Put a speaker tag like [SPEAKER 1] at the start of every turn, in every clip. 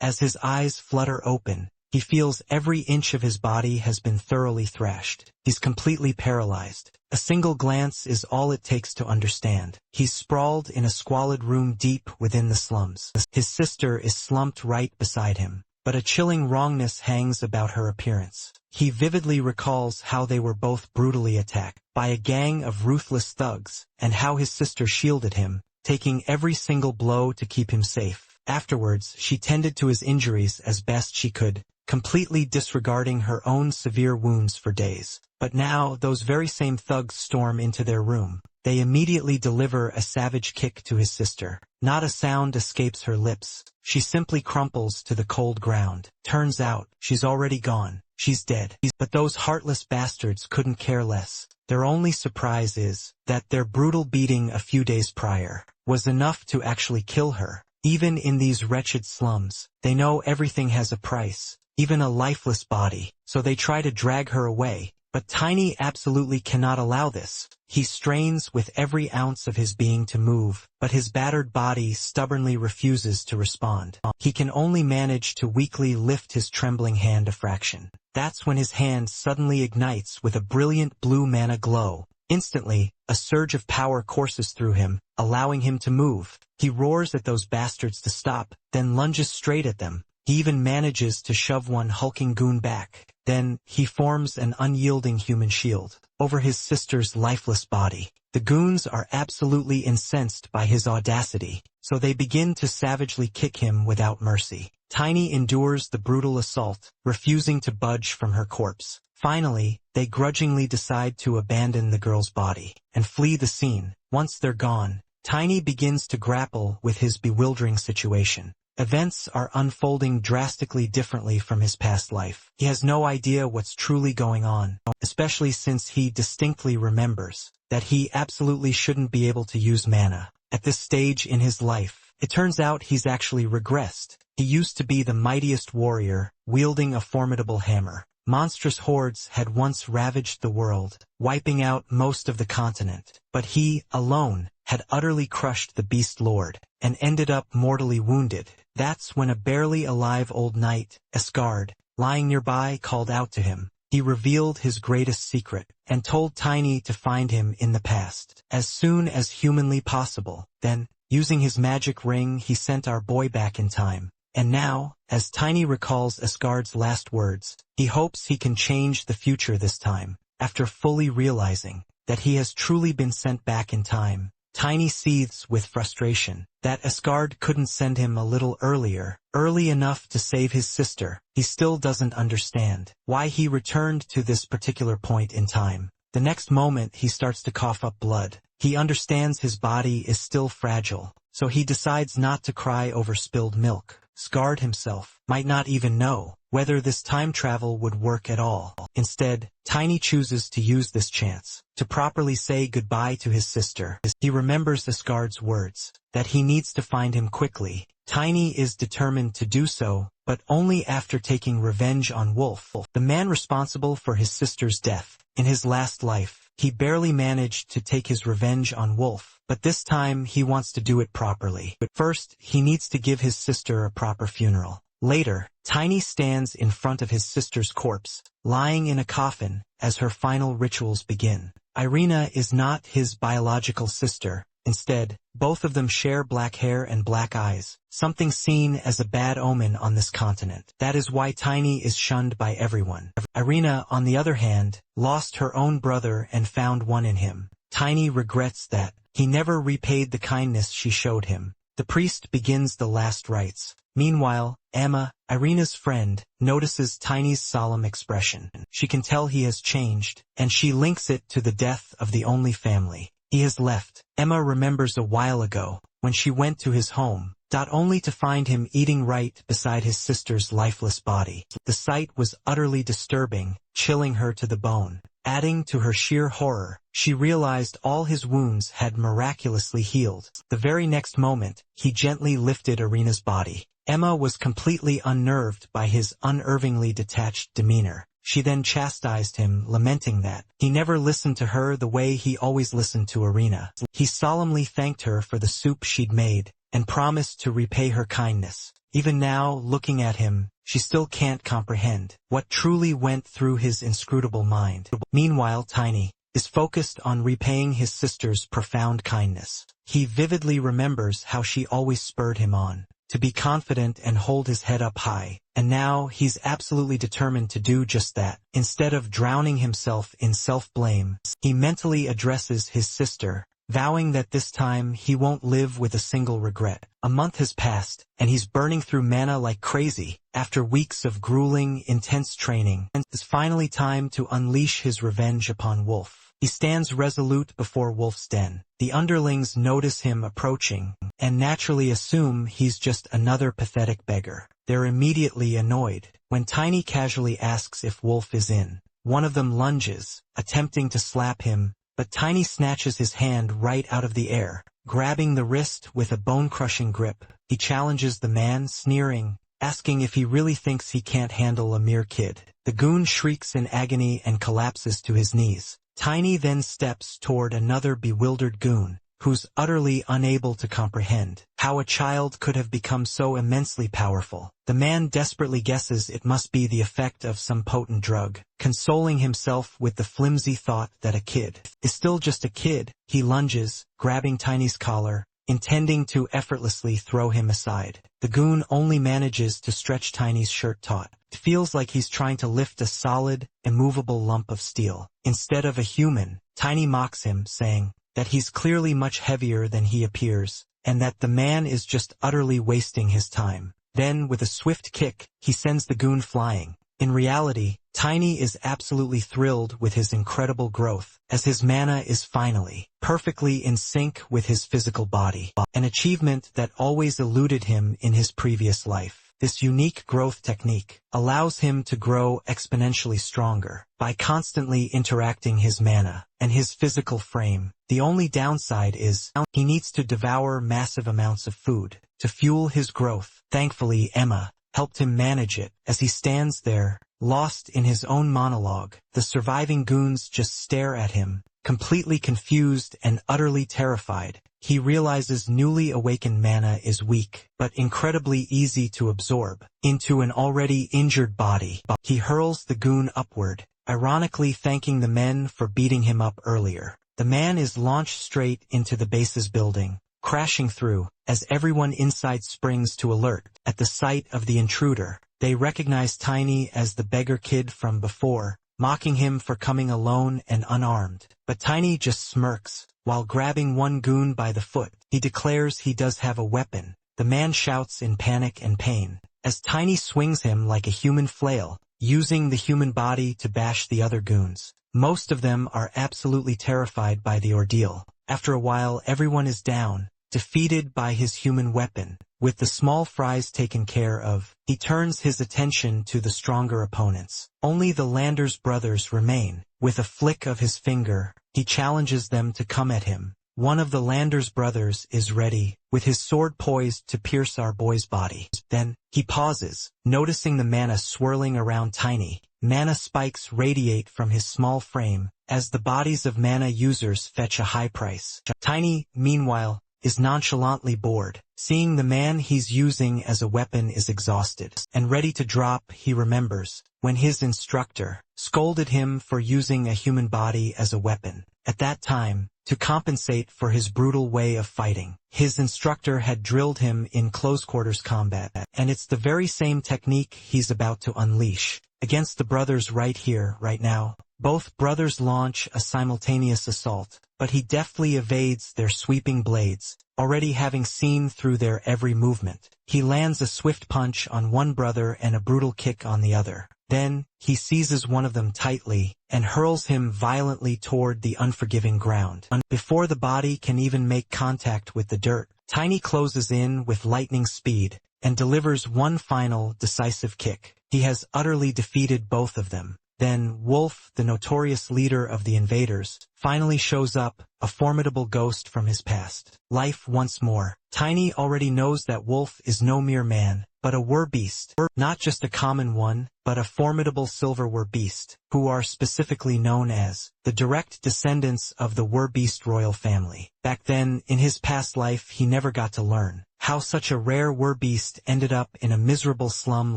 [SPEAKER 1] As his eyes flutter open, he feels every inch of his body has been thoroughly thrashed. He's completely paralyzed. A single glance is all it takes to understand. He's sprawled in a squalid room deep within the slums. His sister is slumped right beside him, but a chilling wrongness hangs about her appearance. He vividly recalls how they were both brutally attacked by a gang of ruthless thugs, and how his sister shielded him, taking every single blow to keep him safe. Afterwards, she tended to his injuries as best she could, completely disregarding her own severe wounds for days. But now, those very same thugs storm into their room. They immediately deliver a savage kick to his sister. Not a sound escapes her lips. She simply crumples to the cold ground. Turns out, she's already gone. She's dead. But those heartless bastards couldn't care less. Their only surprise is that their brutal beating a few days prior was enough to actually kill her. Even in these wretched slums, they know everything has a price, even a lifeless body, so they try to drag her away. But Tiny absolutely cannot allow this. He strains with every ounce of his being to move, but his battered body stubbornly refuses to respond. He can only manage to weakly lift his trembling hand a fraction. That's when his hand suddenly ignites with a brilliant blue mana glow. Instantly, a surge of power courses through him, allowing him to move. He roars at those bastards to stop, then lunges straight at them. He even manages to shove one hulking goon back. Then, he forms an unyielding human shield over his sister's lifeless body. The goons are absolutely incensed by his audacity, so they begin to savagely kick him without mercy. Tiny endures the brutal assault, refusing to budge from her corpse. Finally, they grudgingly decide to abandon the girl's body and flee the scene. Once they're gone, Tiny begins to grapple with his bewildering situation. Events are unfolding drastically differently from his past life. He has no idea what's truly going on, especially since he distinctly remembers that he absolutely shouldn't be able to use mana at this stage in his life. It turns out he's actually regressed. He used to be the mightiest warrior, wielding a formidable hammer. Monstrous hordes had once ravaged the world, wiping out most of the continent. But he, alone, had utterly crushed the Beast Lord, and ended up mortally wounded. That's when a barely alive old knight, Asgard, lying nearby, called out to him. He revealed his greatest secret, and told Tiny to find him in the past, as soon as humanly possible. Then, using his magic ring, he sent our boy back in time. And now, as Tiny recalls Asgard's last words, he hopes he can change the future this time. After fully realizing that he has truly been sent back in time, Tiny seethes with frustration that Asgard couldn't send him a little earlier, early enough to save his sister. He still doesn't understand why he returned to this particular point in time. The next moment he starts to cough up blood. He understands his body is still fragile, so he decides not to cry over spilled milk. Asgard himself might not even know whether this time travel would work at all. Instead, Tiny chooses to use this chance to properly say goodbye to his sister. He remembers Asgard's words, that he needs to find him quickly. Tiny is determined to do so, but only after taking revenge on Wolf, the man responsible for his sister's death. In his last life, he barely managed to take his revenge on Wolf, but this time he wants to do it properly. But first, he needs to give his sister a proper funeral. Later, Tiny stands in front of his sister's corpse, lying in a coffin, as her final rituals begin. Irina is not his biological sister. Instead, both of them share black hair and black eyes, something seen as a bad omen on this continent. That is why Tiny is shunned by everyone. Irina, on the other hand, lost her own brother and found one in him. Tiny regrets that he never repaid the kindness she showed him. The priest begins the last rites. Meanwhile, Emma, Irina's friend, notices Tiny's solemn expression. She can tell he has changed, and she links it to the death of the only family he has left. Emma remembers a while ago, when she went to his home, only to find him eating right beside his sister's lifeless body. The sight was utterly disturbing, chilling her to the bone. Adding to her sheer horror, she realized all his wounds had miraculously healed. The very next moment, he gently lifted Irina's body. Emma was completely unnerved by his unervingly detached demeanor. She then chastised him, lamenting that he never listened to her the way he always listened to Irina. He solemnly thanked her for the soup she'd made, and promised to repay her kindness. Even now, looking at him, she still can't comprehend what truly went through his inscrutable mind. Meanwhile, Tiny is focused on repaying his sister's profound kindness. He vividly remembers how she always spurred him on to be confident and hold his head up high, and now he's absolutely determined to do just that. Instead of drowning himself in self-blame, he mentally addresses his sister, vowing that this time he won't live with a single regret. A month has passed, and he's burning through mana like crazy. After weeks of grueling, intense training, it's finally time to unleash his revenge upon Wolf. He stands resolute before Wolf's den. The underlings notice him approaching, and naturally assume he's just another pathetic beggar. They're immediately annoyed when Tiny casually asks if Wolf is in. One of them lunges, attempting to slap him, but Tiny snatches his hand right out of the air, grabbing the wrist with a bone-crushing grip. He challenges the man, sneering, asking if he really thinks he can't handle a mere kid. The goon shrieks in agony and collapses to his knees. Tiny then steps toward another bewildered goon, who's utterly unable to comprehend how a child could have become so immensely powerful. The man desperately guesses it must be the effect of some potent drug. Consoling himself with the flimsy thought that a kid is still just a kid, he lunges, grabbing Tiny's collar, intending to effortlessly throw him aside. The goon only manages to stretch Tiny's shirt taut. It feels like he's trying to lift a solid, immovable lump of steel. Instead of a human, Tiny mocks him, saying that he's clearly much heavier than he appears, and that the man is just utterly wasting his time. Then, with a swift kick, he sends the goon flying. In reality, Tiny is absolutely thrilled with his incredible growth, as his mana is finally perfectly in sync with his physical body, an achievement that always eluded him in his previous life. This unique growth technique allows him to grow exponentially stronger by constantly interacting his mana and his physical frame. The only downside is he needs to devour massive amounts of food to fuel his growth. Thankfully, Emma helped him manage it. As he stands there, lost in his own monologue, the surviving goons just stare at him, completely confused and utterly terrified. He realizes newly awakened mana is weak, but incredibly easy to absorb into an already injured body. He hurls the goon upward, ironically thanking the men for beating him up earlier. The man is launched straight into the base's building, crashing through, as everyone inside springs to alert. At the sight of the intruder, they recognize Tiny as the beggar kid from before, mocking him for coming alone and unarmed. But Tiny just smirks. While grabbing one goon by the foot, he declares he does have a weapon. The man shouts in panic and pain, as Tiny swings him like a human flail, using the human body to bash the other goons. Most of them are absolutely terrified by the ordeal. After a while, everyone is down, defeated by his human weapon. With the small fries taken care of, he turns his attention to the stronger opponents. Only the Landers brothers remain. With a flick of his finger, he challenges them to come at him. One of the Landers brothers is ready, with his sword poised to pierce our boy's body. Then, he pauses, noticing the mana swirling around Tiny. Mana spikes radiate from his small frame, as the bodies of mana users fetch a high price. Tiny, meanwhile, is nonchalantly bored. Seeing the man he's using as a weapon is exhausted and ready to drop, he remembers when his instructor scolded him for using a human body as a weapon. At that time, to compensate for his brutal way of fighting, his instructor had drilled him in close-quarters combat, and it's the very same technique he's about to unleash against the brothers right here, right now. Both brothers launch a simultaneous assault, but he deftly evades their sweeping blades, already having seen through their every movement. He lands a swift punch on one brother and a brutal kick on the other. Then, he seizes one of them tightly and hurls him violently toward the unforgiving ground. Before the body can even make contact with the dirt, Tiny closes in with lightning speed and delivers one final, decisive kick. He has utterly defeated both of them. Then Wolf, the notorious leader of the invaders, finally shows up, a formidable ghost from his past life once more. Tiny already knows that Wolf is no mere man, but a were-beast. Not just a common one, but a formidable silver were-beast, who are specifically known as the direct descendants of the were-beast royal family. Back then, in his past life, he never got to learn how such a rare werbeast ended up in a miserable slum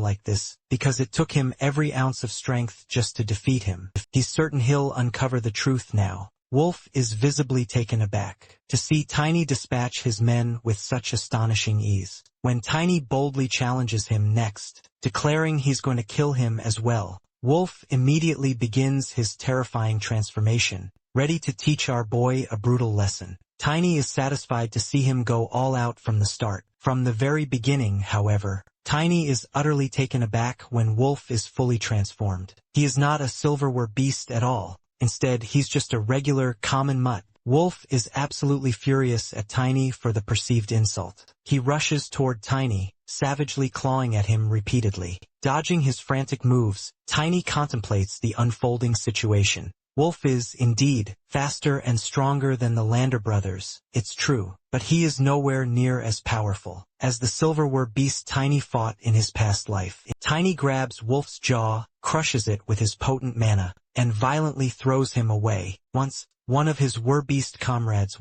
[SPEAKER 1] like this, because it took him every ounce of strength just to defeat him. He's certain he'll uncover the truth now. Wolf is visibly taken aback to see Tiny dispatch his men with such astonishing ease. When Tiny boldly challenges him next, declaring he's going to kill him as well, Wolf immediately begins his terrifying transformation, ready to teach our boy a brutal lesson. Tiny is satisfied to see him go all out from the start. From the very beginning, however, Tiny is utterly taken aback when Wolf is fully transformed. He is not a silverware beast at all. Instead, he's just a regular, common mutt. Wolf is absolutely furious at Tiny for the perceived insult. He rushes toward Tiny, savagely clawing at him repeatedly. Dodging his frantic moves, Tiny contemplates the unfolding situation. Wolf is, indeed, faster and stronger than the Lander brothers, it's true, but he is nowhere near as powerful as the silverware beast Tiny fought in his past life. Tiny grabs Wolf's jaw, crushes it with his potent mana, and violently throws him away. One of his werbeast comrades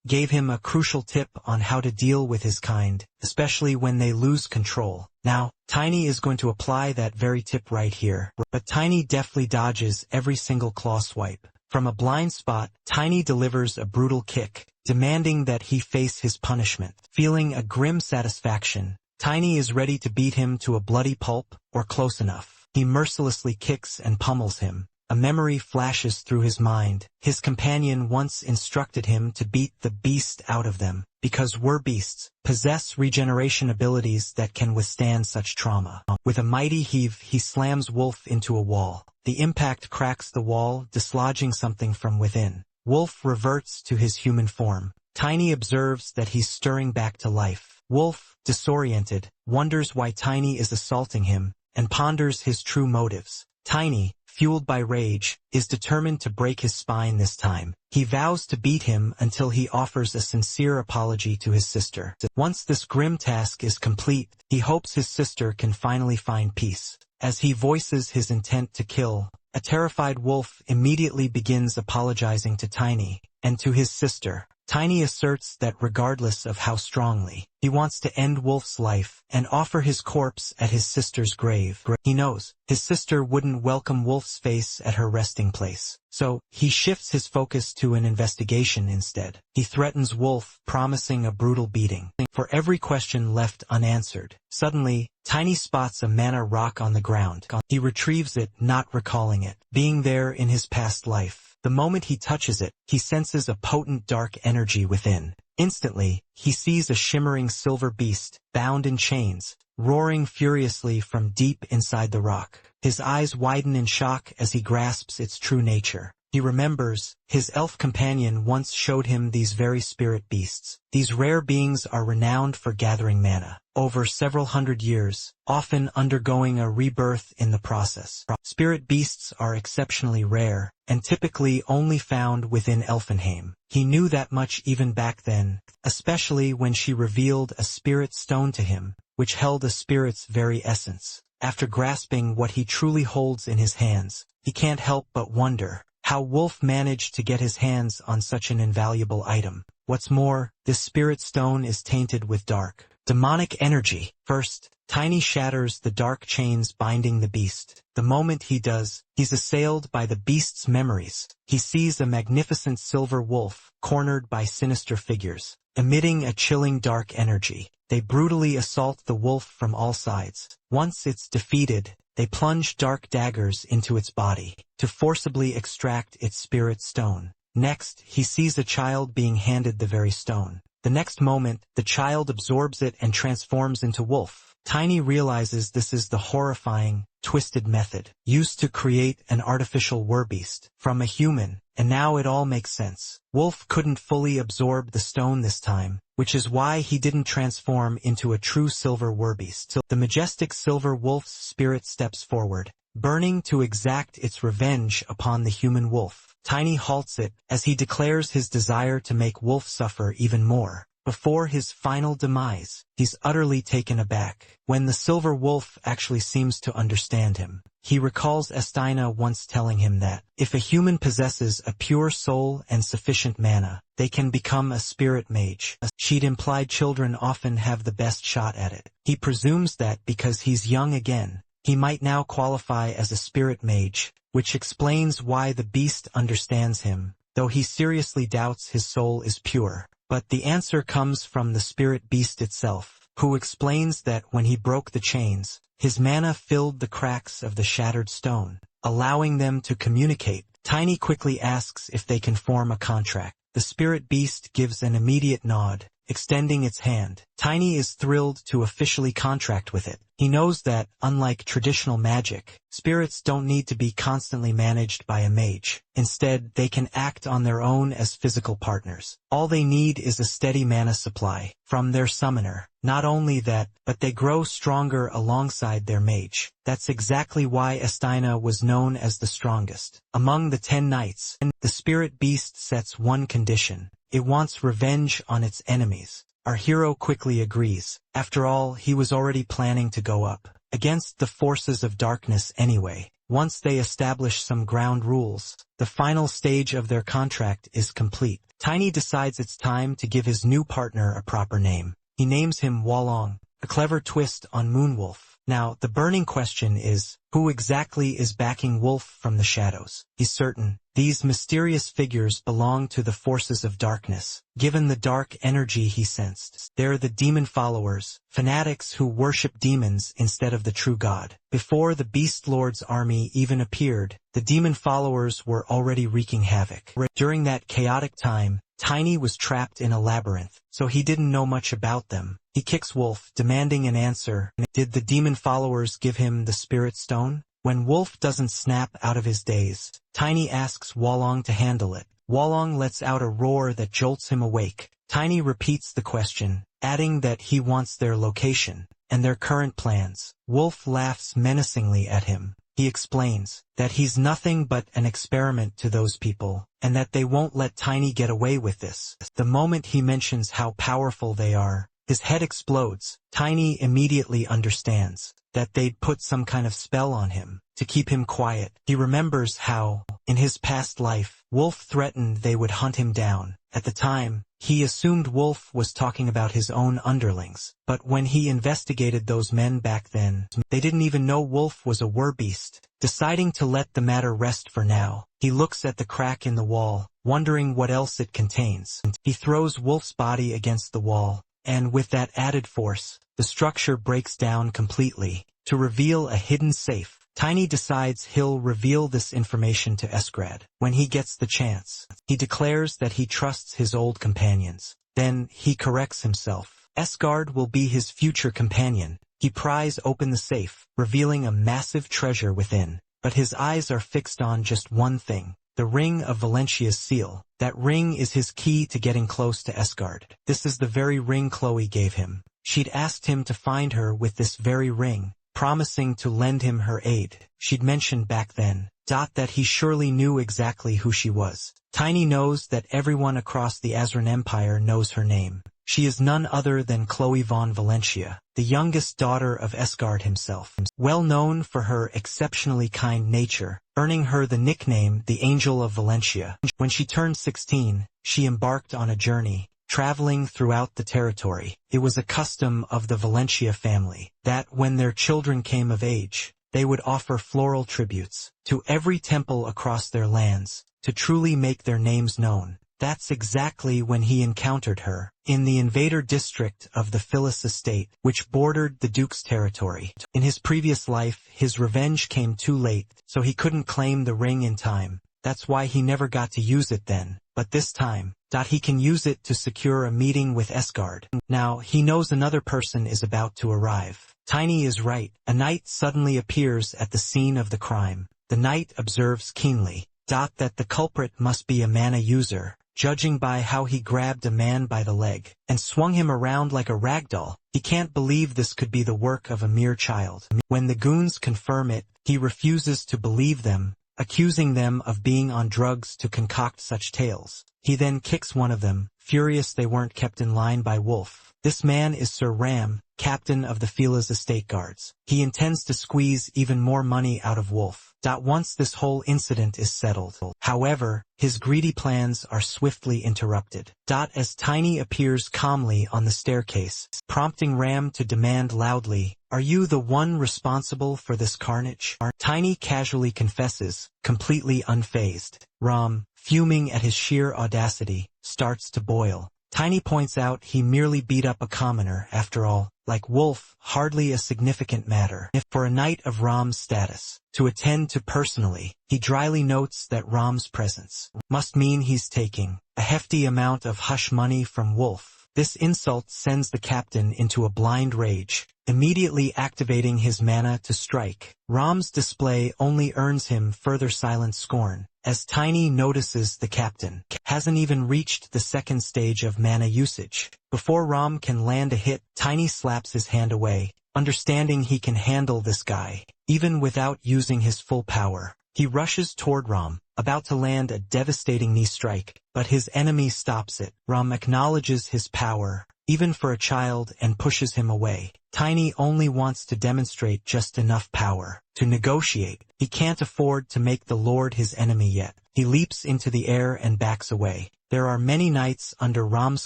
[SPEAKER 1] gave him a crucial tip on how to deal with his kind, especially when they lose control. Now, Tiny is going to apply that very tip right here, but Tiny deftly dodges every single claw swipe. From a blind spot, Tiny delivers a brutal kick, demanding that he face his punishment. Feeling a grim satisfaction, Tiny is ready to beat him to a bloody pulp, or close enough. He mercilessly kicks and pummels him. A memory flashes through his mind. His companion once instructed him to beat the beast out of them, because werbeasts possess regeneration abilities that can withstand such trauma. With a mighty heave, he slams Wolf into a wall. The impact cracks the wall, dislodging something from within. Wolf reverts to his human form. Tiny observes that he's stirring back to life. Wolf, disoriented, wonders why Tiny is assaulting him, and ponders his true motives. Tiny, fueled by rage, is determined to break his spine this time. He vows to beat him until he offers a sincere apology to his sister. Once this grim task is complete, he hopes his sister can finally find peace. As he voices his intent to kill, a terrified Wolf immediately begins apologizing to Tiny and to his sister. Tiny asserts that regardless of how strongly he wants to end Wolf's life and offer his corpse at his sister's grave, he knows his sister wouldn't welcome Wolf's face at her resting place. So, he shifts his focus to an investigation instead. He threatens Wolf, promising a brutal beating for every question left unanswered. Suddenly, Tiny spots a mana rock on the ground. He retrieves it, not recalling it being there in his past life. The moment he touches it, he senses a potent dark energy within. Instantly, he sees a shimmering silver beast, bound in chains, roaring furiously from deep inside the rock. His eyes widen in shock as he grasps its true nature. He remembers, his elf companion once showed him these very spirit beasts. These rare beings are renowned for gathering mana over several hundred years, often undergoing a rebirth in the process. Spirit beasts are exceptionally rare, and typically only found within Elfenheim. He knew that much even back then, especially when she revealed a spirit stone to him, which held a spirit's very essence. After grasping what he truly holds in his hands, he can't help but wonder how Wolf managed to get his hands on such an invaluable item. What's more, this spirit stone is tainted with dark, demonic energy. First, Tiny shatters the dark chains binding the beast. The moment he does, he's assailed by the beast's memories. He sees a magnificent silver wolf, cornered by sinister figures, emitting a chilling dark energy. They brutally assault the wolf from all sides. Once it's defeated, they plunge dark daggers into its body to forcibly extract its spirit stone. Next, he sees a child being handed the very stone. The next moment, the child absorbs it and transforms into wolf. Tiny realizes this is the horrifying, twisted method used to create an artificial werbeast from a human, and now it all makes sense. Wolf couldn't fully absorb the stone this time, which is why he didn't transform into a true silver werbeast. The majestic silver wolf's spirit steps forward, burning to exact its revenge upon the human wolf. Tiny halts it, as he declares his desire to make Wolf suffer even more. before his final demise. He's utterly taken aback when the silver wolf actually seems to understand him. He recalls Estina once telling him that, if a human possesses a pure soul and sufficient mana, they can become a spirit mage. She'd implied children often have the best shot at it. He presumes that because he's young again, he might now qualify as a spirit mage, which explains why the beast understands him, though he seriously doubts his soul is pure. But the answer comes from the spirit beast itself, who explains that when he broke the chains, his mana filled the cracks of the shattered stone, allowing them to communicate. Tiny quickly asks if they can form a contract. The spirit beast gives an immediate nod, extending its hand. Tiny is thrilled to officially contract with it. He knows that, unlike traditional magic, spirits don't need to be constantly managed by a mage. Instead, they can act on their own as physical partners. All they need is a steady mana supply from their summoner. Not only that, but they grow stronger alongside their mage. That's exactly why Estina was known as the strongest among the 10 knights. The spirit beast sets one condition. It wants revenge on its enemies. Our hero quickly agrees. After all, he was already planning to go up against the forces of darkness anyway. Once they establish some ground rules, the final stage of their contract is complete. Tiny decides it's time to give his new partner a proper name. He names him Wolong, a clever twist on Moonwolf. Now, the burning question is, who exactly is backing Wolf from the shadows? He's certain these mysterious figures belong to the forces of darkness. Given the dark energy he sensed, they're the demon followers, fanatics who worship demons instead of the true god. Before the Beast Lord's army even appeared, the demon followers were already wreaking havoc. During that chaotic time, Tiny was trapped in a labyrinth, so he didn't know much about them. He kicks Wolf, demanding an answer. Did the demon followers give him the spirit stone? When Wolf doesn't snap out of his daze, Tiny asks Wolong to handle it. Wolong lets out a roar that jolts him awake. Tiny repeats the question, adding that he wants their location and their current plans. Wolf laughs menacingly at him. He explains that he's nothing but an experiment to those people, and that they won't let Tiny get away with this. The moment he mentions how powerful they are, his head explodes. Tiny immediately understands that they'd put some kind of spell on him to keep him quiet. He remembers how, in his past life, Wolf threatened they would hunt him down. At the time, he assumed Wolf was talking about his own underlings, but when he investigated those men back then, they didn't even know Wolf was a werbeast. Deciding to let the matter rest for now, he looks at the crack in the wall, wondering what else it contains. He throws Wolf's body against the wall, and with that added force, the structure breaks down completely, to reveal a hidden safe. Tiny decides he'll reveal this information to Eskrad when he gets the chance. He declares that he trusts his old companions. Then he corrects himself. Eskrad will be his future companion. He pries open the safe, revealing a massive treasure within. But his eyes are fixed on just one thing, the ring of Valentia's seal. That ring is his key to getting close to Eskrad. This is the very ring Chloe gave him. She'd asked him to find her with this very ring, promising to lend him her aid. She'd mentioned back then, that he surely knew exactly who she was. Tiny knows that everyone across the Azran Empire knows her name. She is none other than Chloe von Valentia, the youngest daughter of Eskrad himself. Well known for her exceptionally kind nature, earning her the nickname the Angel of Valentia. When she turned 16, she embarked on a journey, traveling throughout the territory. It was a custom of the Valentia family that when their children came of age, they would offer floral tributes to every temple across their lands to truly make their names known. That's exactly when he encountered her, in the invader district of the Phyllis estate, which bordered the Duke's territory. In his previous life, his revenge came too late, so he couldn't claim the ring in time. That's why he never got to use it then. But this time, he can use it to secure a meeting with Eskrad. Now, he knows another person is about to arrive. Tiny is right. A knight suddenly appears at the scene of the crime. The knight observes keenly, that the culprit must be a mana user, judging by how he grabbed a man by the leg and swung him around like a ragdoll. He can't believe this could be the work of a mere child. When the goons confirm it, he refuses to believe them, accusing them of being on drugs to concoct such tales. He then kicks one of them, furious they weren't kept in line by Wolf. This man is Sir Ram, captain of the Fila's estate guards. He intends to squeeze even more money out of Wolf. Once this whole incident is settled. However, his greedy plans are swiftly interrupted. As Tiny appears calmly on the staircase, prompting Ram to demand loudly, "Are you the one responsible for this carnage?" Tiny casually confesses, completely unfazed. Ram, fuming at his sheer audacity, starts to boil. Tiny points out he merely beat up a commoner after all. Like Wolf, hardly a significant matter. For a knight of Ram's status to attend to personally, he dryly notes that Ram's presence must mean he's taking a hefty amount of hush money from Wolf. This insult sends the captain into a blind rage, immediately activating his mana to strike. Ram's display only earns him further silent scorn, as Tiny notices the captain hasn't even reached the second stage of mana usage. Before Ram can land a hit, Tiny slaps his hand away, understanding he can handle this guy, even without using his full power. He rushes toward Ram, about to land a devastating knee strike, but his enemy stops it. Ram acknowledges his power, even for a child, and pushes him away. Tiny only wants to demonstrate just enough power to negotiate. He can't afford to make the Lord his enemy yet. He leaps into the air and backs away. There are many knights under Ram's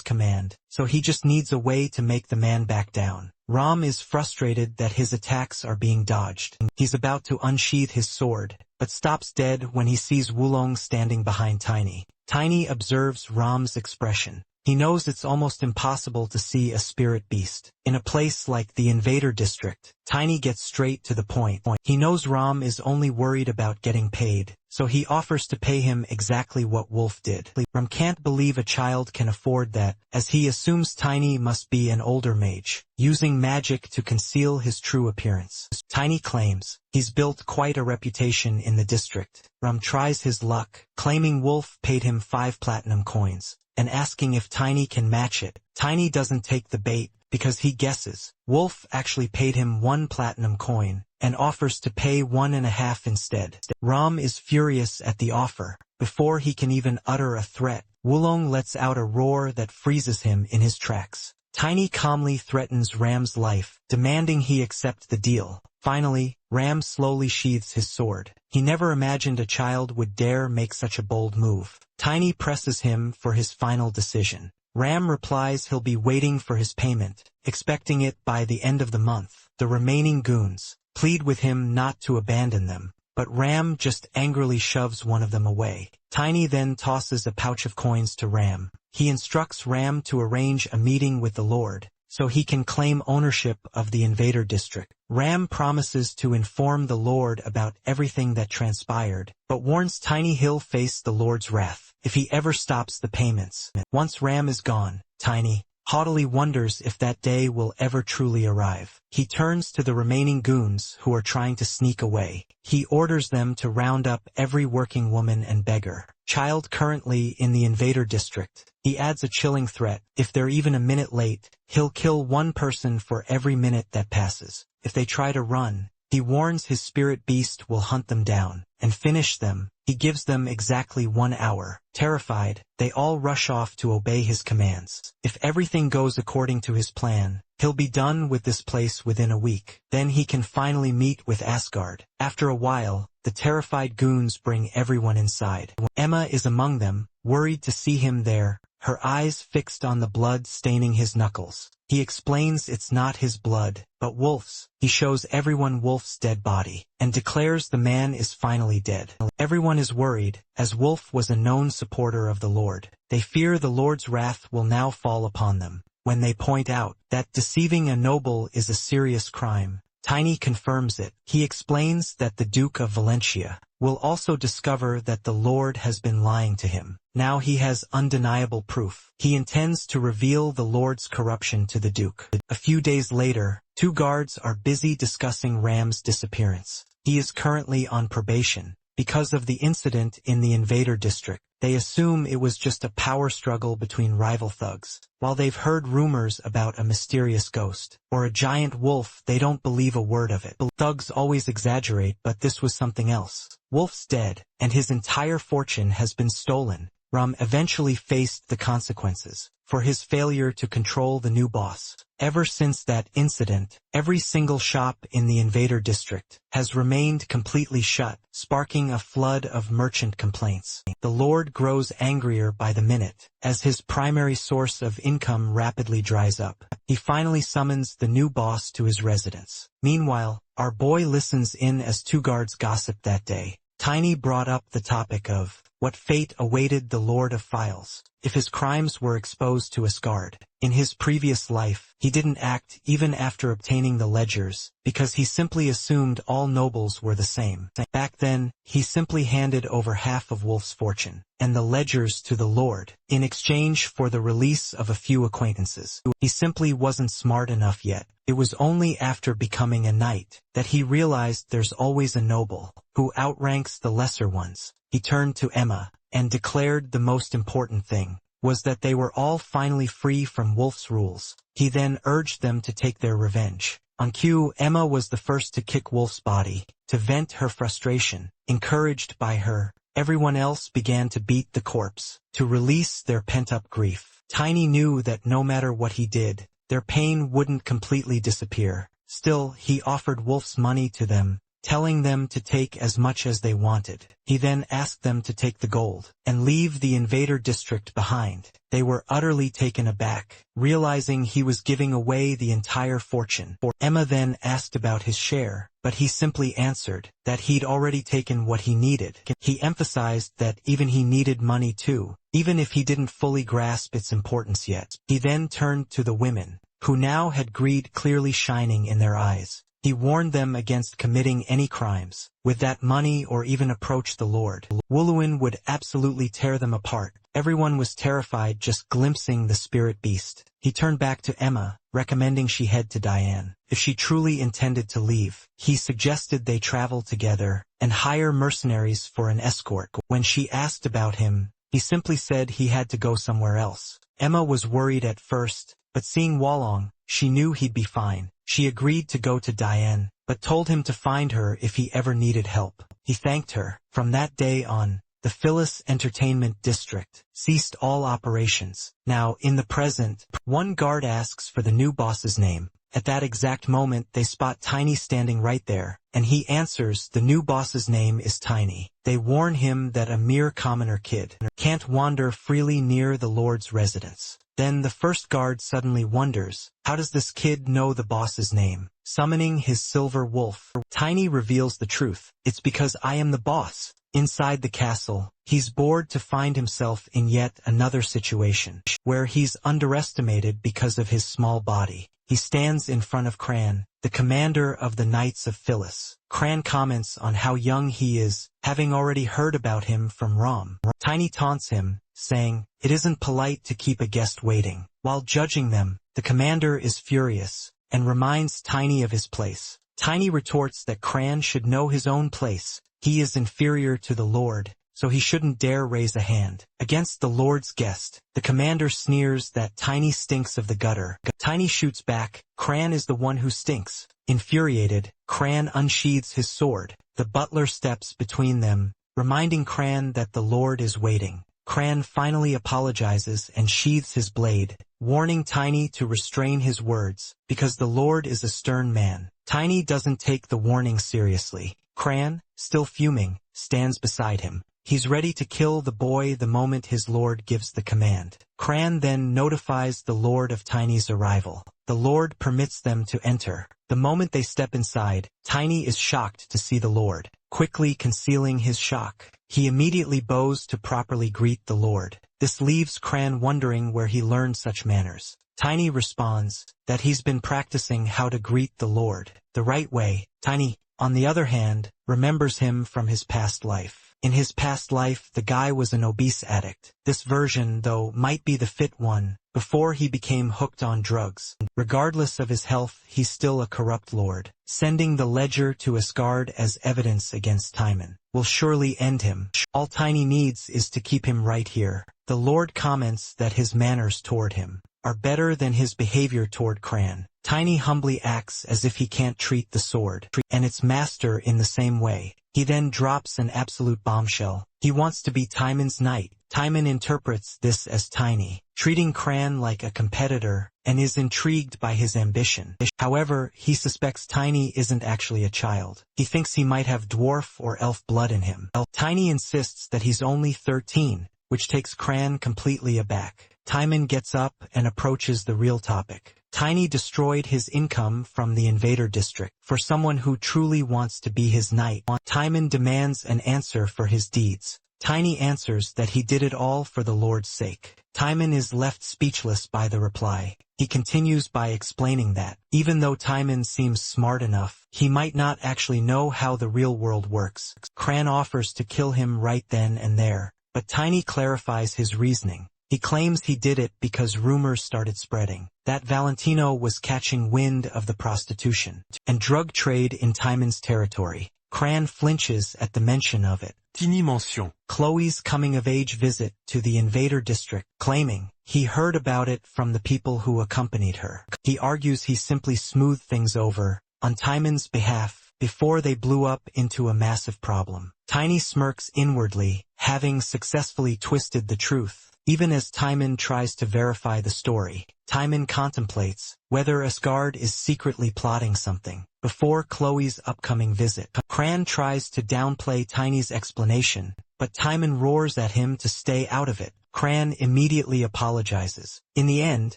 [SPEAKER 1] command, so he just needs a way to make the man back down. Ram is frustrated that his attacks are being dodged. He's about to unsheath his sword, but stops dead when he sees Wulong standing behind Tiny. Tiny observes Ram's expression. He knows it's almost impossible to see a spirit beast. In a place like the Invader District, Tiny gets straight to the point. He knows Ram is only worried about getting paid, so he offers to pay him exactly what Wolf did. Ram can't believe a child can afford that, as he assumes Tiny must be an older mage, using magic to conceal his true appearance. Tiny claims he's built quite a reputation in the district. Ram tries his luck, claiming Wolf paid him 5 platinum coins, and asking if Tiny can match it. Tiny doesn't take the bait, because he guesses Wolf actually paid him 1 platinum coin, and offers to pay 1.5 instead. Ram is furious at the offer. Before he can even utter a threat, Wulong lets out a roar that freezes him in his tracks. Tiny calmly threatens Ram's life, demanding he accept the deal. Finally, Ram slowly sheathes his sword. He never imagined a child would dare make such a bold move. Tiny presses him for his final decision. Ram replies he'll be waiting for his payment, expecting it by the end of the month. The remaining goons plead with him not to abandon them, but Ram just angrily shoves one of them away. Tiny then tosses a pouch of coins to Ram. He instructs Ram to arrange a meeting with the Lord, so he can claim ownership of the Invader District. Ram promises to inform the Lord about everything that transpired, but warns Tiny he'll face the Lord's wrath if he ever stops the payments. Once Ram is gone, Tiny haughtily wonders if that day will ever truly arrive. He turns to the remaining goons who are trying to sneak away. He orders them to round up every working woman and beggar child currently in the Invader District. He adds a chilling threat: if they're even a minute late, he'll kill 1 person for every minute that passes. If they try to run, he warns his spirit beast will hunt them down and finish them. He gives them exactly 1 hour. Terrified, they all rush off to obey his commands. If everything goes according to his plan, he'll be done with this place within a week. Then he can finally meet with Asgard. After a while, the terrified goons bring everyone inside. Emma is among them, worried to see him there, her eyes fixed on the blood staining his knuckles. He explains it's not his blood, but Wolf's. He shows everyone Wolf's dead body, and declares the man is finally dead. Everyone is worried, as Wolf was a known supporter of the Lord. They fear the Lord's wrath will now fall upon them. When they point out that deceiving a noble is a serious crime, Tiny confirms it. He explains that the Duke of Valencia will also discover that the Lord has been lying to him. Now he has undeniable proof. He intends to reveal the Lord's corruption to the Duke. A few days later, 2 guards are busy discussing Ram's disappearance. He is currently on probation because of the incident in the Invader District. They assume it was just a power struggle between rival thugs. While they've heard rumors about a mysterious ghost or a giant wolf, they don't believe a word of it. Thugs always exaggerate, but this was something else. Wolf's dead, and his entire fortune has been stolen. Ram eventually faced the consequences for his failure to control the new boss. Ever since that incident, every single shop in the invader district has remained completely shut, sparking a flood of merchant complaints. The Lord grows angrier by the minute, as his primary source of income rapidly dries up. He finally summons the new boss to his residence. Meanwhile, our boy listens in as two guards gossip that day. Tiny brought up the topic of what fate awaited the Lord of Files if his crimes were exposed to Asgard. In his previous life, he didn't act even after obtaining the ledgers, because he simply assumed all nobles were the same. Back then, he simply handed over half of Wolf's fortune and the ledgers to the Lord in exchange for the release of a few acquaintances. He simply wasn't smart enough yet. It was only after becoming a knight that he realized there's always a noble who outranks the lesser ones. He turned to Emma and declared the most important thing was that they were all finally free from Wolf's rules. He then urged them to take their revenge. On cue, Emma was the first to kick Wolf's body to vent her frustration. Encouraged by her, everyone else began to beat the corpse to release their pent-up grief. Tiny knew that no matter what he did, their pain wouldn't completely disappear. Still, he offered Wolf's money to them, telling them to take as much as they wanted. He then asked them to take the gold and leave the invader district behind. They were utterly taken aback, realizing he was giving away the entire fortune. Emma then asked about his share, but he simply answered that he'd already taken what he needed. He emphasized that even he needed money too, even if he didn't fully grasp its importance yet. He then turned to the women, who now had greed clearly shining in their eyes. He warned them against committing any crimes with that money or even approach the Lord. Wuluin would absolutely tear them apart. Everyone was terrified just glimpsing the spirit beast. He turned back to Emma, recommending she head to Diane. If she truly intended to leave, he suggested they travel together and hire mercenaries for an escort. When she asked about him, he simply said he had to go somewhere else. Emma was worried at first, but seeing Wolong, she knew he'd be fine. She agreed to go to Diane, but told him to find her if he ever needed help. He thanked her. From that day on, the Phyllis Entertainment District ceased all operations. Now, in the present, one guard asks for the new boss's name. At that exact moment, they spot Tiny standing right there, and he answers the new boss's name is Tiny. They warn him that a mere commoner kid can't wander freely near the Lord's residence. Then the first guard suddenly wonders, how does this kid know the boss's name? Summoning his silver wolf, Tiny reveals the truth. It's because I am the boss. Inside the castle, he's bored to find himself in yet another situation, where he's underestimated because of his small body. He stands in front of Cran, the commander of the Knights of Phyllis. Cran comments on how young he is, having already heard about him from Rom. Tiny taunts him, saying, "It isn't polite to keep a guest waiting." While judging them, the commander is furious, and reminds Tiny of his place. Tiny retorts that Cran should know his own place. He is inferior to the Lord, so he shouldn't dare raise a hand against the Lord's guest. The commander sneers that Tiny stinks of the gutter. Tiny shoots back, Cran is the one who stinks. Infuriated, Cran unsheathes his sword. The butler steps between them, reminding Cran that the Lord is waiting. Cran finally apologizes and sheathes his blade, warning Tiny to restrain his words, because the Lord is a stern man. Tiny doesn't take the warning seriously. Cran, still fuming, stands beside him. He's ready to kill the boy the moment his lord gives the command. Cran then notifies the Lord of Tiny's arrival. The Lord permits them to enter. The moment they step inside, Tiny is shocked to see the Lord. Quickly concealing his shock, he immediately bows to properly greet the Lord. This leaves Cran wondering where he learned such manners. Tiny responds that he's been practicing how to greet the Lord the right way. Tiny, on the other hand, remembers him from his past life. In his past life, the guy was an obese addict. This version, though, might be the fit one, before he became hooked on drugs. Regardless of his health, he's still a corrupt lord. Sending the ledger to Asgard as evidence against Timon will surely end him. All Tiny needs is to keep him right here. The Lord comments that his manners toward him are better than his behavior toward Cran. Tiny humbly acts as if he can't treat the sword and its master in the same way. He then drops an absolute bombshell. He wants to be Timon's knight. Timon interprets this as Tiny treating Cran like a competitor and is intrigued by his ambition. However, he suspects Tiny isn't actually a child. He thinks he might have dwarf or elf blood in him. Tiny insists that he's only 13, which takes Cran completely aback. Timon gets up and approaches the real topic. Tiny destroyed his income from the invader district. For someone who truly wants to be his knight, Timon demands an answer for his deeds. Tiny answers that he did it all for the Lord's sake. Timon is left speechless by the reply. He continues by explaining that, even though Timon seems smart enough, he might not actually know how the real world works. Cran offers to kill him right then and there, but Tiny clarifies his reasoning. He claims he did it because rumors started spreading that Valentino was catching wind of the prostitution and drug trade in Timon's territory. Cran flinches at the mention of it.
[SPEAKER 2] Tiny mention.
[SPEAKER 1] Chloe's coming-of-age visit to the invader district, claiming he heard about it from the people who accompanied her. He argues he simply smoothed things over on Timon's behalf before they blew up into a massive problem. Tiny smirks inwardly, having successfully twisted the truth. Even as Timon tries to verify the story, Timon contemplates whether Asgard is secretly plotting something before Chloe's upcoming visit. Cran tries to downplay Tiny's explanation, but Timon roars at him to stay out of it. Cran immediately apologizes. In the end,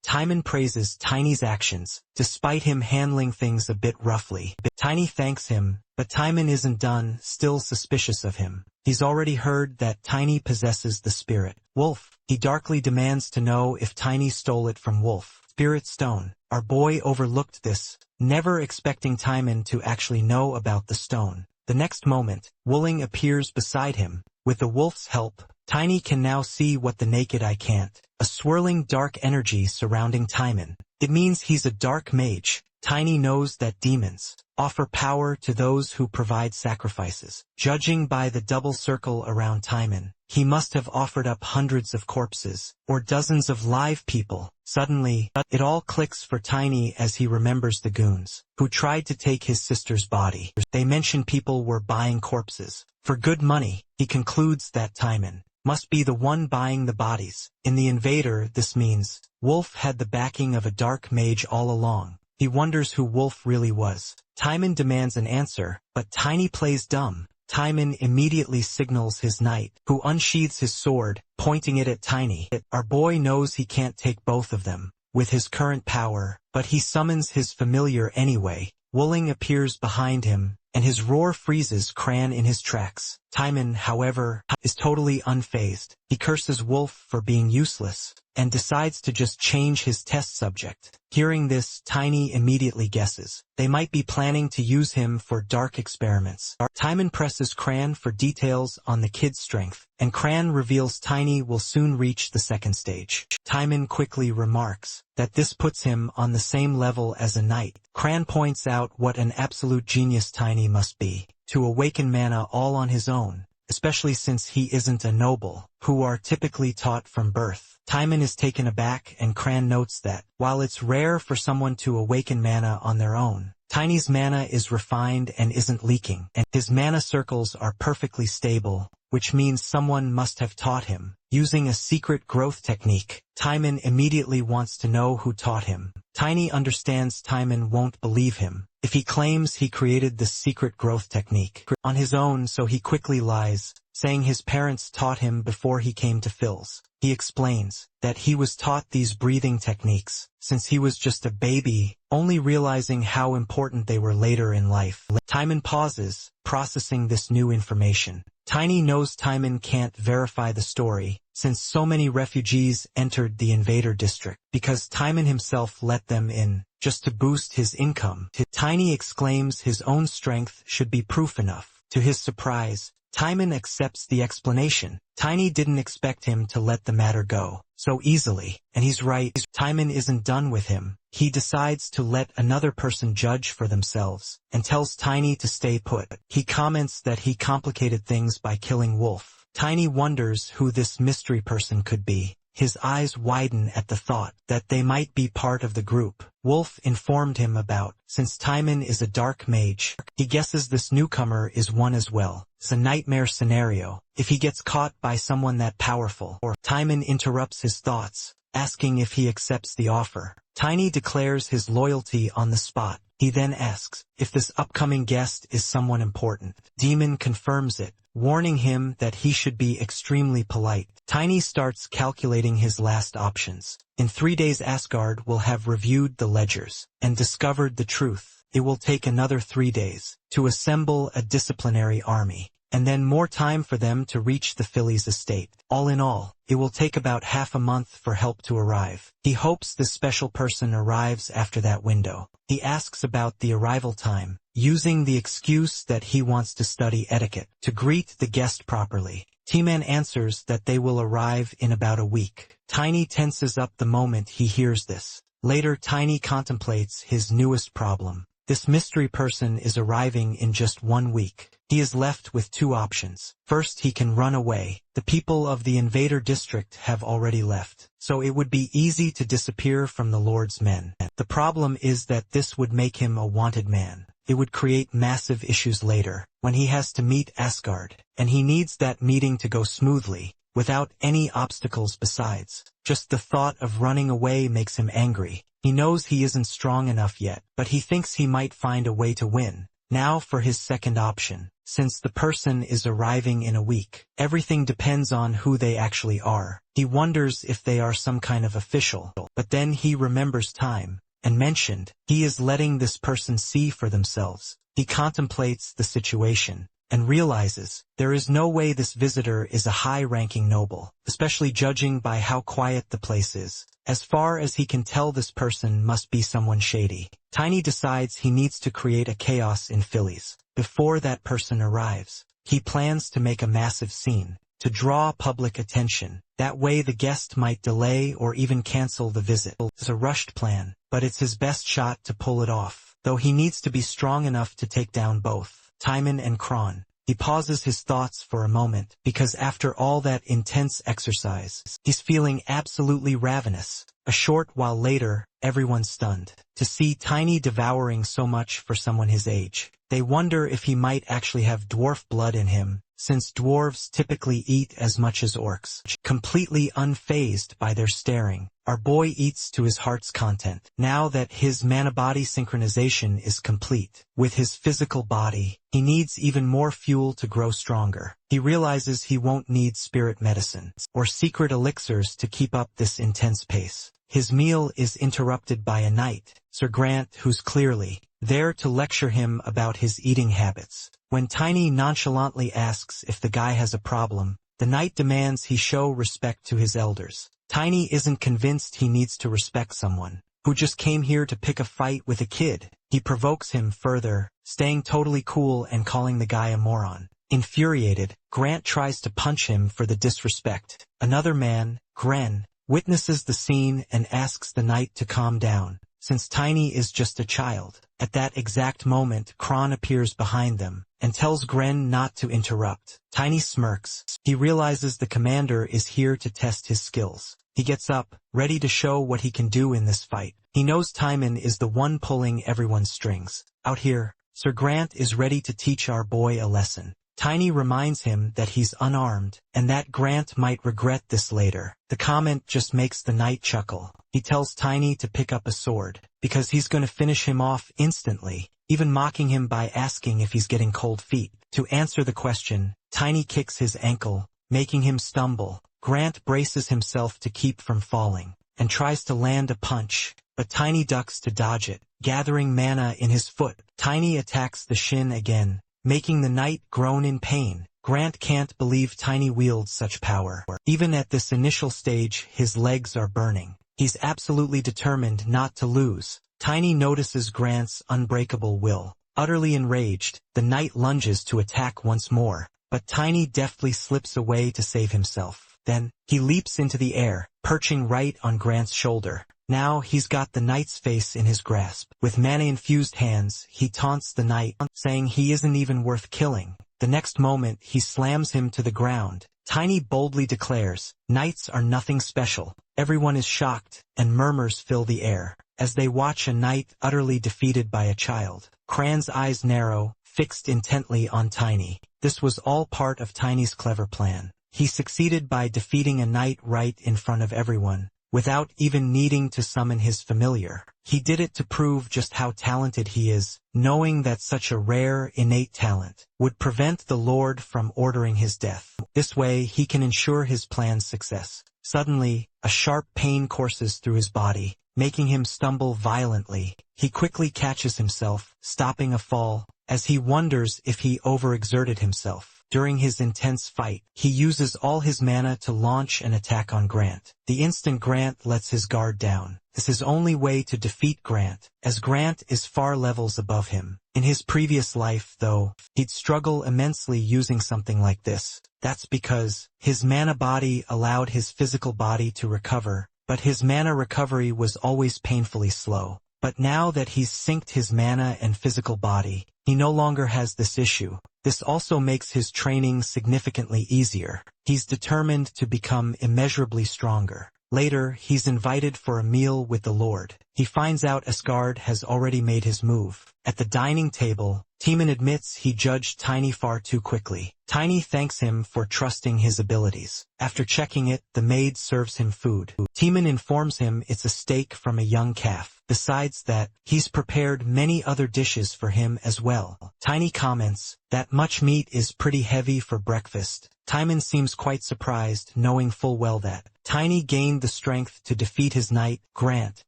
[SPEAKER 1] Timon praises Tiny's actions, despite him handling things a bit roughly. Tiny thanks him, but Timon isn't done, still suspicious of him. He's already heard that Tiny possesses the spirit wolf. He darkly demands to know if Tiny stole it from Wolf. Spirit Stone. Our boy overlooked this, never expecting Timon to actually know about the stone. The next moment, Wooling appears beside him. With the wolf's help, Tiny can now see what the naked eye can't. A swirling dark energy surrounding Timon. It means he's a dark mage. Tiny knows that demons offer power to those who provide sacrifices. Judging by the double circle around Timon, he must have offered up hundreds of corpses, or dozens of live people. Suddenly, it all clicks for Tiny as he remembers the goons who tried to take his sister's body. They mention people were buying corpses for good money. He concludes that Timon must be the one buying the bodies. In the invader, this means Wolf had the backing of a dark mage all along. He wonders who Wolf really was. Timon demands an answer, but Tiny plays dumb. Timon immediately signals his knight, who unsheathes his sword, pointing it at Tiny. Our boy knows he can't take both of them with his current power, but he summons his familiar anyway. Wooling appears behind him, and his roar freezes Cran in his tracks. Timon, however, is totally unfazed. He curses Wolf for being useless, and decides to just change his test subject. Hearing this, Tiny immediately guesses they might be planning to use him for dark experiments. Timon presses Cran for details on the kid's strength, and Cran reveals Tiny will soon reach the second stage. Timon quickly remarks that this puts him on the same level as a knight. Cran points out what an absolute genius Tiny must be to awaken mana all on his own, especially since he isn't a noble, who are typically taught from birth. Timon is taken aback, and Cran notes that, while it's rare for someone to awaken mana on their own, Tiny's mana is refined and isn't leaking, and his mana circles are perfectly stable, which means someone must have taught him, using a secret growth technique. Timon immediately wants to know who taught him. Tiny understands Timon won't believe him if he claims he created this secret growth technique on his own, so he quickly lies, saying his parents taught him before he came to Phil's. He explains that he was taught these breathing techniques since he was just a baby, only realizing how important they were later in life. Timon pauses, processing this new information. Tiny knows Timon can't verify the story, since so many refugees entered the invader district, because Timon himself let them in, just to boost his income. Tiny exclaims his own strength should be proof enough. To his surprise, Timon accepts the explanation. Tiny didn't expect him to let the matter go so easily, and he's right. Timon isn't done with him. He decides to let another person judge for themselves, and tells Tiny to stay put. He comments that he complicated things by killing Wolf. Tiny wonders who this mystery person could be. his eyes widen at the thought that they might be part of the group Wolf informed him about. Since Timon is a dark mage, he guesses this newcomer is one as well. It's a nightmare scenario if he gets caught by someone that powerful. Timon interrupts his thoughts, asking if he accepts the offer. Tiny declares his loyalty on the spot. He then asks if this upcoming guest is someone important. Demon confirms it, warning him that he should be extremely polite. Tiny starts calculating his last options. In 3 days Asgard will have reviewed the ledgers and discovered the truth. It will take another 3 days to assemble a disciplinary army, and then more time for them to reach the Phillies' estate. All in all, it will take about half a month for help to arrive. He hopes this special person arrives after that window. He asks about the arrival time, using the excuse that he wants to study etiquette to greet the guest properly. T-Man answers that they will arrive in about a week. Tiny tenses up the moment he hears this. Later, Tiny contemplates his newest problem. This mystery person is arriving in just 1 week. He is left with 2 options. First, he can run away. The people of the invader district have already left, so it would be easy to disappear from the Lord's men. The problem is that this would make him a wanted man. It would create massive issues later, when he has to meet Asgard, and he needs that meeting to go smoothly, without any obstacles besides. Just the thought of running away makes him angry. He knows he isn't strong enough yet, but he thinks he might find a way to win. Now for his second option. Since the person is arriving in a week, everything depends on who they actually are. He wonders if they are some kind of official, but then he remembers time, and mentioned he is letting this person see for themselves. He contemplates the situation, and realizes there is no way this visitor is a high-ranking noble, especially judging by how quiet the place is. As far as he can tell, this person must be someone shady. Tiny decides he needs to create a chaos in Phillies before that person arrives. He plans to make a massive scene to draw public attention. That way the guest might delay or even cancel the visit. It's a rushed plan, but it's his best shot to pull it off, though he needs to be strong enough to take down both Timon and Kron. He pauses his thoughts for a moment, because after all that intense exercise, he's feeling absolutely ravenous. A short while later, everyone's stunned to see Tiny devouring so much for someone his age. They wonder if he might actually have dwarf blood in him, since dwarves typically eat as much as orcs. Completely unfazed by their staring, our boy eats to his heart's content. Now that his mana-body synchronization is complete with his physical body, he needs even more fuel to grow stronger. He realizes he won't need spirit medicine or secret elixirs to keep up this intense pace. His meal is interrupted by a knight, Sir Grant, who's clearly there to lecture him about his eating habits. When Tiny nonchalantly asks if the guy has a problem, the knight demands he show respect to his elders. Tiny isn't convinced he needs to respect someone who just came here to pick a fight with a kid. He provokes him further, staying totally cool and calling the guy a moron. Infuriated, Grant tries to punch him for the disrespect. Another man, Gren, witnesses the scene and asks the knight to calm down, since Tiny is just a child. At that exact moment, Kron appears behind them and tells Gren not to interrupt. Tiny smirks. He realizes the commander is here to test his skills. He gets up, ready to show what he can do in this fight. He knows Timon is the one pulling everyone's strings. Out here, Sir Grant is ready to teach our boy a lesson. Tiny reminds him that he's unarmed, and that Grant might regret this later. The comment just makes the knight chuckle. He tells Tiny to pick up a sword, because he's going to finish him off instantly, even mocking him by asking if he's getting cold feet. To answer the question, Tiny kicks his ankle, making him stumble. Grant braces himself to keep from falling, and tries to land a punch, but Tiny ducks to dodge it, gathering mana in his foot. Tiny attacks the shin again, making the knight groan in pain. Grant can't believe Tiny wields such power. Even at this initial stage, his legs are burning. He's absolutely determined not to lose. Tiny notices Grant's unbreakable will. Utterly enraged, the knight lunges to attack once more, but Tiny deftly slips away to save himself. Then, he leaps into the air, perching right on Grant's shoulder. Now he's got the knight's face in his grasp. With mana-infused hands, he taunts the knight, saying he isn't even worth killing. The next moment he slams him to the ground. Tiny boldly declares, "Knights are nothing special." Everyone is shocked, and murmurs fill the air, as they watch a knight utterly defeated by a child. Cran's eyes narrow, fixed intently on Tiny. This was all part of Tiny's clever plan. He succeeded by defeating a knight right in front of everyone, without even needing to summon his familiar. He did it to prove just how talented he is, knowing that such a rare, innate talent would prevent the Lord from ordering his death. This way he can ensure his plan's success. Suddenly, a sharp pain courses through his body, making him stumble violently. He quickly catches himself, stopping a fall, as he wonders if he overexerted himself. During his intense fight, he uses all his mana to launch an attack on Grant. The instant Grant lets his guard down. This is his only way to defeat Grant, as Grant is far levels above him. In his previous life, though, he'd struggle immensely using something like this. That's because his mana body allowed his physical body to recover, but his mana recovery was always painfully slow. But now that he's synced his mana and physical body, he no longer has this issue. This also makes his training significantly easier. He's determined to become immeasurably stronger. Later, he's invited for a meal with the Lord. He finds out Asgard has already made his move. At the dining table, Timon admits he judged Tiny far too quickly. Tiny thanks him for trusting his abilities. After checking it, the maid serves him food. Timon informs him it's a steak from a young calf. Besides that, he's prepared many other dishes for him as well. Tiny comments, "That much meat is pretty heavy for breakfast." Timon seems quite surprised, knowing full well that Tiny gained the strength to defeat his knight, Grant,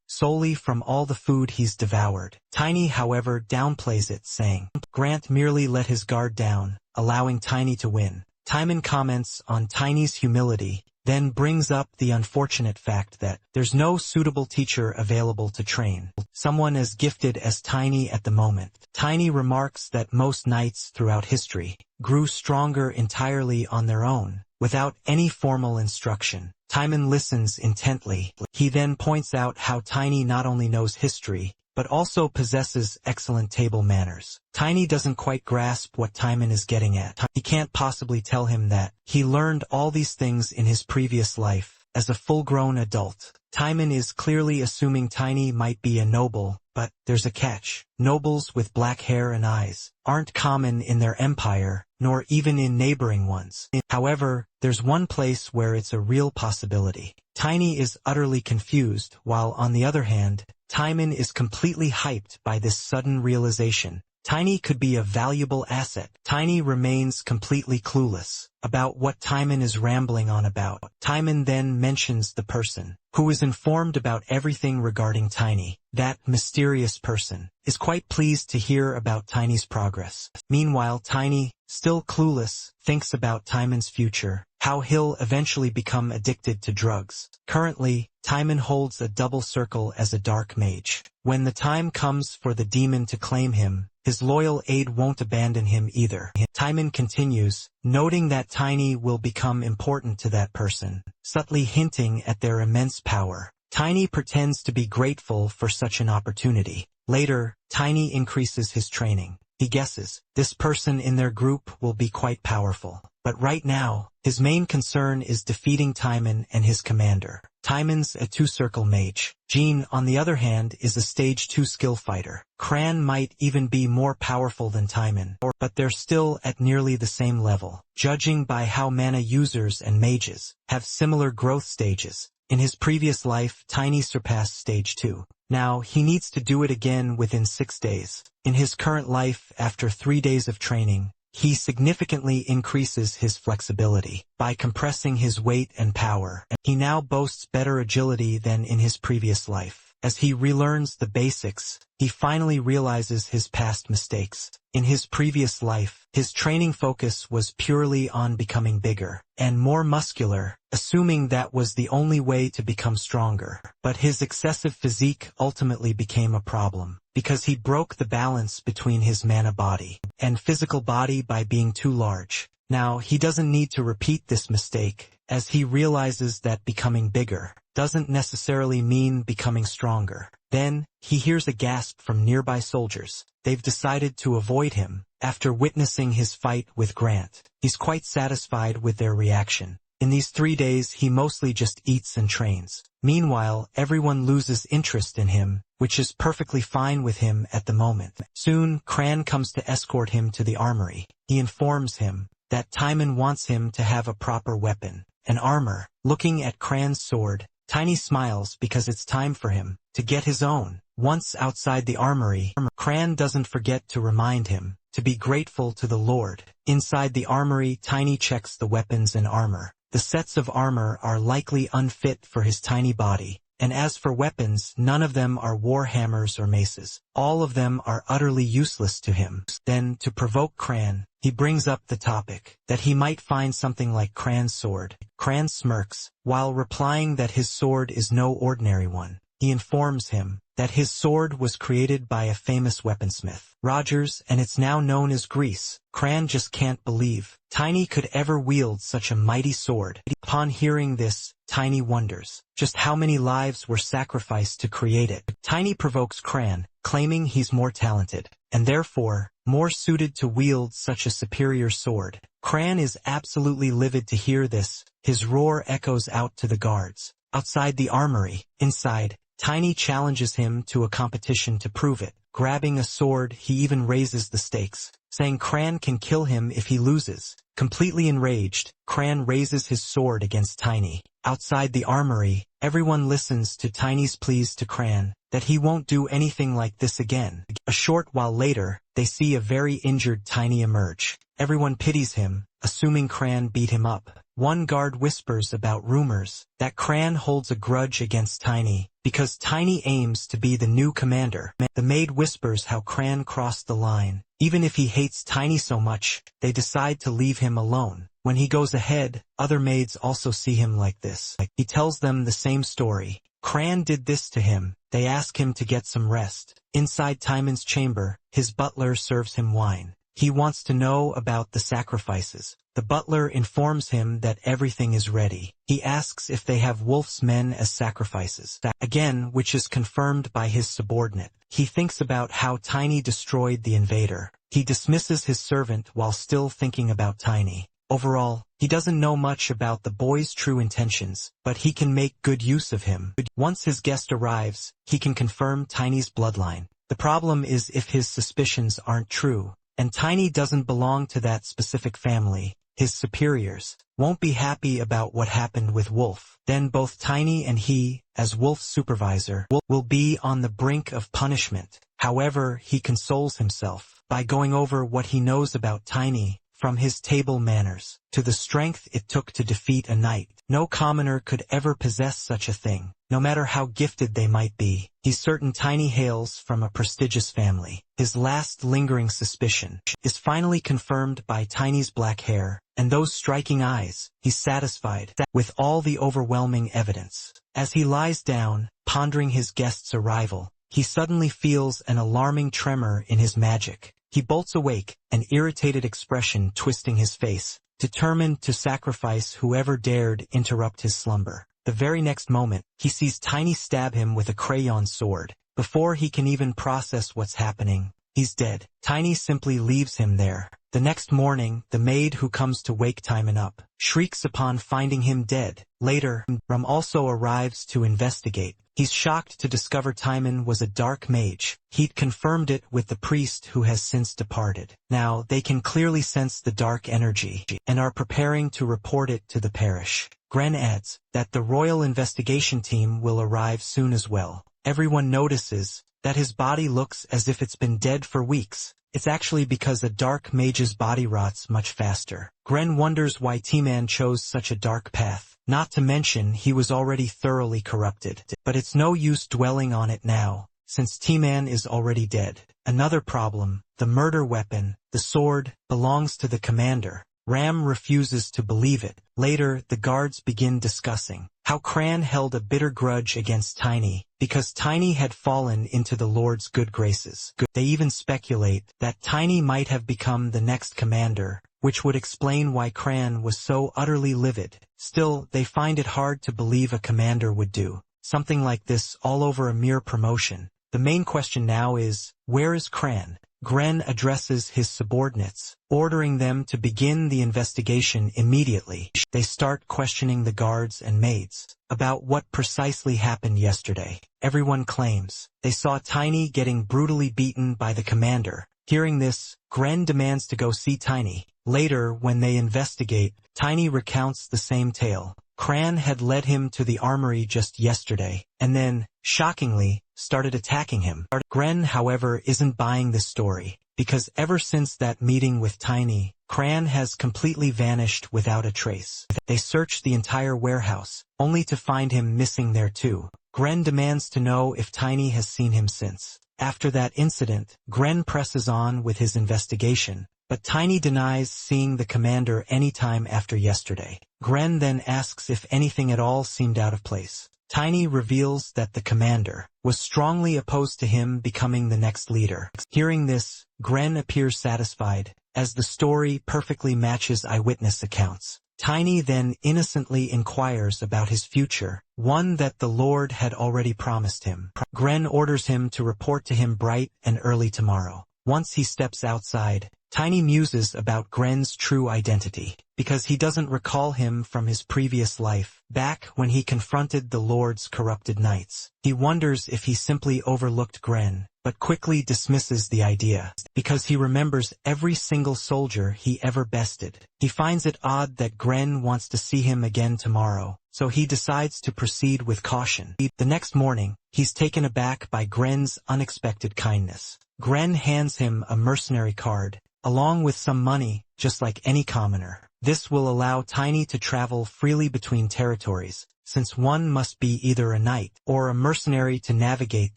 [SPEAKER 1] solely from all the food he's devoured. Tiny, however, downplays it, saying, "Grant merely let his guard down, allowing Tiny to win." Timon comments on Tiny's humility, then brings up the unfortunate fact that there's no suitable teacher available to train someone as gifted as Tiny at the moment. Tiny remarks that most knights throughout history grew stronger entirely on their own, without any formal instruction. Timon listens intently. He then points out how Tiny not only knows history, but also possesses excellent table manners. Tiny doesn't quite grasp what Timon is getting at. He can't possibly tell him that he learned all these things in his previous life, as a full-grown adult. Timon is clearly assuming Tiny might be a noble, but there's a catch. Nobles with black hair and eyes aren't common in their empire, nor even in neighboring ones. However, there's one place where it's a real possibility. Tiny is utterly confused, while on the other hand, Timon is completely hyped by this sudden realization. Tiny could be a valuable asset. Tiny remains completely clueless about what Timon is rambling on about. Timon then mentions the person who is informed about everything regarding Tiny. That mysterious person is quite pleased to hear about Tiny's progress. Meanwhile, Tiny, still clueless, thinks about Timon's future, how he'll eventually become addicted to drugs. Currently, Timon holds a double circle as a dark mage. When the time comes for the demon to claim him, his loyal aide won't abandon him either. Timon continues, noting that Tiny will become important to that person, subtly hinting at their immense power. Tiny pretends to be grateful for such an opportunity. Later, Tiny increases his training. He guesses this person in their group will be quite powerful. But right now, his main concern is defeating Timon and his commander. Timon's a two-circle mage. Jean, on the other hand, is a stage 2 skill fighter. Cran might even be more powerful than Timon, but they're still at nearly the same level, judging by how mana users and mages have similar growth stages. In his previous life, Tiny surpassed stage 2. Now, he needs to do it again within 6 days. In his current life, after 3 days of training, he significantly increases his flexibility by compressing his weight and power. He now boasts better agility than in his previous life. As he relearns the basics, he finally realizes his past mistakes. In his previous life, his training focus was purely on becoming bigger and more muscular, assuming that was the only way to become stronger. But his excessive physique ultimately became a problem, because he broke the balance between his mana body and physical body by being too large. Now, he doesn't need to repeat this mistake, as he realizes that becoming bigger doesn't necessarily mean becoming stronger. Then, he hears a gasp from nearby soldiers. They've decided to avoid him, after witnessing his fight with Grant. He's quite satisfied with their reaction. In these 3 days he mostly just eats and trains. Meanwhile, everyone loses interest in him, which is perfectly fine with him at the moment. Soon, Cran comes to escort him to the armory. He informs him that Timon wants him to have a proper weapon, an armor. Looking at Cran's sword, Tiny smiles because it's time for him to get his own. Once outside the armory, Cran doesn't forget to remind him to be grateful to the Lord. Inside the armory, Tiny checks the weapons and armor. The sets of armor are likely unfit for his tiny body, and as for weapons, none of them are war hammers or maces. All of them are utterly useless to him. Then, to provoke Cran, he brings up the topic that he might find something like Cran's sword. Cran smirks, while replying that his sword is no ordinary one. He informs him that his sword was created by a famous weaponsmith, Rogers, and it's now known as Grease. Cran just can't believe Tiny could ever wield such a mighty sword. Upon hearing this, Tiny wonders just how many lives were sacrificed to create it. Tiny provokes Cran, claiming he's more talented, and therefore, more suited to wield such a superior sword. Cran is absolutely livid to hear this. His roar echoes out to the guards outside the armory. Inside, Tiny challenges him to a competition to prove it. Grabbing a sword, he even raises the stakes, saying Cran can kill him if he loses. Completely enraged, Cran raises his sword against Tiny. Outside the armory, everyone listens to Tiny's pleas to Cran that he won't do anything like this again. A short while later, they see a very injured Tiny emerge. Everyone pities him, assuming Cran beat him up. One guard whispers about rumors that Cran holds a grudge against Tiny because Tiny aims to be the new commander. The maid whispers how Cran crossed the line. Even if he hates Tiny so much, they decide to leave him alone. When he goes ahead, other maids also see him like this. He tells them the same story. Cran did this to him. They ask him to get some rest. Inside Timon's chamber, his butler serves him wine. He wants to know about the sacrifices. The butler informs him that everything is ready. He asks if they have Wolf's men as sacrifices. Again, which is confirmed by his subordinate. He thinks about how Tiny destroyed the invader. He dismisses his servant while still thinking about Tiny. Overall, he doesn't know much about the boy's true intentions, but he can make good use of him. Once his guest arrives, he can confirm Tiny's bloodline. The problem is if his suspicions aren't true, and Tiny doesn't belong to that specific family. His superiors won't be happy about what happened with Wolf. Then both Tiny and he, as Wolf's supervisor, will be on the brink of punishment. However, he consoles himself by going over what he knows about Tiny, from his table manners to the strength it took to defeat a knight. No commoner could ever possess such a thing, no matter how gifted they might be. He's certain Tiny hails from a prestigious family. His last lingering suspicion is finally confirmed by Tiny's black hair and those striking eyes. He's satisfied with all the overwhelming evidence. As he lies down, pondering his guest's arrival, he suddenly feels an alarming tremor in his magic. He bolts awake, an irritated expression twisting his face, determined to sacrifice whoever dared interrupt his slumber. The very next moment, he sees Tiny stab him with a crayon sword. Before he can even process what's happening, he's dead. Tiny simply leaves him there. The next morning, the maid who comes to wake Timon up shrieks upon finding him dead. Later, Rum also arrives to investigate. He's shocked to discover Timon was a dark mage. He'd confirmed it with the priest who has since departed. Now, they can clearly sense the dark energy and are preparing to report it to the parish. Gren adds that the royal investigation team will arrive soon as well. Everyone notices that his body looks as if it's been dead for weeks. It's actually because a dark mage's body rots much faster. Gren wonders why T-Man chose such a dark path. Not to mention he was already thoroughly corrupted. But it's no use dwelling on it now, since T-Man is already dead. Another problem, the murder weapon, the sword, belongs to the commander. Ram refuses to believe it. Later, the guards begin discussing how Cran held a bitter grudge against Tiny because Tiny had fallen into the Lord's good graces. They even speculate that Tiny might have become the next commander, which would explain why Cran was so utterly livid. Still, they find it hard to believe a commander would do something like this all over a mere promotion. The main question now is, where is Cran? Gren addresses his subordinates, ordering them to begin the investigation immediately. They start questioning the guards and maids about what precisely happened yesterday. Everyone claims they saw Tiny getting brutally beaten by the commander. Hearing this, Gren demands to go see Tiny. Later, when they investigate, Tiny recounts the same tale. Cran had led him to the armory just yesterday, and then, shockingly, started attacking him. Gren, however, isn't buying this story, because ever since that meeting with Tiny, Cran has completely vanished without a trace. They search the entire warehouse, only to find him missing there too. Gren demands to know if Tiny has seen him since. After that incident, Gren presses on with his investigation, but Tiny denies seeing the commander any time after yesterday. Gren then asks if anything at all seemed out of place. Tiny reveals that the commander was strongly opposed to him becoming the next leader. Hearing this, Gren appears satisfied, as the story perfectly matches eyewitness accounts. Tiny then innocently inquires about his future, one that the Lord had already promised him. Gren orders him to report to him bright and early tomorrow. Once he steps outside, Tiny muses about Gren's true identity, because he doesn't recall him from his previous life, back when he confronted the Lord's corrupted knights. He wonders if he simply overlooked Gren, but quickly dismisses the idea, because he remembers every single soldier he ever bested. He finds it odd that Gren wants to see him again tomorrow, so he decides to proceed with caution. The next morning, he's taken aback by Gren's unexpected kindness. Gren hands him a mercenary card, along with some money, just like any commoner. This will allow Tiny to travel freely between territories, since one must be either a knight or a mercenary to navigate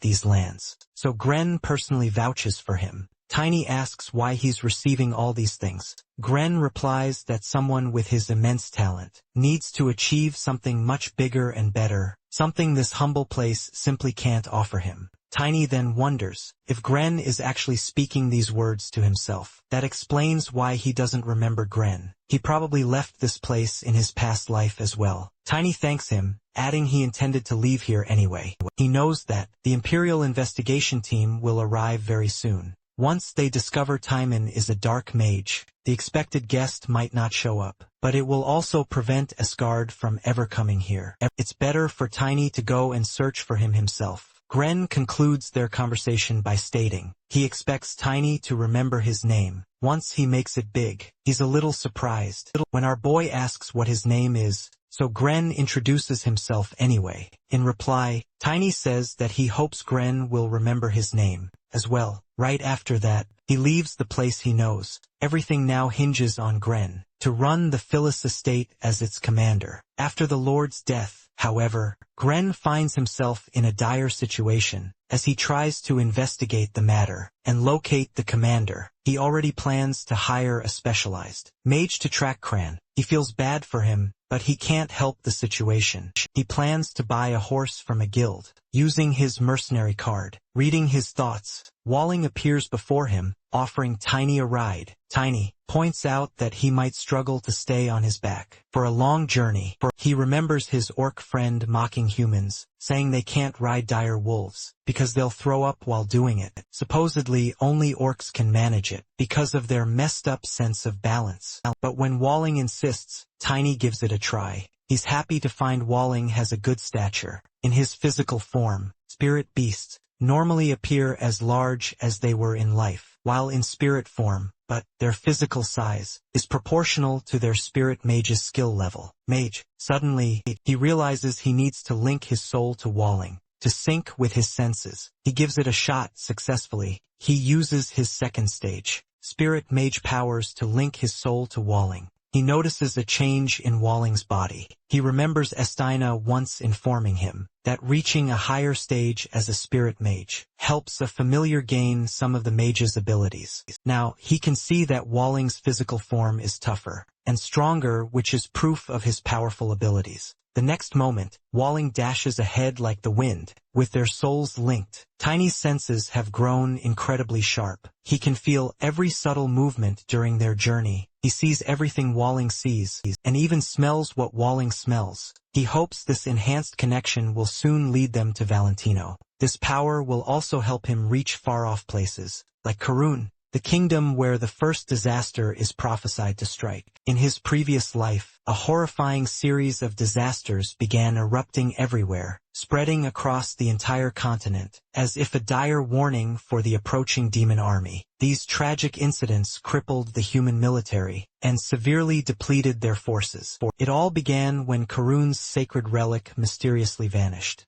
[SPEAKER 1] these lands. So Gren personally vouches for him. Tiny asks why he's receiving all these things. Gren replies that someone with his immense talent needs to achieve something much bigger and better, something this humble place simply can't offer him. Tiny then wonders if Gren is actually speaking these words to himself. That explains why he doesn't remember Gren. He probably left this place in his past life as well. Tiny thanks him, adding he intended to leave here anyway. He knows that the Imperial investigation team will arrive very soon. Once they discover Timon is a dark mage, the expected guest might not show up, but it will also prevent Asgard from ever coming here. It's better for Tiny to go and search for him himself. Gren concludes their conversation by stating he expects Tiny to remember his name. Once he makes it big, he's a little surprised when our boy asks what his name is, so Gren introduces himself anyway. In reply, Tiny says that he hopes Gren will remember his name as well. Right after that, he leaves the place he knows. Everything now hinges on Gren to run the Phyllis estate as its commander. After the Lord's death, however, Gren finds himself in a dire situation as he tries to investigate the matter and locate the commander. He already plans to hire a specialized mage to track Cran. He feels bad for him, but he can't help the situation. He plans to buy a horse from a guild, using his mercenary card. Reading his thoughts, Walling appears before him, offering Tiny a ride. Tiny points out that he might struggle to stay on his back for a long journey. He remembers his orc friend mocking humans, saying they can't ride dire wolves because they'll throw up while doing it. Supposedly only orcs can manage it because of their messed up sense of balance. But when Walling insists, Tiny gives it a try. He's happy to find Walling has a good stature. In his physical form, spirit beasts normally appear as large as they were in life, while in spirit form, but their physical size is proportional to their spirit mage's skill level. Mage. Suddenly, he realizes he needs to link his soul to Walling, to sync with his senses. He gives it a shot successfully. He uses his second stage, spirit mage powers to link his soul to Walling. He notices a change in Walling's body. He remembers Estina once informing him that reaching a higher stage as a spirit mage helps a familiar gain some of the mage's abilities. Now, he can see that Walling's physical form is tougher and stronger, which is proof of his powerful abilities. The next moment, Walling dashes ahead like the wind, with their souls linked. Tiny's senses have grown incredibly sharp. He can feel every subtle movement during their journey. He sees everything Walling sees, and even smells what Walling smells. He hopes this enhanced connection will soon lead them to Valentino. This power will also help him reach far-off places, like Karun, the kingdom where the first disaster is prophesied to strike. In his previous life, a horrifying series of disasters began erupting everywhere, spreading across the entire continent, as if a dire warning for the approaching demon army. These tragic incidents crippled the human military and severely depleted their forces. It all began when Karun's sacred relic mysteriously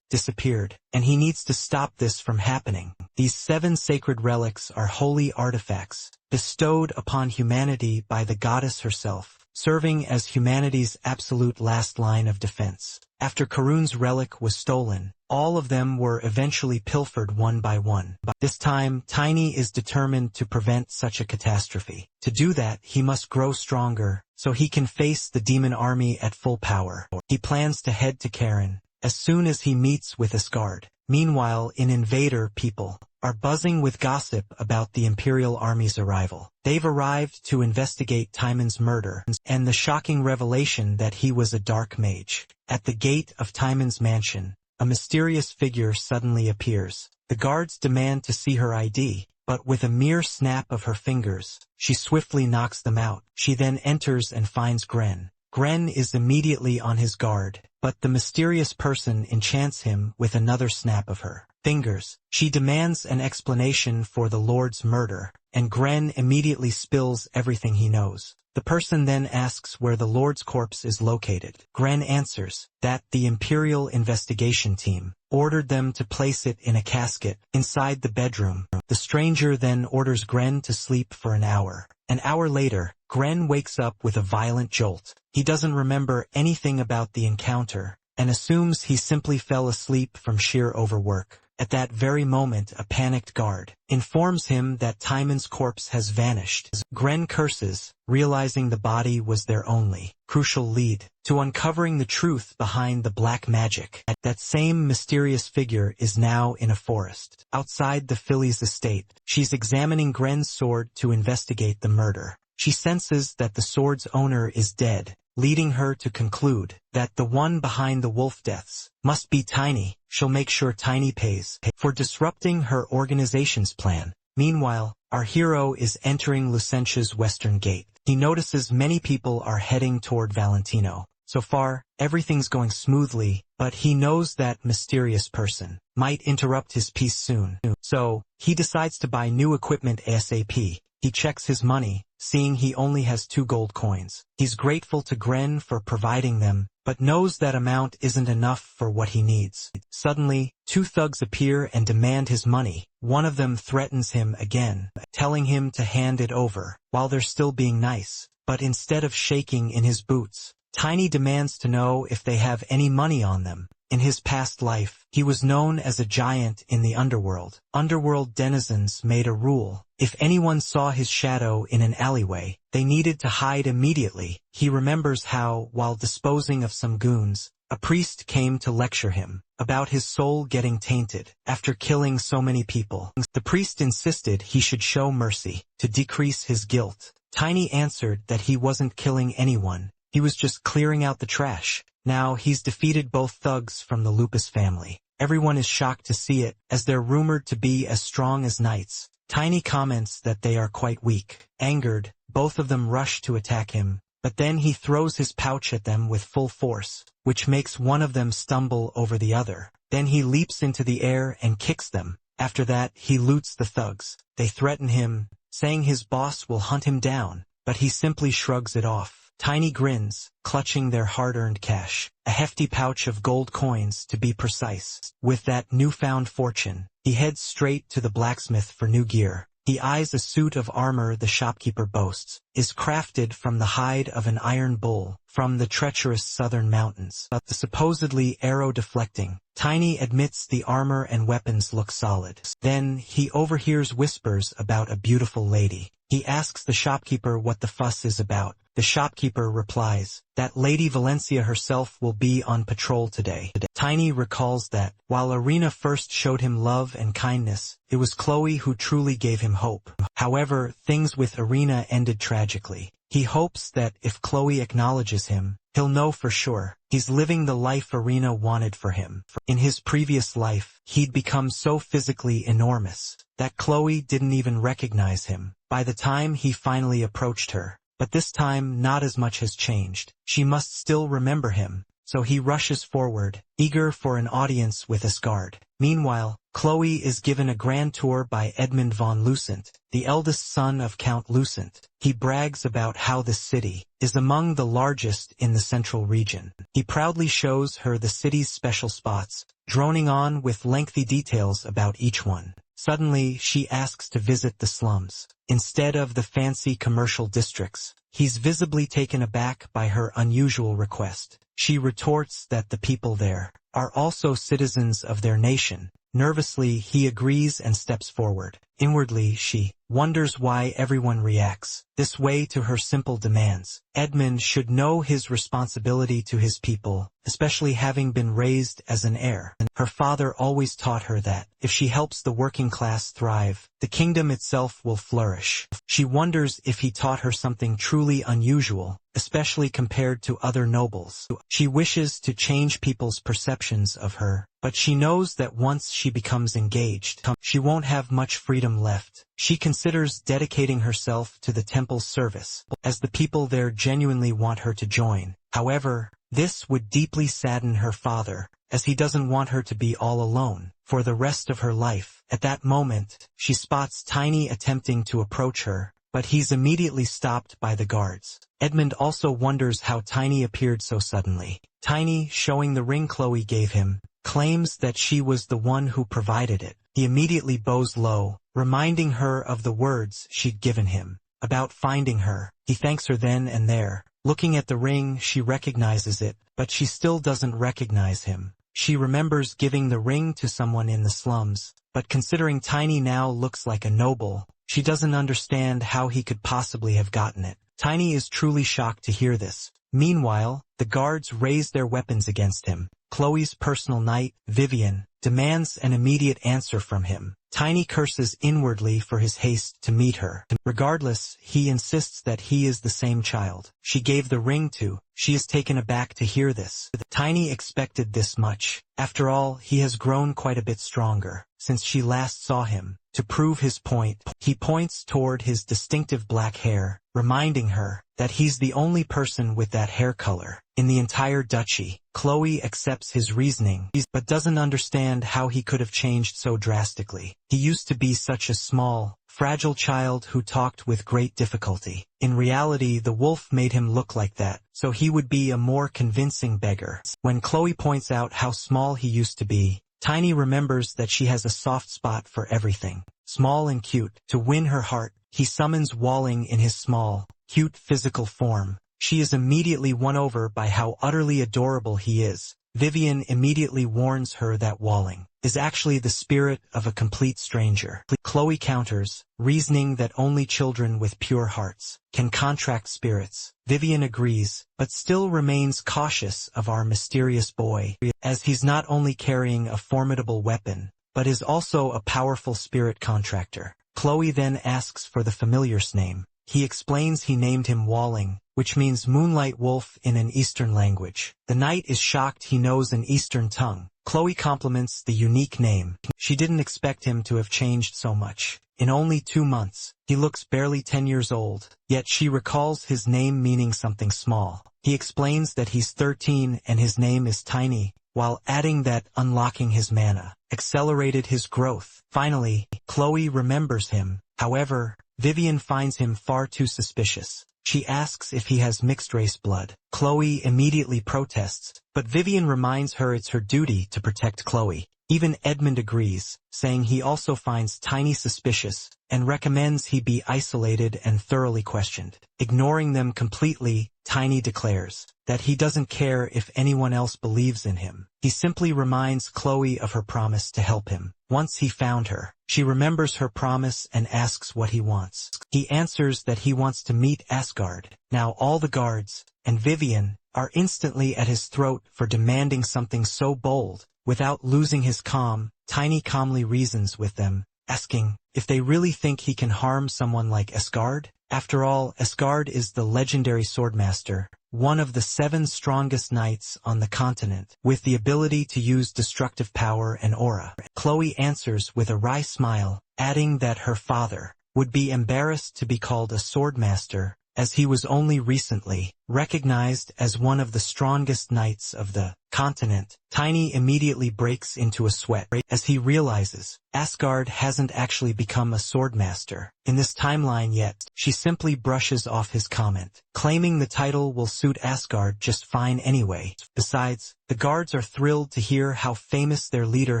[SPEAKER 1] disappeared, and he needs to stop this from happening. These 7 sacred relics are holy artifacts, bestowed upon humanity by the goddess herself, serving as humanity's absolute last line of defense. After Karun's relic was stolen, all of them were eventually pilfered one by one. This time, Tiny is determined to prevent such a catastrophe. To do that, he must grow stronger, so he can face the demon army at full power. He plans to head to Karen as soon as he meets with Asgard. Meanwhile, Invader people are buzzing with gossip about the Imperial Army's arrival. They've arrived to investigate Timon's murder and the shocking revelation that he was a dark mage. At the gate of Timon's mansion, a mysterious figure suddenly appears. The guards demand to see her ID, but with a mere snap of her fingers, she swiftly knocks them out. She then enters and finds Gren. Gren is immediately on his guard, but the mysterious person enchants him with another snap of her fingers. She demands an explanation for the Lord's murder, and Gren immediately spills everything he knows. The person then asks where the Lord's corpse is located. Gren answers that the Imperial investigation team ordered them to place it in a casket inside the bedroom. The stranger then orders Gren to sleep for an hour. An hour later, Gren wakes up with a violent jolt. He doesn't remember anything about the encounter, and assumes he simply fell asleep from sheer overwork. At that very moment, a panicked guard informs him that Timon's corpse has vanished. Gren curses, realizing the body was their only crucial lead to uncovering the truth behind the black magic. That same mysterious figure is now in a forest outside the Filly's estate. She's examining Gren's sword to investigate the murder. She senses that the sword's owner is dead, leading her to conclude that the one behind the wolf deaths must be Tiny. She'll make sure Tiny pays for disrupting her organization's plan. Meanwhile, our hero is entering Lucentia's western gate. He notices many people are heading toward Valentino. So far, everything's going smoothly, but he knows that mysterious person might interrupt his peace soon. So, he decides to buy new equipment ASAP. He checks his money, seeing he only has 2 gold coins. He's grateful to Gren for providing them, but knows that amount isn't enough for what he needs. Suddenly, 2 thugs appear and demand his money. One of them threatens him again, telling him to hand it over, while they're still being nice. But instead of shaking in his boots, Tiny demands to know if they have any money on them. In his past life, he was known as a giant in the underworld. Underworld denizens made a rule. If anyone saw his shadow in an alleyway, they needed to hide immediately. He remembers how, while disposing of some goons, a priest came to lecture him about his soul getting tainted after killing so many people. The priest insisted he should show mercy to decrease his guilt. Tiny answered that he wasn't killing anyone. He was just clearing out the trash. Now he's defeated both thugs from the Lupus family. Everyone is shocked to see it, as they're rumored to be as strong as knights. Tiny comments that they are quite weak. Angered, both of them rush to attack him, but then he throws his pouch at them with full force, which makes one of them stumble over the other. Then he leaps into the air and kicks them. After that, he loots the thugs. They threaten him, saying his boss will hunt him down, but he simply shrugs it off. Tiny grins, clutching their hard-earned cash, a hefty pouch of gold coins to be precise. With that newfound fortune, he heads straight to the blacksmith for new gear. He eyes a suit of armor the shopkeeper boasts is crafted from the hide of an iron bull from the treacherous southern mountains. The supposedly arrow-deflecting Tiny admits the armor and weapons look solid. Then he overhears whispers about a beautiful lady. He asks the shopkeeper what the fuss is about. The shopkeeper replies that Lady Valencia herself will be on patrol today. Tiny recalls that, while Irina first showed him love and kindness, it was Chloe who truly gave him hope. However, things with Irina ended tragically. He hopes that if Chloe acknowledges him, he'll know for sure he's living the life Irina wanted for him. In his previous life, he'd become so physically enormous that Chloe didn't even recognize him by the time he finally approached her. But this time not as much has changed. She must still remember him, so he rushes forward, eager for an audience with Asgard. Meanwhile, Chloe is given a grand tour by Edmund von Lucent, the eldest son of Count Lucent. He brags about how the city is among the largest in the central region. He proudly shows her the city's special spots, droning on with lengthy details about each one. Suddenly, she asks to visit the slums instead of the fancy commercial districts. He's visibly taken aback by her unusual request. She retorts that the people there are also citizens of their nation. Nervously, he agrees and steps forward. Inwardly, she wonders why everyone reacts this way to her simple demands. Edmund should know his responsibility to his people, especially having been raised as an heir. Her father always taught her that, if she helps the working class thrive, the kingdom itself will flourish. She wonders if he taught her something truly unusual, especially compared to other nobles. She wishes to change people's perceptions of her, but she knows that once she becomes engaged, she won't have much freedom left. She considers dedicating herself to the temple's service, as the people there genuinely want her to join. However, this would deeply sadden her father, as he doesn't want her to be all alone for the rest of her life. At that moment, she spots Tiny attempting to approach her, but he's immediately stopped by the guards. Edmund also wonders how Tiny appeared so suddenly. Tiny, showing the ring Chloe gave him, claims that she was the one who provided it. He immediately bows low, reminding her of the words she'd given him about finding her. He thanks her then and there. Looking at the ring, she recognizes it, but she still doesn't recognize him. She remembers giving the ring to someone in the slums, but considering Tiny now looks like a noble, she doesn't understand how he could possibly have gotten it. Tiny is truly shocked to hear this. Meanwhile, the guards raise their weapons against him. Chloe's personal knight, Vivian, demands an immediate answer from him. Tiny curses inwardly for his haste to meet her. Regardless, he insists that he is the same child she gave the ring to. She is taken aback to hear this. Tiny expected this much. After all, he has grown quite a bit stronger since she last saw him. To prove his point, he points toward his distinctive black hair, reminding her that he's the only person with that hair color in the entire duchy. Chloe accepts his reasoning, but doesn't understand how he could have changed so drastically. He used to be such a small, fragile child who talked with great difficulty. In reality, the wolf made him look like that, so he would be a more convincing beggar. When Chloe points out how small he used to be, Tiny remembers that she has a soft spot for everything small and cute. To win her heart, he summons Walling in his small, cute physical form. She is immediately won over by how utterly adorable he is. Vivian immediately warns her that Walling is actually the spirit of a complete stranger. Chloe counters, reasoning that only children with pure hearts can contract spirits. Vivian agrees, but still remains cautious of our mysterious boy, as he's not only carrying a formidable weapon, but is also a powerful spirit contractor. Chloe then asks for the familiar's name. He explains he named him Walling, which means moonlight wolf in an Eastern language. The knight is shocked he knows an Eastern tongue. Chloe compliments the unique name. She didn't expect him to have changed so much. In only 2 months, he looks barely 10 years old, yet she recalls his name meaning something small. He explains that he's 13 and his name is Tiny, while adding that unlocking his mana accelerated his growth. Finally, Chloe remembers him. However, Vivian finds him far too suspicious. She asks if he has mixed-race blood. Chloe immediately protests, but Vivian reminds her it's her duty to protect Chloe. Even Edmund agrees, saying he also finds Tiny suspicious, and recommends he be isolated and thoroughly questioned. Ignoring them completely, Tiny declares that he doesn't care if anyone else believes in him. He simply reminds Chloe of her promise to help him. Once he found her, she remembers her promise and asks what he wants. He answers that he wants to meet Asgard. Now all the guards, and Vivian, are instantly at his throat for demanding something so bold. Without losing his calm, Tiny calmly reasons with them, asking if they really think he can harm someone like Asgard. After all, Asgard is the legendary swordmaster, one of the 7 strongest knights on the continent, with the ability to use destructive power and aura. Chloe answers with a wry smile, adding that her father would be embarrassed to be called a swordmaster, as he was only recently recognized as one of the strongest knights of the continent. Tiny immediately breaks into a sweat as he realizes Asgard hasn't actually become a swordmaster in this timeline yet. She simply brushes off his comment, claiming the title will suit Asgard just fine anyway. Besides, the guards are thrilled to hear how famous their leader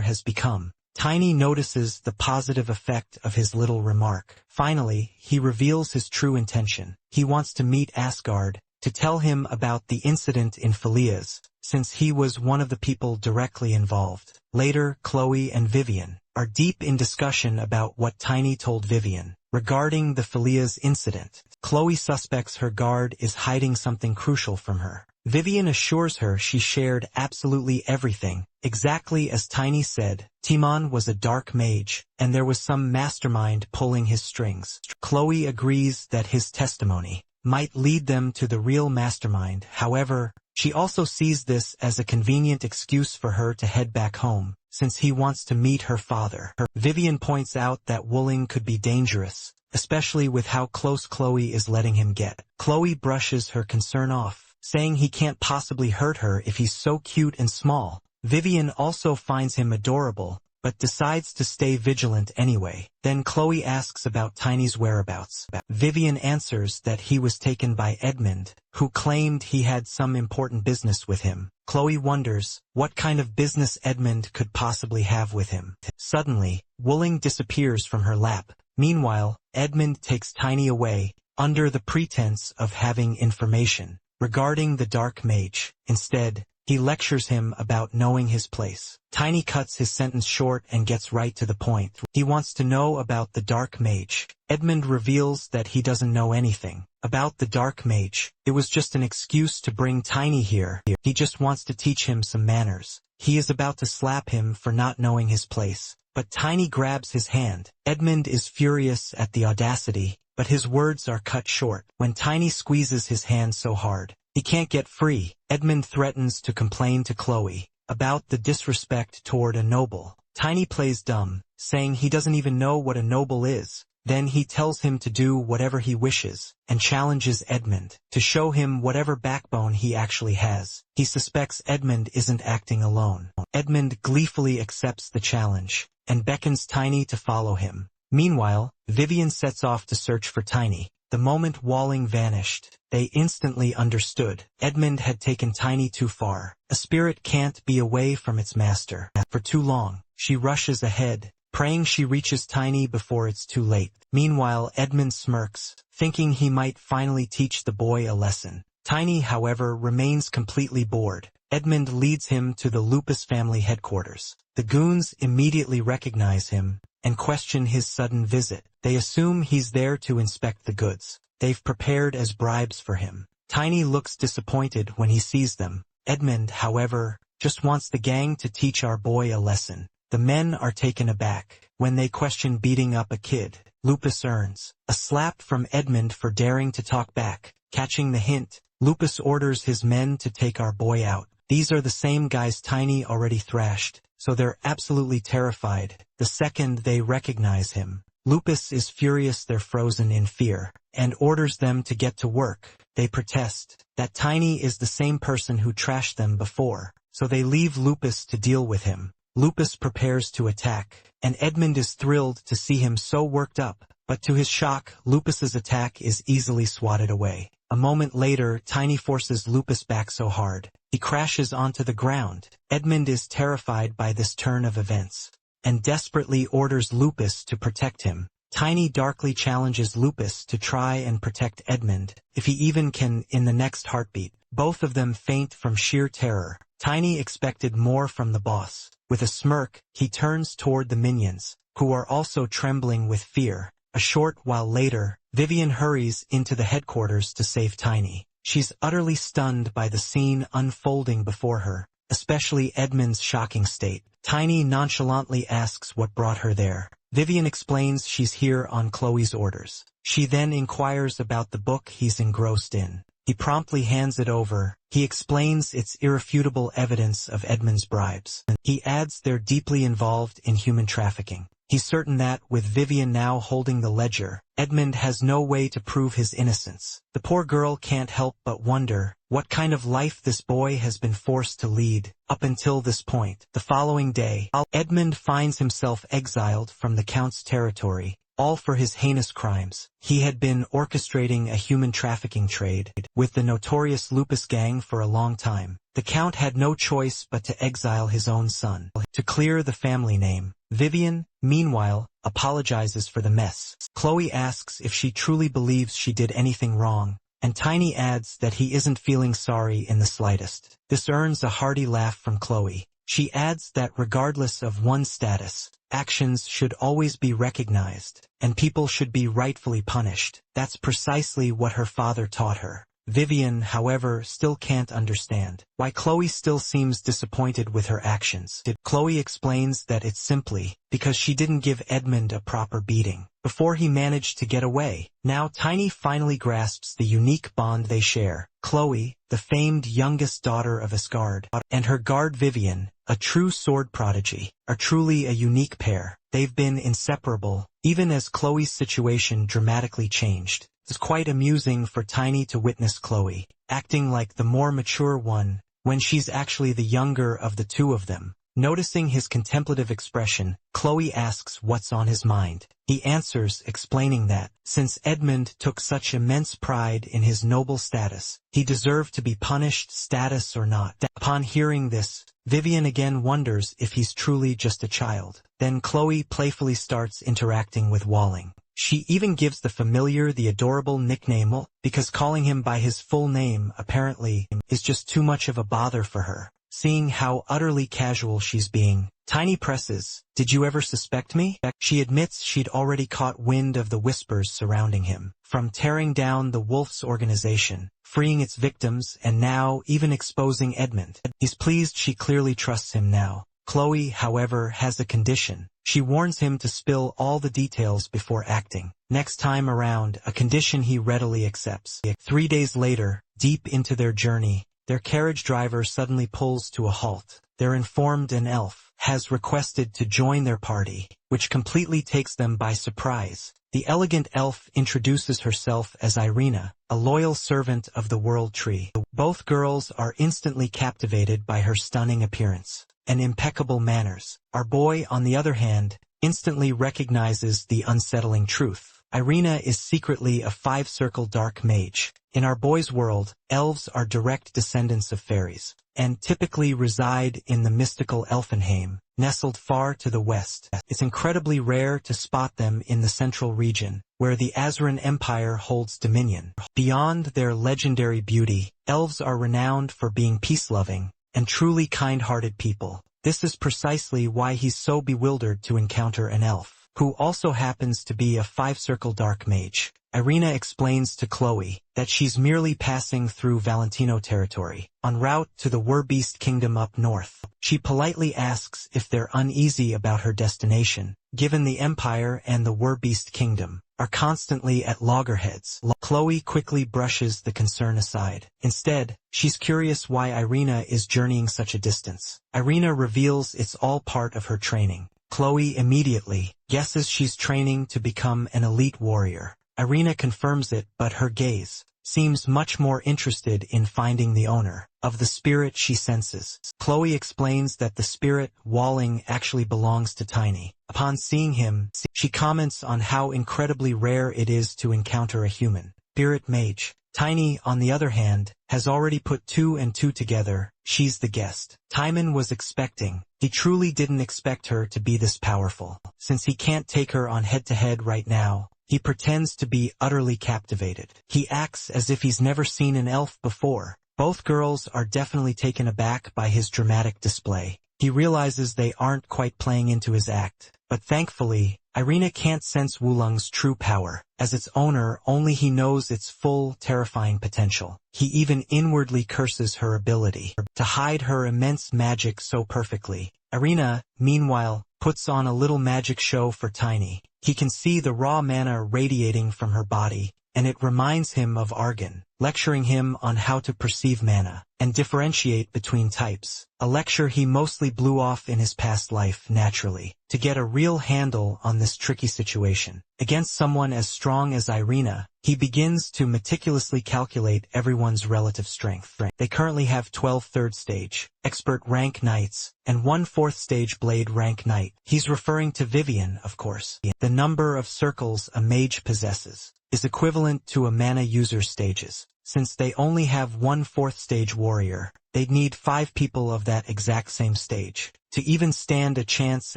[SPEAKER 1] has become. Tiny notices the positive effect of his little remark. Finally, he reveals his true intention. He wants to meet Asgard, to tell him about the incident in Philias, since he was one of the people directly involved. Later, Chloe and Vivian are deep in discussion about what Tiny told Vivian regarding the Philias incident. Chloe suspects her guard is hiding something crucial from her. Vivian assures her she shared absolutely everything, exactly as Tiny said. Timon was a dark mage, and there was some mastermind pulling his strings. Chloe agrees that his testimony might lead them to the real mastermind. However, she also sees this as a convenient excuse for her to head back home, since he wants to meet her father. Vivian points out that Wooling could be dangerous, especially with how close Chloe is letting him get. Chloe brushes her concern off, saying he can't possibly hurt her if he's so cute and small. Vivian also finds him adorable, but decides to stay vigilant anyway. Then Chloe asks about Tiny's whereabouts. Vivian answers that he was taken by Edmund, who claimed he had some important business with him. Chloe wonders what kind of business Edmund could possibly have with him. Suddenly, Wooling disappears from her lap. Meanwhile, Edmund takes Tiny away, under the pretense of having information regarding the Dark Mage. Instead, he lectures him about knowing his place. Tiny cuts his sentence short and gets right to the point. He wants to know about the Dark Mage. Edmund reveals that he doesn't know anything about the Dark Mage. It was just an excuse to bring Tiny here. He just wants to teach him some manners. He is about to slap him for not knowing his place, but Tiny grabs his hand. Edmund is furious at the audacity, but his words are cut short. When Tiny squeezes his hand so hard he can't get free, Edmund threatens to complain to Chloe about the disrespect toward a noble. Tiny plays dumb, saying he doesn't even know what a noble is. Then he tells him to do whatever he wishes, and challenges Edmund to show him whatever backbone he actually has. He suspects Edmund isn't acting alone. Edmund gleefully accepts the challenge, and beckons Tiny to follow him. Meanwhile, Vivian sets off to search for Tiny. The moment Walling vanished, they instantly understood. Edmund had taken Tiny too far. A spirit can't be away from its master for too long. She rushes ahead, praying she reaches Tiny before it's too late. Meanwhile, Edmund smirks, thinking he might finally teach the boy a lesson. Tiny, however, remains completely bored. Edmund leads him to the Lupus family headquarters. The goons immediately recognize him and question his sudden visit. They assume he's there to inspect the goods they've prepared as bribes for him. Tiny looks disappointed when he sees them. Edmund, however, just wants the gang to teach our boy a lesson. The men are taken aback when they question beating up a kid. Lupus earns a slap from Edmund for daring to talk back. Catching the hint, Lupus orders his men to take our boy out. These are the same guys Tiny already thrashed, so they're absolutely terrified the second they recognize him. Lupus is furious they're frozen in fear, and orders them to get to work. They protest that Tiny is the same person who trashed them before, so they leave Lupus to deal with him. Lupus prepares to attack, and Edmund is thrilled to see him so worked up, but to his shock, Lupus's attack is easily swatted away. A moment later, Tiny forces Lupus back so hard, he crashes onto the ground. Edmund is terrified by this turn of events, and desperately orders Lupus to protect him. Tiny darkly challenges Lupus to try and protect Edmund, if he even can in the next heartbeat. Both of them faint from sheer terror. Tiny expected more from the boss. With a smirk, he turns toward the minions, who are also trembling with fear. A short while later, Vivian hurries into the headquarters to save Tiny. She's utterly stunned by the scene unfolding before her, especially Edmund's shocking state. Tiny nonchalantly asks what brought her there. Vivian explains she's here on Chloe's orders. She then inquires about the book he's engrossed in. He promptly hands it over. He explains it's irrefutable evidence of Edmund's bribes. He adds they're deeply involved in human trafficking. He's certain that, with Vivian now holding the ledger, Edmund has no way to prove his innocence. The poor girl can't help but wonder what kind of life this boy has been forced to lead up until this point. The following day, Edmund finds himself exiled from the Count's territory, all for his heinous crimes. He had been orchestrating a human trafficking trade with the notorious Lupus gang for a long time. The Count had no choice but to exile his own son, to clear the family name. Vivian, meanwhile, apologizes for the mess. Chloe asks if she truly believes she did anything wrong, and Tiny adds that he isn't feeling sorry in the slightest. This earns a hearty laugh from Chloe. She adds that regardless of one's status, actions should always be recognized, and people should be rightfully punished. That's precisely what her father taught her. Vivian, however, still can't understand why Chloe still seems disappointed with her actions. Chloe explains that it's simply because she didn't give Edmund a proper beating before he managed to get away. Now Tiny finally grasps the unique bond they share. Chloe, the famed youngest daughter of Asgard, and her guard Vivian, a true sword prodigy, are truly a unique pair. They've been inseparable, even as Chloe's situation dramatically changed. It's quite amusing for Tiny to witness Chloe acting like the more mature one when she's actually the younger of the two of them. Noticing his contemplative expression, Chloe asks what's on his mind. He answers, explaining that, since Edmund took such immense pride in his noble status, he deserved to be punished, status or not. Upon hearing this, Vivian again wonders if he's truly just a child. Then Chloe playfully starts interacting with Walling. She even gives the familiar the adorable nickname Will, because calling him by his full name, apparently, is just too much of a bother for her. Seeing how utterly casual she's being, Tiny presses, "Did you ever suspect me?" She admits she'd already caught wind of the whispers surrounding him, from tearing down the Wolf's organization, freeing its victims, and now even exposing Edmund. He's pleased she clearly trusts him now. Chloe, however, has a condition. She warns him to spill all the details before acting. Next time around, a condition he readily accepts. 3 days later, deep into their journey, their carriage driver suddenly pulls to a halt. They're informed an elf has requested to join their party, which completely takes them by surprise. The elegant elf introduces herself as Irina, a loyal servant of the World Tree. Both girls are instantly captivated by her stunning appearance and impeccable manners. Our boy, on the other hand, instantly recognizes the unsettling truth. Irina is secretly a five-circle dark mage. In our boy's world, elves are direct descendants of fairies, and typically reside in the mystical Elfenheim, nestled far to the west. It's incredibly rare to spot them in the central region, where the Azuran Empire holds dominion. Beyond their legendary beauty, elves are renowned for being peace-loving and truly kind-hearted people. This is precisely why he's so bewildered to encounter an elf, who also happens to be a five-circle dark mage. Irina explains to Chloe that she's merely passing through Valentino territory, en route to the Werbeast Kingdom up north. She politely asks if they're uneasy about her destination, given the Empire and the Werbeast Kingdom are constantly at loggerheads. Chloe quickly brushes the concern aside. Instead, she's curious why Irina is journeying such a distance. Irina reveals it's all part of her training. Chloe immediately guesses she's training to become an elite warrior. Irina confirms it, but her gaze seems much more interested in finding the owner of the spirit she senses. Chloe explains that the spirit, Walling, actually belongs to Tiny. Upon seeing him, she comments on how incredibly rare it is to encounter a human spirit mage. Tiny, on the other hand, has already put 2 and 2 together. She's the guest Timon was expecting. He truly didn't expect her to be this powerful. Since he can't take her on head-to-head right now, he pretends to be utterly captivated. He acts as if he's never seen an elf before. Both girls are definitely taken aback by his dramatic display. He realizes they aren't quite playing into his act. But thankfully, Irina can't sense Wulong's true power. As its owner, only he knows its full, terrifying potential. He even inwardly curses her ability to hide her immense magic so perfectly. Irina, meanwhile, puts on a little magic show for Tiny. He can see the raw mana radiating from her body, and it reminds him of Argon, lecturing him on how to perceive mana and differentiate between types, a lecture he mostly blew off in his past life naturally. To get a real handle on this tricky situation, against someone as strong as Irina, he begins to meticulously calculate everyone's relative strength. They currently have 12 third stage, expert rank knights, and 1 fourth stage blade rank knight. He's referring to Vivian, of course. The number of circles a mage possesses is equivalent to a mana user's stages. Since they only have 1 fourth stage warrior, they'd need 5 people of that exact same stage to even stand a chance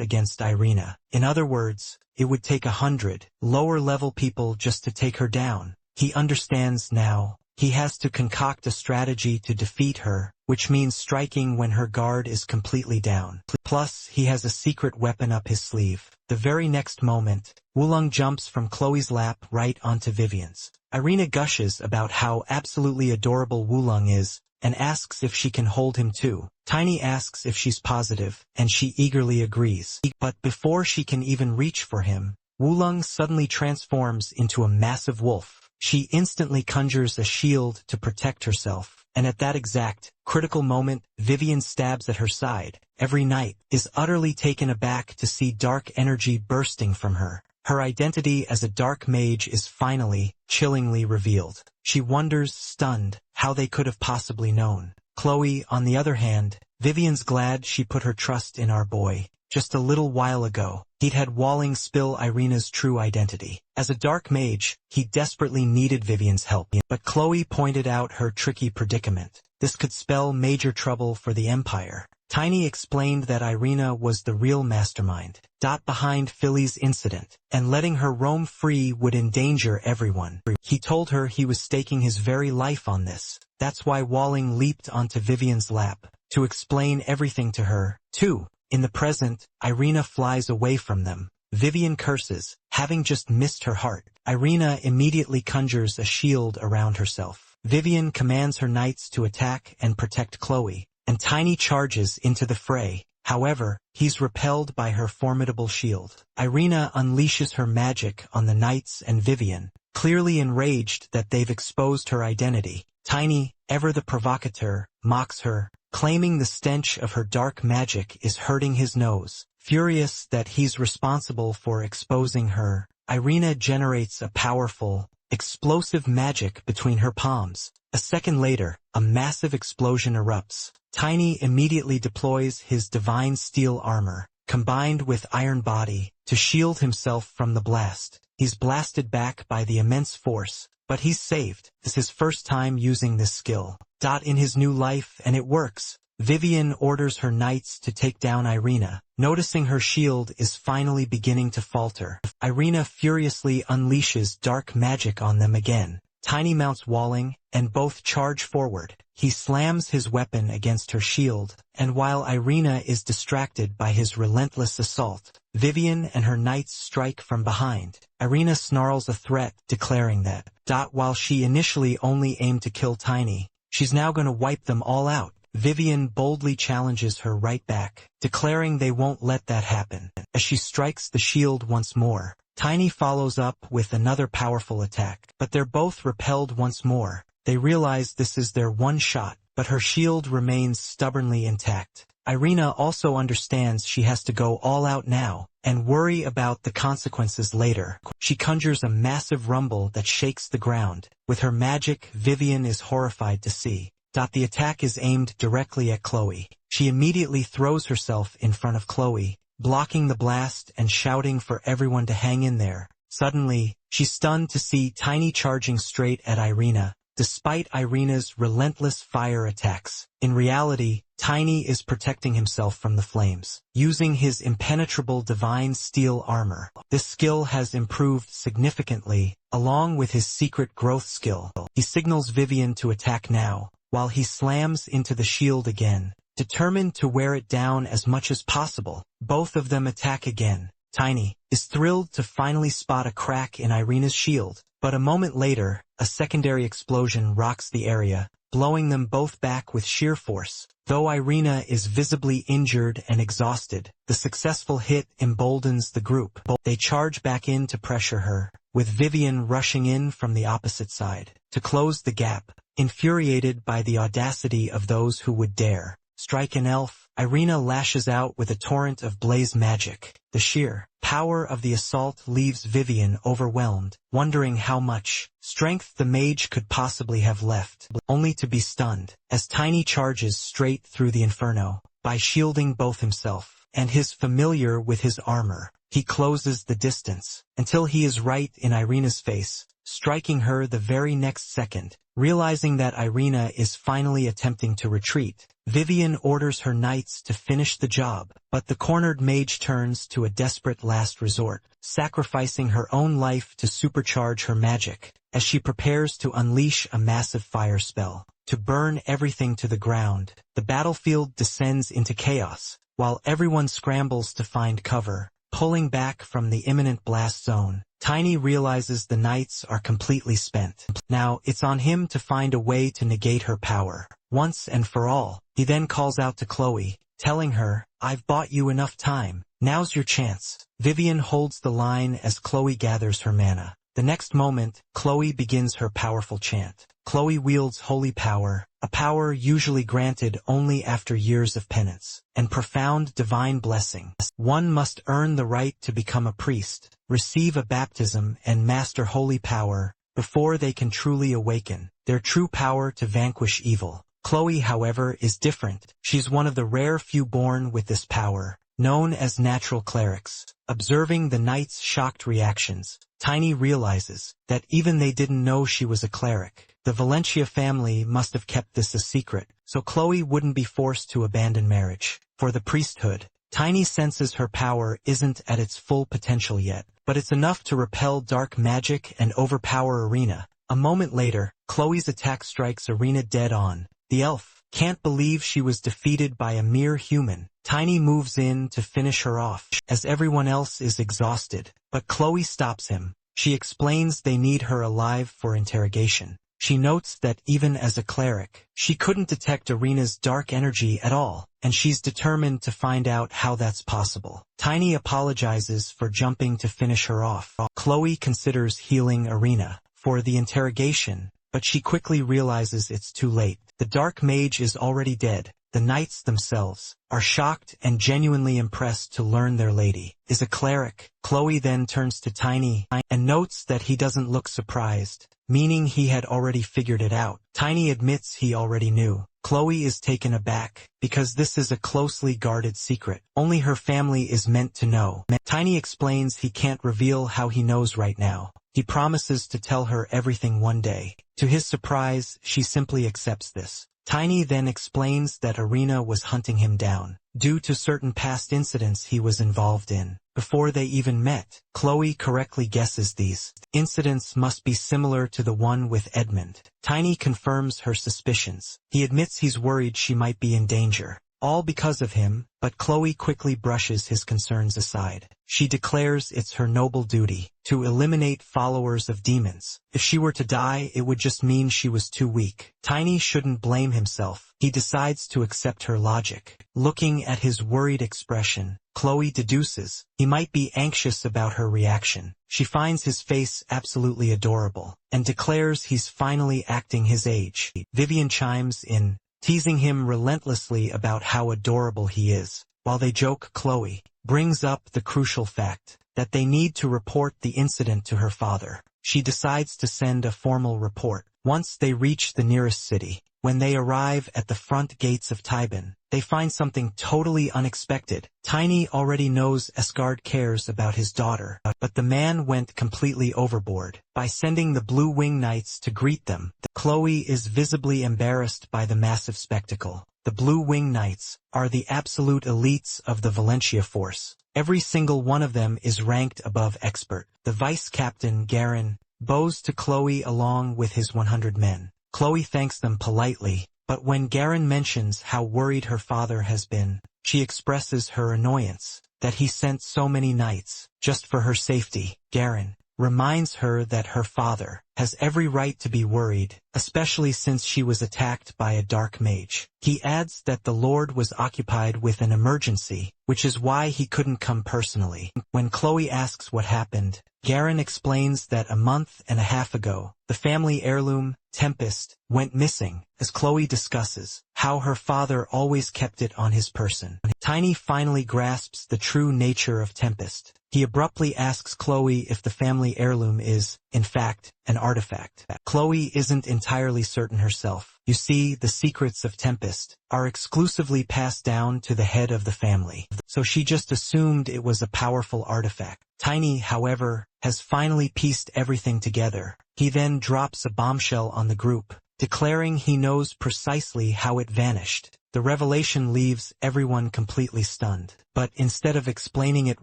[SPEAKER 1] against Irina. In other words, it would take 100 lower-level people just to take her down. He understands now. He has to concoct a strategy to defeat her, which means striking when her guard is completely down. Plus, he has a secret weapon up his sleeve. The very next moment, Wulong jumps from Chloe's lap right onto Vivian's. Irina gushes about how absolutely adorable Wulong is, and asks if she can hold him too. Tiny asks if she's positive, and she eagerly agrees. But before she can even reach for him, Wulong suddenly transforms into a massive wolf. She instantly conjures a shield to protect herself, and at that exact, critical moment, Vivian stabs at her side. Every knight is utterly taken aback to see dark energy bursting from her. Her identity as a dark mage is finally, chillingly revealed. She wonders, stunned, how they could have possibly known. Chloe, on the other hand, Vivian's glad she put her trust in our boy. Just a little while ago, he'd had Walling spill Irina's true identity. As a dark mage, he desperately needed Vivian's help. But Chloe pointed out her tricky predicament. This could spell major trouble for the Empire. Tiny explained that Irina was the real mastermind, behind Philly's incident, and letting her roam free would endanger everyone. He told her he was staking his very life on this. That's why Walling leaped onto Vivian's lap, to explain everything to her, too. In the present, Irina flies away from them. Vivian curses, having just missed her heart. Irina immediately conjures a shield around herself. Vivian commands her knights to attack and protect Chloe, and Tiny charges into the fray. However, he's repelled by her formidable shield. Irina unleashes her magic on the knights and Vivian, clearly enraged that they've exposed her identity. Tiny, ever the provocateur, mocks her, claiming the stench of her dark magic is hurting his nose. Furious that he's responsible for exposing her, Irina generates a powerful, explosive magic between her palms. A second later, a massive explosion erupts. Tiny immediately deploys his divine steel armor, combined with iron body, to shield himself from the blast. He's blasted back by the immense force, but he's saved. It's his first time using this skill. In his new life, and it works. Vivian orders her knights to take down Irina, noticing her shield is finally beginning to falter. Irina furiously unleashes dark magic on them again. Tiny mounts Walling, and both charge forward. He slams his weapon against her shield, and while Irina is distracted by his relentless assault, Vivian and her knights strike from behind. Irina snarls a threat, declaring that, while she initially only aimed to kill Tiny, she's now going to wipe them all out. Vivian boldly challenges her right back, declaring they won't let that happen. As she strikes the shield once more, Tiny follows up with another powerful attack, but they're both repelled once more. They realize this is their one shot, but her shield remains stubbornly intact. Irina also understands she has to go all out now, and worry about the consequences later. She conjures a massive rumble that shakes the ground. With her magic, Vivian is horrified to see. The attack is aimed directly at Chloe. She immediately throws herself in front of Chloe, blocking the blast and shouting for everyone to hang in there. Suddenly, she's stunned to see Tiny charging straight at Irina. despite Irina's relentless fire attacks. In reality, Tiny is protecting himself from the flames, using his impenetrable divine steel armor. This skill has improved significantly, along with his secret growth skill. He signals Vivian to attack now, while he slams into the shield again, determined to wear it down as much as possible. Both of them attack again. Tiny is thrilled to finally spot a crack in Irina's shield, but a moment later, a secondary explosion rocks the area, blowing them both back with sheer force. Though Irina is visibly injured and exhausted, the successful hit emboldens the group. They charge back in to pressure her, with Vivian rushing in from the opposite side to close the gap. Infuriated by the audacity of those who would dare strike an elf, Irina lashes out with a torrent of blaze magic. The sheer power of the assault leaves Vivian overwhelmed, wondering how much strength the mage could possibly have left, only to be stunned as Tiny charges straight through the inferno. By shielding both himself and his familiar with his armor, he closes the distance until he is right in Irina's face, striking her the very next second. Realizing that Irina is finally attempting to retreat, Vivian orders her knights to finish the job, but the cornered mage turns to a desperate last resort, sacrificing her own life to supercharge her magic, as she prepares to unleash a massive fire spell to burn everything to the ground. The battlefield descends into chaos, while everyone scrambles to find cover. Pulling back from the imminent blast zone, Tiny realizes the knights are completely spent. Now it's on him to find a way to negate her power, once and for all. He then calls out to Chloe, telling her, "I've bought you enough time. Now's your chance." Vivian holds the line as Chloe gathers her mana. The next moment, Chloe begins her powerful chant. Chloe wields holy power, a power usually granted only after years of penance and profound divine blessing. One must earn the right to become a priest, receive a baptism, and master holy power before they can truly awaken their true power to vanquish evil. Chloe, however, is different. She's one of the rare few born with this power, known as natural clerics. Observing the knights' shocked reactions, Tiny realizes that even they didn't know she was a cleric. The Valencia family must have kept this a secret, so Chloe wouldn't be forced to abandon marriage for the priesthood. Tiny senses her power isn't at its full potential yet, but it's enough to repel dark magic and overpower Irina. A moment later, Chloe's attack strikes Irina dead on. The elf can't believe she was defeated by a mere human. Tiny moves in to finish her off, as everyone else is exhausted, but Chloe stops him. She explains they need her alive for interrogation. She notes that even as a cleric, she couldn't detect Irina's dark energy at all, and she's determined to find out how that's possible. Tiny apologizes for jumping to finish her off. Chloe considers healing Irina for the interrogation, but she quickly realizes it's too late. The dark mage is already dead. The knights themselves are shocked and genuinely impressed to learn their lady is a cleric. Chloe then turns to Tiny and notes that he doesn't look surprised, meaning he had already figured it out. Tiny admits he already knew. Chloe is taken aback, because this is a closely guarded secret. Only her family is meant to know. Tiny explains he can't reveal how he knows right now. He promises to tell her everything one day. To his surprise, she simply accepts this. Tiny then explains that Irina was hunting him down, due to certain past incidents he was involved in. Before they even met, Chloe correctly guesses these incidents must be similar to the one with Edmund. Tiny confirms her suspicions. He admits he's worried she might be in danger, all because of him, but Chloe quickly brushes his concerns aside. She declares it's her noble duty to eliminate followers of demons. If she were to die, it would just mean she was too weak. Tiny shouldn't blame himself. He decides to accept her logic. Looking at his worried expression, Chloe deduces he might be anxious about her reaction. She finds his face absolutely adorable and declares he's finally acting his age. Vivian chimes in, teasing him relentlessly about how adorable he is. While they joke, Chloe brings up the crucial fact that they need to report the incident to her father. She decides to send a formal report. Once they reach the nearest city, When they arrive at the front gates of Taiban, they find something totally unexpected. Tiny already knows Asgard cares about his daughter, but the man went completely overboard by sending the Blue Wing Knights to greet them. Chloe is visibly embarrassed by the massive spectacle. The Blue Wing Knights are the absolute elites of the Valentia force. Every single one of them is ranked above expert. The vice captain, Garen, bows to Chloe along with his 100 men. Chloe thanks them politely, but when Garen mentions how worried her father has been, she expresses her annoyance that he sent so many knights just for her safety. Garen reminds her that her father has every right to be worried, especially since she was attacked by a dark mage. He adds that the Lord was occupied with an emergency, which is why he couldn't come personally. When Chloe asks what happened, Garen explains that a month and a half ago, the family heirloom, Tempest, went missing, as Chloe discusses how her father always kept it on his person. Tiny finally grasps the true nature of Tempest. He abruptly asks Chloe if the family heirloom is, in fact, an artifact. Chloe isn't entirely certain herself. You see, the secrets of Tempest are exclusively passed down to the head of the family, so she just assumed it was a powerful artifact. Tiny, however, has finally pieced everything together. He then drops a bombshell on the group, declaring he knows precisely how it vanished. The revelation leaves everyone completely stunned, but instead of explaining it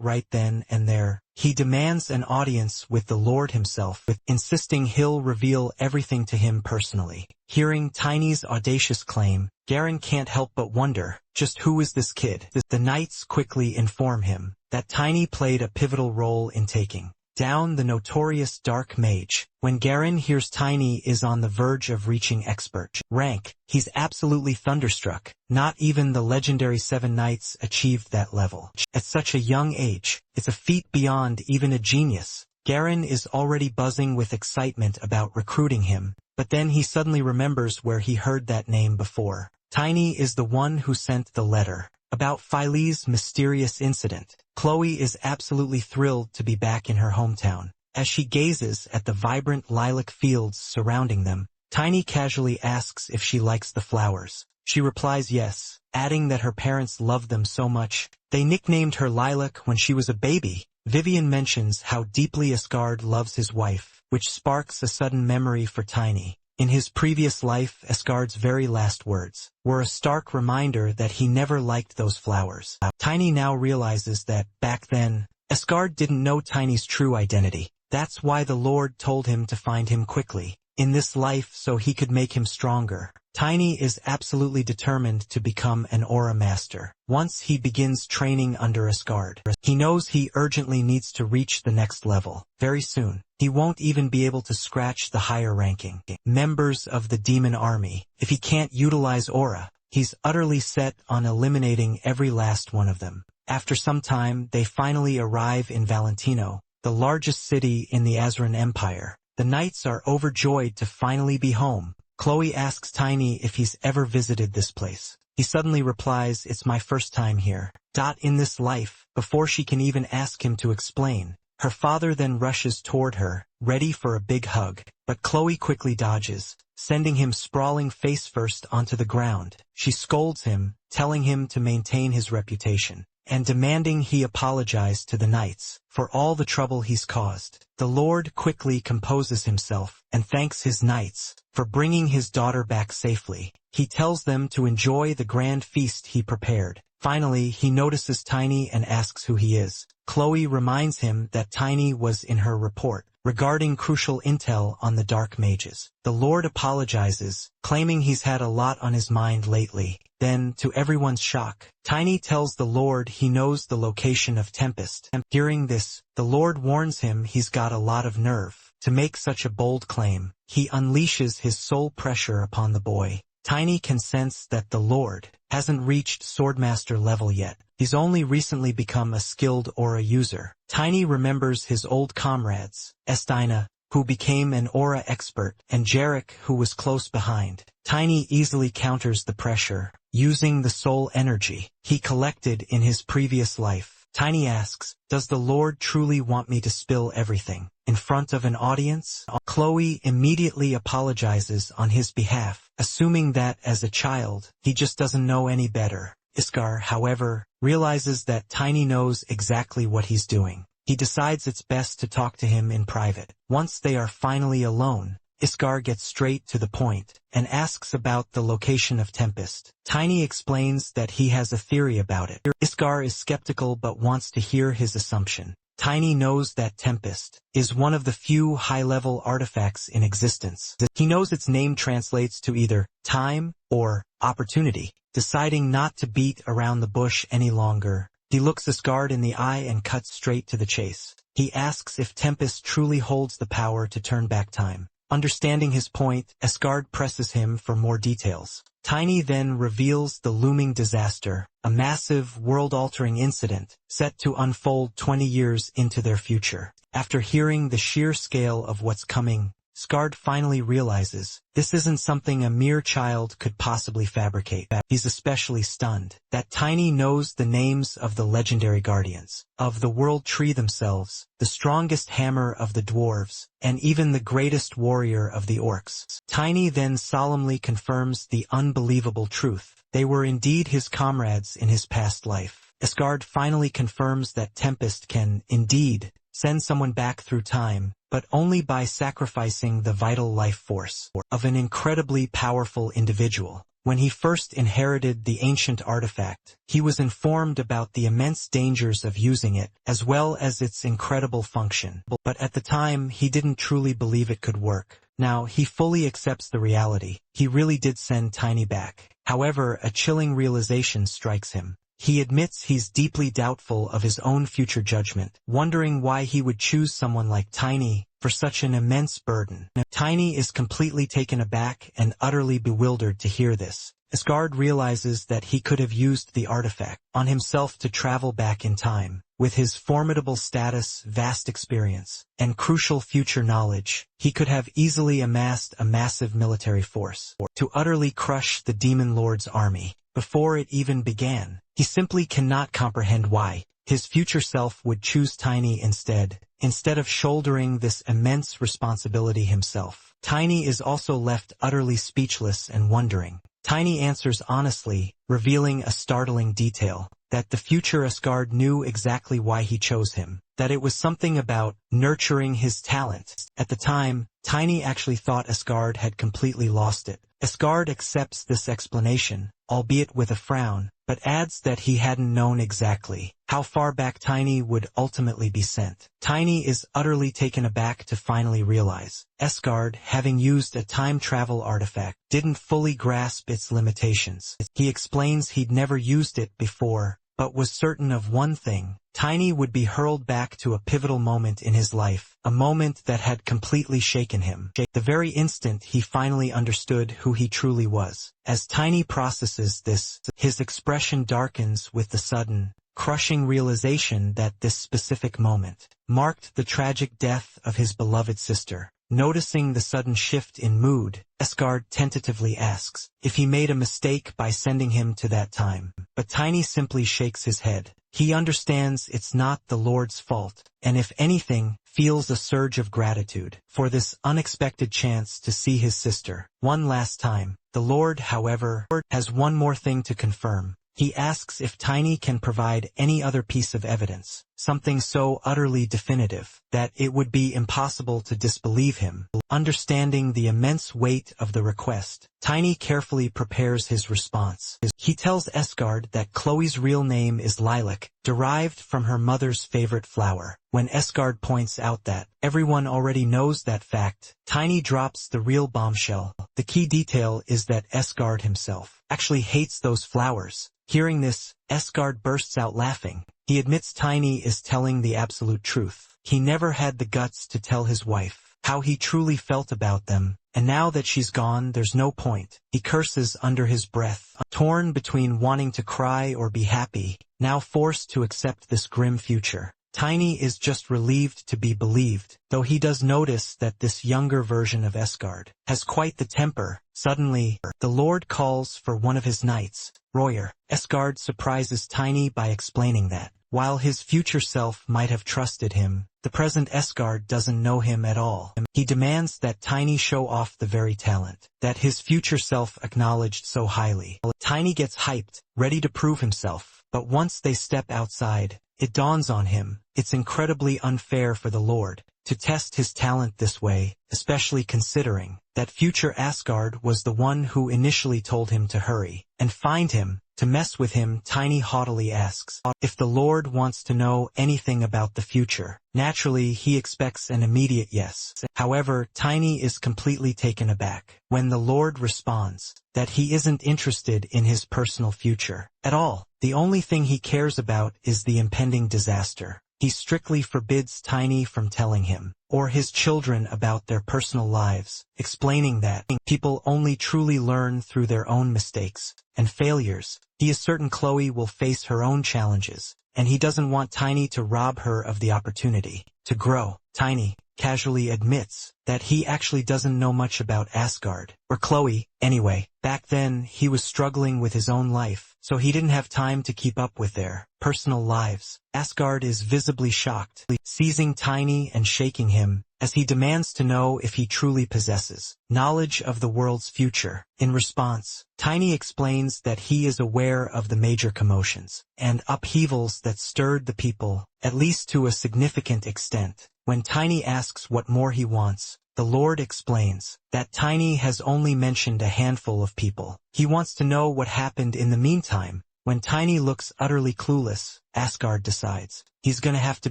[SPEAKER 1] right then and there, he demands an audience with the Lord himself, insisting he'll reveal everything to him personally. Hearing Tiny's audacious claim, Garen can't help but wonder, just who is this kid? The knights quickly inform him that Tiny played a pivotal role in taking down the notorious Dark Mage. When Garen hears Tiny is on the verge of reaching expert rank, he's absolutely thunderstruck. Not even the legendary 7 Knights achieved that level. At such a young age, it's a feat beyond even a genius. Garen is already buzzing with excitement about recruiting him, but then he suddenly remembers where he heard that name before. Tiny is the one who sent the letter about Phile's mysterious incident. Chloe is absolutely thrilled to be back in her hometown. As she gazes at the vibrant lilac fields surrounding them, Tiny casually asks if she likes the flowers. She replies yes, adding that her parents loved them so much. They nicknamed her Lilac when she was a baby. Vivian mentions how deeply Asgard loves his wife, which sparks a sudden memory for Tiny. In his previous life, Asgard's very last words were a stark reminder that he never liked those flowers. Tiny now realizes that, back then, Asgard didn't know Tiny's true identity. That's why the Lord told him to find him quickly, in this life, so he could make him stronger. Tiny is absolutely determined to become an aura master. Once he begins training under Asgard, he knows he urgently needs to reach the next level. Very soon, he won't even be able to scratch the higher ranking members of the demon army. If he can't utilize aura, he's utterly set on eliminating every last one of them. After some time, they finally arrive in Valentino, the largest city in the Azuran Empire. The knights are overjoyed to finally be home. Chloe asks Tiny if he's ever visited this place. He suddenly replies, "It's my first time here. In this life," before she can even ask him to explain. Her father then rushes toward her, ready for a big hug, but Chloe quickly dodges, sending him sprawling face first onto the ground. She scolds him, telling him to maintain his reputation, and demanding he apologize to the knights for all the trouble he's caused. The Lord quickly composes himself and thanks his knights for bringing his daughter back safely. He tells them to enjoy the grand feast he prepared. Finally, he notices Tiny and asks who he is. Chloe reminds him that Tiny was in her report regarding crucial intel on the Dark Mages. The Lord apologizes, claiming he's had a lot on his mind lately. Then, to everyone's shock, Tiny tells the Lord he knows the location of Tempest. Hearing this, the Lord warns him he's got a lot of nerve to make such a bold claim. He unleashes his soul pressure upon the boy. Tiny can sense that the Lord hasn't reached Swordmaster level yet. He's only recently become a skilled aura user. Tiny remembers his old comrades, Estina, who became an aura expert, and Jarek, who was close behind. Tiny easily counters the pressure, using the soul energy he collected in his previous life. Tiny asks, "Does the Lord truly want me to spill everything in front of an audience?" Chloe immediately apologizes on his behalf, assuming that as a child, he just doesn't know any better. Iskar, however, realizes that Tiny knows exactly what he's doing. He decides it's best to talk to him in private. Once they are finally alone, Iskar gets straight to the point and asks about the location of Tempest. Tiny explains that he has a theory about it. Iskar is skeptical but wants to hear his assumption. Tiny knows that Tempest is one of the few high-level artifacts in existence. He knows its name translates to either time or opportunity. Deciding not to beat around the bush any longer, he looks Iskar in the eye and cuts straight to the chase. He asks if Tempest truly holds the power to turn back time. Understanding his point, Iskar presses him for more details. Tiny then reveals the looming disaster, a massive, world-altering incident, set to unfold 20 years into their future. After hearing the sheer scale of what's coming, Iskar finally realizes this isn't something a mere child could possibly fabricate. He's especially stunned that Tiny knows the names of the legendary guardians of the world tree themselves, the strongest hammer of the dwarves, and even the greatest warrior of the orcs. Tiny then solemnly confirms the unbelievable truth. They were indeed his comrades in his past life. Iskar finally confirms that Tempest can, indeed, send someone back through time, but only by sacrificing the vital life force of an incredibly powerful individual. When he first inherited the ancient artifact, he was informed about the immense dangers of using it, as well as its incredible function. But at the time, he didn't truly believe it could work. Now, he fully accepts the reality. He really did send Tiny back. However, a chilling realization strikes him. He admits he's deeply doubtful of his own future judgment, wondering why he would choose someone like Tiny for such an immense burden. Tiny is completely taken aback and utterly bewildered to hear this. Iskar realizes that he could have used the artifact on himself to travel back in time. With his formidable status, vast experience, and crucial future knowledge, he could have easily amassed a massive military force to utterly crush the Demon Lord's army. Before it even began, he simply cannot comprehend why his future self would choose Tiny instead of shouldering this immense responsibility himself. Tiny is also left utterly speechless and wondering. Tiny answers honestly, revealing a startling detail, that the future Iskar knew exactly why he chose him, that it was something about nurturing his talent. At the time, Tiny actually thought Iskar had completely lost it. Iskar accepts this explanation, albeit with a frown, but adds that he hadn't known exactly how far back Tiny would ultimately be sent. Tiny is utterly taken aback to finally realize Iskar, having used a time travel artifact, didn't fully grasp its limitations. He explains he'd never used it before, but was certain of one thing: Tiny would be hurled back to a pivotal moment in his life, a moment that had completely shaken him. The very instant he finally understood who he truly was. As Tiny processes this, his expression darkens with the sudden, crushing realization that this specific moment marked the tragic death of his beloved sister. Noticing the sudden shift in mood, Iskar tentatively asks if he made a mistake by sending him to that time. But Tiny simply shakes his head. He understands it's not the Lord's fault, and if anything, feels a surge of gratitude for this unexpected chance to see his sister one last time. The Lord, however, has one more thing to confirm. He asks if Tiny can provide any other piece of evidence, something so utterly definitive that it would be impossible to disbelieve him. Understanding the immense weight of the request, Tiny carefully prepares his response. He tells Iskar that Chloe's real name is Lilac, derived from her mother's favorite flower. When Iskar points out that everyone already knows that fact, Tiny drops the real bombshell. The key detail is that Iskar himself actually hates those flowers. Hearing this, Iskar bursts out laughing. He admits Tiny is telling the absolute truth. He never had the guts to tell his wife how he truly felt about them, and now that she's gone, there's no point. He curses under his breath, torn between wanting to cry or be happy, now forced to accept this grim future. Tiny is just relieved to be believed, though he does notice that this younger version of Iskar has quite the temper. Suddenly, the Lord calls for one of his knights, Royer. Iskar surprises Tiny by explaining that While his future self might have trusted him, the present Asgard doesn't know him at all. He demands that Tiny show off the very talent that his future self acknowledged so highly. Tiny gets hyped, ready to prove himself, but once they step outside, it dawns on him, it's incredibly unfair for the Lord to test his talent this way, especially considering that future Asgard was the one who initially told him to hurry and find him. To mess with him, Tiny haughtily asks if the Lord wants to know anything about the future. Naturally, he expects an immediate yes. However, Tiny is completely taken aback when the Lord responds that he isn't interested in his personal future at all. The only thing he cares about is the impending disaster. He strictly forbids Tiny from telling him or his children about their personal lives, explaining that people only truly learn through their own mistakes and failures. He is certain Chloe will face her own challenges, and he doesn't want Tiny to rob her of the opportunity to grow. Tiny casually admits that he actually doesn't know much about Asgard, or Chloe, anyway. Back then, he was struggling with his own life, so he didn't have time to keep up with their personal lives. Asgard is visibly shocked, seizing Tiny and shaking him, as he demands to know if he truly possesses knowledge of the world's future. In response, Tiny explains that he is aware of the major commotions and upheavals that stirred the people, at least to a significant extent. When Tiny asks what more he wants, the Lord explains that Tiny has only mentioned a handful of people. He wants to know what happened in the meantime. When Tiny looks utterly clueless, Asgard decides he's gonna have to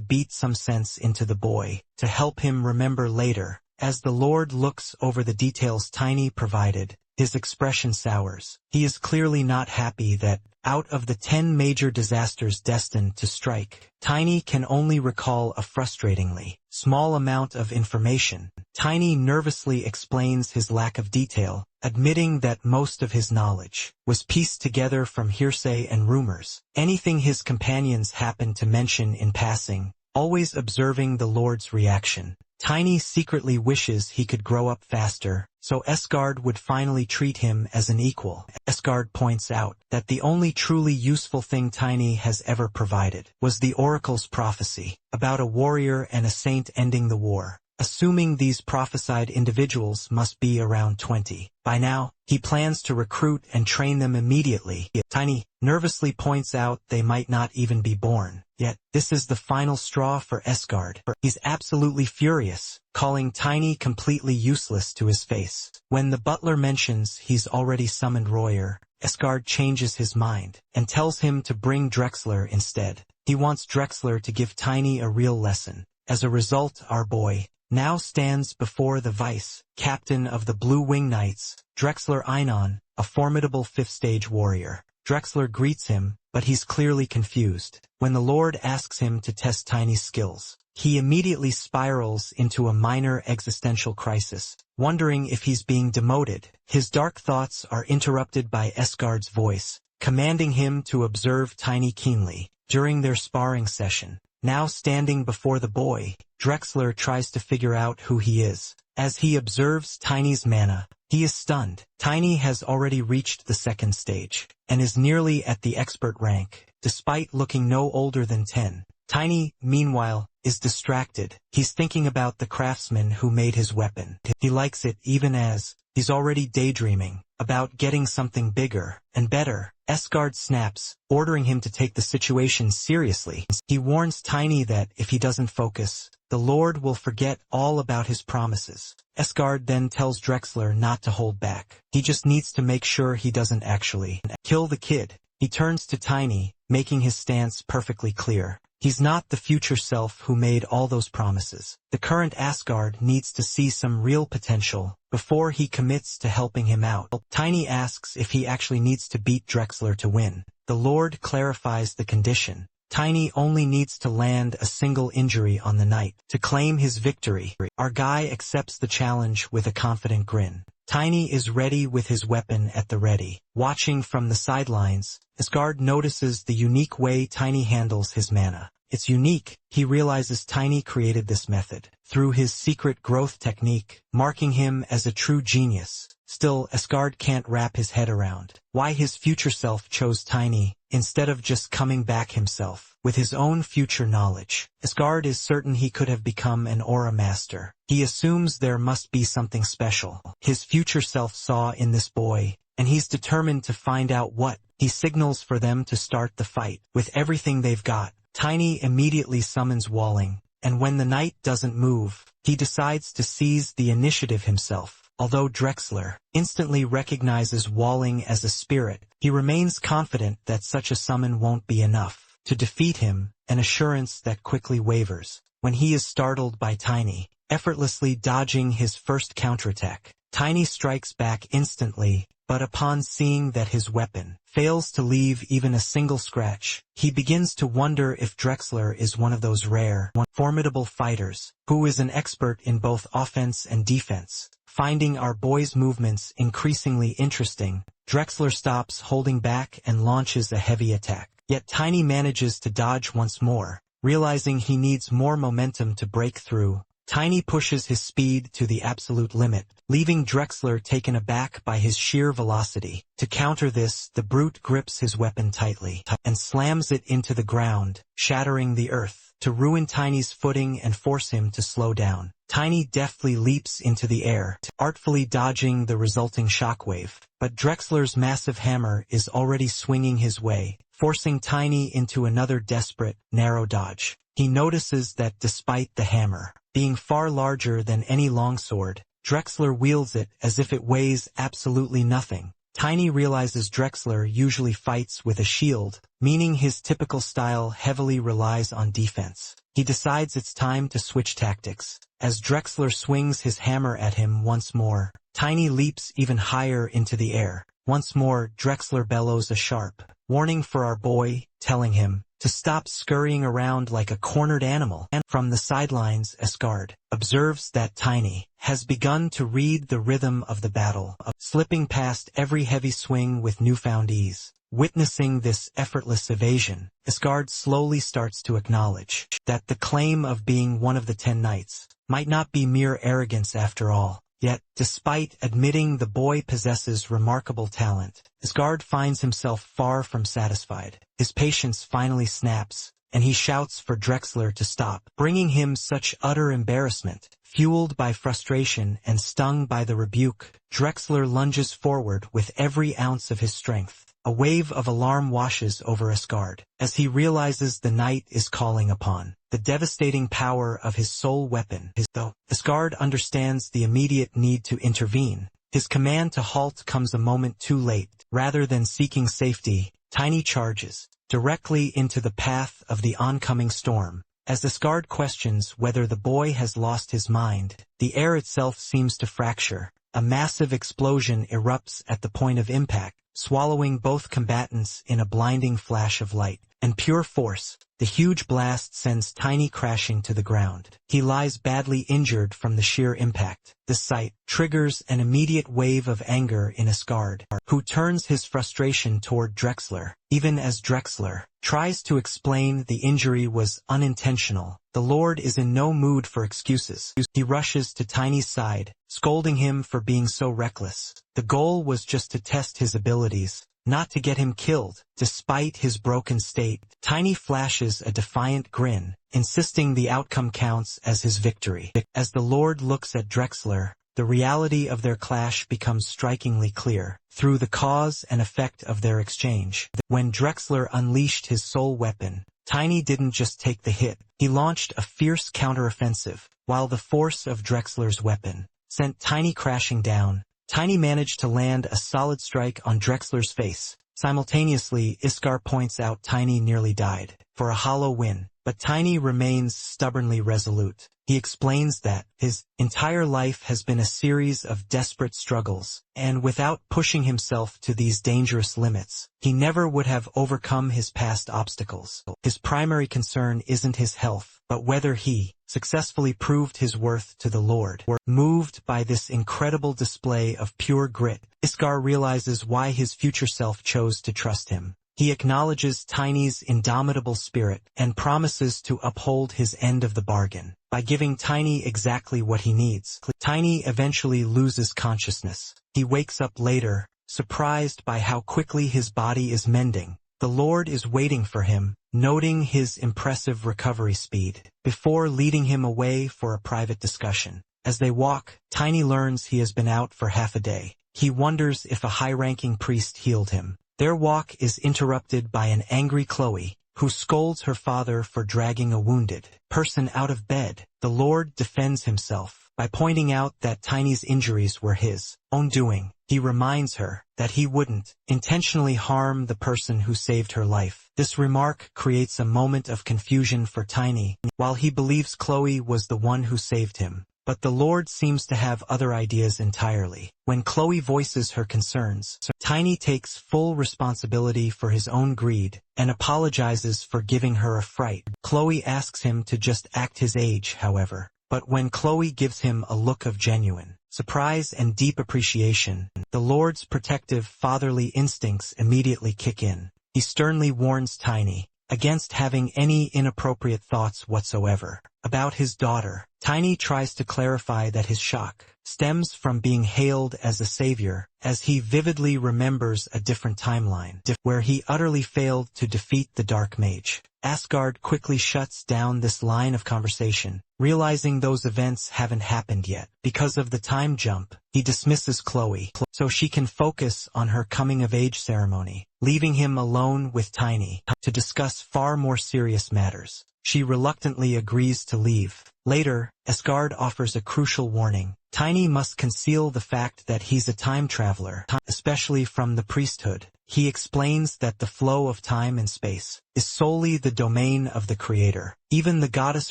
[SPEAKER 1] beat some sense into the boy to help him remember later. As the Lord looks over the details Tiny provided, his expression sours. He is clearly not happy that, out of the 10 major disasters destined to strike, Tiny can only recall a frustratingly small amount of information. Tiny nervously explains his lack of detail, admitting that most of his knowledge was pieced together from hearsay and rumors, anything his companions happened to mention in passing, always observing the Lord's reaction. Tiny secretly wishes he could grow up faster, so Asgard would finally treat him as an equal. Asgard points out that the only truly useful thing Tiny has ever provided was the Oracle's prophecy about a warrior and a saint ending the war. Assuming these prophesied individuals must be around 20. By now, he plans to recruit and train them immediately. Tiny nervously points out they might not even be born. Yet, this is the final straw for Asgard. He's absolutely furious, calling Tiny completely useless to his face. When the butler mentions he's already summoned Royer, Asgard changes his mind and tells him to bring Drexler instead. He wants Drexler to give Tiny a real lesson. As a result, our boy now stands before the vice captain of the Blue Wing Knights, Drexler Einon, a formidable 5th-stage warrior. Drexler greets him, but he's clearly confused. When the Lord asks him to test Tiny's skills, he immediately spirals into a minor existential crisis, wondering if he's being demoted. His dark thoughts are interrupted by Asgard's voice, commanding him to observe Tiny keenly. During their sparring session, now standing before the boy, Drexler tries to figure out who he is. As he observes Tiny's mana, he is stunned. Tiny has already reached the 2nd stage, and is nearly at the expert rank, despite looking no older than 10. Tiny, meanwhile, is distracted. He's thinking about the craftsman who made his weapon. He likes it even as he's already daydreaming about getting something bigger and better. Asgard snaps, ordering him to take the situation seriously. He warns Tiny that if he doesn't focus, the Lord will forget all about his promises. Asgard then tells Drexler not to hold back. He just needs to make sure he doesn't actually kill the kid. He turns to Tiny, making his stance perfectly clear. He's not the future self who made all those promises. The current Asgard needs to see some real potential before he commits to helping him out. Tiny asks if he actually needs to beat Drexler to win. The Lord clarifies the condition. Tiny only needs to land a single injury on the knight to claim his victory. Our guy accepts the challenge with a confident grin. Tiny is ready with his weapon at the ready. Watching from the sidelines, Asgard notices the unique way Tiny handles his mana. It's unique. He realizes Tiny created this method through his secret growth technique, marking him as a true genius. Still, Asgard can't wrap his head around why his future self chose Tiny, instead of just coming back himself. With his own future knowledge, Asgard is certain he could have become an aura master. He assumes there must be something special his future self saw in this boy, and he's determined to find out what. He signals for them to start the fight. With everything they've got, Tiny immediately summons Walling, and when the knight doesn't move, he decides to seize the initiative himself. Although Drexler instantly recognizes Walling as a spirit, he remains confident that such a summon won't be enough to defeat him, an assurance that quickly wavers when he is startled by Tiny effortlessly dodging his first counterattack. Tiny strikes back instantly, but upon seeing that his weapon fails to leave even a single scratch, he begins to wonder if Drexler is one of those rare, formidable fighters who is an expert in both offense and defense. Finding our boy's movements increasingly interesting, Drexler stops holding back and launches a heavy attack. Yet Tiny manages to dodge once more. Realizing he needs more momentum to break through, Tiny pushes his speed to the absolute limit, leaving Drexler taken aback by his sheer velocity. To counter this, the brute grips his weapon tightly and slams it into the ground, shattering the earth, to ruin Tiny's footing and force him to slow down. Tiny deftly leaps into the air, artfully dodging the resulting shockwave, but Drexler's massive hammer is already swinging his way, forcing Tiny into another desperate, narrow dodge. He notices that despite the hammer being far larger than any longsword, Drexler wields it as if it weighs absolutely nothing. Tiny realizes Drexler usually fights with a shield, meaning his typical style heavily relies on defense. He decides it's time to switch tactics. As Drexler swings his hammer at him once more, Tiny leaps even higher into the air. Once more, Drexler bellows a sharp warning for our boy, telling him to stop scurrying around like a cornered animal. And from the sidelines, Asgard observes that Tiny has begun to read the rhythm of the battle, slipping past every heavy swing with newfound ease. Witnessing this effortless evasion, Asgard slowly starts to acknowledge that the claim of being one of the 10 knights might not be mere arrogance after all. Yet, despite admitting the boy possesses remarkable talent, Asgard finds himself far from satisfied. His patience finally snaps, and he shouts for Drexler to stop, bringing him such utter embarrassment. Fueled by frustration and stung by the rebuke, Drexler lunges forward with every ounce of his strength. A wave of alarm washes over Asgard as he realizes the knight is calling upon the devastating power of his sole weapon. Though Asgard understands the immediate need to intervene, his command to halt comes a moment too late. Rather than seeking safety, Tiny charges directly into the path of the oncoming storm. As Asgard questions whether the boy has lost his mind, the air itself seems to fracture. A massive explosion erupts at the point of impact, swallowing both combatants in a blinding flash of light and pure force. The huge blast sends Tiny crashing to the ground. He lies badly injured from the sheer impact. The sight triggers an immediate wave of anger in Asgard, who turns his frustration toward Drexler. Even as Drexler tries to explain the injury was unintentional, the Lord is in no mood for excuses. He rushes to Tiny's side, scolding him for being so reckless. The goal was just to test his abilities, not to get him killed. Despite his broken state, Tiny flashes a defiant grin, insisting the outcome counts as his victory. As the Lord looks at Drexler, the reality of their clash becomes strikingly clear through the cause and effect of their exchange. When Drexler unleashed his sole weapon, Tiny didn't just take the hit, he launched a fierce counteroffensive. While the force of Drexler's weapon sent Tiny crashing down, Tiny managed to land a solid strike on Drexler's face. Simultaneously, Iskar points out Tiny nearly died for a hollow win, but Tiny remains stubbornly resolute. He explains that his entire life has been a series of desperate struggles, and without pushing himself to these dangerous limits, he never would have overcome his past obstacles. His primary concern isn't his health, but whether he successfully proved his worth to the Lord. Moved by this incredible display of pure grit, Iskar realizes why his future self chose to trust him. He acknowledges Tiny's indomitable spirit and promises to uphold his end of the bargain by giving Tiny exactly what he needs. Tiny eventually loses consciousness. He wakes up later, surprised by how quickly his body is mending. The Lord is waiting for him, noting his impressive recovery speed, before leading him away for a private discussion. As they walk, Tiny learns he has been out for half a day. He wonders if a high-ranking priest healed him. Their walk is interrupted by an angry Chloe, who scolds her father for dragging a wounded person out of bed. The Lord defends himself by pointing out that Tiny's injuries were his own doing. He reminds her that he wouldn't intentionally harm the person who saved her life. This remark creates a moment of confusion for Tiny, while he believes Chloe was the one who saved him. But the Lord seems to have other ideas entirely. When Chloe voices her concerns, Tiny takes full responsibility for his own greed and apologizes for giving her a fright. Chloe asks him to just act his age, however. But when Chloe gives him a look of genuine surprise and deep appreciation, the Lord's protective fatherly instincts immediately kick in. He sternly warns Tiny against having any inappropriate thoughts whatsoever about his daughter. Tiny tries to clarify that his shock stems from being hailed as a savior, as he vividly remembers a different timeline, where he utterly failed to defeat the Dark Mage. Asgard quickly shuts down this line of conversation, realizing those events haven't happened yet. Because of the time jump, he dismisses Chloe, so she can focus on her coming-of-age ceremony, leaving him alone with Tiny to discuss far more serious matters. She reluctantly agrees to leave. Later, Asgard offers a crucial warning. Tiny must conceal the fact that he's a time traveler, especially from the priesthood. He explains that the flow of time and space is solely the domain of the Creator. Even the goddess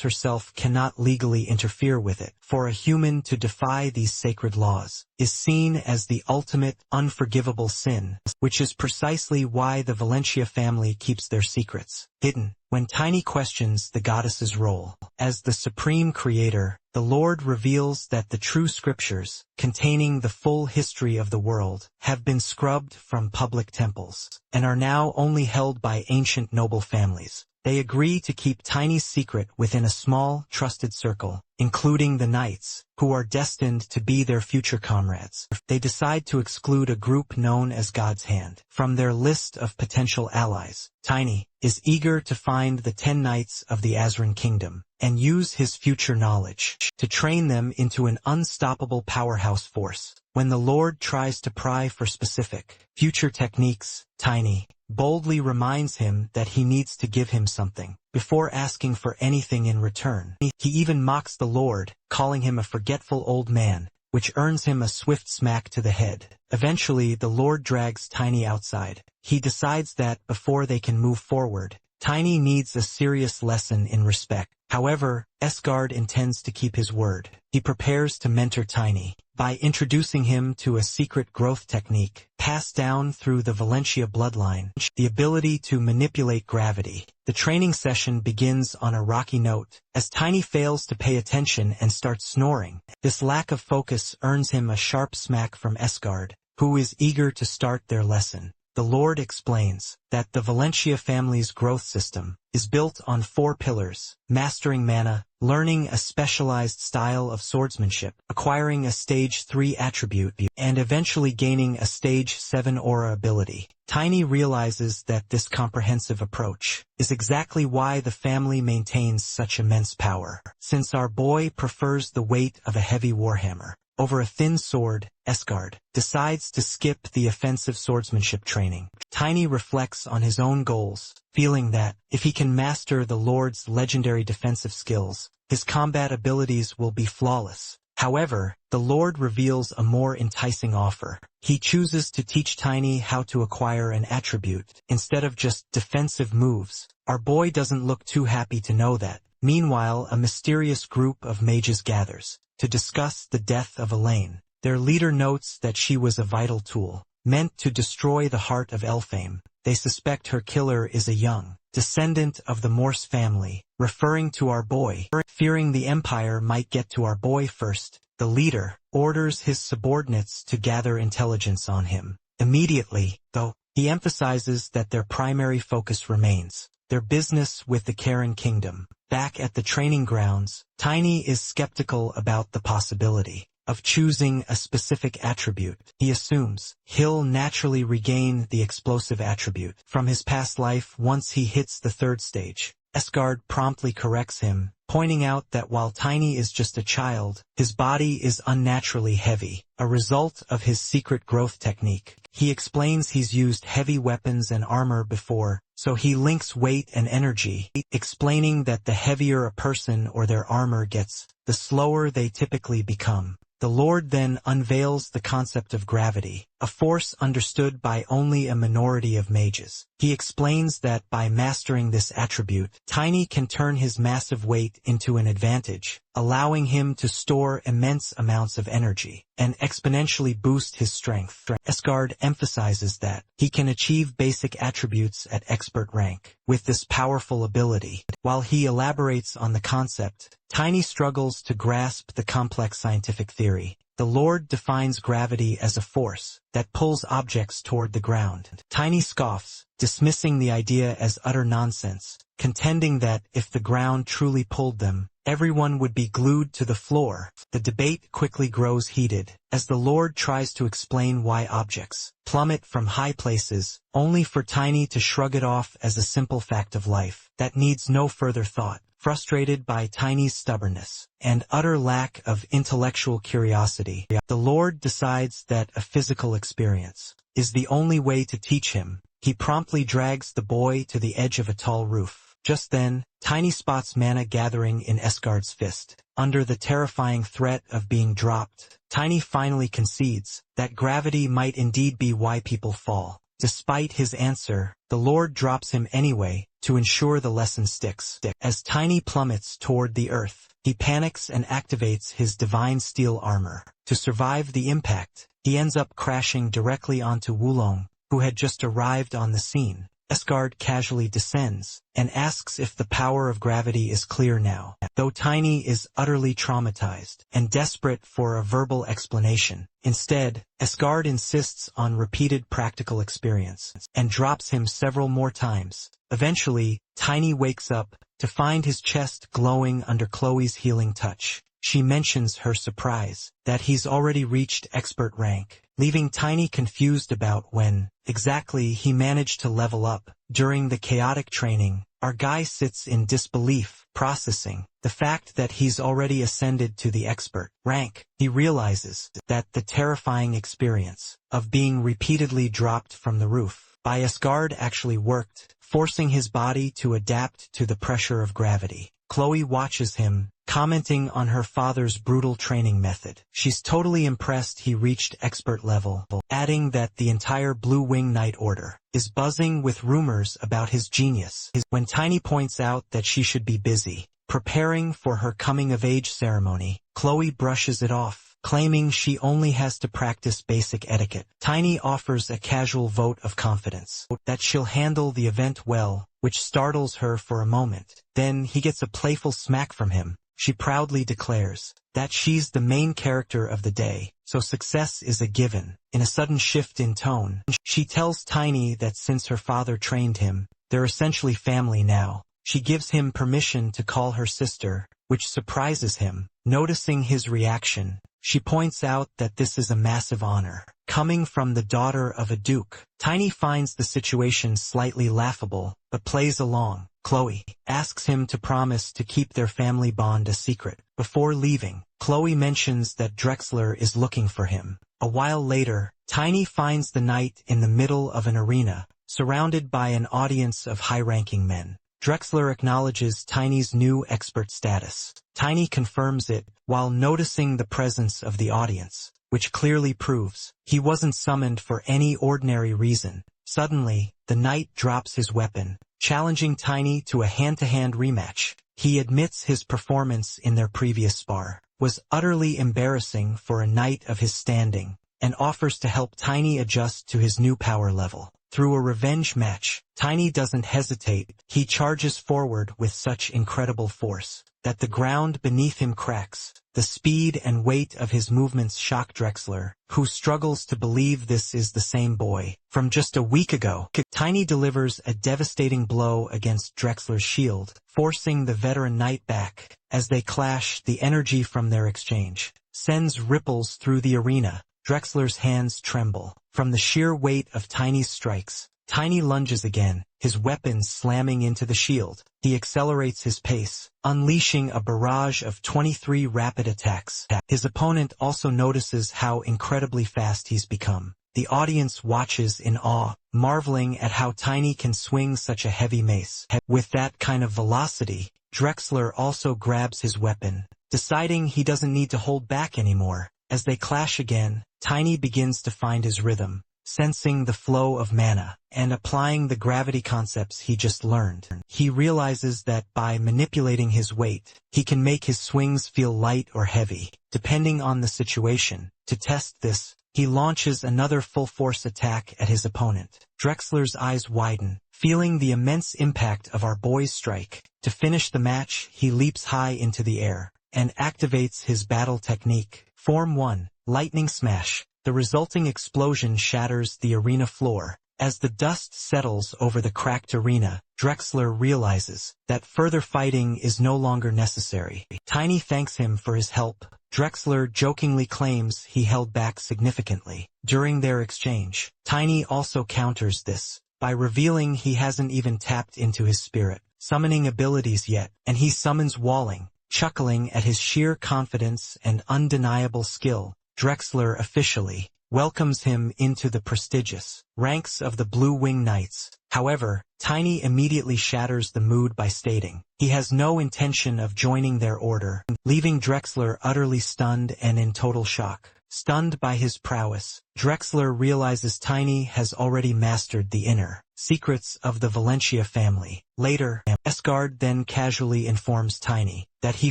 [SPEAKER 1] herself cannot legally interfere with it. For a human to defy these sacred laws is seen as the ultimate unforgivable sin, which is precisely why the Valentia family keeps their secrets hidden. When Tiny questions the goddess's role as the supreme creator, the Lord reveals that the true scriptures, containing the full history of the world, have been scrubbed from public temples and are now only held by ancient noble families. They agree to keep Tiny's secret within a small, trusted circle, including the knights, who are destined to be their future comrades. They decide to exclude a group known as God's Hand from their list of potential allies. Tiny is eager to find the 10 knights of the Azran kingdom and use his future knowledge to train them into an unstoppable powerhouse force. When the Lord tries to pry for specific future techniques, Tiny boldly reminds him that he needs to give him something before asking for anything in return. He even mocks the Lord, calling him a forgetful old man, which earns him a swift smack to the head. Eventually, the Lord drags Tiny outside. He decides that before they can move forward, Tiny needs a serious lesson in respect. However, Asgard intends to keep his word. He prepares to mentor Tiny by introducing him to a secret growth technique passed down through the Valentia bloodline, the ability to manipulate gravity. The training session begins on a rocky note, as Tiny fails to pay attention and starts snoring. This lack of focus earns him a sharp smack from Asgard, who is eager to start their lesson. The Lord explains that the Valentia family's growth system is built on 4 pillars: mastering mana, learning a specialized style of swordsmanship, acquiring a stage 3 attribute, and eventually gaining a stage 7 aura ability. Tiny realizes that this comprehensive approach is exactly why the family maintains such immense power. Since our boy prefers the weight of a heavy warhammer over a thin sword, Asgard decides to skip the offensive swordsmanship training. Tiny reflects on his own goals, feeling that if he can master the Lord's legendary defensive skills, his combat abilities will be flawless. However, the Lord reveals a more enticing offer. He chooses to teach Tiny how to acquire an attribute instead of just defensive moves. Our boy doesn't look too happy to know that. Meanwhile, a mysterious group of mages gathers to discuss the death of Elaine. Their leader notes that she was a vital tool, meant to destroy the heart of Elfame. They suspect her killer is a young descendant of the Morse family, referring to our boy. Fearing the Empire might get to our boy first, the leader orders his subordinates to gather intelligence on him. Immediately, though, He emphasizes that their primary focus remains their business with the Karen Kingdom. Back at the training grounds, Tiny is skeptical about the possibility of choosing a specific attribute. He assumes he'll naturally regain the explosive attribute from his past life once he hits the third stage. Esgard promptly corrects him, pointing out that while Tiny is just a child, his body is unnaturally heavy, a result of his secret growth technique. He explains he's used heavy weapons and armor before, so he links weight and energy, explaining that the heavier a person or their armor gets, the slower they typically become. The Lord then unveils the concept of gravity, a force understood by only a minority of mages. He explains that by mastering this attribute, Tiny can turn his massive weight into an advantage, allowing him to store immense amounts of energy and exponentially boost his strength. Esgard emphasizes that he can achieve basic attributes at expert rank with this powerful ability. While he elaborates on the concept, Tiny struggles to grasp the complex scientific theory. The Lord defines gravity as a force that pulls objects toward the ground. Tiny scoffs, dismissing the idea as utter nonsense, contending that if the ground truly pulled them, everyone would be glued to the floor. The debate quickly grows heated, as the Lord tries to explain why objects plummet from high places, only for Tiny to shrug it off as a simple fact of life that needs no further thought. Frustrated by Tiny's stubbornness and utter lack of intellectual curiosity, the Lord decides that a physical experience is the only way to teach him. He promptly drags the boy to the edge of a tall roof. Just then, Tiny spots mana gathering in Esgard's fist. Under the terrifying threat of being dropped, Tiny finally concedes that gravity might indeed be why people fall. Despite his answer, the Lord drops him anyway, to ensure the lesson sticks. As Tiny plummets toward the earth, he panics and activates his divine steel armor. To survive the impact, he ends up crashing directly onto Wulong, who had just arrived on the scene. Esgard casually descends and asks if the power of gravity is clear now. Though Tiny is utterly traumatized and desperate for a verbal explanation, instead, Esgard insists on repeated practical experience and drops him several more times. Eventually, Tiny wakes up to find his chest glowing under Chloe's healing touch. She mentions her surprise that he's already reached expert rank, leaving Tiny confused about when exactly he managed to level up. During the chaotic training, our guy sits in disbelief, processing the fact that he's already ascended to the expert rank. He realizes that the terrifying experience of being repeatedly dropped from the roof by Esgard actually worked, forcing his body to adapt to the pressure of gravity. Chloe watches him, commenting on her father's brutal training method. She's totally impressed he reached expert level, adding that the entire Blue Wing Knight Order is buzzing with rumors about his genius. When Tiny points out that she should be busy preparing for her coming-of-age ceremony, Chloe brushes it off, claiming she only has to practice basic etiquette. Tiny offers a casual vote of confidence that she'll handle the event well, which startles her for a moment. Then he gets a playful smack from him. She proudly declares that she's the main character of the day, so success is a given. In a sudden shift in tone, she tells Tiny that since her father trained him, they're essentially family now. She gives him permission to call her sister, which surprises him. Noticing his reaction, she points out that this is a massive honor, coming from the daughter of a duke. Tiny finds the situation slightly laughable, but plays along. Chloe asks him to promise to keep their family bond a secret. Before leaving, Chloe mentions that Drexler is looking for him. A while later, Tiny finds the knight in the middle of an arena, surrounded by an audience of high-ranking men. Drexler acknowledges Tiny's new expert status. Tiny confirms it, while noticing the presence of the audience, which clearly proves he wasn't summoned for any ordinary reason. Suddenly, the knight drops his weapon, challenging Tiny to a hand-to-hand rematch. He admits his performance in their previous spar was utterly embarrassing for a knight of his standing, and offers to help Tiny adjust to his new power level. Through a revenge match, Tiny doesn't hesitate. He charges forward with such incredible force that the ground beneath him cracks. The speed and weight of his movements shock Drexler, who struggles to believe this is the same boy from just a week ago. Tiny delivers a devastating blow against Drexler's shield, forcing the veteran knight back. As they clash, the energy from their exchange sends ripples through the arena. Drexler's hands tremble from the sheer weight of Tiny's strikes. Tiny lunges again, his weapon slamming into the shield. He accelerates his pace, unleashing a barrage of 23 rapid attacks. His opponent also notices how incredibly fast he's become. The audience watches in awe, marveling at how Tiny can swing such a heavy mace. With that kind of velocity, Drexler also grabs his weapon, deciding he doesn't need to hold back anymore. As they clash again, Tiny begins to find his rhythm, sensing the flow of mana, and applying the gravity concepts he just learned. He realizes that by manipulating his weight, he can make his swings feel light or heavy, depending on the situation. To test this, he launches another full-force attack at his opponent. Drexler's eyes widen, feeling the immense impact of our boy's strike. To finish the match, he leaps high into the air, and activates his battle technique. Form 1, Lightning Smash. The resulting explosion shatters the arena floor. As the dust settles over the cracked arena, Drexler realizes that further fighting is no longer necessary. Tiny thanks him for his help. Drexler jokingly claims he held back significantly during their exchange. Tiny also counters this by revealing he hasn't even tapped into his spirit summoning abilities yet, and he summons Walling, chuckling at his sheer confidence and undeniable skill. Drexler officially welcomes him into the prestigious ranks of the Blue Wing Knights. However, Tiny immediately shatters the mood by stating he has no intention of joining their order, leaving Drexler utterly stunned and in total shock. Stunned by his prowess, Drexler realizes Tiny has already mastered the inner secrets of the Valencia family. Later, Esgard then casually informs Tiny that he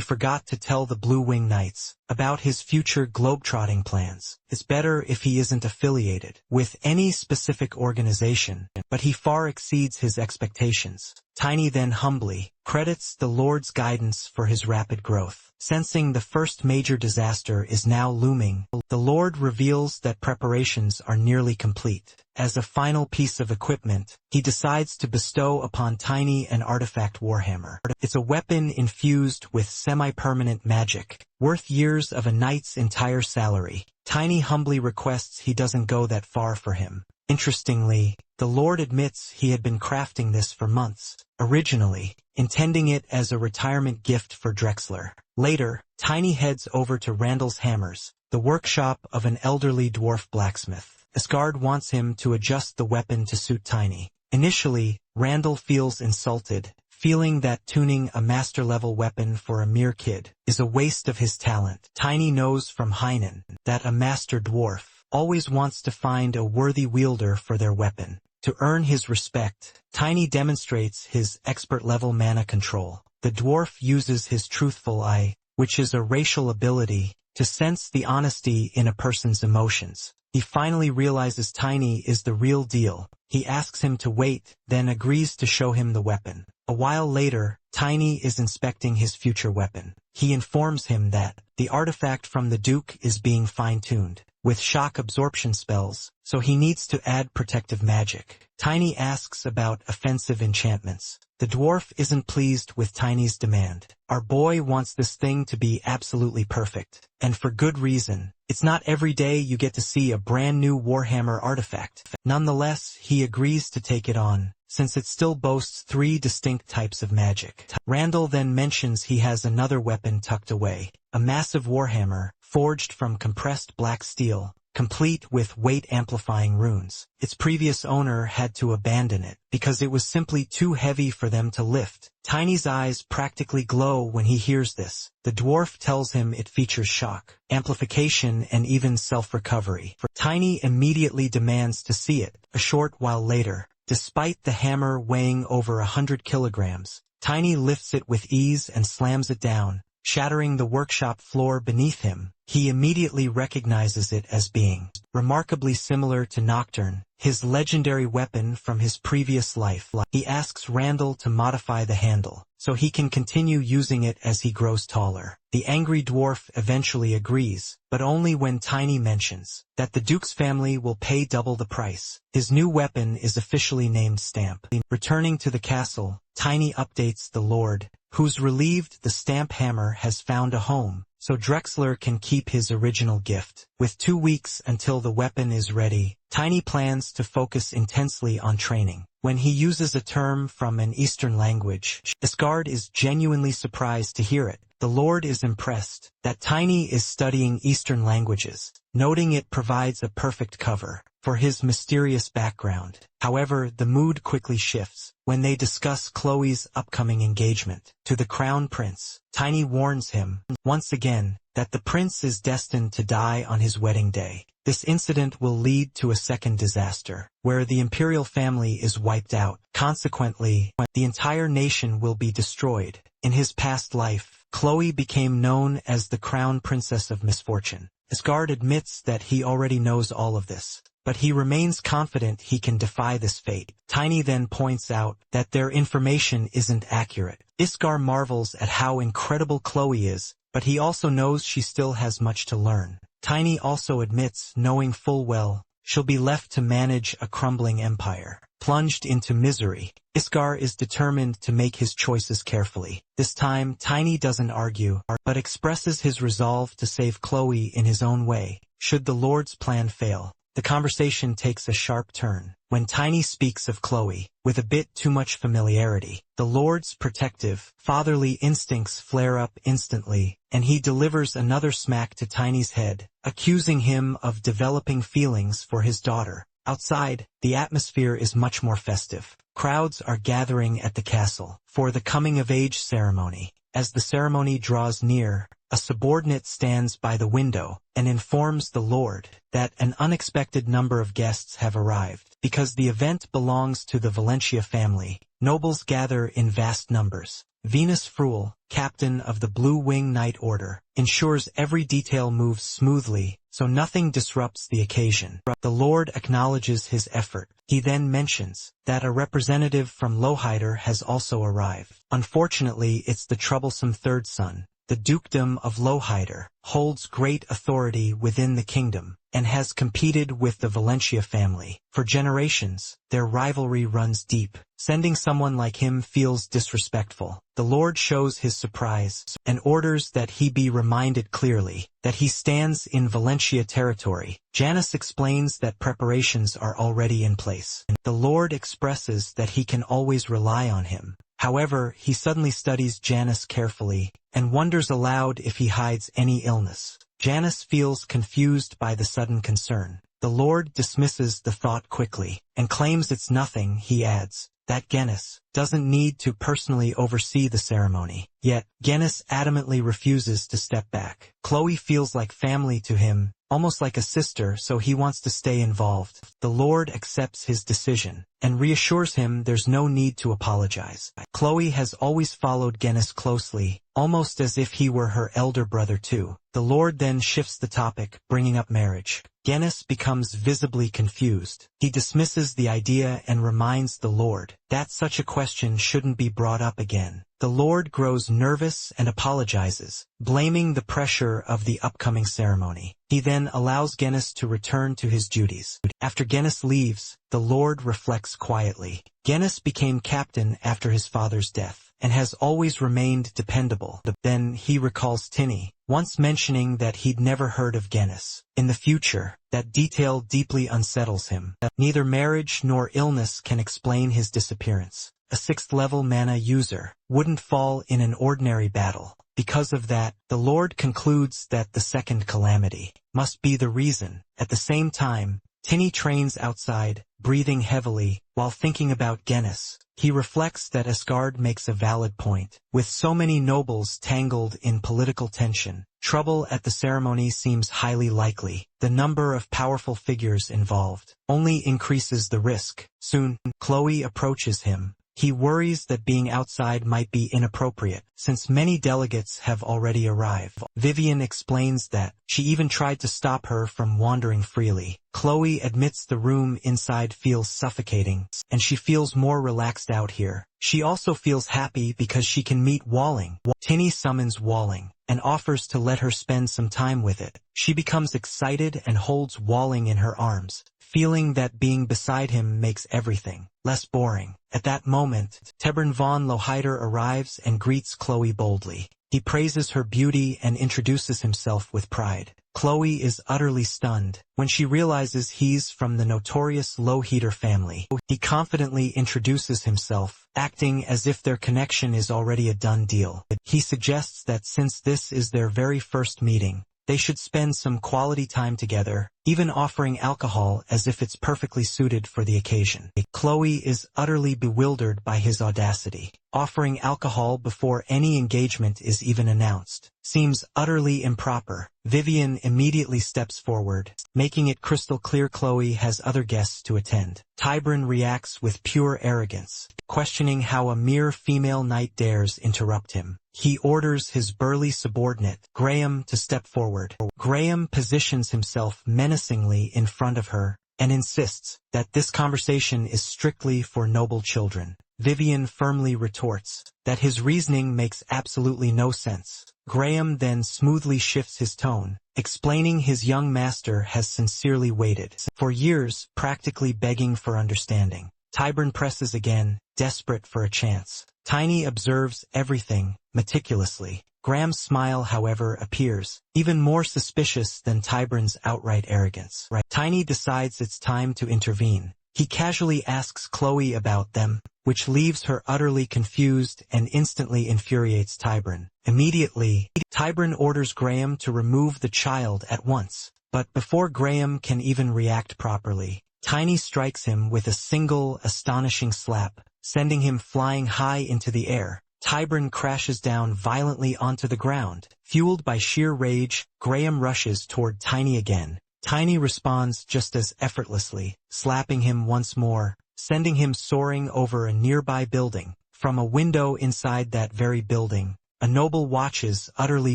[SPEAKER 1] forgot to tell the Blue Wing Knights about his future globetrotting plans. It's better if he isn't affiliated with any specific organization, but he far exceeds his expectations. Tiny then humbly credits the Lord's guidance for his rapid growth. Sensing the first major disaster is now looming, the Lord reveals that preparations are nearly complete. As a final piece of equipment, he decides to bestow upon Tiny an artifact warhammer. It's a weapon infused with semi-permanent magic, worth years of a knight's entire salary. Tiny humbly requests he doesn't go that far for him. Interestingly, the Lord admits he had been crafting this for months, originally intending it as a retirement gift for Drexler. Later, Tiny heads over to Randall's Hammers, the workshop of an elderly dwarf blacksmith. Asgard wants him to adjust the weapon to suit Tiny. Initially, Randall feels insulted, feeling that tuning a master-level weapon for a mere kid is a waste of his talent. Tiny knows from Heinen that a master dwarf always wants to find a worthy wielder for their weapon. To earn his respect, Tiny demonstrates his expert-level mana control. The dwarf uses his truthful eye, which is a racial ability, to sense the honesty in a person's emotions. He finally realizes Tiny is the real deal. He asks him to wait, then agrees to show him the weapon. A while later, Tiny is inspecting his future weapon. He informs him that the artifact from the Duke is being fine-tuned with shock absorption spells, so he needs to add protective magic. Tiny asks about offensive enchantments. The dwarf isn't pleased with Tiny's demand. Our boy wants this thing to be absolutely perfect, and for good reason. It's not every day you get to see a brand new Warhammer artifact. Nonetheless, he agrees to take it on, since it still boasts 3 distinct types of magic. Randall then mentions he has another weapon tucked away, a massive Warhammer, forged from compressed black steel, complete with weight-amplifying runes. Its previous owner had to abandon it, because it was simply too heavy for them to lift. Tiny's eyes practically glow when he hears this. The dwarf tells him it features shock, amplification, and even self-recovery. Tiny immediately demands to see it. A short while later, despite the hammer weighing over 100 kilograms, Tiny lifts it with ease and slams it down, shattering the workshop floor beneath him. He immediately recognizes it as being remarkably similar to Nocturne, his legendary weapon from his previous life. He asks Randall to modify the handle, so he can continue using it as he grows taller. The angry dwarf eventually agrees, but only when Tiny mentions that the Duke's family will pay double the price. His new weapon is officially named Stamp. Returning to the castle, Tiny updates the Lord, who's relieved the Stamp hammer has found a home, so Drexler can keep his original gift. With 2 weeks until the weapon is ready, Tiny plans to focus intensely on training. When he uses a term from an Eastern language, Asgard is genuinely surprised to hear it. The Lord is impressed that Tiny is studying Eastern languages, noting it provides a perfect cover for his mysterious background. However, the mood quickly shifts when they discuss Chloe's upcoming engagement to the Crown Prince. Tiny warns him, once again, that the prince is destined to die on his wedding day. This incident will lead to a second disaster, where the imperial family is wiped out. Consequently, the entire nation will be destroyed. In his past life, Chloe became known as the Crown Princess of Misfortune. Asgard admits that he already knows all of this, but he remains confident he can defy this fate. Tiny then points out that their information isn't accurate. Iskar marvels at how incredible Chloe is, but he also knows she still has much to learn. Tiny also admits knowing full well she'll be left to manage a crumbling empire. Plunged into misery, Iskar is determined to make his choices carefully. This time, Tiny doesn't argue, but expresses his resolve to save Chloe in his own way, should the Lord's plan fail. The conversation takes a sharp turn when Tiny speaks of Chloe, with a bit too much familiarity. The Lord's protective, fatherly instincts flare up instantly, and he delivers another smack to Tiny's head, accusing him of developing feelings for his daughter. Outside, the atmosphere is much more festive. Crowds are gathering at the castle for the coming-of-age ceremony. As the ceremony draws near, a subordinate stands by the window and informs the Lord that an unexpected number of guests have arrived. Because the event belongs to the Valentia family, nobles gather in vast numbers. Venus Fruel, captain of the Blue Wing Knight Order, ensures every detail moves smoothly, so nothing disrupts the occasion. The Lord acknowledges his effort. He then mentions that a representative from Lowhider has also arrived. Unfortunately, it's the troublesome third son. The dukedom of Lowhider holds great authority within the kingdom and has competed with the Valentia family. For generations, their rivalry runs deep. Sending someone like him feels disrespectful. The Lord shows his surprise and orders that he be reminded clearly that he stands in Valentia territory. Janice explains that preparations are already in place. The Lord expresses that he can always rely on him. However, he suddenly studies Janice carefully and wonders aloud if he hides any illness. Janice feels confused by the sudden concern. The Lord dismisses the thought quickly and claims it's nothing. He adds that Gennis doesn't need to personally oversee the ceremony. Yet, Gennis adamantly refuses to step back. Chloe feels like family to him, almost like a sister, so he wants to stay involved. The Lord accepts his decision and reassures him there's no need to apologize. Chloe has always followed Gennis closely, almost as if he were her elder brother too. The Lord then shifts the topic, bringing up marriage. Gennis becomes visibly confused. He dismisses the idea and reminds the Lord that such a question shouldn't be brought up again. The Lord grows nervous and apologizes, blaming the pressure of the upcoming ceremony. He then allows Gennis to return to his duties. After Gennis leaves, the Lord reflects quietly. Gennis became captain after his father's death and has always remained dependable. Then he recalls Tinny, once mentioning that he'd never heard of Gennis. In the future, that detail deeply unsettles him. Neither marriage nor illness can explain his disappearance. A 6th-level mana user wouldn't fall in an ordinary battle. Because of that, the Lord concludes that the second calamity must be the reason. At the same time, Tinny trains outside, breathing heavily, while thinking about Gennis. He reflects that Asgard makes a valid point. With so many nobles tangled in political tension, trouble at the ceremony seems highly likely. The number of powerful figures involved only increases the risk. Soon, Chloe approaches him, He worries that being outside might be inappropriate, since many delegates have already arrived. Vivian explains that she even tried to stop her from wandering freely. Chloe admits the room inside feels suffocating, and she feels more relaxed out here. She also feels happy because she can meet Walling. Tinny summons Walling and offers to let her spend some time with it. She becomes excited and holds Walling in her arms, feeling that being beside him makes everything less boring. At that moment, Tebren von Lohiter arrives and greets Chloe boldly. He praises her beauty and introduces himself with pride. Chloe is utterly stunned when she realizes he's from the notorious Lohiter family. He confidently introduces himself, acting as if their connection is already a done deal. He suggests that since this is their very first meeting, they should spend some quality time together, even offering alcohol as if it's perfectly suited for the occasion. Chloe is utterly bewildered by his audacity. Offering alcohol before any engagement is even announced seems utterly improper. Vivian immediately steps forward, making it crystal clear Chloe has other guests to attend. Tybrin reacts with pure arrogance, questioning how a mere female knight dares interrupt him. He orders his burly subordinate, Graham, to step forward. Graham positions himself menacingly in front of her and insists that this conversation is strictly for noble children. Vivian firmly retorts that his reasoning makes absolutely no sense. Graham then smoothly shifts his tone, explaining his young master has sincerely waited for years, practically begging for understanding. Tybrin presses again, desperate for a chance. Tiny observes everything meticulously. Graham's smile, however, appears even more suspicious than Tybrin's outright arrogance. Tiny decides it's time to intervene. He casually asks Chloe about them, which leaves her utterly confused and instantly infuriates Tybrin. Immediately, Tybrin orders Graham to remove the child at once. But before Graham can even react properly, Tiny strikes him with a single, astonishing slap, sending him flying high into the air. Tybrin crashes down violently onto the ground. Fueled by sheer rage, Graham rushes toward Tiny again. Tiny responds just as effortlessly, slapping him once more, sending him soaring over a nearby building. From a window inside that very building, a noble watches, utterly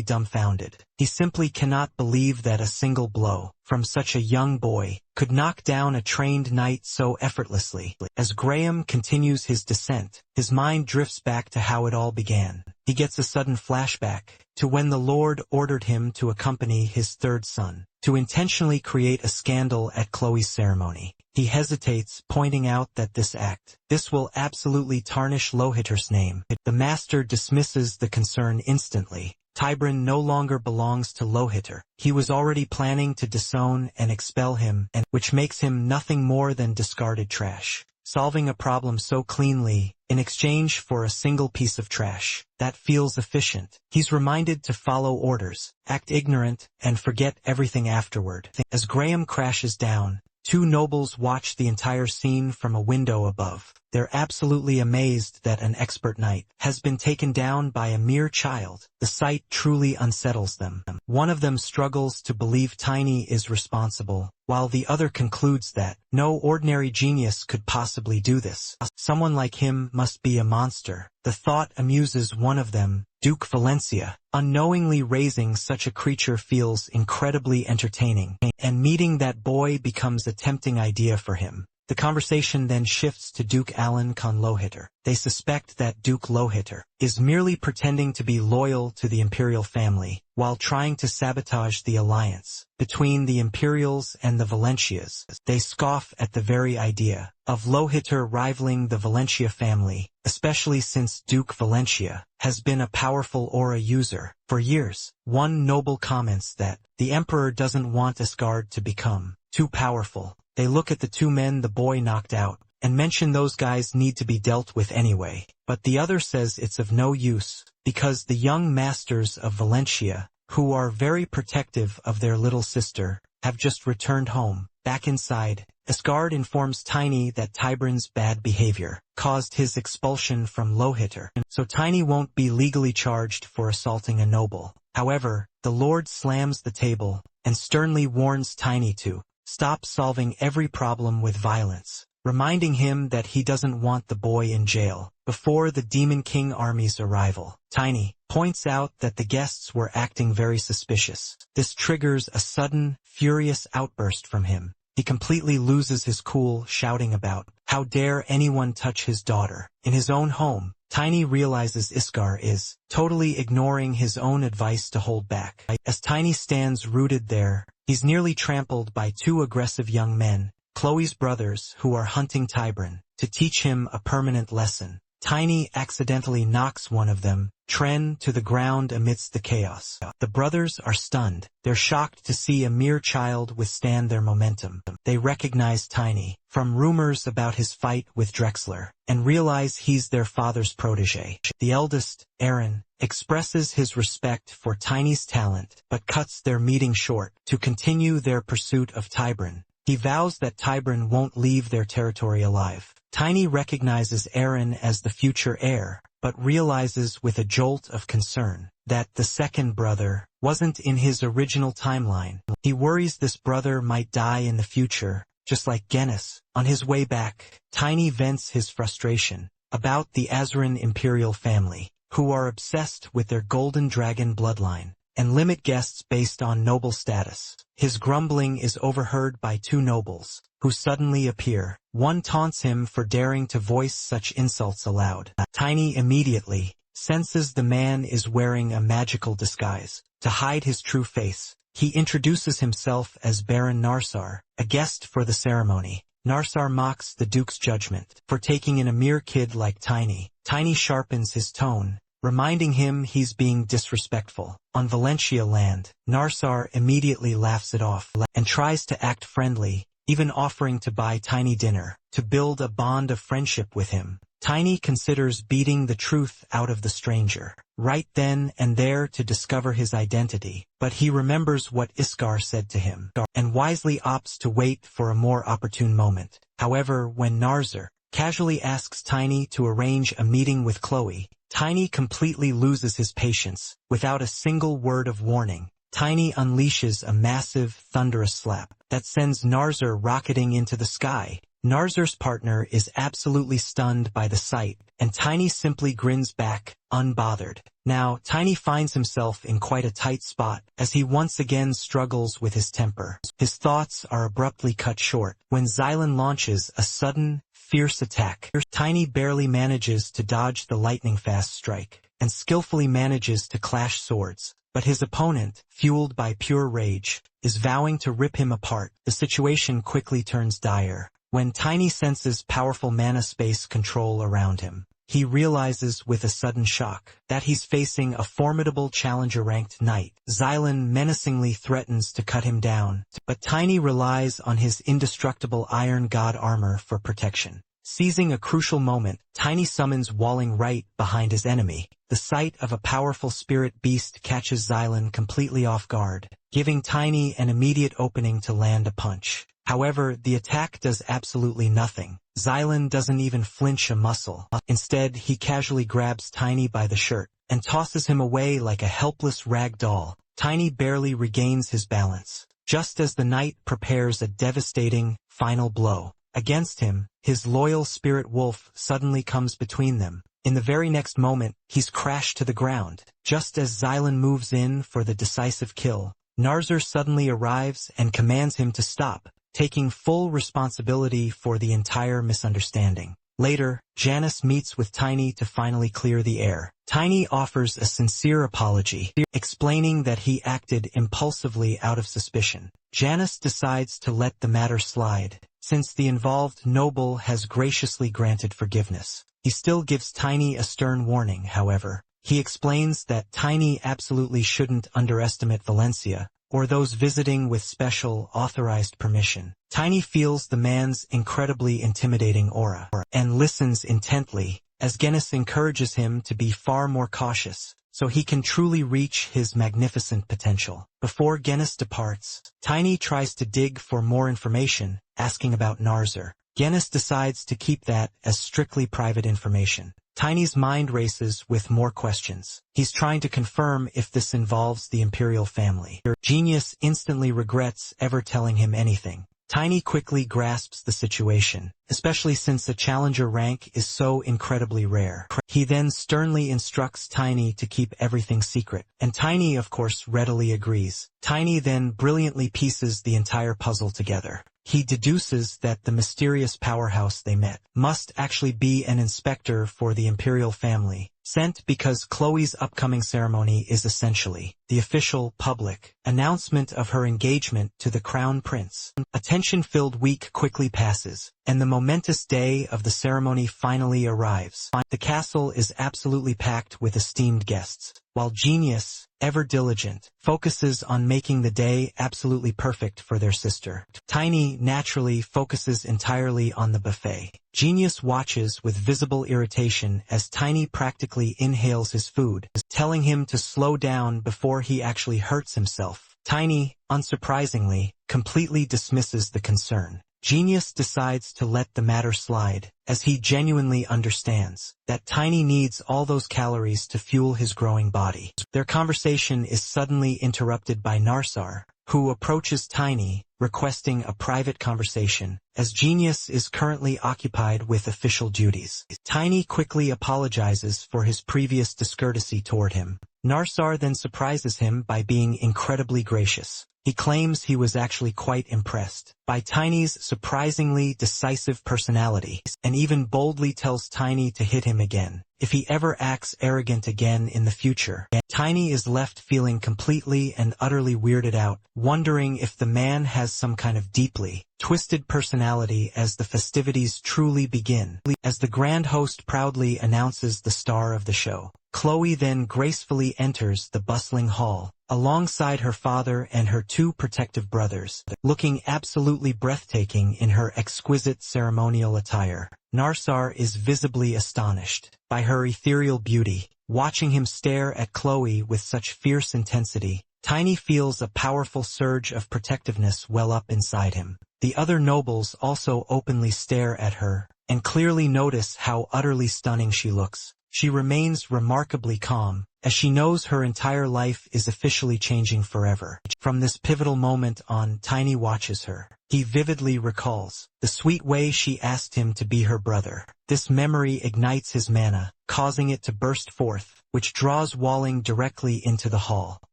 [SPEAKER 1] dumbfounded. He simply cannot believe that a single blow from such a young boy could knock down a trained knight so effortlessly. As Graham continues his descent, his mind drifts back to how it all began. He gets a sudden flashback to when the Lord ordered him to accompany his third son, to intentionally create a scandal at Chloe's ceremony. He hesitates, pointing out that this will absolutely tarnish Lohiter's name. The master dismisses the concern instantly. Tybrin no longer belongs to Lohiter. He was already planning to disown and expel him, which makes him nothing more than discarded trash. Solving a problem so cleanly, in exchange for a single piece of trash, that feels efficient. He's reminded to follow orders, act ignorant, and forget everything afterward. As Graham crashes down, two nobles watch the entire scene from a window above. They're absolutely amazed that an expert knight has been taken down by a mere child. The sight truly unsettles them. One of them struggles to believe Tiny is responsible, while the other concludes that no ordinary genius could possibly do this. Someone like him must be a monster. The thought amuses one of them, Duke Valencia. Unknowingly raising such a creature feels incredibly entertaining, and meeting that boy becomes a tempting idea for him. The conversation then shifts to Duke Alan Con Lohiter. They suspect that Duke Lohiter is merely pretending to be loyal to the imperial family, while trying to sabotage the alliance between the Imperials and the Valencias. They scoff at the very idea of Lohiter rivaling the Valencia family, especially since Duke Valencia has been a powerful aura user for years. One noble comments that the Emperor doesn't want Asgard to become too powerful. They look at the two men the boy knocked out, and mention those guys need to be dealt with anyway. But the other says it's of no use, because the young masters of Valencia, who are very protective of their little sister, have just returned home. Back inside, Asgard informs Tiny that Tybrin's bad behavior caused his expulsion from Lohiter, so Tiny won't be legally charged for assaulting a noble. However, the Lord slams the table, and sternly warns Tiny to stop solving every problem with violence. reminding him that he doesn't want the boy in jail. Before the Demon King army's arrival, Tiny points out that the guests were acting very suspicious. This triggers a sudden, furious outburst from him. He completely loses his cool, shouting about, "How dare anyone touch his daughter?" In his own home, Tiny realizes Iskar is totally ignoring his own advice to hold back. As Tiny stands rooted there, he's nearly trampled by two aggressive young men, Chloe's brothers, who are hunting Tybran. To teach him a permanent lesson, Tiny accidentally knocks one of them, Tren, to the ground amidst the chaos. The brothers are stunned. They're shocked to see a mere child withstand their momentum. They recognize Tiny from rumors about his fight with Drexler and realize he's their father's protege. The eldest, Aaron, expresses his respect for Tiny's talent but cuts their meeting short to continue their pursuit of Tybran. He vows that Tybran won't leave their territory alive. Tiny recognizes Aaron as the future heir, but realizes with a jolt of concern that the second brother wasn't in his original timeline. He worries this brother might die in the future, just like Genis. On his way back, Tiny vents his frustration about the Azuran imperial family, who are obsessed with their golden dragon bloodline and limit guests based on noble status. His grumbling is overheard by two nobles, who suddenly appear. One taunts him for daring to voice such insults aloud. Tiny immediately senses the man is wearing a magical disguise. To hide his true face, he introduces himself as Baron Narsar, a guest for the ceremony. Narsar mocks the Duke's judgment for taking in a mere kid like Tiny. Tiny sharpens his tone, reminding him he's being disrespectful. On Valentia land, Narsar immediately laughs it off and tries to act friendly, even offering to buy Tiny dinner. To build a bond of friendship with him, Tiny considers beating the truth out of the stranger, right then and there to discover his identity. But he remembers what Iskar said to him, and wisely opts to wait for a more opportune moment. However, when Narzar casually asks Tiny to arrange a meeting with Chloe, Tiny completely loses his patience. Without a single word of warning, Tiny unleashes a massive, thunderous slap that sends Narzar rocketing into the sky. Narzar's partner is absolutely stunned by the sight, and Tiny simply grins back, unbothered. Now, Tiny finds himself in quite a tight spot as he once again struggles with his temper. His thoughts are abruptly cut short when Xylan launches a sudden, fierce attack. Tiny barely manages to dodge the lightning-fast strike, and skillfully manages to clash swords. But his opponent, fueled by pure rage, is vowing to rip him apart. The situation quickly turns dire when Tiny senses powerful mana space control around him. He realizes with a sudden shock that he's facing a formidable challenger-ranked knight. Xylan menacingly threatens to cut him down, but Tiny relies on his indestructible iron god armor for protection. Seizing a crucial moment, Tiny summons Walling right behind his enemy. The sight of a powerful spirit beast catches Xylan completely off guard, giving Tiny an immediate opening to land a punch. However, the attack does absolutely nothing. Xylan doesn't even flinch a muscle. Instead, he casually grabs Tiny by the shirt and tosses him away like a helpless rag doll. Tiny barely regains his balance, just as the knight prepares a devastating, final blow. Against him, his loyal spirit wolf suddenly comes between them. In the very next moment, he's crashed to the ground. Just as Xylan moves in for the decisive kill, Narzar suddenly arrives and commands him to stop, taking full responsibility for the entire misunderstanding. Later, Janice meets with Tiny to finally clear the air. Tiny offers a sincere apology, explaining that he acted impulsively out of suspicion. Janice decides to let the matter slide, since the involved noble has graciously granted forgiveness. He still gives Tiny a stern warning, however. He explains that Tiny absolutely shouldn't underestimate Valencia, or those visiting with special, authorized permission. Tiny feels the man's incredibly intimidating aura, and listens intently, as Genis encourages him to be far more cautious, so he can truly reach his magnificent potential. Before Genis departs, Tiny tries to dig for more information, asking about Narzar. Genis decides to keep that as strictly private information. Tiny's mind races with more questions. He's trying to confirm if this involves the imperial family. Genius instantly regrets ever telling him anything. Tiny quickly grasps the situation, especially since the challenger rank is so incredibly rare. He then sternly instructs Tiny to keep everything secret, and Tiny of course readily agrees. Tiny then brilliantly pieces the entire puzzle together. He deduces that the mysterious powerhouse they met must actually be an inspector for the imperial family, sent because Chloe's upcoming ceremony is essentially the official, public announcement of her engagement to the crown prince. A tension-filled week quickly passes, and the momentous day of the ceremony finally arrives. The castle is absolutely packed with esteemed guests, while Genius, ever diligent, focuses on making the day absolutely perfect for their sister. Tiny naturally focuses entirely on the buffet. Genius watches with visible irritation as Tiny practically inhales his food, telling him to slow down before he actually hurts himself. Tiny, unsurprisingly, completely dismisses the concern. Genius decides to let the matter slide, as he genuinely understands that Tiny needs all those calories to fuel his growing body. Their conversation is suddenly interrupted by Narsar, who approaches Tiny, requesting a private conversation, as Genius is currently occupied with official duties. Tiny quickly apologizes for his previous discourtesy toward him. Narsar then surprises him by being incredibly gracious. He claims he was actually quite impressed by Tiny's surprisingly decisive personality, and even boldly tells Tiny to hit him again if he ever acts arrogant again in the future. Tiny is left feeling completely and utterly weirded out, wondering if the man has some kind of deeply twisted personality as the festivities truly begin. As the grand host proudly announces the star of the show, Chloe then gracefully enters the bustling hall, alongside her father and her two protective brothers, looking absolutely breathtaking in her exquisite ceremonial attire. Narsar is visibly astonished by her ethereal beauty. Watching him stare at Chloe with such fierce intensity, Tiny feels a powerful surge of protectiveness well up inside him. The other nobles also openly stare at her, and clearly notice how utterly stunning she looks. She remains remarkably calm, as she knows her entire life is officially changing forever. From this pivotal moment on, Tiny watches her. He vividly recalls the sweet way she asked him to be her brother. This memory ignites his mana, causing it to burst forth, which draws Walling directly into the hall.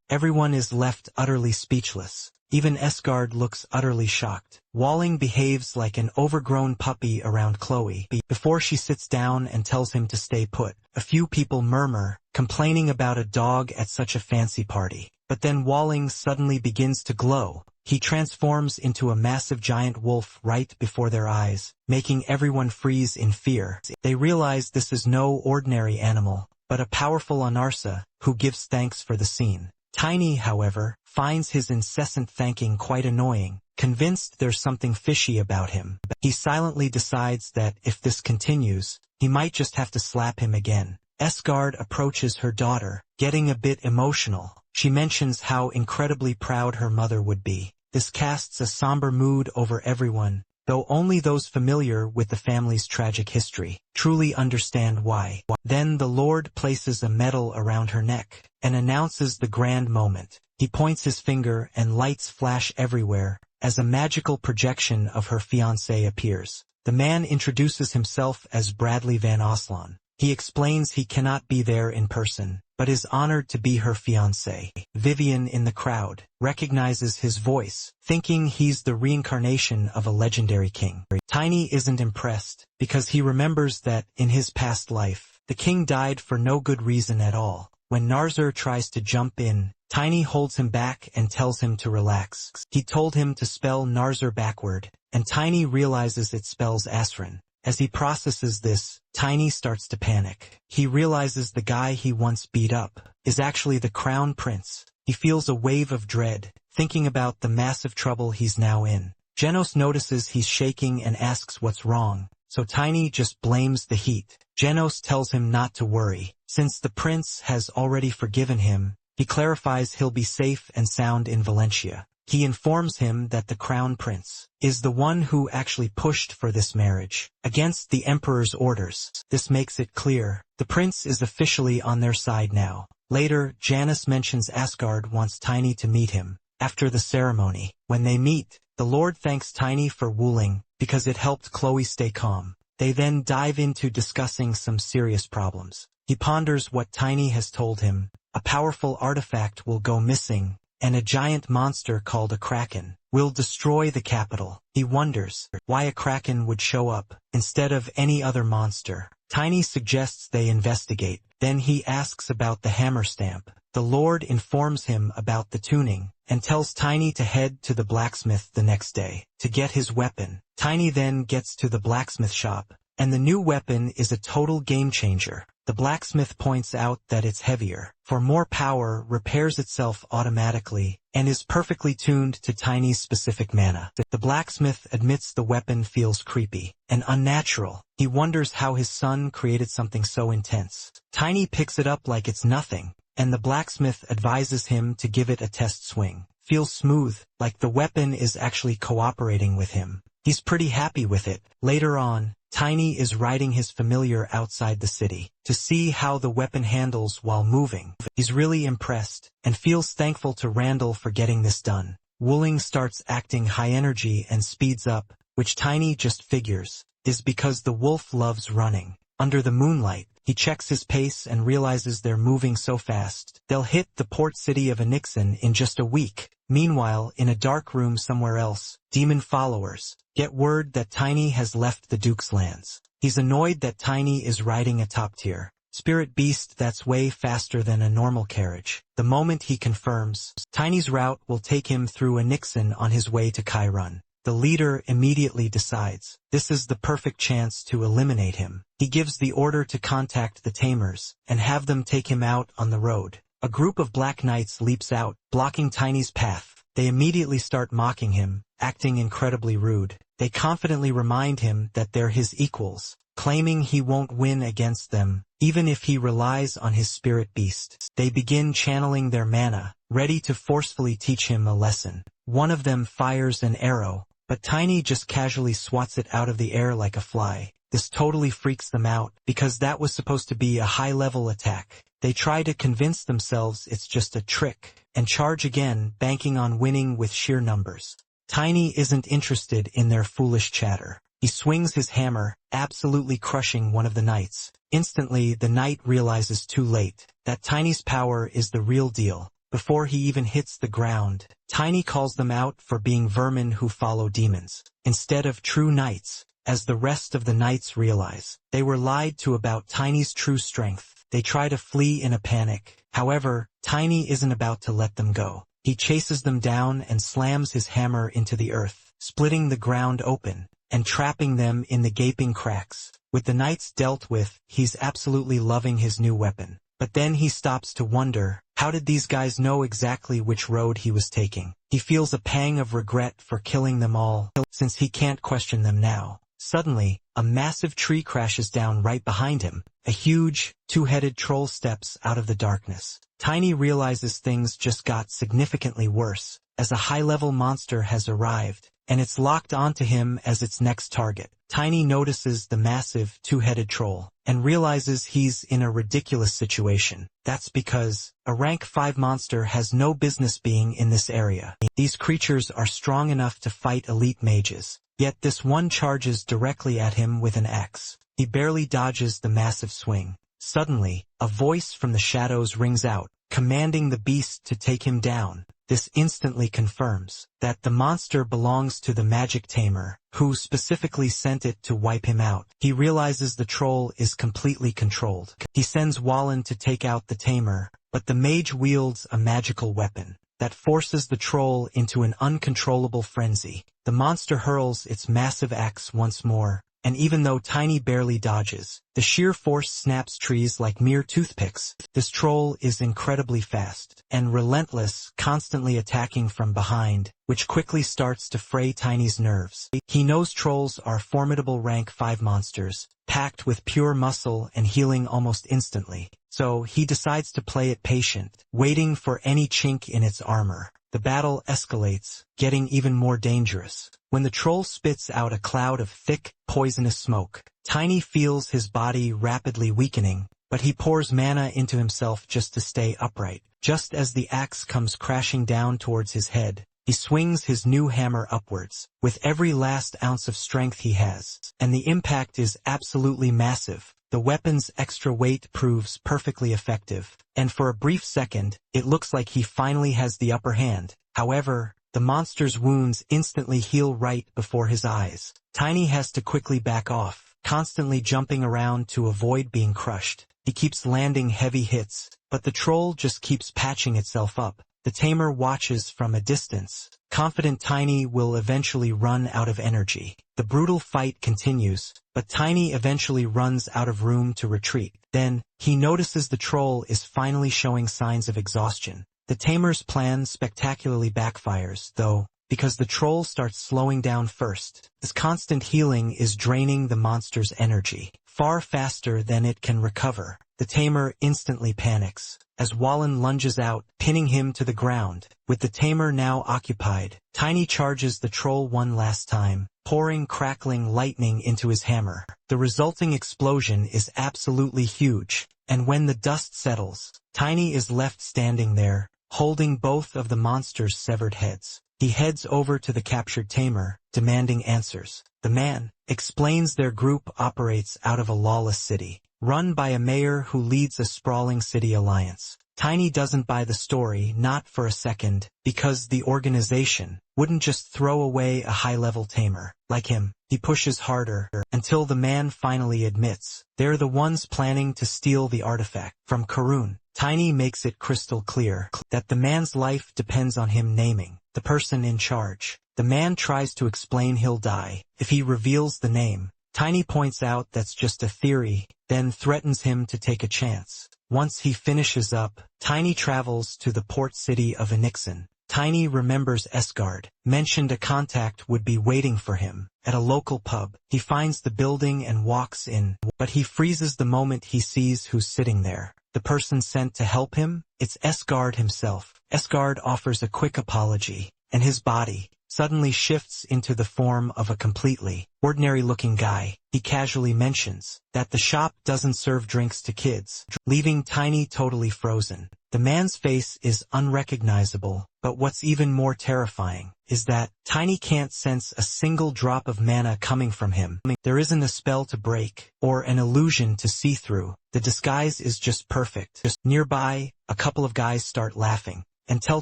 [SPEAKER 1] Everyone is left utterly speechless. Even Esgard looks utterly shocked. Walling behaves like an overgrown puppy around Chloe before she sits down and tells him to stay put. A few people murmur, complaining about a dog at such a fancy party. But then Walling suddenly begins to glow. He transforms into a massive giant wolf right before their eyes, making everyone freeze in fear. They realize this is no ordinary animal, but a powerful Anarsa, who gives thanks for the scene. Tiny, however, finds his incessant thanking quite annoying. Convinced there's something fishy about him, he silently decides that if this continues, he might just have to slap him again. Esgard approaches her daughter, getting a bit emotional. She mentions how incredibly proud her mother would be. This casts a somber mood over everyone, though only those familiar with the family's tragic history truly understand why. Then the Lord places a medal around her neck and announces the grand moment. He points his finger and lights flash everywhere as a magical projection of her fiancé appears. The man introduces himself as Bradley Van Oslan. He explains he cannot be there in person, but is honored to be her fiancé. Vivian in the crowd recognizes his voice, thinking he's the reincarnation of a legendary king. Tiny isn't impressed, because he remembers that, in his past life, the king died for no good reason at all. When Narzur tries to jump in, Tiny holds him back and tells him to relax. He told him to spell Narzur backward, and Tiny realizes it spells Asran. As he processes this, Tiny starts to panic. He realizes the guy he once beat up is actually the crown prince. He feels a wave of dread, thinking about the massive trouble he's now in. Genos notices he's shaking and asks what's wrong, so Tiny just blames the heat. Genos tells him not to worry, since the prince has already forgiven him. He clarifies he'll be safe and sound in Valencia. He informs him that the crown prince is the one who actually pushed for this marriage, against the emperor's orders. This makes it clear the prince is officially on their side now. Later, Janice mentions Asgard wants Tiny to meet him after the ceremony. When they meet, The Lord thanks Tiny for wooling, because it helped Chloe stay calm. They then dive into discussing some serious problems. He ponders what Tiny has told him. A powerful artifact will go missing, and a giant monster called a kraken will destroy the capital. He wonders why a kraken would show up instead of any other monster. Tiny suggests they investigate. Then he asks about the hammer stamp. The Lord informs him about the tuning, and tells Tiny to head to the blacksmith the next day to get his weapon. Tiny then gets to the blacksmith shop, and the new weapon is a total game changer. The blacksmith points out that it's heavier, for more power, repairs itself automatically, and is perfectly tuned to Tiny's specific mana. The blacksmith admits the weapon feels creepy and unnatural. He wonders how his son created something so intense. Tiny picks it up like it's nothing, and the blacksmith advises him to give it a test swing. Feels smooth, like the weapon is actually cooperating with him. He's pretty happy with it. Later on, Tiny is riding his familiar outside the city to see how the weapon handles while moving. He's really impressed and feels thankful to Randall for getting this done. Wooling starts acting high energy and speeds up, which Tiny just figures is because the wolf loves running. Under the moonlight, he checks his pace and realizes they're moving so fast, they'll hit the port city of Anixon in just a week. Meanwhile, in a dark room somewhere else, demon followers get word that Tiny has left the Duke's lands. He's annoyed that Tiny is riding a top-tier spirit beast that's way faster than a normal carriage. The moment he confirms, Tiny's route will take him through Anixon on his way to Chiron. The leader immediately decides this is the perfect chance to eliminate him. He gives the order to contact the tamers and have them take him out on the road. A group of black knights leaps out, blocking Tiny's path. They immediately start mocking him, acting incredibly rude. They confidently remind him that they're his equals, claiming he won't win against them, even if he relies on his spirit beast. They begin channeling their mana, ready to forcefully teach him a lesson. One of them fires an arrow, but Tiny just casually swats it out of the air like a fly. This totally freaks them out, because that was supposed to be a high-level attack. They try to convince themselves it's just a trick, and charge again, banking on winning with sheer numbers. Tiny isn't interested in their foolish chatter. He swings his hammer, absolutely crushing one of the knights. Instantly, the knight realizes too late that Tiny's power is the real deal. Before he even hits the ground, Tiny calls them out for being vermin who follow demons, instead of true knights. As the rest of the knights realize, they were lied to about Tiny's true strength. They try to flee in a panic. However, Tiny isn't about to let them go. He chases them down and slams his hammer into the earth, splitting the ground open and trapping them in the gaping cracks. With the knights dealt with, he's absolutely loving his new weapon. But then he stops to wonder, how did these guys know exactly which road he was taking? He feels a pang of regret for killing them all, since he can't question them now. Suddenly, a massive tree crashes down right behind him. A huge, two-headed troll steps out of the darkness. Tiny realizes things just got significantly worse, as a high-level monster has arrived, and it's locked onto him as its next target. Tiny notices the massive, two-headed troll, and realizes he's in a ridiculous situation. That's because a rank 5 monster has no business being in this area. These creatures are strong enough to fight elite mages, yet this one charges directly at him with an axe. He barely dodges the massive swing. Suddenly, a voice from the shadows rings out, commanding the beast to take him down. This instantly confirms that the monster belongs to the magic tamer, who specifically sent it to wipe him out. He realizes the troll is completely controlled. He sends Wallen to take out the tamer, but the mage wields a magical weapon that forces the troll into an uncontrollable frenzy. The monster hurls its massive axe once more, and even though Tiny barely dodges, the sheer force snaps trees like mere toothpicks. This troll is incredibly fast and relentless, constantly attacking from behind, which quickly starts to fray Tiny's nerves. He knows trolls are formidable rank 5 monsters, packed with pure muscle and healing almost instantly, so he decides to play it patient, waiting for any chink in its armor. The battle escalates, getting even more dangerous. When the troll spits out a cloud of thick, poisonous smoke, Tiny feels his body rapidly weakening, but he pours mana into himself just to stay upright. Just as the axe comes crashing down towards his head, He swings his new hammer upwards, with every last ounce of strength he has, and the impact is absolutely massive. The weapon's extra weight proves perfectly effective, and for a brief second, it looks like he finally has the upper hand. However, the monster's wounds instantly heal right before his eyes. Tiny has to quickly back off, constantly jumping around to avoid being crushed. He keeps landing heavy hits, but the troll just keeps patching itself up. The tamer watches from a distance, confident Tiny will eventually run out of energy. The brutal fight continues, but Tiny eventually runs out of room to retreat. Then, he notices the troll is finally showing signs of exhaustion. The tamer's plan spectacularly backfires, though, because the troll starts slowing down first. This constant healing is draining the monster's energy, far faster than it can recover. The tamer instantly panics, as Wallen lunges out, pinning him to the ground. With the tamer now occupied, Tiny charges the troll one last time, pouring crackling lightning into his hammer. The resulting explosion is absolutely huge, and when the dust settles, Tiny is left standing there, holding both of the monster's severed heads. He heads over to the captured tamer, demanding answers. The man explains their group operates out of a lawless city, run by a mayor who leads a sprawling city alliance. Tiny doesn't buy the story, not for a second, because the organization wouldn't just throw away a high-level tamer like him. He pushes harder, until the man finally admits they're the ones planning to steal the artifact from Karun. Tiny makes it crystal clear that the man's life depends on him naming the person in charge. The man tries to explain he'll die if he reveals the name. Tiny points out that's just a theory, then threatens him to take a chance. Once he finishes up, Tiny travels to the port city of Anixon. Tiny remembers Esgard, mentioned a contact would be waiting for him at a local pub. He finds the building and walks in, but he freezes the moment he sees who's sitting there. The person sent to help him? It's Esgard himself. Esgard offers a quick apology, and his body suddenly shifts into the form of a completely ordinary-looking guy. He casually mentions that the shop doesn't serve drinks to kids, leaving Tiny totally frozen. The man's face is unrecognizable, but what's even more terrifying is that Tiny can't sense a single drop of mana coming from him. There isn't a spell to break, or an illusion to see through. The disguise is just perfect. Nearby, a couple of guys start laughing and tell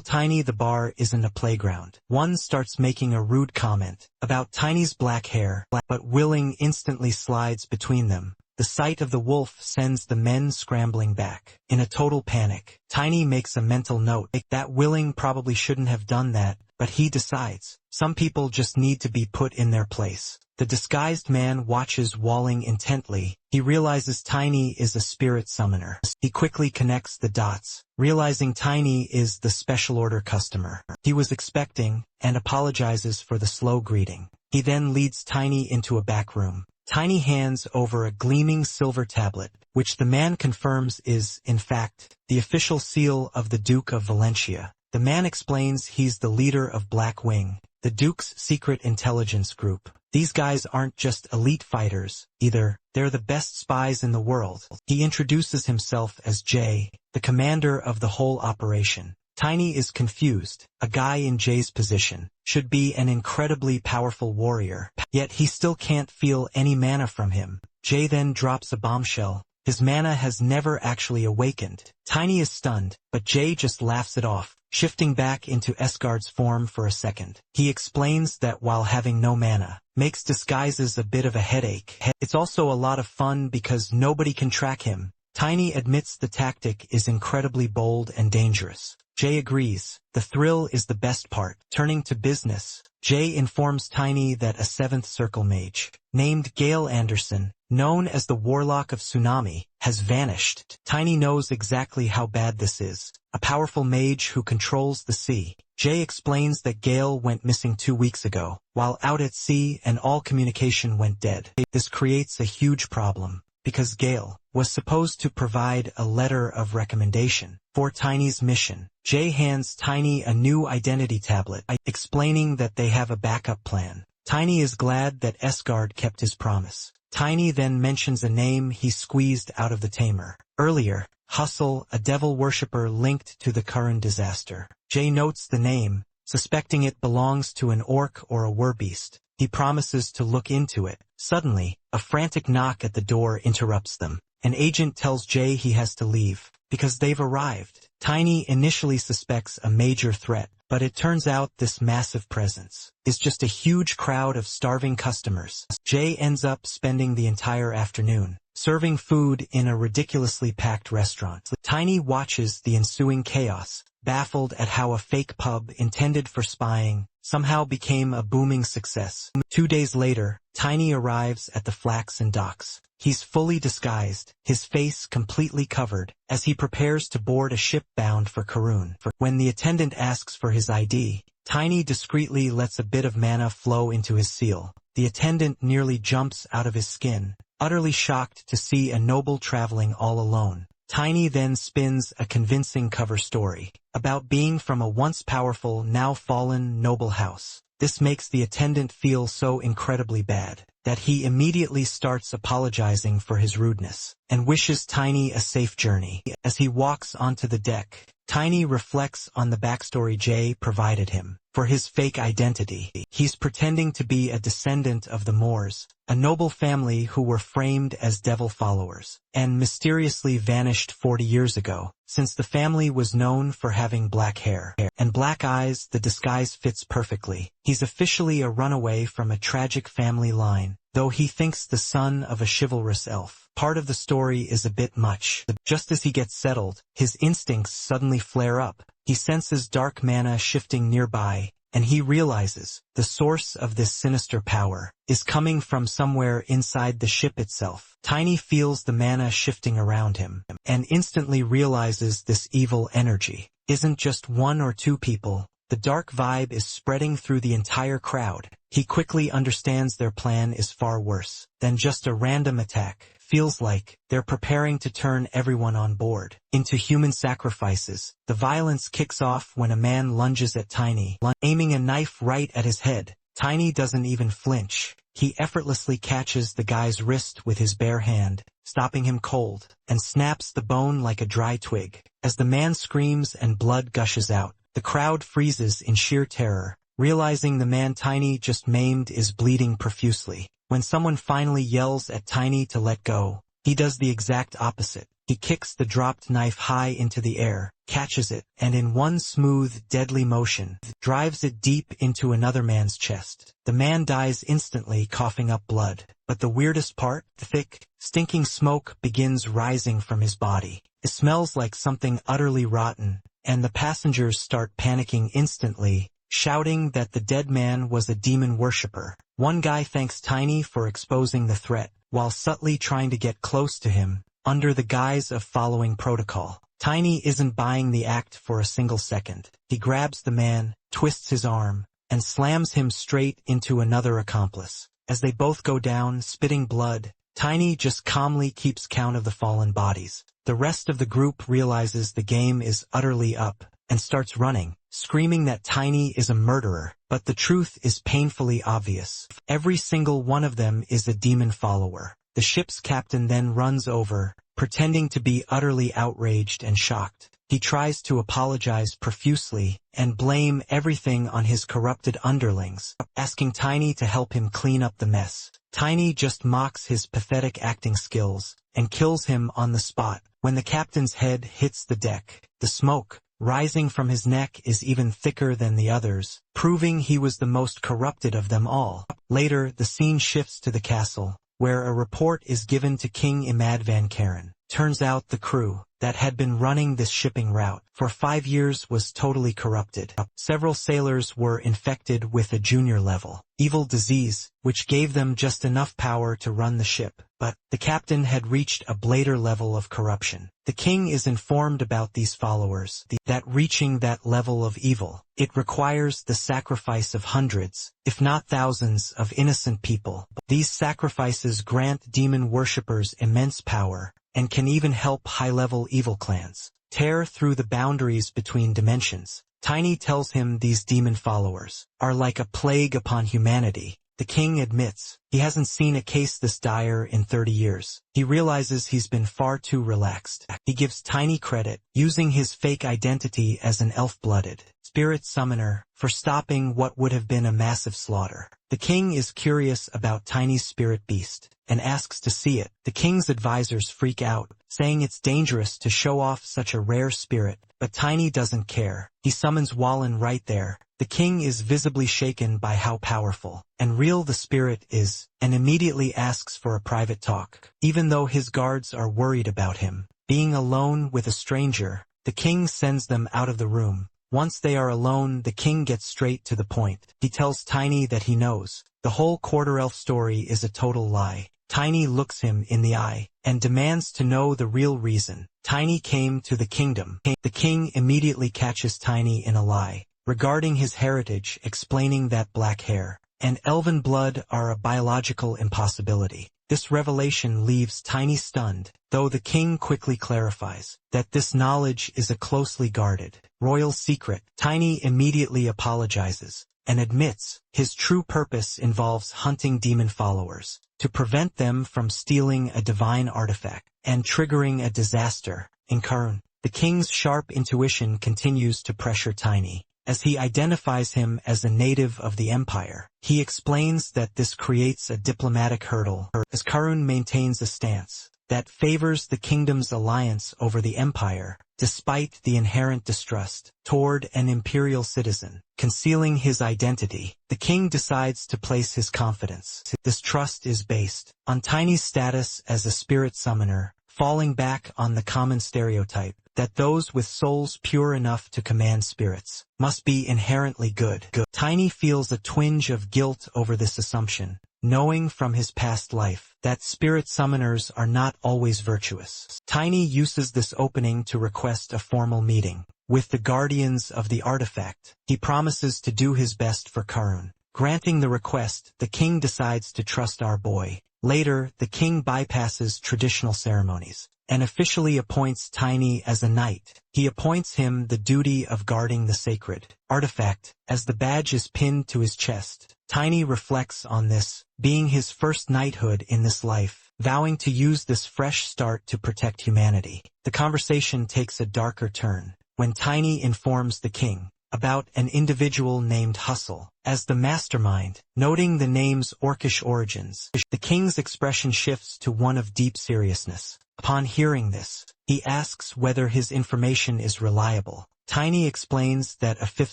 [SPEAKER 1] Tiny the bar isn't a playground. One starts making a rude comment about Tiny's black hair, but Willing instantly slides between them. The sight of the wolf sends the men scrambling back. In a total panic, Tiny makes a mental note that Willing probably shouldn't have done that, but he decides some people just need to be put in their place. The disguised man watches Walling intently. He realizes Tiny is a spirit summoner. He quickly connects the dots, realizing Tiny is the special order customer he was expecting, and apologizes for the slow greeting. He then leads Tiny into a back room. Tiny hands over a gleaming silver tablet, which the man confirms is, in fact, the official seal of the Duke of Valencia. The man explains he's the leader of Black Wing, the Duke's secret intelligence group. These guys aren't just elite fighters, either. They're the best spies in the world. He introduces himself as Jay, the commander of the whole operation. Tiny is confused. A guy in Jay's position should be an incredibly powerful warrior, yet he still can't feel any mana from him. Jay then drops a bombshell. His mana has never actually awakened. Tiny is stunned, but Jay just laughs it off, shifting back into Esgard's form for a second. He explains that while having no mana makes disguises a bit of a headache, it's also a lot of fun because nobody can track him. Tiny admits the tactic is incredibly bold and dangerous. Jay agrees. The thrill is the best part. Turning to business, Jay informs Tiny that a seventh circle mage, named Gale Anderson, known as the Warlock of Tsunami, has vanished. Tiny knows exactly how bad this is. A powerful mage who controls the sea. Jay explains that Gale went missing 2 weeks ago, while out at sea, and all communication went dead. This creates a huge problem, because Gale was supposed to provide a letter of recommendation for Tiny's mission. Jay hands Tiny a new identity tablet, explaining that they have a backup plan. Tiny is glad that Esgard kept his promise. Tiny then mentions a name he squeezed out of the tamer earlier, Hustle, a devil worshipper linked to the current disaster. Jay notes the name, suspecting it belongs to an orc or a werbeast. He promises to look into it. Suddenly, a frantic knock at the door interrupts them. An agent tells Jay he has to leave, because they've arrived. Tiny initially suspects a major threat, but it turns out this massive presence is just a huge crowd of starving customers. Jay ends up spending the entire afternoon serving food in a ridiculously packed restaurant. Tiny watches the ensuing chaos, baffled at how a fake pub intended for spying somehow became a booming success. 2 days later, Tiny arrives at the Flax and Docks. He's fully disguised, his face completely covered, as he prepares to board a ship bound for Karun. When the attendant asks for his ID, Tiny discreetly lets a bit of mana flow into his seal. The attendant nearly jumps out of his skin, utterly shocked to see a noble traveling all alone. Tiny then spins a convincing cover story about being from a once powerful, now fallen noble house. This makes the attendant feel so incredibly bad that he immediately starts apologizing for his rudeness and wishes Tiny a safe journey. As he walks onto the deck, Tiny reflects on the backstory Jay provided him for his fake identity. He's pretending to be a descendant of the Moors, a noble family who were framed as devil followers and mysteriously vanished 40 years ago. Since the family was known for having black hair and black eyes, the disguise fits perfectly. He's officially a runaway from a tragic family line, though he thinks the son of a chivalrous elf. Part of the story is a bit much. Just as he gets settled, his instincts suddenly flare up. He senses dark mana shifting nearby, and he realizes the source of this sinister power is coming from somewhere inside the ship itself. Tiny feels the mana shifting around him, and instantly realizes this evil energy isn't just one or two people. The dark vibe is spreading through the entire crowd. He quickly understands their plan is far worse than just a random attack. Feels like they're preparing to turn everyone on board into human sacrifices. The violence kicks off when a man lunges at Tiny, aiming a knife right at his head. Tiny doesn't even flinch. He effortlessly catches the guy's wrist with his bare hand, stopping him cold, and snaps the bone like a dry twig. As the man screams and blood gushes out, the crowd freezes in sheer terror, realizing the man Tiny just maimed is bleeding profusely. When someone finally yells at Tiny to let go, he does the exact opposite. He kicks the dropped knife high into the air, catches it, and in one smooth, deadly motion, drives it deep into another man's chest. The man dies instantly, coughing up blood. But the weirdest part, the thick, stinking smoke begins rising from his body. It smells like something utterly rotten, and the passengers start panicking instantly, shouting that the dead man was a demon worshipper. One guy thanks Tiny for exposing the threat, while subtly trying to get close to him, under the guise of following protocol. Tiny isn't buying the act for a single second. He grabs the man, twists his arm, and slams him straight into another accomplice. As they both go down, spitting blood, Tiny just calmly keeps count of the fallen bodies. The rest of the group realizes the game is utterly up, and starts running, screaming that Tiny is a murderer. But the truth is painfully obvious. Every single one of them is a demon follower. The ship's captain then runs over, pretending to be utterly outraged and shocked. He tries to apologize profusely and blame everything on his corrupted underlings, asking Tiny to help him clean up the mess. Tiny just mocks his pathetic acting skills and kills him on the spot. When the captain's head hits the deck, the smoke rising from his neck is even thicker than the others, proving he was the most corrupted of them all. Later, the scene shifts to the castle, where a report is given to King Imad Van Karen. Turns out the crew that had been running this shipping route for 5 years was totally corrupted. Several sailors were infected with a junior-level evil disease, which gave them just enough power to run the ship, but the captain had reached a blader level of corruption. The king is informed about these followers, that reaching that level of evil, it requires the sacrifice of hundreds, if not thousands, of innocent people. These sacrifices grant demon worshippers immense power, and can even help high-level evil clans tear through the boundaries between dimensions. Tiny tells him these demon followers are like a plague upon humanity, the king admits. He hasn't seen a case this dire in 30 years. He realizes he's been far too relaxed. He gives Tiny credit, using his fake identity as an elf-blooded spirit summoner, for stopping what would have been a massive slaughter. The king is curious about Tiny's spirit beast, and asks to see it. The king's advisors freak out, saying it's dangerous to show off such a rare spirit, but Tiny doesn't care. He summons Wallen right there. The king is visibly shaken by how powerful and real the spirit is, and immediately asks for a private talk. Even though his guards are worried about him being alone with a stranger, the king sends them out of the room. Once they are alone, the king gets straight to the point. He tells Tiny that he knows the whole quarter-elf story is a total lie. Tiny looks him in the eye and demands to know the real reason Tiny came to the kingdom. The king immediately catches Tiny in a lie regarding his heritage, explaining that black hair and elven blood are a biological impossibility. This revelation leaves Tiny stunned, though the king quickly clarifies that this knowledge is a closely guarded royal secret. Tiny immediately apologizes and admits his true purpose involves hunting demon followers to prevent them from stealing a divine artifact and triggering a disaster in Karun. The king's sharp intuition continues to pressure Tiny as he identifies him as a native of the empire. He explains that this creates a diplomatic hurdle, as Karun maintains a stance that favors the kingdom's alliance over the empire, despite the inherent distrust toward an imperial citizen. Concealing his identity, the king decides to place his confidence. This trust is based on Tiny's status as a spirit summoner, falling back on the common stereotype that those with souls pure enough to command spirits must be inherently good. Tiny feels a twinge of guilt over this assumption, knowing from his past life that spirit summoners are not always virtuous. Tiny uses this opening to request a formal meeting with the guardians of the artifact. He promises to do his best for Karun. Granting the request, the king decides to trust our boy. Later, the king bypasses traditional ceremonies and officially appoints Tiny as a knight. He appoints him the duty of guarding the sacred artifact, as the badge is pinned to his chest. Tiny reflects on this being his first knighthood in this life, vowing to use this fresh start to protect humanity. The conversation takes a darker turn when Tiny informs the king about an individual named Hustle as the mastermind, noting the name's orcish origins. The king's expression shifts to one of deep seriousness. Upon hearing this, he asks whether his information is reliable. Tiny explains that a fifth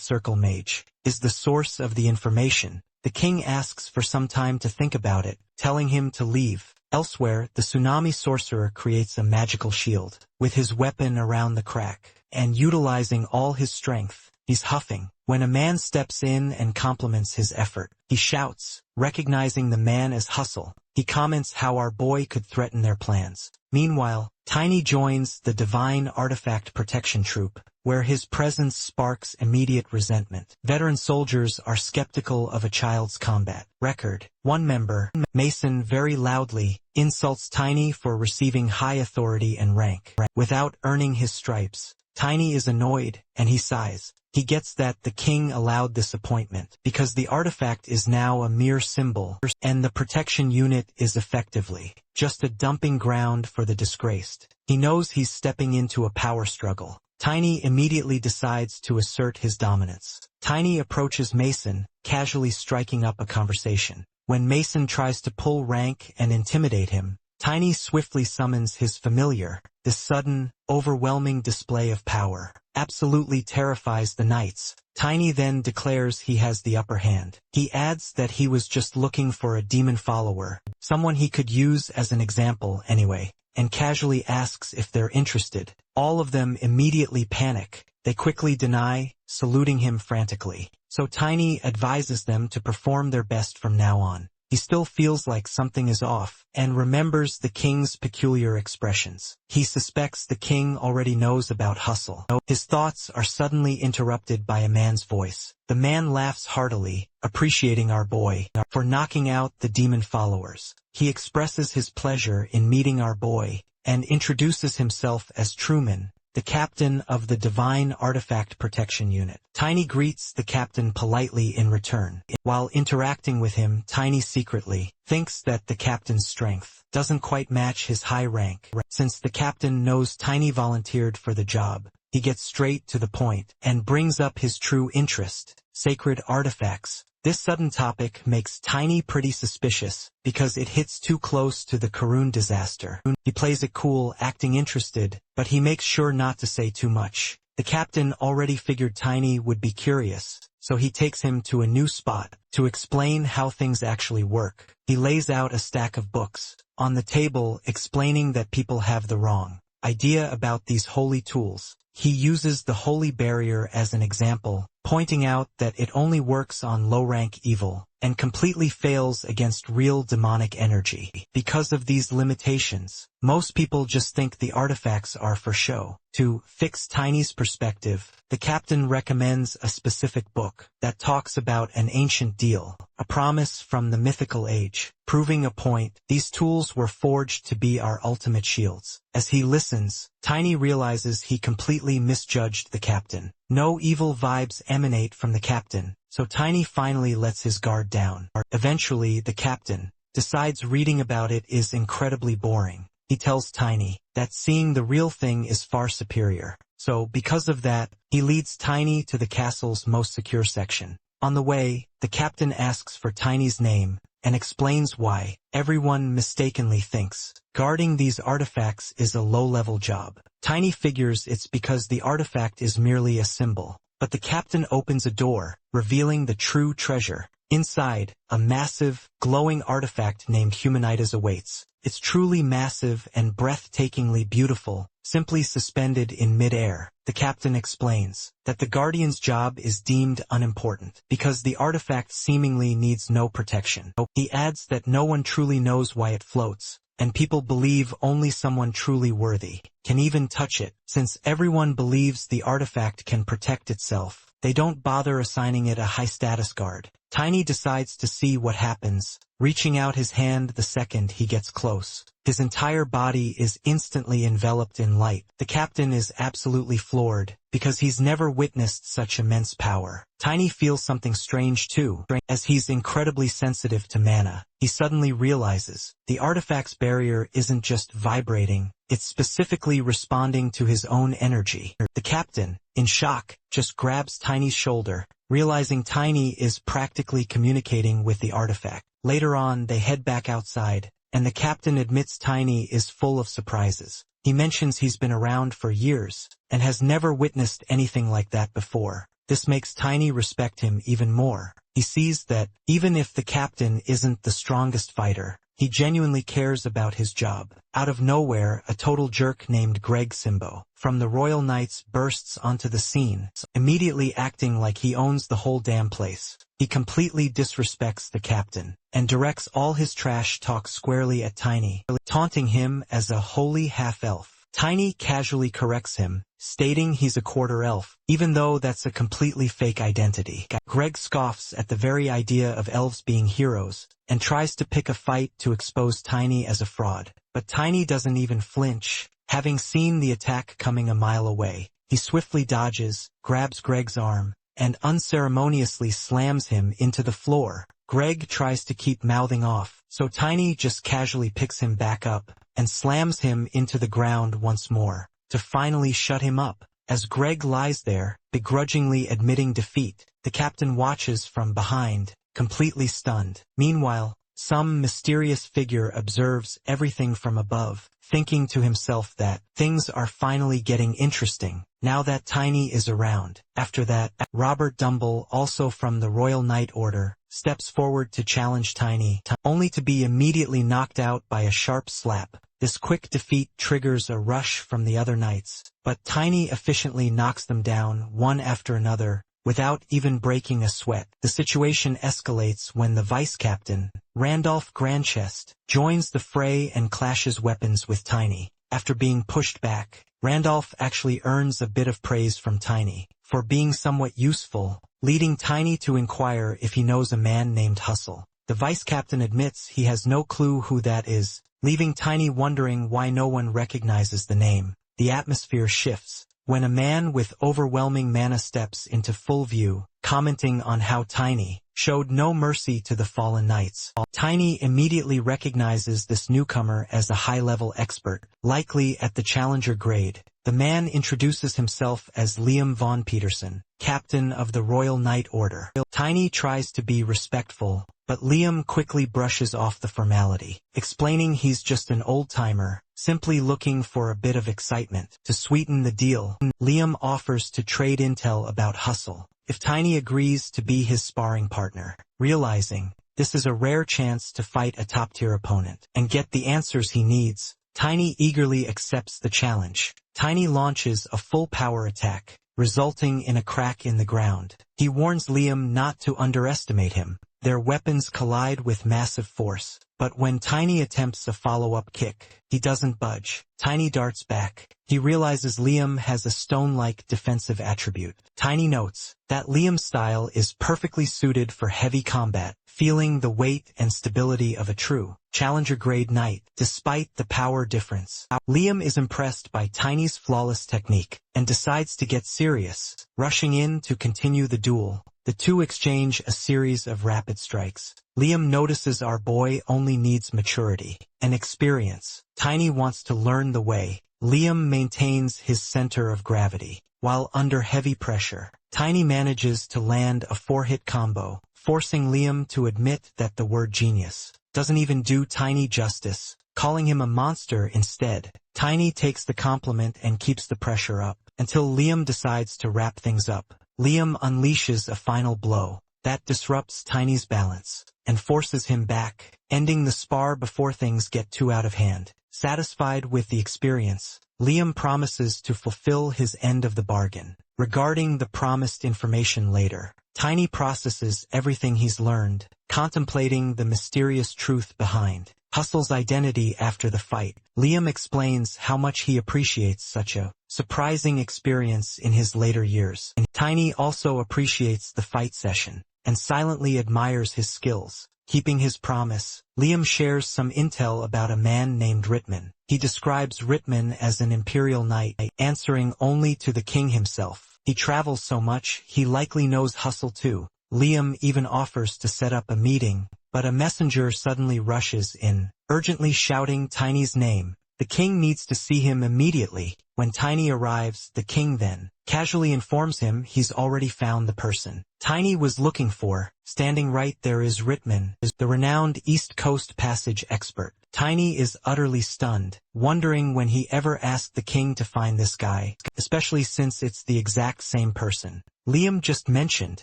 [SPEAKER 1] circle mage is the source of the information. The king asks for some time to think about it, telling him to leave. Elsewhere, the tsunami sorcerer creates a magical shield with his weapon around the crack, and utilizing all his strength, he's huffing. When a man steps in and compliments his effort, he shouts, recognizing the man as Hustle. He comments how our boy could threaten their plans. Meanwhile, Tiny joins the Divine Artifact Protection Troop, where his presence sparks immediate resentment. Veteran soldiers are skeptical of a child's combat record. One member, Mason, very loudly insults Tiny for receiving high authority and rank without earning his stripes. Tiny is annoyed, and he sighs. He gets that the king allowed this appointment because the artifact is now a mere symbol, and the protection unit is effectively just a dumping ground for the disgraced. He knows he's stepping into a power struggle. Tiny immediately decides to assert his dominance. Tiny approaches Mason, casually striking up a conversation. When Mason tries to pull rank and intimidate him, Tiny swiftly summons his familiar. This sudden, overwhelming display of power absolutely terrifies the knights. Tiny then declares he has the upper hand. He adds that he was just looking for a demon follower, someone he could use as an example anyway, and casually asks if they're interested. All of them immediately panic. They quickly deny, saluting him frantically. So Tiny advises them to perform their best from now on. He still feels like something is off, and remembers the king's peculiar expressions. He suspects the king already knows about Hustle. His thoughts are suddenly interrupted by a man's voice. The man laughs heartily, appreciating our boy for knocking out the demon followers. He expresses his pleasure in meeting our boy, and introduces himself as Truman, the captain of the Divine Artifact Protection Unit. Tiny greets the captain politely in return. While interacting with him, Tiny secretly thinks that the captain's strength doesn't quite match his high rank. Since the captain knows Tiny volunteered for the job, he gets straight to the point and brings up his true interest, sacred artifacts. This sudden topic makes Tiny pretty suspicious because it hits too close to the Karun disaster. He plays it cool, acting interested, but he makes sure not to say too much. The captain already figured Tiny would be curious, so he takes him to a new spot to explain how things actually work. He lays out a stack of books on the table explaining that people have the wrong idea about these holy tools. He uses the holy barrier as an example, pointing out that it only works on low-rank evil and completely fails against real demonic energy. Because of these limitations, most people just think the artifacts are for show. To fix Tiny's perspective, the captain recommends a specific book that talks about an ancient deal, a promise from the mythical age, proving a point. These tools were forged to be our ultimate shields. As he listens, Tiny realizes he completely misjudged the captain. No evil vibes emanate from the captain, so Tiny finally lets his guard down. Eventually, the captain decides reading about it is incredibly boring. He tells Tiny that seeing the real thing is far superior. So, because of that, he leads Tiny to the castle's most secure section. On the way, the captain asks for Tiny's name and explains why everyone mistakenly thinks guarding these artifacts is a low-level job. Tiny figures it's because the artifact is merely a symbol, but the captain opens a door, revealing the true treasure. Inside, a massive, glowing artifact named Humanitas awaits. It's truly massive and breathtakingly beautiful, simply suspended in mid-air. The captain explains that the guardian's job is deemed unimportant because the artifact seemingly needs no protection. He adds that no one truly knows why it floats, and people believe only someone truly worthy can even touch it. Since everyone believes the artifact can protect itself, they don't bother assigning it a high-status guard. Tiny decides to see what happens, reaching out his hand the second he gets close. His entire body is instantly enveloped in light. The captain is absolutely floored, because he's never witnessed such immense power. Tiny feels something strange too. As he's incredibly sensitive to mana, he suddenly realizes the artifact's barrier isn't just vibrating, it's specifically responding to his own energy. The captain, in shock, just grabs Tiny's shoulder, realizing Tiny is practically communicating with the artifact. Later on, they head back outside, and the captain admits Tiny is full of surprises. He mentions he's been around for years, and has never witnessed anything like that before. This makes Tiny respect him even more. He sees that, even if the captain isn't the strongest fighter, he genuinely cares about his job. Out of nowhere, a total jerk named Greg Simbo from the Royal Knights bursts onto the scene, immediately acting like he owns the whole damn place. He completely disrespects the captain, and directs all his trash talk squarely at Tiny, taunting him as a holy half-elf. Tiny casually corrects him, stating he's a quarter elf, even though that's a completely fake identity. Greg scoffs at the very idea of elves being heroes, and tries to pick a fight to expose Tiny as a fraud. But Tiny doesn't even flinch. Having seen the attack coming a mile away, he swiftly dodges, grabs Greg's arm, and unceremoniously slams him into the floor. Greg tries to keep mouthing off, so Tiny just casually picks him back up, and slams him into the ground once more, to finally shut him up. As Greg lies there, begrudgingly admitting defeat, the captain watches from behind, completely stunned. Meanwhile, some mysterious figure observes everything from above, thinking to himself that things are finally getting interesting, now that Tiny is around. After that, Robert Dumble, also from the Royal Knight Order, steps forward to challenge Tiny, only to be immediately knocked out by a sharp slap. This quick defeat triggers a rush from the other knights, but Tiny efficiently knocks them down one after another, without even breaking a sweat. The situation escalates when the vice-captain, Randolph Grandchest, joins the fray and clashes weapons with Tiny. After being pushed back, Randolph actually earns a bit of praise from Tiny for being somewhat useful, leading Tiny to inquire if he knows a man named Hustle. The vice-captain admits he has no clue who that is, leaving Tiny wondering why no one recognizes the name. the atmosphere shifts. When a man with overwhelming mana steps into full view, commenting on how Tiny showed no mercy to the fallen knights. Tiny immediately recognizes this newcomer as a high-level expert, likely at the challenger grade. The man introduces himself as Liam von Peterson, captain of the Royal Knight Order. Tiny tries to be respectful, but Liam quickly brushes off the formality, explaining he's just an old-timer, simply looking for a bit of excitement. To sweeten the deal, Liam offers to trade intel about Hustle if Tiny agrees to be his sparring partner, realizing this is a rare chance to fight a top-tier opponent and get the answers he needs. Tiny eagerly accepts the challenge. Tiny launches a full power attack, resulting in a crack in the ground. He warns Liam not to underestimate him. Their weapons collide with massive force, but when Tiny attempts a follow-up kick, he doesn't budge. Tiny darts back. He realizes Liam has a stone-like defensive attribute. Tiny notes that Liam's style is perfectly suited for heavy combat, feeling the weight and stability of a true challenger-grade knight, despite the power difference. Liam is impressed by Tiny's flawless technique, and decides to get serious, rushing in to continue the duel. The two exchange a series of rapid strikes. Liam notices our boy only needs maturity and experience. Tiny wants to learn the way. Liam maintains his center of gravity. While under heavy pressure, Tiny manages to land a 4-hit combo, forcing Liam to admit that the word genius doesn't even do Tiny justice, calling him a monster instead. Tiny takes the compliment and keeps the pressure up, until Liam decides to wrap things up. Liam unleashes a final blow that disrupts Tiny's balance and forces him back, ending the spar before things get too out of hand. Satisfied with the experience, Liam promises to fulfill his end of the bargain. Regarding the promised information later, Tiny processes everything he's learned, contemplating the mysterious truth behind Hustle's identity after the fight. Liam explains how much he appreciates such a surprising experience in his later years. Tiny also appreciates the fight session and silently admires his skills. Keeping his promise, Liam shares some intel about a man named Ritman. He describes Ritman as an imperial knight, answering only to the king himself. He travels so much, he likely knows Hustle too. Liam even offers to set up a meeting, but a messenger suddenly rushes in, urgently shouting Tiny's name. The king needs to see him immediately. When Tiny arrives, the king then casually informs him he's already found the person Tiny was looking for. Standing right there is Ritman, the renowned East Coast Passage expert. Tiny is utterly stunned, wondering when he ever asked the king to find this guy, especially since it's the exact same person Liam just mentioned.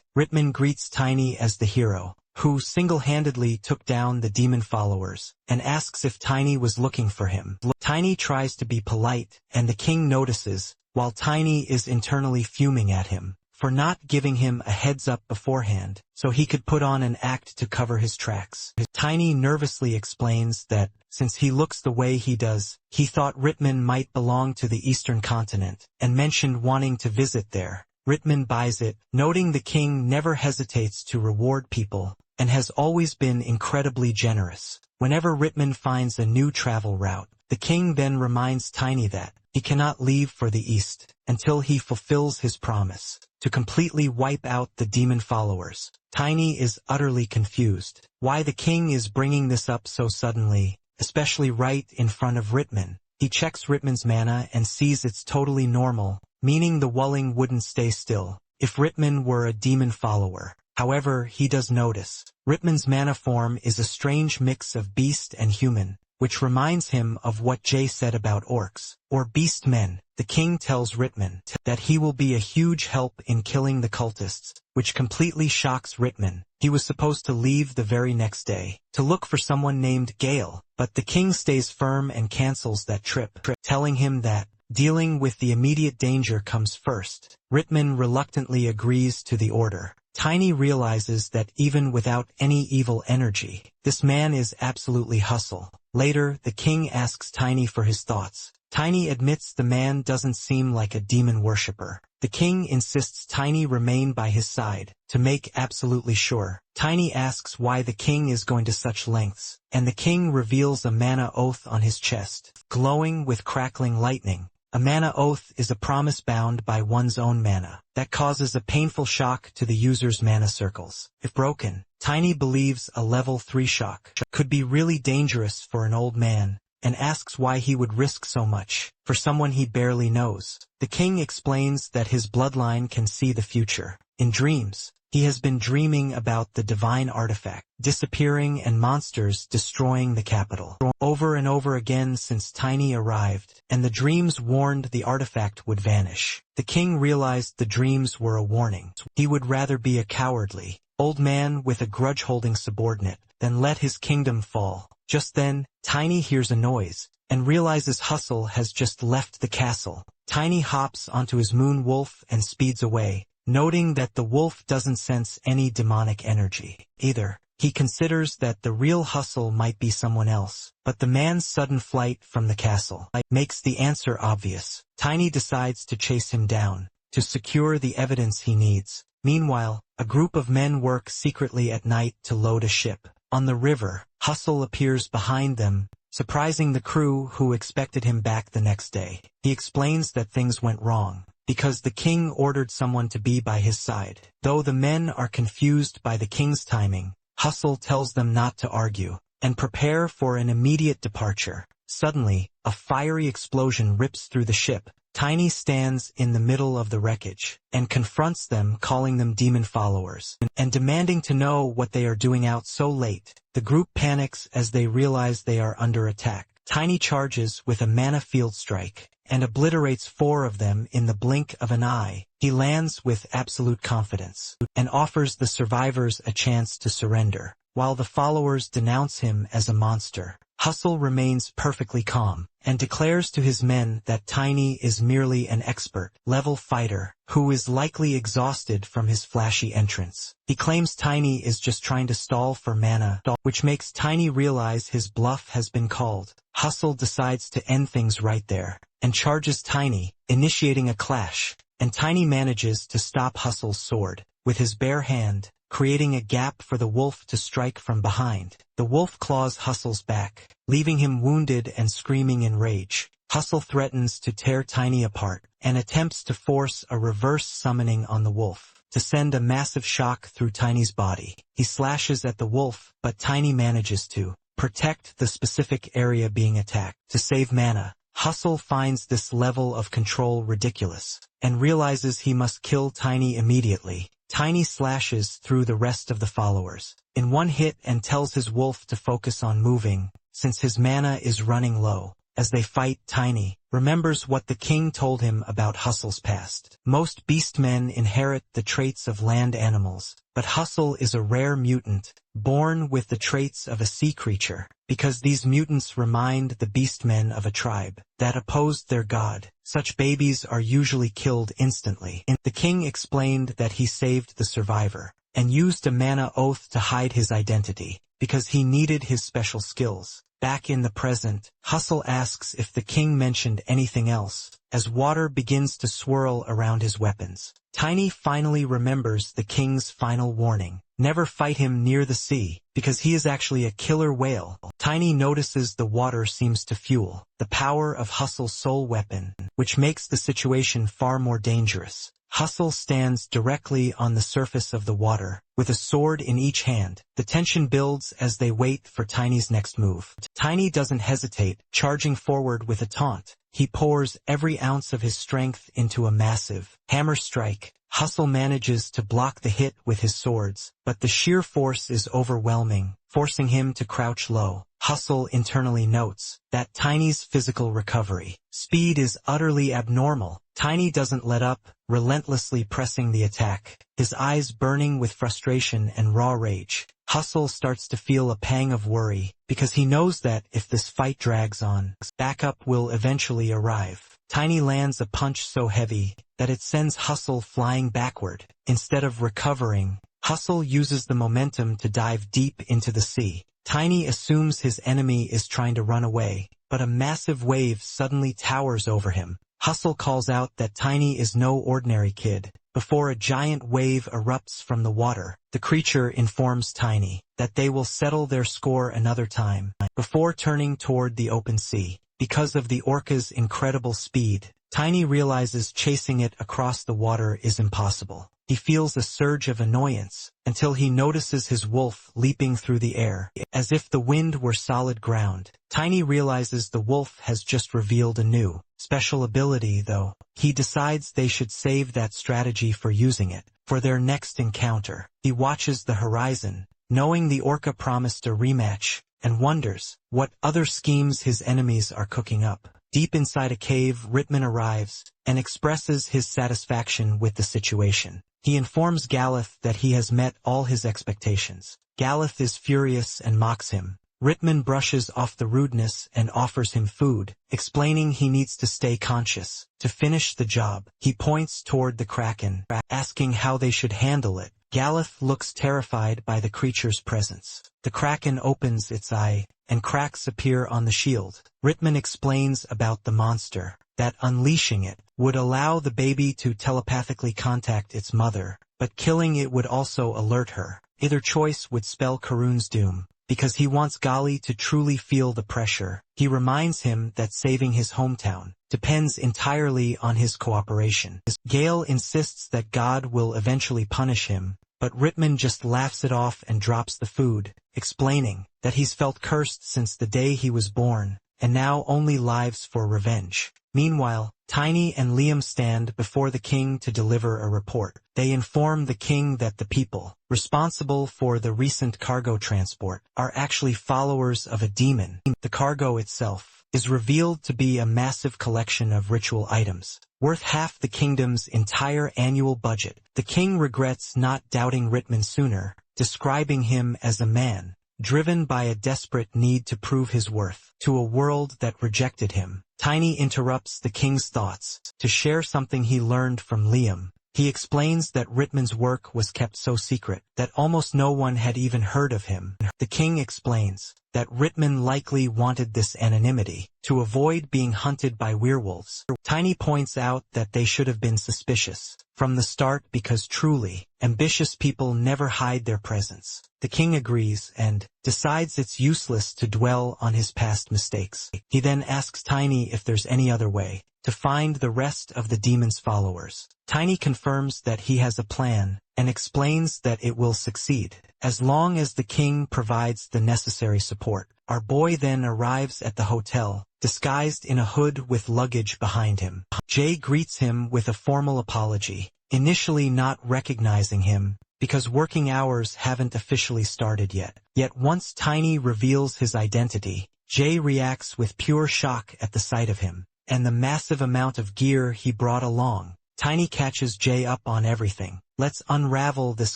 [SPEAKER 1] Ritman greets Tiny as the hero who single-handedly took down the demon followers, and asks if Tiny was looking for him. Tiny tries to be polite, and the king notices, while Tiny is internally fuming at him for not giving him a heads-up beforehand, so he could put on an act to cover his tracks. Tiny nervously explains that, since he looks the way he does, he thought Ritman might belong to the Eastern continent, and mentioned wanting to visit there. Ritman buys it, noting the king never hesitates to reward people, and has always been incredibly generous. Whenever Ritman finds a new travel route, the king then reminds Tiny that he cannot leave for the east until he fulfills his promise to completely wipe out the demon followers. Tiny is utterly confused why the king is bringing this up so suddenly, especially right in front of Ritman. He checks Ritman's mana and sees it's totally normal, meaning the Wulling wouldn't stay still if Ritman were a demon follower. However, he does notice Ritman's mana form is a strange mix of beast and human, which reminds him of what Jay said about orcs, or beast men. The king tells Ritman that he will be a huge help in killing the cultists, which completely shocks Ritman. He was supposed to leave the very next day to look for someone named Gale, but the king stays firm and cancels that trip, telling him that dealing with the immediate danger comes first. Ritman reluctantly agrees to the order. Tiny realizes that even without any evil energy, this man is absolutely Hustle. Later, the king asks Tiny for his thoughts. Tiny admits the man doesn't seem like a demon worshipper. The king insists Tiny remain by his side to make absolutely sure. Tiny asks why the king is going to such lengths, and the king reveals a mana oath on his chest, glowing with crackling lightning. A mana oath is a promise bound by one's own mana that causes a painful shock to the user's mana circles. If broken, Tiny believes a level 3 shock could be really dangerous for an old man, and asks why he would risk so much for someone he barely knows. The king explains that his bloodline can see the future. In dreams, he has been dreaming about the divine artifact disappearing and monsters destroying the capital over and over again since Tiny arrived, and the dreams warned the artifact would vanish. The king realized the dreams were a warning. He would rather be a cowardly old man with a grudge-holding subordinate than let his kingdom fall. Just then, Tiny hears a noise and realizes Hustle has just left the castle. Tiny hops onto his moon wolf and speeds away, noting that the wolf doesn't sense any demonic energy either. He considers that the real Hustle might be someone else, but the man's sudden flight from the castle makes the answer obvious. Tiny decides to chase him down to secure the evidence he needs. Meanwhile, a group of men work secretly at night to load a ship. On the river, Hustle appears behind them, surprising the crew who expected him back the next day. He explains that things went wrong because the king ordered someone to be by his side. Though the men are confused by the king's timing, Hustle tells them not to argue and prepare for an immediate departure. Suddenly, a fiery explosion rips through the ship. Tiny stands in the middle of the wreckage and confronts them, calling them demon followers and demanding to know what they are doing out so late. The group panics as they realize they are under attack. Tiny charges with a mana field strike and obliterates 4 of them in the blink of an eye. He lands with absolute confidence and offers the survivors a chance to surrender, while the followers denounce him as a monster. Hustle remains perfectly calm and declares to his men that Tiny is merely an expert-level fighter who is likely exhausted from his flashy entrance. He claims Tiny is just trying to stall for mana, which makes Tiny realize his bluff has been called. Hustle decides to end things right there and charges Tiny, initiating a clash, and Tiny manages to stop Hustle's sword with his bare hand, creating a gap for the wolf to strike from behind. The wolf claws Hustle's back, leaving him wounded and screaming in rage. Hustle threatens to tear Tiny apart and attempts to force a reverse summoning on the wolf to send a massive shock through Tiny's body. He slashes at the wolf, but Tiny manages to protect the specific area being attacked. To save mana, Hustle finds this level of control ridiculous and realizes he must kill Tiny immediately. Tiny slashes through the rest of the followers in one hit and tells his wolf to focus on moving, since his mana is running low. As they fight, Tiny remembers what the king told him about Hustle's past. Most beastmen inherit the traits of land animals, but Hustle is a rare mutant, born with the traits of a sea creature, because these mutants remind the beastmen of a tribe that opposed their god. Such babies are usually killed instantly. The king explained that he saved the survivor and used a mana oath to hide his identity because he needed his special skills. Back in the present, Hustle asks if the king mentioned anything else, as water begins to swirl around his weapons. Tiny finally remembers the king's final warning: never fight him near the sea, because he is actually a killer whale. Tiny notices the water seems to fuel the power of Hustle's soul weapon, which makes the situation far more dangerous. Hustle stands directly on the surface of the water, with a sword in each hand. The tension builds as they wait for Tiny's next move. Tiny doesn't hesitate, charging forward with a taunt. He pours every ounce of his strength into a massive hammer strike. Hustle manages to block the hit with his swords, but the sheer force is overwhelming, forcing him to crouch low. Hustle internally notes that Tiny's physical recovery speed is utterly abnormal. Tiny doesn't let up, relentlessly pressing the attack, his eyes burning with frustration and raw rage. Hustle starts to feel a pang of worry, because he knows that if this fight drags on, backup will eventually arrive. Tiny lands a punch so heavy that it sends Hustle flying backward. Instead of recovering, Hustle uses the momentum to dive deep into the sea. Tiny assumes his enemy is trying to run away, but a massive wave suddenly towers over him. Hustle calls out that Tiny is no ordinary kid. Before a giant wave erupts from the water, the creature informs Tiny that they will settle their score another time, before turning toward the open sea. Because of the orca's incredible speed, Tiny realizes chasing it across the water is impossible. He feels a surge of annoyance, until he notices his wolf leaping through the air, as if the wind were solid ground. Tiny realizes the wolf has just revealed a new, special ability though. He decides they should save that strategy for using it, for their next encounter. He watches the horizon, knowing the orca promised a rematch, and wonders what other schemes his enemies are cooking up. Deep inside a cave, Ritman arrives, and expresses his satisfaction with the situation. He informs Galeth that he has met all his expectations. Galeth is furious and mocks him. Ritman brushes off the rudeness and offers him food, explaining he needs to stay conscious to finish the job. He points toward the kraken, asking how they should handle it. Galeth looks terrified by the creature's presence. The kraken opens its eye, and cracks appear on the shield. Ritman explains about the monster, that unleashing it would allow the baby to telepathically contact its mother, but killing it would also alert her. Either choice would spell Karun's doom. Because he wants Gali to truly feel the pressure, he reminds him that saving his hometown depends entirely on his cooperation. Gale insists that God will eventually punish him, but Ritman just laughs it off and drops the food, explaining that he's felt cursed since the day he was born, and now only lives for revenge. Meanwhile, Tiny and Liam stand before the king to deliver a report. They inform the king that the people responsible for the recent cargo transport are actually followers of a demon. The cargo itself is revealed to be a massive collection of ritual items, worth half the kingdom's entire annual budget. The king regrets not doubting Ritman sooner, describing him as a man driven by a desperate need to prove his worth to a world that rejected him. Tiny interrupts the king's thoughts to share something he learned from Liam. He explains that Ritman's work was kept so secret that almost no one had even heard of him. The king explains that Ritman likely wanted this anonymity to avoid being hunted by werewolves. Tiny points out that they should have been suspicious from the start because truly ambitious people never hide their presence. The king agrees and decides it's useless to dwell on his past mistakes. He then asks Tiny if there's any other way to find the rest of the demon's followers. Tiny confirms that he has a plan and explains that it will succeed, as long as the king provides the necessary support. Our boy then arrives at the hotel, disguised in a hood with luggage behind him. Jay greets him with a formal apology, initially not recognizing him, because working hours haven't officially started yet. Yet once Tiny reveals his identity, Jay reacts with pure shock at the sight of him, and the massive amount of gear he brought along. Tiny catches Jay up on everything. Let's unravel this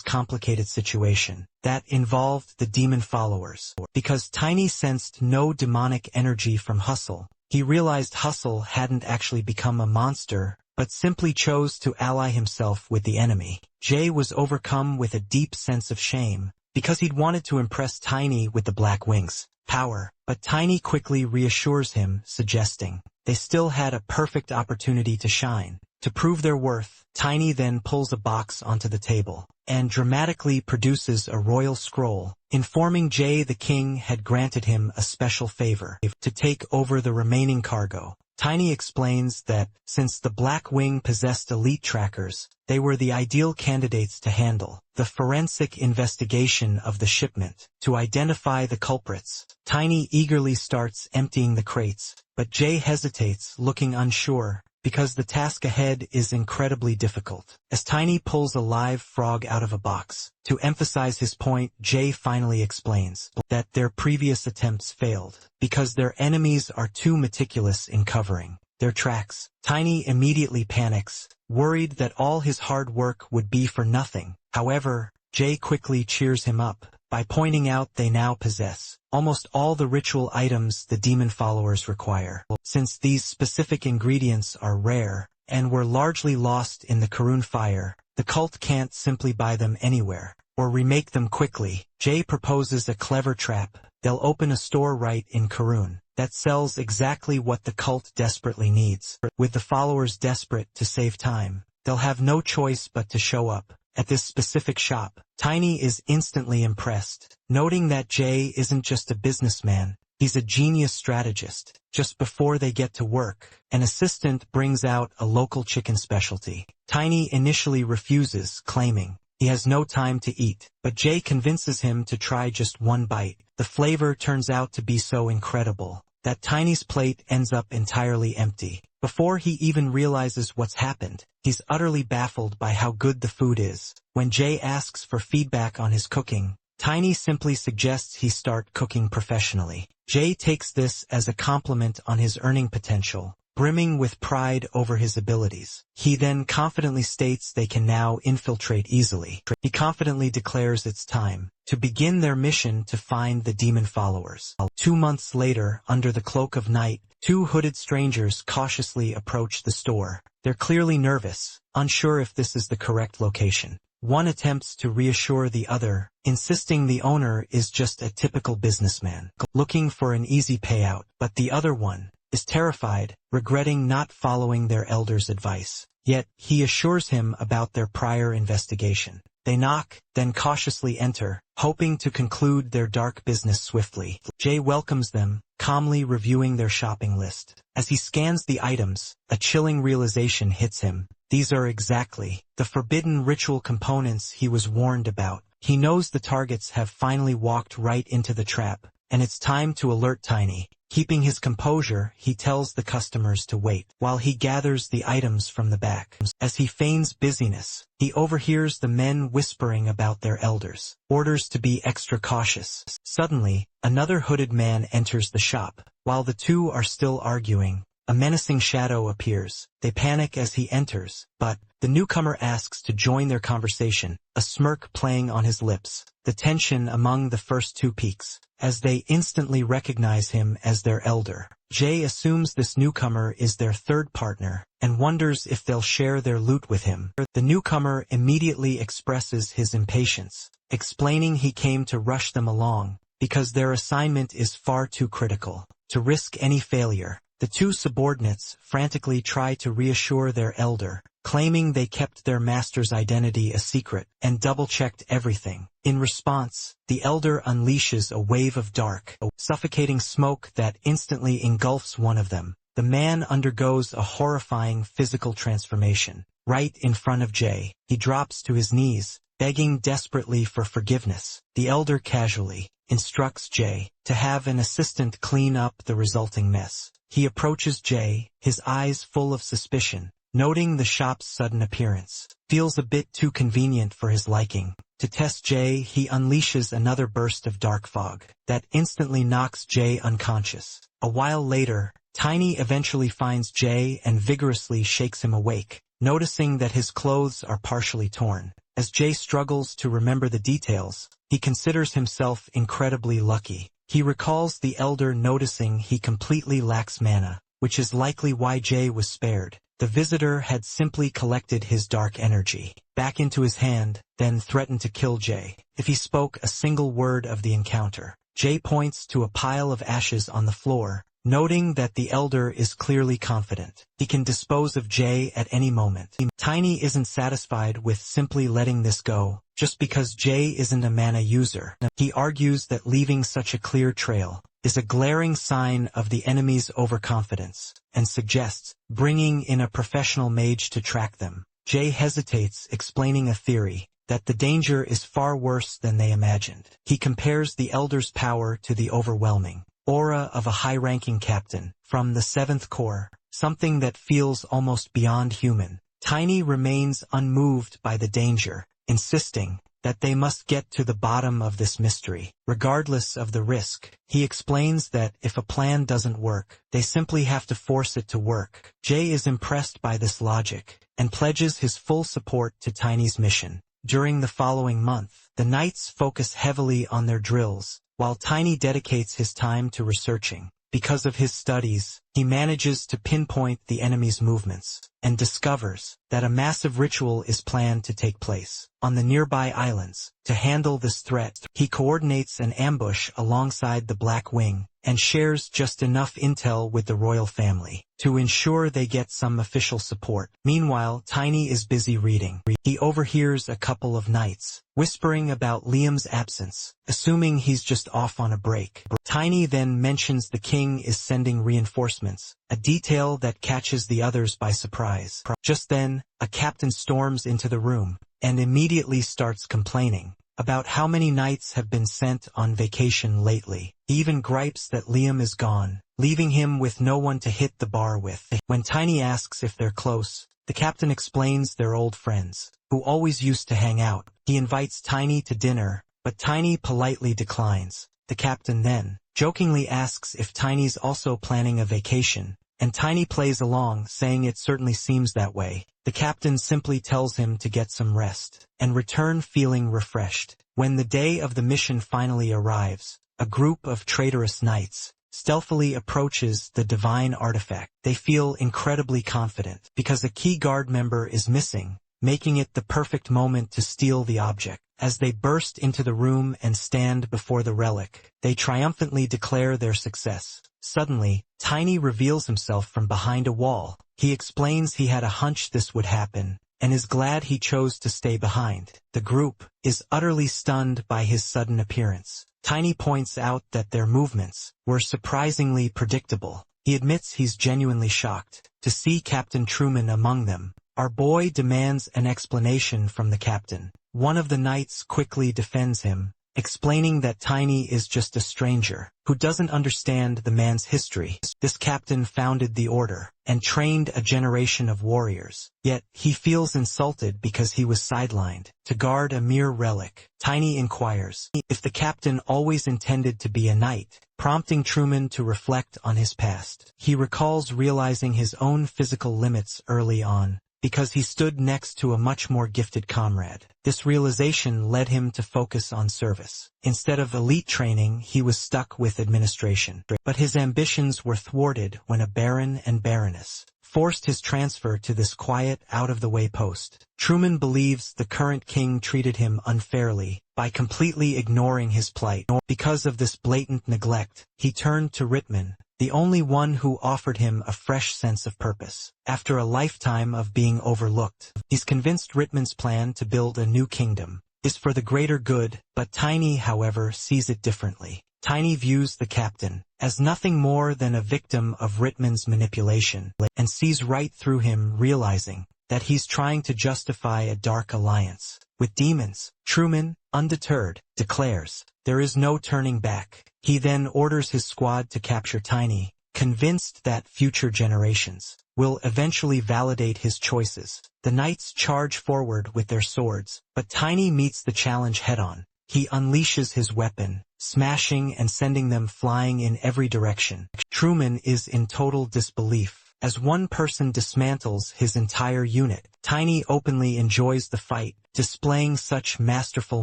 [SPEAKER 1] complicated situation that involved the demon followers. Because Tiny sensed no demonic energy from Hustle, he realized Hustle hadn't actually become a monster, but simply chose to ally himself with the enemy. Jay was overcome with a deep sense of shame, because he'd wanted to impress Tiny with the Black Wings' power, but Tiny quickly reassures him, suggesting they still had a perfect opportunity to shine. To prove their worth, Tiny then pulls a box onto the table, and dramatically produces a royal scroll, informing Jay the king had granted him a special favor to take over the remaining cargo. Tiny explains that, since the Black Wing possessed elite trackers, they were the ideal candidates to handle the forensic investigation of the shipment. To identify the culprits, Tiny eagerly starts emptying the crates, but Jay hesitates, looking unsure, because the task ahead is incredibly difficult. As Tiny pulls a live frog out of a box, to emphasize his point, Jay finally explains that their previous attempts failed, because their enemies are too meticulous in covering their tracks. Tiny immediately panics, worried that all his hard work would be for nothing. However, Jay quickly cheers him up by pointing out they now possess almost all the ritual items the demon followers require. Since these specific ingredients are rare and were largely lost in the Karun fire, the cult can't simply buy them anywhere or remake them quickly. Jay proposes a clever trap. They'll open a store right in Karun that sells exactly what the cult desperately needs. With the followers desperate to save time, they'll have no choice but to show up at this specific shop. Tiny is instantly impressed, noting that Jay isn't just a businessman, He's a genius strategist. Just before they get to work, an assistant brings out a local chicken specialty. Tiny initially refuses, claiming he has no time to eat, but Jay convinces him to try just one bite. The flavor turns out to be so incredible that Tiny's plate ends up entirely empty. Before he even realizes what's happened, he's utterly baffled by how good the food is. When Jay asks for feedback on his cooking, Tiny simply suggests he start cooking professionally. Jay takes this as a compliment on his earning potential, brimming with pride over his abilities. He then confidently states they can now infiltrate easily. He confidently declares it's time to begin their mission to find the demon followers. 2 months later, under the cloak of night, 2 hooded strangers cautiously approach the store. They're clearly nervous, unsure if this is the correct location. One attempts to reassure the other, insisting the owner is just a typical businessman, looking for an easy payout, but the other one is terrified, regretting not following their elder's advice. Yet, he assures him about their prior investigation. They knock, then cautiously enter, hoping to conclude their dark business swiftly. Jay welcomes them, calmly reviewing their shopping list. As he scans the items, a chilling realization hits him. These are exactly the forbidden ritual components he was warned about. He knows the targets have finally walked right into the trap, and it's time to alert Tiny. Keeping his composure, he tells the customers to wait, while he gathers the items from the back. As he feigns busyness, he overhears the men whispering about their elders, orders to be extra cautious. Suddenly, another hooded man enters the shop. While the two are still arguing, a menacing shadow appears. They panic as he enters, but the newcomer asks to join their conversation, a smirk playing on his lips. The tension among the first 2 peaks, as they instantly recognize him as their elder. Jay assumes this newcomer is their third partner, and wonders if they'll share their loot with him. The newcomer immediately expresses his impatience, explaining he came to rush them along, because their assignment is far too critical to risk any failure. The 2 subordinates frantically try to reassure their elder, claiming they kept their master's identity a secret and double-checked everything. In response, the elder unleashes a wave of dark, suffocating smoke that instantly engulfs one of them. The man undergoes a horrifying physical transformation. Right in front of Jay, he drops to his knees, begging desperately for forgiveness. The elder casually instructs Jay to have an assistant clean up the resulting mess. He approaches Jay, his eyes full of suspicion, noting the shop's sudden appearance. Feels a bit too convenient for his liking. To test Jay, he unleashes another burst of dark fog that instantly knocks Jay unconscious. A while later, Tiny eventually finds Jay and vigorously shakes him awake, noticing that his clothes are partially torn. As Jay struggles to remember the details, he considers himself incredibly lucky. He recalls the elder noticing he completely lacks mana, which is likely why Jay was spared. The visitor had simply collected his dark energy back into his hand, then threatened to kill Jay if he spoke a single word of the encounter. Jay points to a pile of ashes on the floor, noting that the elder is clearly confident he can dispose of Jay at any moment. Tiny isn't satisfied with simply letting this go, just because Jay isn't a mana user. He argues that leaving such a clear trail is a glaring sign of the enemy's overconfidence, and suggests bringing in a professional mage to track them. Jay hesitates, explaining a theory that the danger is far worse than they imagined. He compares the elder's power to the overwhelming aura of a high-ranking captain from the 7th Corps, something that feels almost beyond human. Tiny remains unmoved by the danger, insisting that they must get to the bottom of this mystery, regardless of the risk. He explains that if a plan doesn't work, they simply have to force it to work. Jay is impressed by this logic, and pledges his full support to Tiny's mission. During the following month, the Knights focus heavily on their drills, while Tiny dedicates his time to researching. Because of his studies, he manages to pinpoint the enemy's movements, and discovers that a massive ritual is planned to take place on the nearby islands. To handle this threat, he coordinates an ambush alongside the Black Wing, and shares just enough intel with the royal family to ensure they get some official support. Meanwhile, Tiny is busy reading. He overhears a couple of knights whispering about Liam's absence, assuming he's just off on a break. Tiny then mentions the king is sending reinforcements, a detail that catches the others by surprise. Just then, a captain storms into the room, and immediately starts complaining about how many knights have been sent on vacation lately. He even gripes that Liam is gone, leaving him with no one to hit the bar with. When Tiny asks if they're close, the captain explains they're old friends, who always used to hang out. He invites Tiny to dinner, but Tiny politely declines. The captain then jokingly asks if Tiny's also planning a vacation, and Tiny plays along, saying it certainly seems that way. The captain simply tells him to get some rest, and return feeling refreshed. When the day of the mission finally arrives, a group of traitorous knights stealthily approaches the divine artifact. They feel incredibly confident, because a key guard member is missing, making it the perfect moment to steal the object. As they burst into the room and stand before the relic, they triumphantly declare their success. Suddenly, Tiny reveals himself from behind a wall. He explains he had a hunch this would happen, and is glad he chose to stay behind. The group is utterly stunned by his sudden appearance. Tiny points out that their movements were surprisingly predictable. He admits he's genuinely shocked to see Captain Truman among them. Our boy demands an explanation from the captain. One of the knights quickly defends him, explaining that Tiny is just a stranger who doesn't understand the man's history. This captain founded the order and trained a generation of warriors, yet he feels insulted because he was sidelined to guard a mere relic. Tiny inquires if the captain always intended to be a knight, prompting Truman to reflect on his past. He recalls realizing his own physical limits early on, because he stood next to a much more gifted comrade. This realization led him to focus on service. Instead of elite training, he was stuck with administration. But his ambitions were thwarted when a baron and baroness forced his transfer to this quiet, out-of-the-way post. Truman believes the current king treated him unfairly by completely ignoring his plight. Because of this blatant neglect, he turned to Rittman, the only one who offered him a fresh sense of purpose. After a lifetime of being overlooked, he's convinced Rittman's plan to build a new kingdom is for the greater good, but Tiny, however, sees it differently. Tiny views the captain as nothing more than a victim of Rittman's manipulation, and sees right through him, realizing that he's trying to justify a dark alliance with demons. Truman, undeterred, declares there is no turning back. He then orders his squad to capture Tiny, convinced that future generations will eventually validate his choices. The knights charge forward with their swords, but Tiny meets the challenge head-on. He unleashes his weapon, smashing and sending them flying in every direction. Truman is in total disbelief, as one person dismantles his entire unit. Tiny openly enjoys the fight, displaying such masterful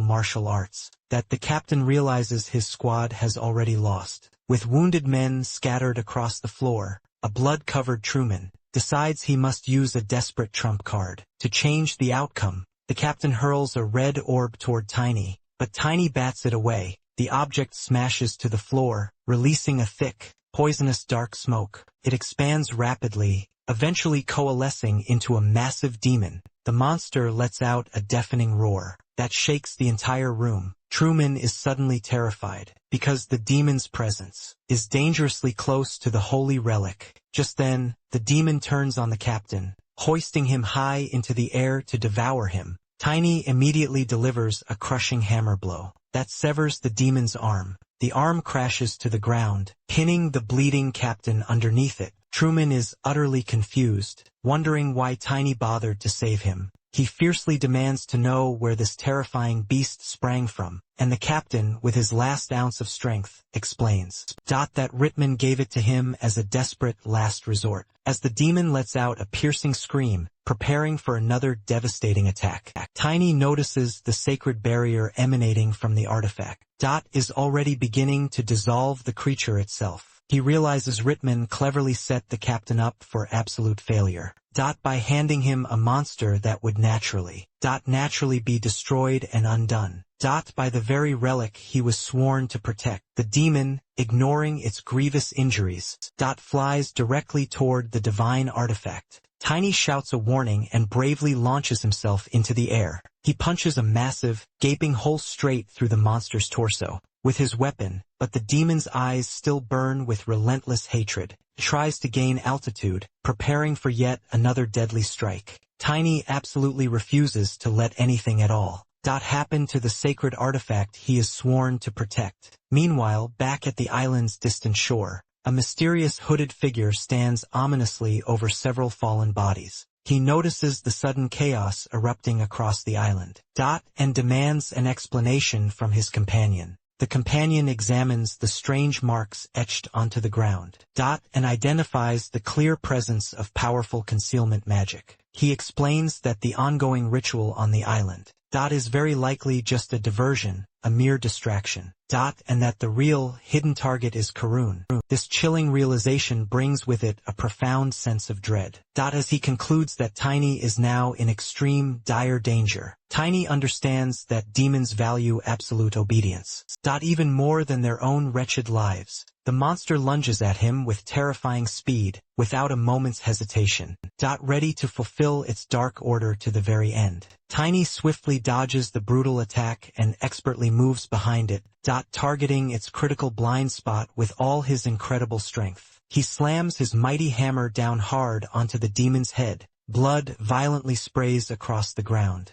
[SPEAKER 1] martial arts that the captain realizes his squad has already lost. With wounded men scattered across the floor, a blood-covered Truman decides he must use a desperate trump card to change the outcome. The captain hurls a red orb toward Tiny, but Tiny bats it away. The object smashes to the floor, releasing a thick, poisonous dark smoke. It expands rapidly, eventually coalescing into a massive demon. The monster lets out a deafening roar that shakes the entire room. Truman is suddenly terrified, because the demon's presence is dangerously close to the holy relic. Just then, the demon turns on the captain, hoisting him high into the air to devour him. Tiny immediately delivers a crushing hammer blow that severs the demon's arm. The arm crashes to the ground, pinning the bleeding captain underneath it. Truman is utterly confused, wondering why Tiny bothered to save him. He fiercely demands to know where this terrifying beast sprang from, and the captain, with his last ounce of strength, explains that Rittman gave it to him as a desperate last resort. As the demon lets out a piercing scream, preparing for another devastating attack, Tiny notices the sacred barrier emanating from the artifact. Is already beginning to dissolve the creature itself. he realizes Ritman cleverly set the captain up for absolute failure. By handing him a monster that would naturally be destroyed and undone. By the very relic he was sworn to protect. The demon, ignoring its grievous injuries, flies directly toward the divine artifact. Tiny shouts a warning and bravely launches himself into the air. He punches a massive, gaping hole straight through the monster's torso with his weapon, but the demon's eyes still burn with relentless hatred. He tries to gain altitude, preparing for yet another deadly strike. Tiny absolutely refuses to let anything at all happen to the sacred artifact he is sworn to protect. Meanwhile, back at the island's distant shore, a mysterious hooded figure stands ominously over several fallen bodies. He notices the sudden chaos erupting across the island. And demands an explanation from his companion. The companion examines the strange marks etched onto the ground. And identifies the clear presence of powerful concealment magic. He explains that the ongoing ritual on the island is very likely just a diversion, a mere distraction. And that the real, hidden target is Karun. This chilling realization brings with it a profound sense of dread. As he concludes that Tiny is now in extreme, dire danger. Tiny understands that demons value absolute obedience. Even more than their own wretched lives. The monster lunges at him with terrifying speed, without a moment's hesitation. Ready to fulfill its dark order to the very end. Tiny swiftly dodges the brutal attack and expertly moves behind it, targeting its critical blind spot with all his incredible strength. He slams his mighty hammer down hard onto the demon's head. Blood violently sprays across the ground.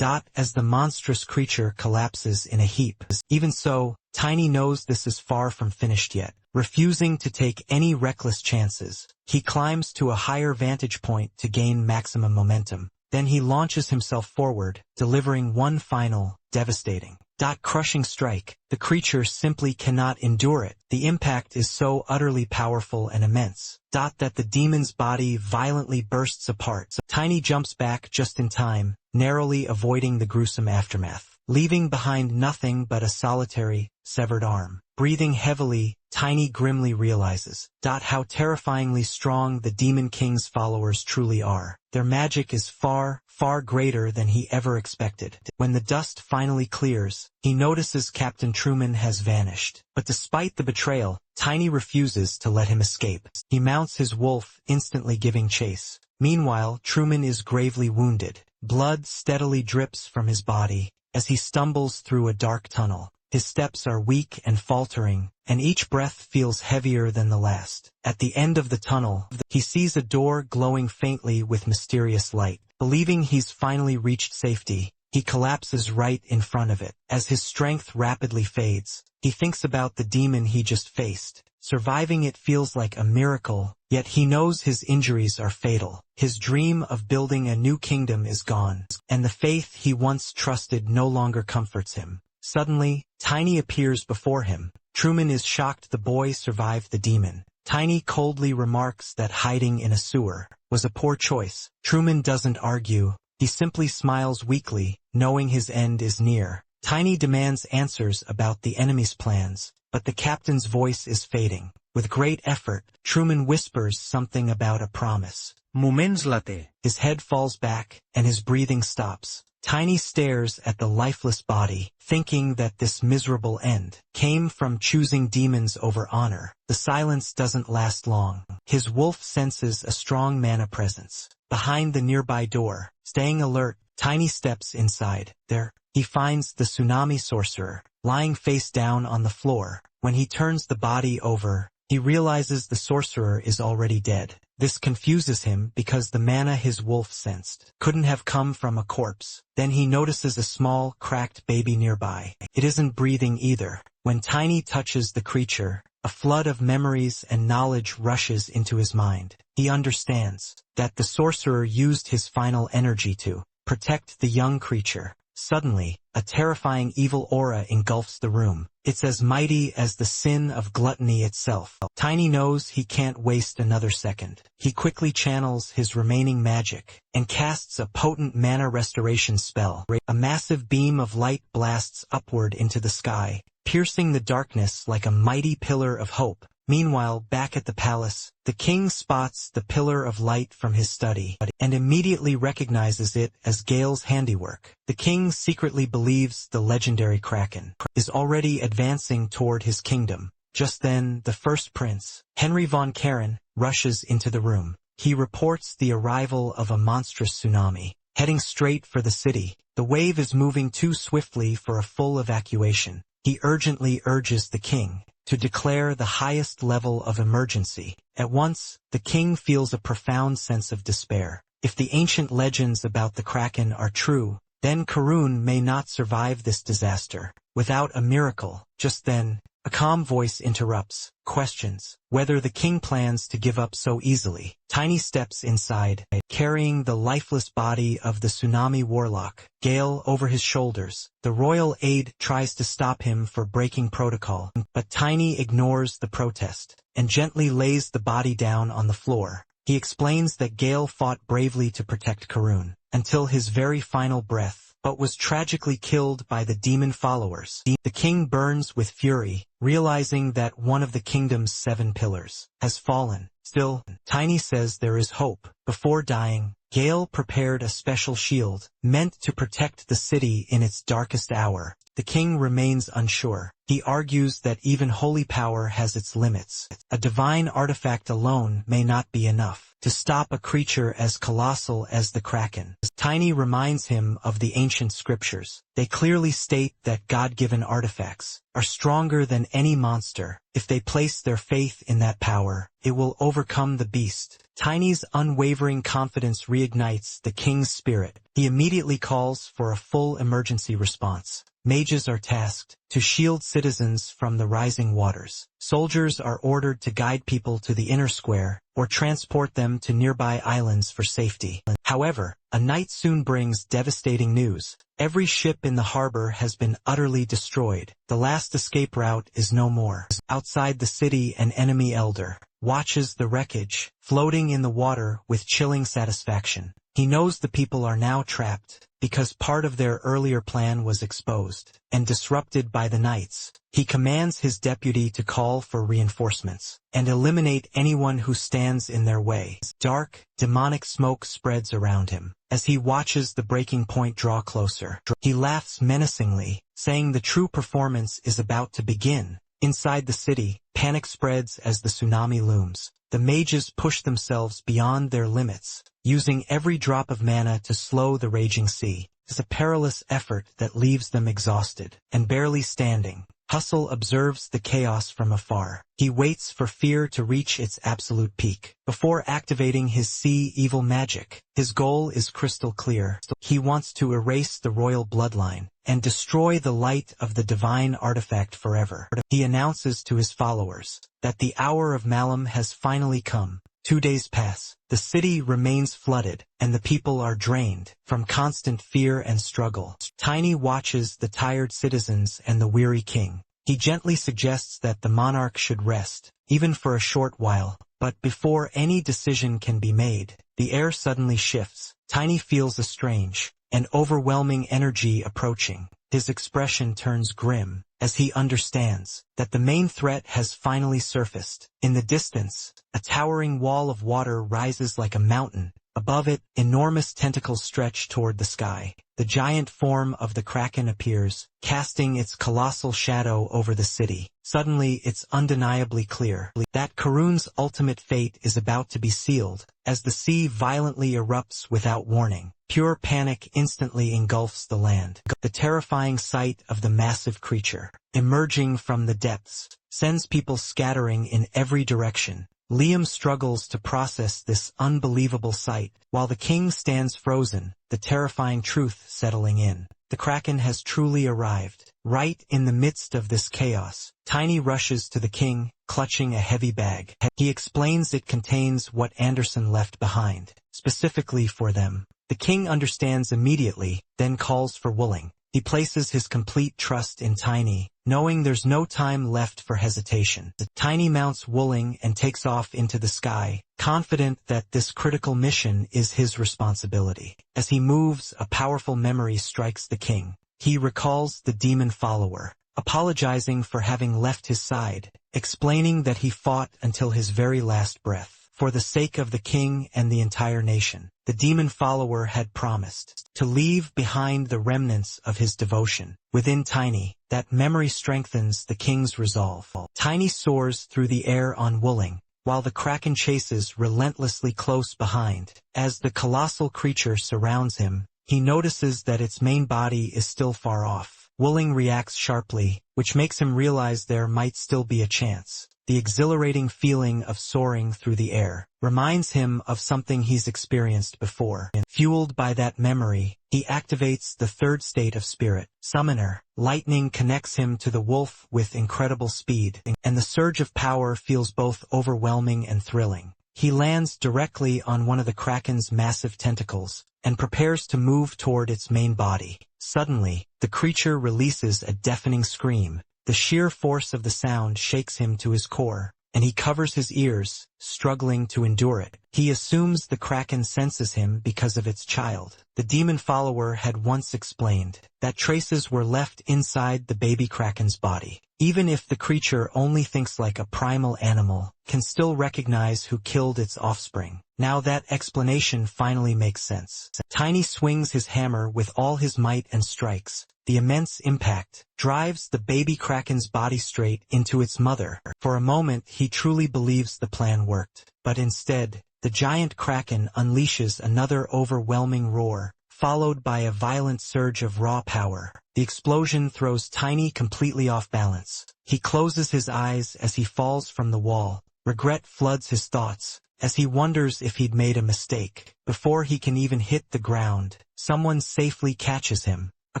[SPEAKER 1] As the monstrous creature collapses in a heap. Even so, Tiny knows this is far from finished yet. Refusing to take any reckless chances, he climbs to a higher vantage point to gain maximum momentum. Then he launches himself forward, delivering one final, devastating, crushing strike. The creature simply cannot endure it. The impact is so utterly powerful and immense, that the demon's body violently bursts apart. Tiny jumps back just in time, narrowly avoiding the gruesome aftermath, leaving behind nothing but a solitary, severed arm. Breathing heavily, Tiny grimly realizes, how terrifyingly strong the Demon King's followers truly are. Their magic is far, far greater than he ever expected. When the dust finally clears, he notices Captain Truman has vanished. But despite the betrayal, Tiny refuses to let him escape. He mounts his wolf, instantly giving chase. Meanwhile, Truman is gravely wounded. Blood steadily drips from his body as he stumbles through a dark tunnel. His steps are weak and faltering, and each breath feels heavier than the last. At the end of the tunnel, he sees a door glowing faintly with mysterious light. Believing he's finally reached safety, he collapses right in front of it. As his strength rapidly fades, he thinks about the demon he just faced. Surviving it feels like a miracle, yet he knows his injuries are fatal. His dream of building a new kingdom is gone, and the faith he once trusted no longer comforts him. Suddenly, Tiny appears before him. Truman is shocked the boy survived the demon. Tiny coldly remarks that hiding in a sewer was a poor choice. Truman doesn't argue. He simply smiles weakly, knowing his end is near. Tiny demands answers about the enemy's plans, but the captain's voice is fading. With great effort, Truman whispers something about a promise.
[SPEAKER 2] Moments later,
[SPEAKER 1] his head falls back, and his breathing stops. Tiny stares at the lifeless body, thinking that this miserable end came from choosing demons over honor. The silence doesn't last long. His wolf senses a strong mana presence behind the nearby door. Staying alert, Tiny steps inside. There, he finds the tsunami sorcerer, lying face down on the floor. When he turns the body over, he realizes the sorcerer is already dead. This confuses him because the mana his wolf sensed couldn't have come from a corpse. Then he notices a small, cracked baby nearby. It isn't breathing either. When Tiny touches the creature, a flood of memories and knowledge rushes into his mind. He understands that the sorcerer used his final energy to protect the young creature. Suddenly, a terrifying evil aura engulfs the room. It's as mighty as the sin of gluttony itself. Tiny knows he can't waste another second. He quickly channels his remaining magic and casts a potent mana restoration spell. A massive beam of light blasts upward into the sky, piercing the darkness like a mighty pillar of hope. Meanwhile, back at the palace, the king spots the pillar of light from his study, and immediately recognizes it as Gale's handiwork. The king secretly believes the legendary Kraken is already advancing toward his kingdom. Just then, the first prince, Henry von Karen, rushes into the room. He reports the arrival of a monstrous tsunami, heading straight for the city. The wave is moving too swiftly for a full evacuation. He urgently urges the king to declare the highest level of emergency. At once, the king feels a profound sense of despair. If the ancient legends about the Kraken are true, then Karun may not survive this disaster. Without a miracle, just then, a calm voice interrupts, questions whether the king plans to give up so easily. Tiny steps inside, carrying the lifeless body of the tsunami warlock, Gale, over his shoulders. The royal aide tries to stop him for breaking protocol, but Tiny ignores the protest and gently lays the body down on the floor. He explains that Gale fought bravely to protect Karun until his very final breath, but was tragically killed by the demon followers. The king burns with fury, realizing that one of the kingdom's 7 pillars has fallen. Still, Tiny says there is hope. Before dying, Gale prepared a special shield, meant to protect the city in its darkest hour. The king remains unsure. He argues that even holy power has its limits. A divine artifact alone may not be enough to stop a creature as colossal as the Kraken. Tiny reminds him of the ancient scriptures. They clearly state that God-given artifacts are stronger than any monster. If they place their faith in that power, it will overcome the beast. Tiny's unwavering confidence reignites the king's spirit. He immediately calls for a full emergency response. Mages are tasked to shield citizens from the rising waters. Soldiers are ordered to guide people to the inner square or transport them to nearby islands for safety. However, a night soon brings devastating news. Every ship in the harbor has been utterly destroyed. The last escape route is no more. Outside the city, an enemy elder watches the wreckage, floating in the water with chilling satisfaction. He knows the people are now trapped, because part of their earlier plan was exposed and disrupted by the knights. He commands his deputy to call for reinforcements and eliminate anyone who stands in their way. Dark, demonic smoke spreads around him. As he watches the breaking point draw closer, he laughs menacingly, saying the true performance is about to begin. Inside the city, panic spreads as the tsunami looms. The mages push themselves beyond their limits, using every drop of mana to slow the raging sea. It's a perilous effort that leaves them exhausted and barely standing. Hustle observes the chaos from afar. He waits for fear to reach its absolute peak before activating his sea evil magic. His goal is crystal clear. He wants to erase the royal bloodline and destroy the light of the divine artifact forever. He announces to his followers that the hour of Malum has finally come. 2 days pass. The city remains flooded, and the people are drained from constant fear and struggle. Tiny watches the tired citizens and the weary king. He gently suggests that the monarch should rest, even for a short while. But before any decision can be made, the air suddenly shifts. Tiny feels a strange and overwhelming energy approaching. His expression turns grim as he understands that the main threat has finally surfaced. In the distance, a towering wall of water rises like a mountain. Above it, enormous tentacles stretch toward the sky. The giant form of the Kraken appears, casting its colossal shadow over the city. Suddenly, it's undeniably clear that Karun's ultimate fate is about to be sealed. As the sea violently erupts without warning, pure panic instantly engulfs the land. The terrifying sight of the massive creature emerging from the depths sends people scattering in every direction. Liam struggles to process this unbelievable sight, while the king stands frozen, the terrifying truth settling in. The Kraken has truly arrived. Right in the midst of this chaos, Tiny rushes to the king, clutching a heavy bag. He explains it contains what Anderson left behind, specifically for them. The king understands immediately, then calls for Wooling. He places his complete trust in Tiny, knowing there's no time left for hesitation. Tiny mounts Wooling and takes off into the sky, confident that this critical mission is his responsibility. As he moves, a powerful memory strikes the king. He recalls the demon follower, apologizing for having left his side, explaining that he fought until his very last breath, for the sake of the king and the entire nation. The demon follower had promised to leave behind the remnants of his devotion. Within Tiny, that memory strengthens the king's resolve. Tiny soars through the air unwilling, while the kraken chases relentlessly close behind. As the colossal creature surrounds him, he notices that its main body is still far off. Wooling reacts sharply, which makes him realize there might still be a chance. The exhilarating feeling of soaring through the air reminds him of something he's experienced before. Fueled by that memory, he activates the third state of spirit, Summoner. Lightning connects him to the wolf with incredible speed, and the surge of power feels both overwhelming and thrilling. He lands directly on one of the kraken's massive tentacles, and prepares to move toward its main body. Suddenly, the creature releases a deafening scream. The sheer force of the sound shakes him to his core, and he covers his ears, struggling to endure it. He assumes the kraken senses him because of its child. The demon follower had once explained that traces were left inside the baby kraken's body. Even if the creature only thinks like a primal animal, can still recognize who killed its offspring. Now that explanation finally makes sense. Tiny swings his hammer with all his might and strikes. The immense impact drives the baby kraken's body straight into its mother. For a moment he truly believes the plan worked, but instead, the giant kraken unleashes another overwhelming roar, followed by a violent surge of raw power. The explosion throws Tiny completely off balance. He closes his eyes as he falls from the wall. Regret floods his thoughts, as he wonders if he'd made a mistake. Before he can even hit the ground, someone safely catches him. A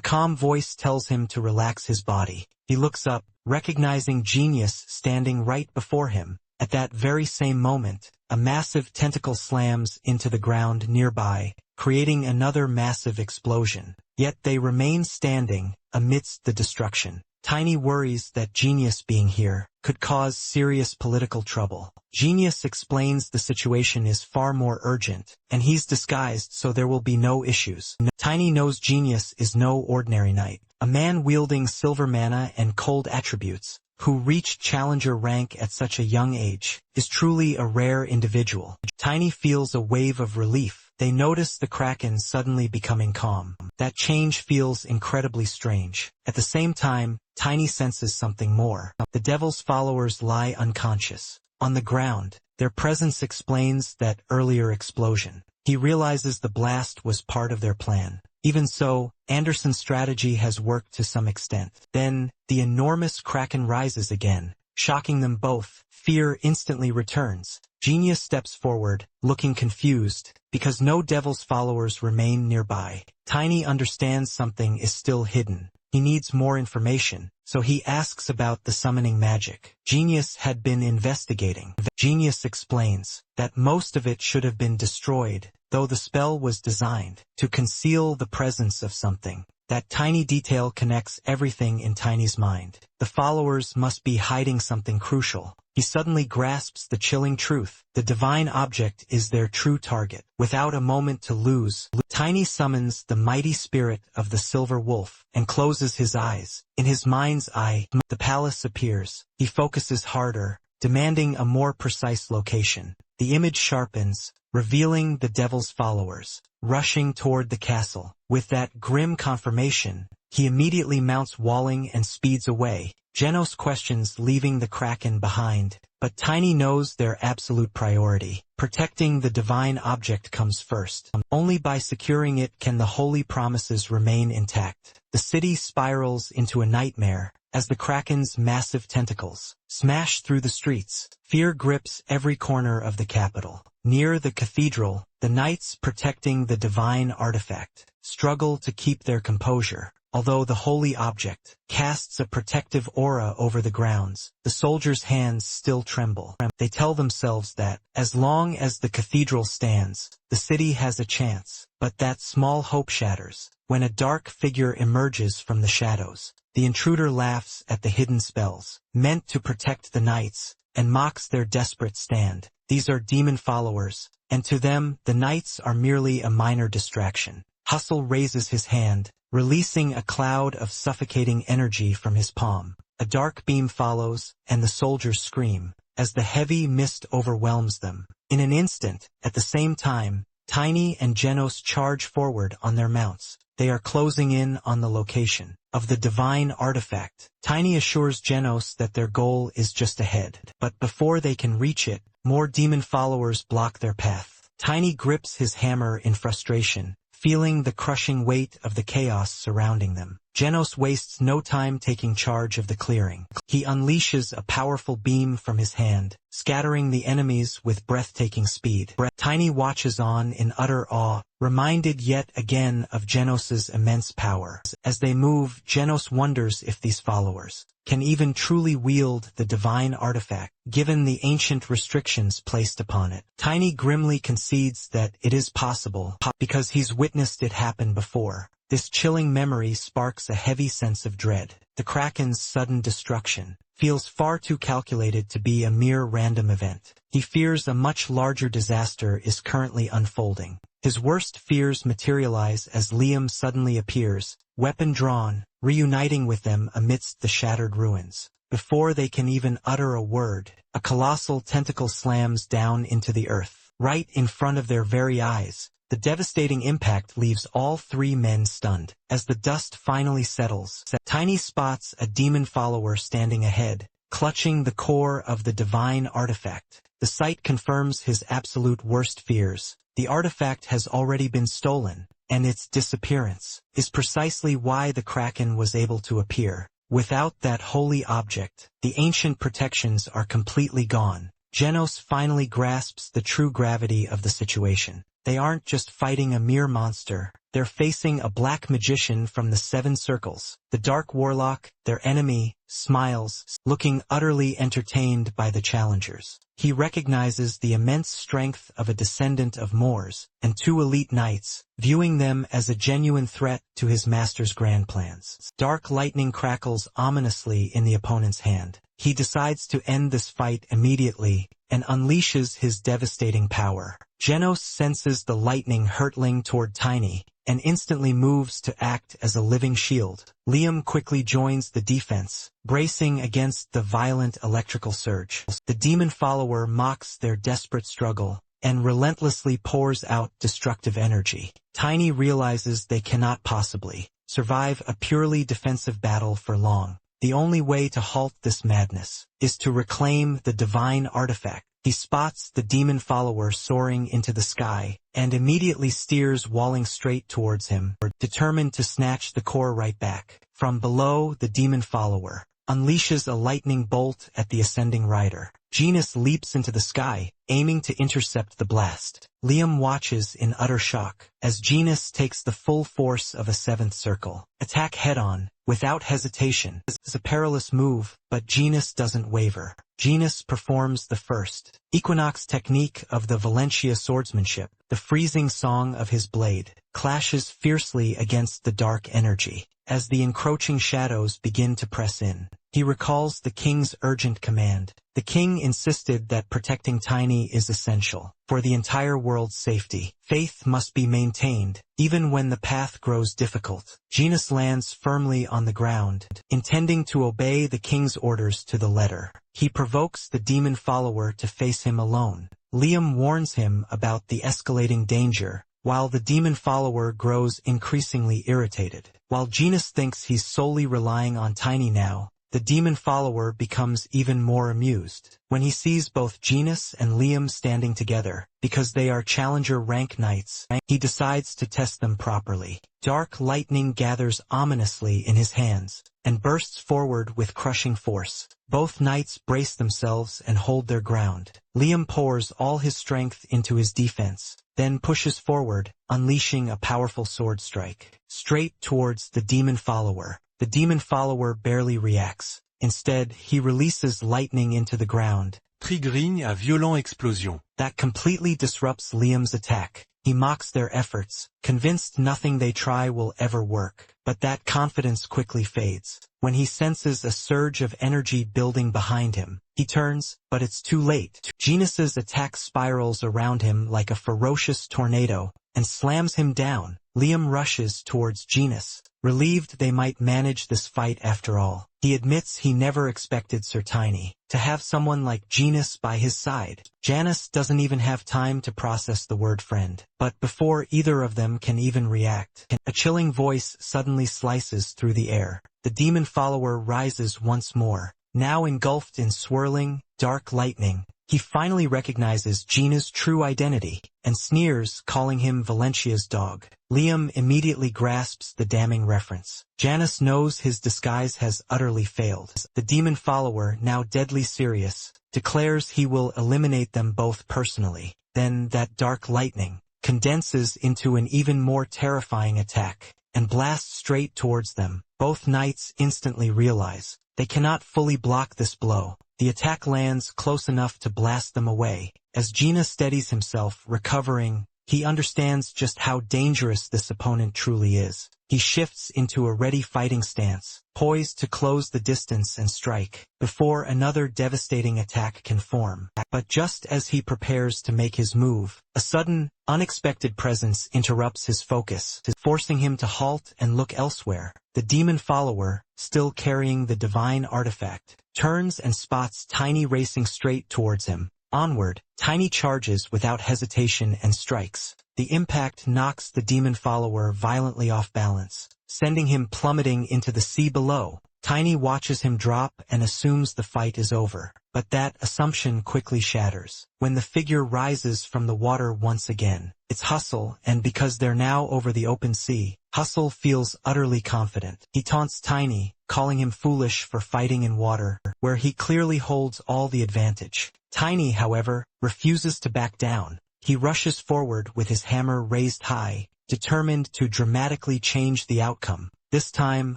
[SPEAKER 1] calm voice tells him to relax his body. He looks up, recognizing Genius standing right before him. At that very same moment, a massive tentacle slams into the ground nearby, creating another massive explosion. Yet they remain standing amidst the destruction. Tiny worries that Genius being here could cause serious political trouble. Genius explains the situation is far more urgent, and he's disguised so there will be no issues. Tiny knows Genius is no ordinary knight. A man wielding silver mana and cold attributes, who reached challenger rank at such a young age, is truly a rare individual. Tiny feels a wave of relief. They notice the kraken suddenly becoming calm. That change feels incredibly strange. At the same time, Tiny senses something more. The devil's followers lie unconscious on the ground. Their presence explains that earlier explosion. He realizes the blast was part of their plan. Even so, Anderson's strategy has worked to some extent. Then, the enormous kraken rises again, shocking them both. Fear instantly returns. Genius steps forward, looking confused, because no devil's followers remain nearby. Tiny understands something is still hidden. He needs more information, so he asks about the summoning magic. Genius had been investigating. Genius explains that most of it should have been destroyed, though the spell was designed to conceal the presence of something. That tiny detail connects everything in Tiny's mind. The followers must be hiding something crucial. He suddenly grasps the chilling truth. The divine object is their true target. Without a moment to lose, Tiny summons the mighty spirit of the silver wolf and closes his eyes. In his mind's eye, the palace appears. He focuses harder, demanding a more precise location. The image sharpens, revealing the devil's followers, rushing toward the castle. With that grim confirmation, he immediately mounts Walling and speeds away. Genos questions leaving the kraken behind, but Tiny knows their absolute priority. Protecting the divine object comes first. Only by securing it can the holy promises remain intact. The city spirals into a nightmare as the kraken's massive tentacles smash through the streets. Fear grips every corner of the capital. Near the cathedral, the knights protecting the divine artifact struggle to keep their composure. Although the holy object casts a protective aura over the grounds, the soldiers' hands still tremble. They tell themselves that, as long as the cathedral stands, the city has a chance. But that small hope shatters when a dark figure emerges from the shadows. The intruder laughs at the hidden spells meant to protect the knights and mocks their desperate stand. These are demon followers, and to them, the knights are merely a minor distraction. Hustle raises his hand, releasing a cloud of suffocating energy from his palm. A dark beam follows, and the soldiers scream, as the heavy mist overwhelms them. In an instant, at the same time, Tiny and Genos charge forward on their mounts. They are closing in on the location of the divine artifact. Tiny assures Genos that their goal is just ahead. But before they can reach it, more demon followers block their path. Tiny grips his hammer in frustration, feeling the crushing weight of the chaos surrounding them. Genos wastes no time taking charge of the clearing. He unleashes a powerful beam from his hand, scattering the enemies with breathtaking speed. Tiny watches on in utter awe, reminded yet again of Genos's immense power. As they move, Genos wonders if these followers can even truly wield the divine artifact, given the ancient restrictions placed upon it. Tiny grimly concedes that it is possible, because he's witnessed it happen before. This chilling memory sparks a heavy sense of dread. The Kraken's sudden destruction feels far too calculated to be a mere random event. He fears a much larger disaster is currently unfolding. His worst fears materialize as Liam suddenly appears, weapon drawn, reuniting with them amidst the shattered ruins. Before they can even utter a word, a colossal tentacle slams down into the earth, right in front of their very eyes. The devastating impact leaves all three men stunned. As the dust finally settles, Tiny spots a demon follower standing ahead, clutching the core of the divine artifact. The sight confirms his absolute worst fears. The artifact has already been stolen, and its disappearance is precisely why the Kraken was able to appear. Without that holy object, the ancient protections are completely gone. Genos finally grasps the true gravity of the situation. They aren't just fighting a mere monster, they're facing a black magician from the Seven Circles. The Dark Warlock, their enemy, smiles, looking utterly entertained by the challengers. He recognizes the immense strength of a descendant of Moors and two elite knights, viewing them as a genuine threat to his master's grand plans. Dark lightning crackles ominously in the opponent's hand. He decides to end this fight immediately and unleashes his devastating power. Genos senses the lightning hurtling toward Tiny and instantly moves to act as a living shield. Liam quickly joins the defense, bracing against the violent electrical surge. The demon follower mocks their desperate struggle and relentlessly pours out destructive energy. Tiny realizes they cannot possibly survive a purely defensive battle for long. The only way to halt this madness is to reclaim the divine artifact. He spots the demon follower soaring into the sky and immediately steers walling straight towards him, determined to snatch the core right back. From below, the demon follower unleashes a lightning bolt at the ascending rider. Genos leaps into the sky, aiming to intercept the blast. Liam watches in utter shock as Genos takes the full force of a seventh circle. Attack head-on, without hesitation. It's a perilous move, but Genos doesn't waver. Genos performs the first equinox technique of the Valencia swordsmanship. The freezing song of his blade clashes fiercely against the dark energy. As the encroaching shadows begin to press in, he recalls the king's urgent command. The king insisted that protecting Tiny is essential for the entire world's safety. Faith must be maintained, even when the path grows difficult. Genos lands firmly on the ground, intending to obey the king's orders to the letter. He provokes the demon follower to face him alone. Liam warns him about the escalating danger, while the demon follower grows increasingly irritated. While Genos thinks he's solely relying on Tiny now, the demon follower becomes even more amused when he sees both Genos and Liam standing together. Because they are challenger rank knights, he decides to test them properly. Dark lightning gathers ominously in his hands and bursts forward with crushing force. Both knights brace themselves and hold their ground. Liam pours all his strength into his defense, then pushes forward, unleashing a powerful sword strike straight towards the demon follower. The demon follower barely reacts. Instead, he releases lightning into the ground,
[SPEAKER 2] triggering a violent explosion.
[SPEAKER 1] That completely disrupts Liam's attack. He mocks their efforts, convinced nothing they try will ever work. But that confidence quickly fades. When he senses a surge of energy building behind him, he turns, but it's too late. Genos's attack spirals around him like a ferocious tornado, and slams him down. Liam rushes towards Genus, relieved they might manage this fight after all. He admits he never expected Sir Tiny to have someone like Genus by his side. Janus doesn't even have time to process the word friend. But before either of them can even react, a chilling voice suddenly slices through the air. The demon follower rises once more, now engulfed in swirling, dark lightning. He finally recognizes Gina's true identity, and sneers, calling him Valentia's dog. Liam immediately grasps the damning reference. Janus knows his disguise has utterly failed. The demon follower, now deadly serious, declares he will eliminate them both personally. Then that dark lightning condenses into an even more terrifying attack, and blasts straight towards them. Both knights instantly realize they cannot fully block this blow. The attack lands close enough to blast them away. As Gina steadies himself, recovering, he understands just how dangerous this opponent truly is. He shifts into a ready fighting stance, poised to close the distance and strike, before another devastating attack can form. But just as he prepares to make his move, a sudden, unexpected presence interrupts his focus, forcing him to halt and look elsewhere. The demon follower, still carrying the divine artifact, turns and spots Tiny racing straight towards him. Onward, Tiny charges without hesitation and strikes. The impact knocks the demon follower violently off balance, sending him plummeting into the sea below. Tiny watches him drop and assumes the fight is over. But that assumption quickly shatters when the figure rises from the water once again. It's Hustle, and because they're now over the open sea, Hustle feels utterly confident. He taunts Tiny, calling him foolish for fighting in water, where he clearly holds all the advantage. Tiny, however, refuses to back down. He rushes forward with his hammer raised high, determined to dramatically change the outcome. This time,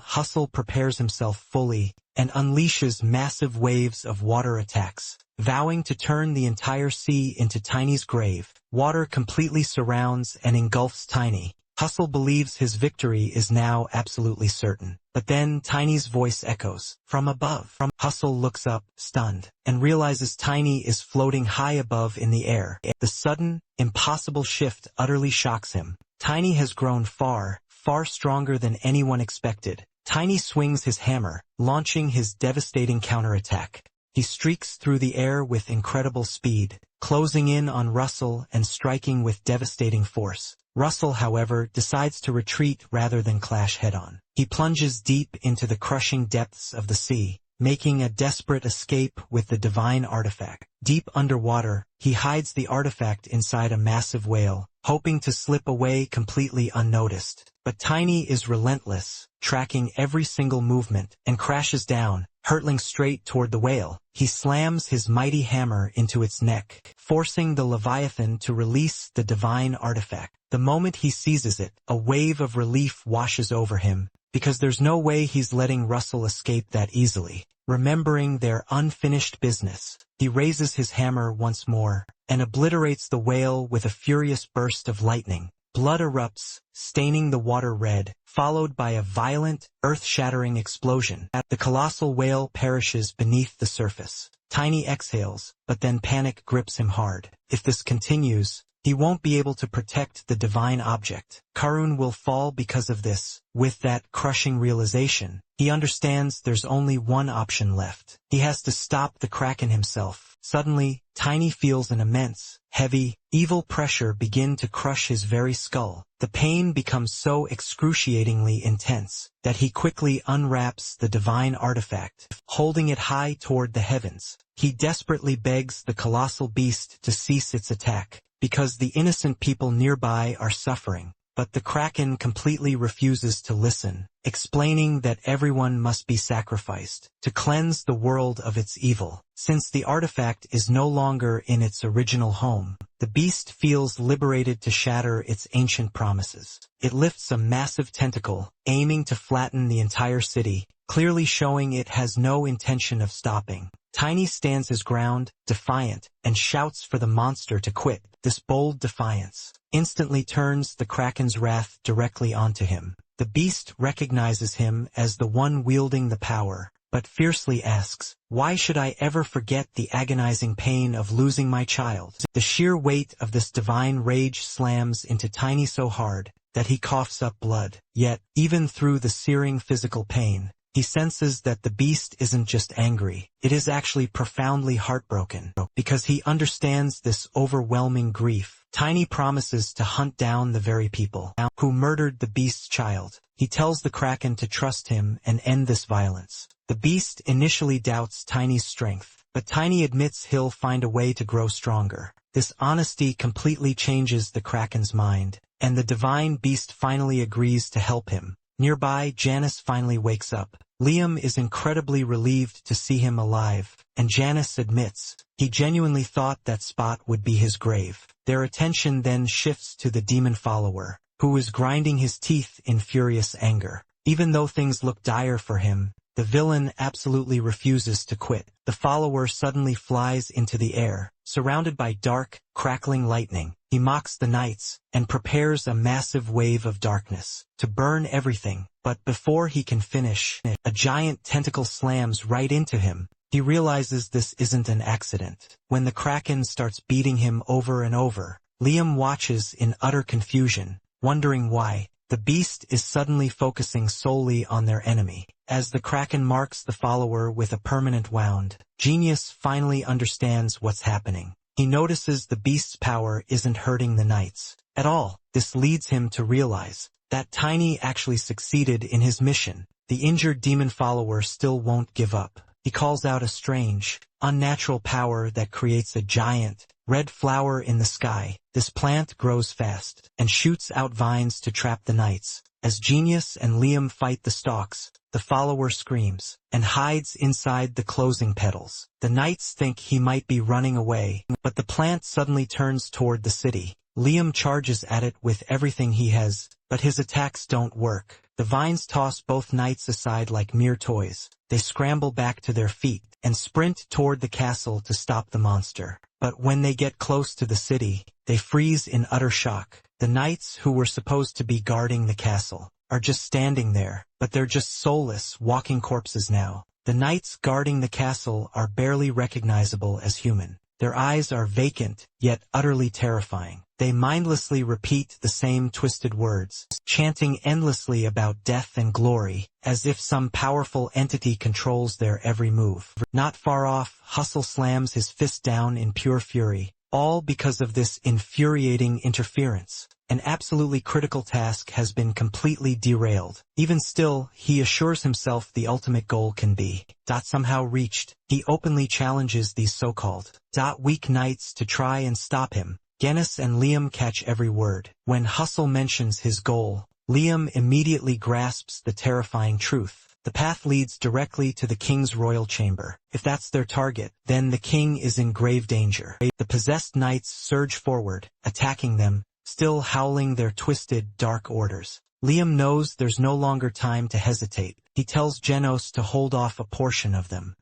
[SPEAKER 1] Hustle prepares himself fully and unleashes massive waves of water attacks, vowing to turn the entire sea into Tiny's grave. Water completely surrounds and engulfs Tiny. Hustle believes his victory is now absolutely certain. But then Tiny's voice echoes from above. Hustle looks up, stunned, and realizes Tiny is floating high above in the air. The sudden, impossible shift utterly shocks him. Tiny has grown far stronger than anyone expected. Tiny swings his hammer, launching his devastating counterattack. He streaks through the air with incredible speed, closing in on Russell and striking with devastating force. Russell, however, decides to retreat rather than clash head-on. He plunges deep into the crushing depths of the sea, making a desperate escape with the divine artifact. Deep underwater, he hides the artifact inside a massive whale, hoping to slip away completely unnoticed. But Tiny is relentless, tracking every single movement, and crashes down, hurtling straight toward the whale. He slams his mighty hammer into its neck, forcing the Leviathan to release the divine artifact. The moment he seizes it, a wave of relief washes over him, because there's no way he's letting Russell escape that easily. Remembering their unfinished business, he raises his hammer once more, and obliterates the whale with a furious burst of lightning. Blood erupts, staining the water red, followed by a violent, earth-shattering explosion. The colossal whale perishes beneath the surface. Tiny exhales, but then panic grips him hard. If this continues, he won't be able to protect the divine object. Karun will fall because of this. With that crushing realization, he understands there's only one option left. He has to stop the Kraken himself. Suddenly, Tiny feels an immense, heavy, evil pressure begin to crush his very skull. The pain becomes so excruciatingly intense that he quickly unwraps the divine artifact, holding it high toward the heavens. He desperately begs the colossal beast to cease its attack, because the innocent people nearby are suffering. But the Kraken completely refuses to listen, explaining that everyone must be sacrificed to cleanse the world of its evil. Since the artifact is no longer in its original home, the beast feels liberated to shatter its ancient promises. It lifts a massive tentacle, aiming to flatten the entire city, clearly showing it has no intention of stopping. Tiny stands his ground, defiant, and shouts for the monster to quit. This bold defiance instantly turns the Kraken's wrath directly onto him. The beast recognizes him as the one wielding the power, but fiercely asks, "Why should I ever forget the agonizing pain of losing my child?" The sheer weight of this divine rage slams into Tiny so hard that he coughs up blood. Yet, even through the searing physical pain, he senses that the beast isn't just angry, it is actually profoundly heartbroken. Because he understands this overwhelming grief, Tiny promises to hunt down the very people who murdered the beast's child. He tells the Kraken to trust him and end this violence. The beast initially doubts Tiny's strength, but Tiny admits he'll find a way to grow stronger. This honesty completely changes the Kraken's mind, and the divine beast finally agrees to help him. Nearby, Janice finally wakes up. Liam is incredibly relieved to see him alive, and Janice admits he genuinely thought that spot would be his grave. Their attention then shifts to the demon follower, who is grinding his teeth in furious anger. Even though things look dire for him, the villain absolutely refuses to quit. The follower suddenly flies into the air, surrounded by dark, crackling lightning. He mocks the knights, and prepares a massive wave of darkness to burn everything. But before he can finish, a giant tentacle slams right into him. He realizes this isn't an accident. When the Kraken starts beating him over and over, Liam watches in utter confusion, wondering why. The beast is suddenly focusing solely on their enemy. As the Kraken marks the follower with a permanent wound, Genius finally understands what's happening. He notices the beast's power isn't hurting the knights at all. This leads him to realize that Tiny actually succeeded in his mission. The injured demon follower still won't give up. He calls out a strange, unnatural power that creates a giant, red flower in the sky. This plant grows fast and shoots out vines to trap the knights. As Genius and Liam fight the stalks, the follower screams and hides inside the closing petals. The knights think he might be running away, but the plant suddenly turns toward the city. Liam charges at it with everything he has, but his attacks don't work. The vines toss both knights aside like mere toys. They scramble back to their feet and sprint toward the castle to stop the monster. But when they get close to the city, they freeze in utter shock. The knights who were supposed to be guarding the castle are just standing there, but they're just soulless, walking corpses now. The knights guarding the castle are barely recognizable as human. Their eyes are vacant, yet utterly terrifying. They mindlessly repeat the same twisted words, chanting endlessly about death and glory, as if some powerful entity controls their every move. Not far off, Hustle slams his fist down in pure fury, all because of this infuriating interference. An absolutely critical task has been completely derailed. Even still, he assures himself the ultimate goal can be somehow reached. He openly challenges these so-called weak knights to try and stop him. Gennis and Liam catch every word. When Hustle mentions his goal, Liam immediately grasps the terrifying truth. The path leads directly to the king's royal chamber. If that's their target, then the king is in grave danger. The possessed knights surge forward, attacking them, still howling their twisted, dark orders. Liam knows there's no longer time to hesitate. He tells Genos to hold off a portion of them.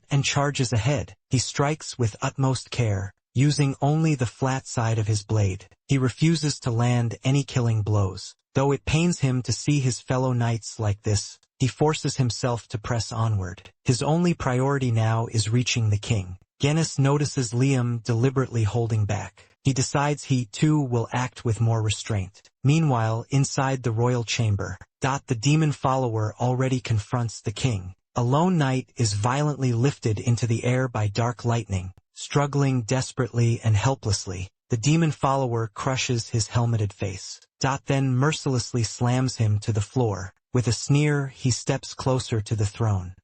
[SPEAKER 1] And charges ahead. He strikes with utmost care, using only the flat side of his blade. He refuses to land any killing blows. Though it pains him to see his fellow knights like this, he forces himself to press onward. His only priority now is reaching the king. Gennis notices Liam deliberately holding back. He decides he, too, will act with more restraint. Meanwhile, inside the royal chamber, the demon follower already confronts the king. A lone knight is violently lifted into the air by dark lightning, struggling desperately and helplessly. The demon follower crushes his helmeted face. Then mercilessly slams him to the floor. With a sneer, he steps closer to the throne.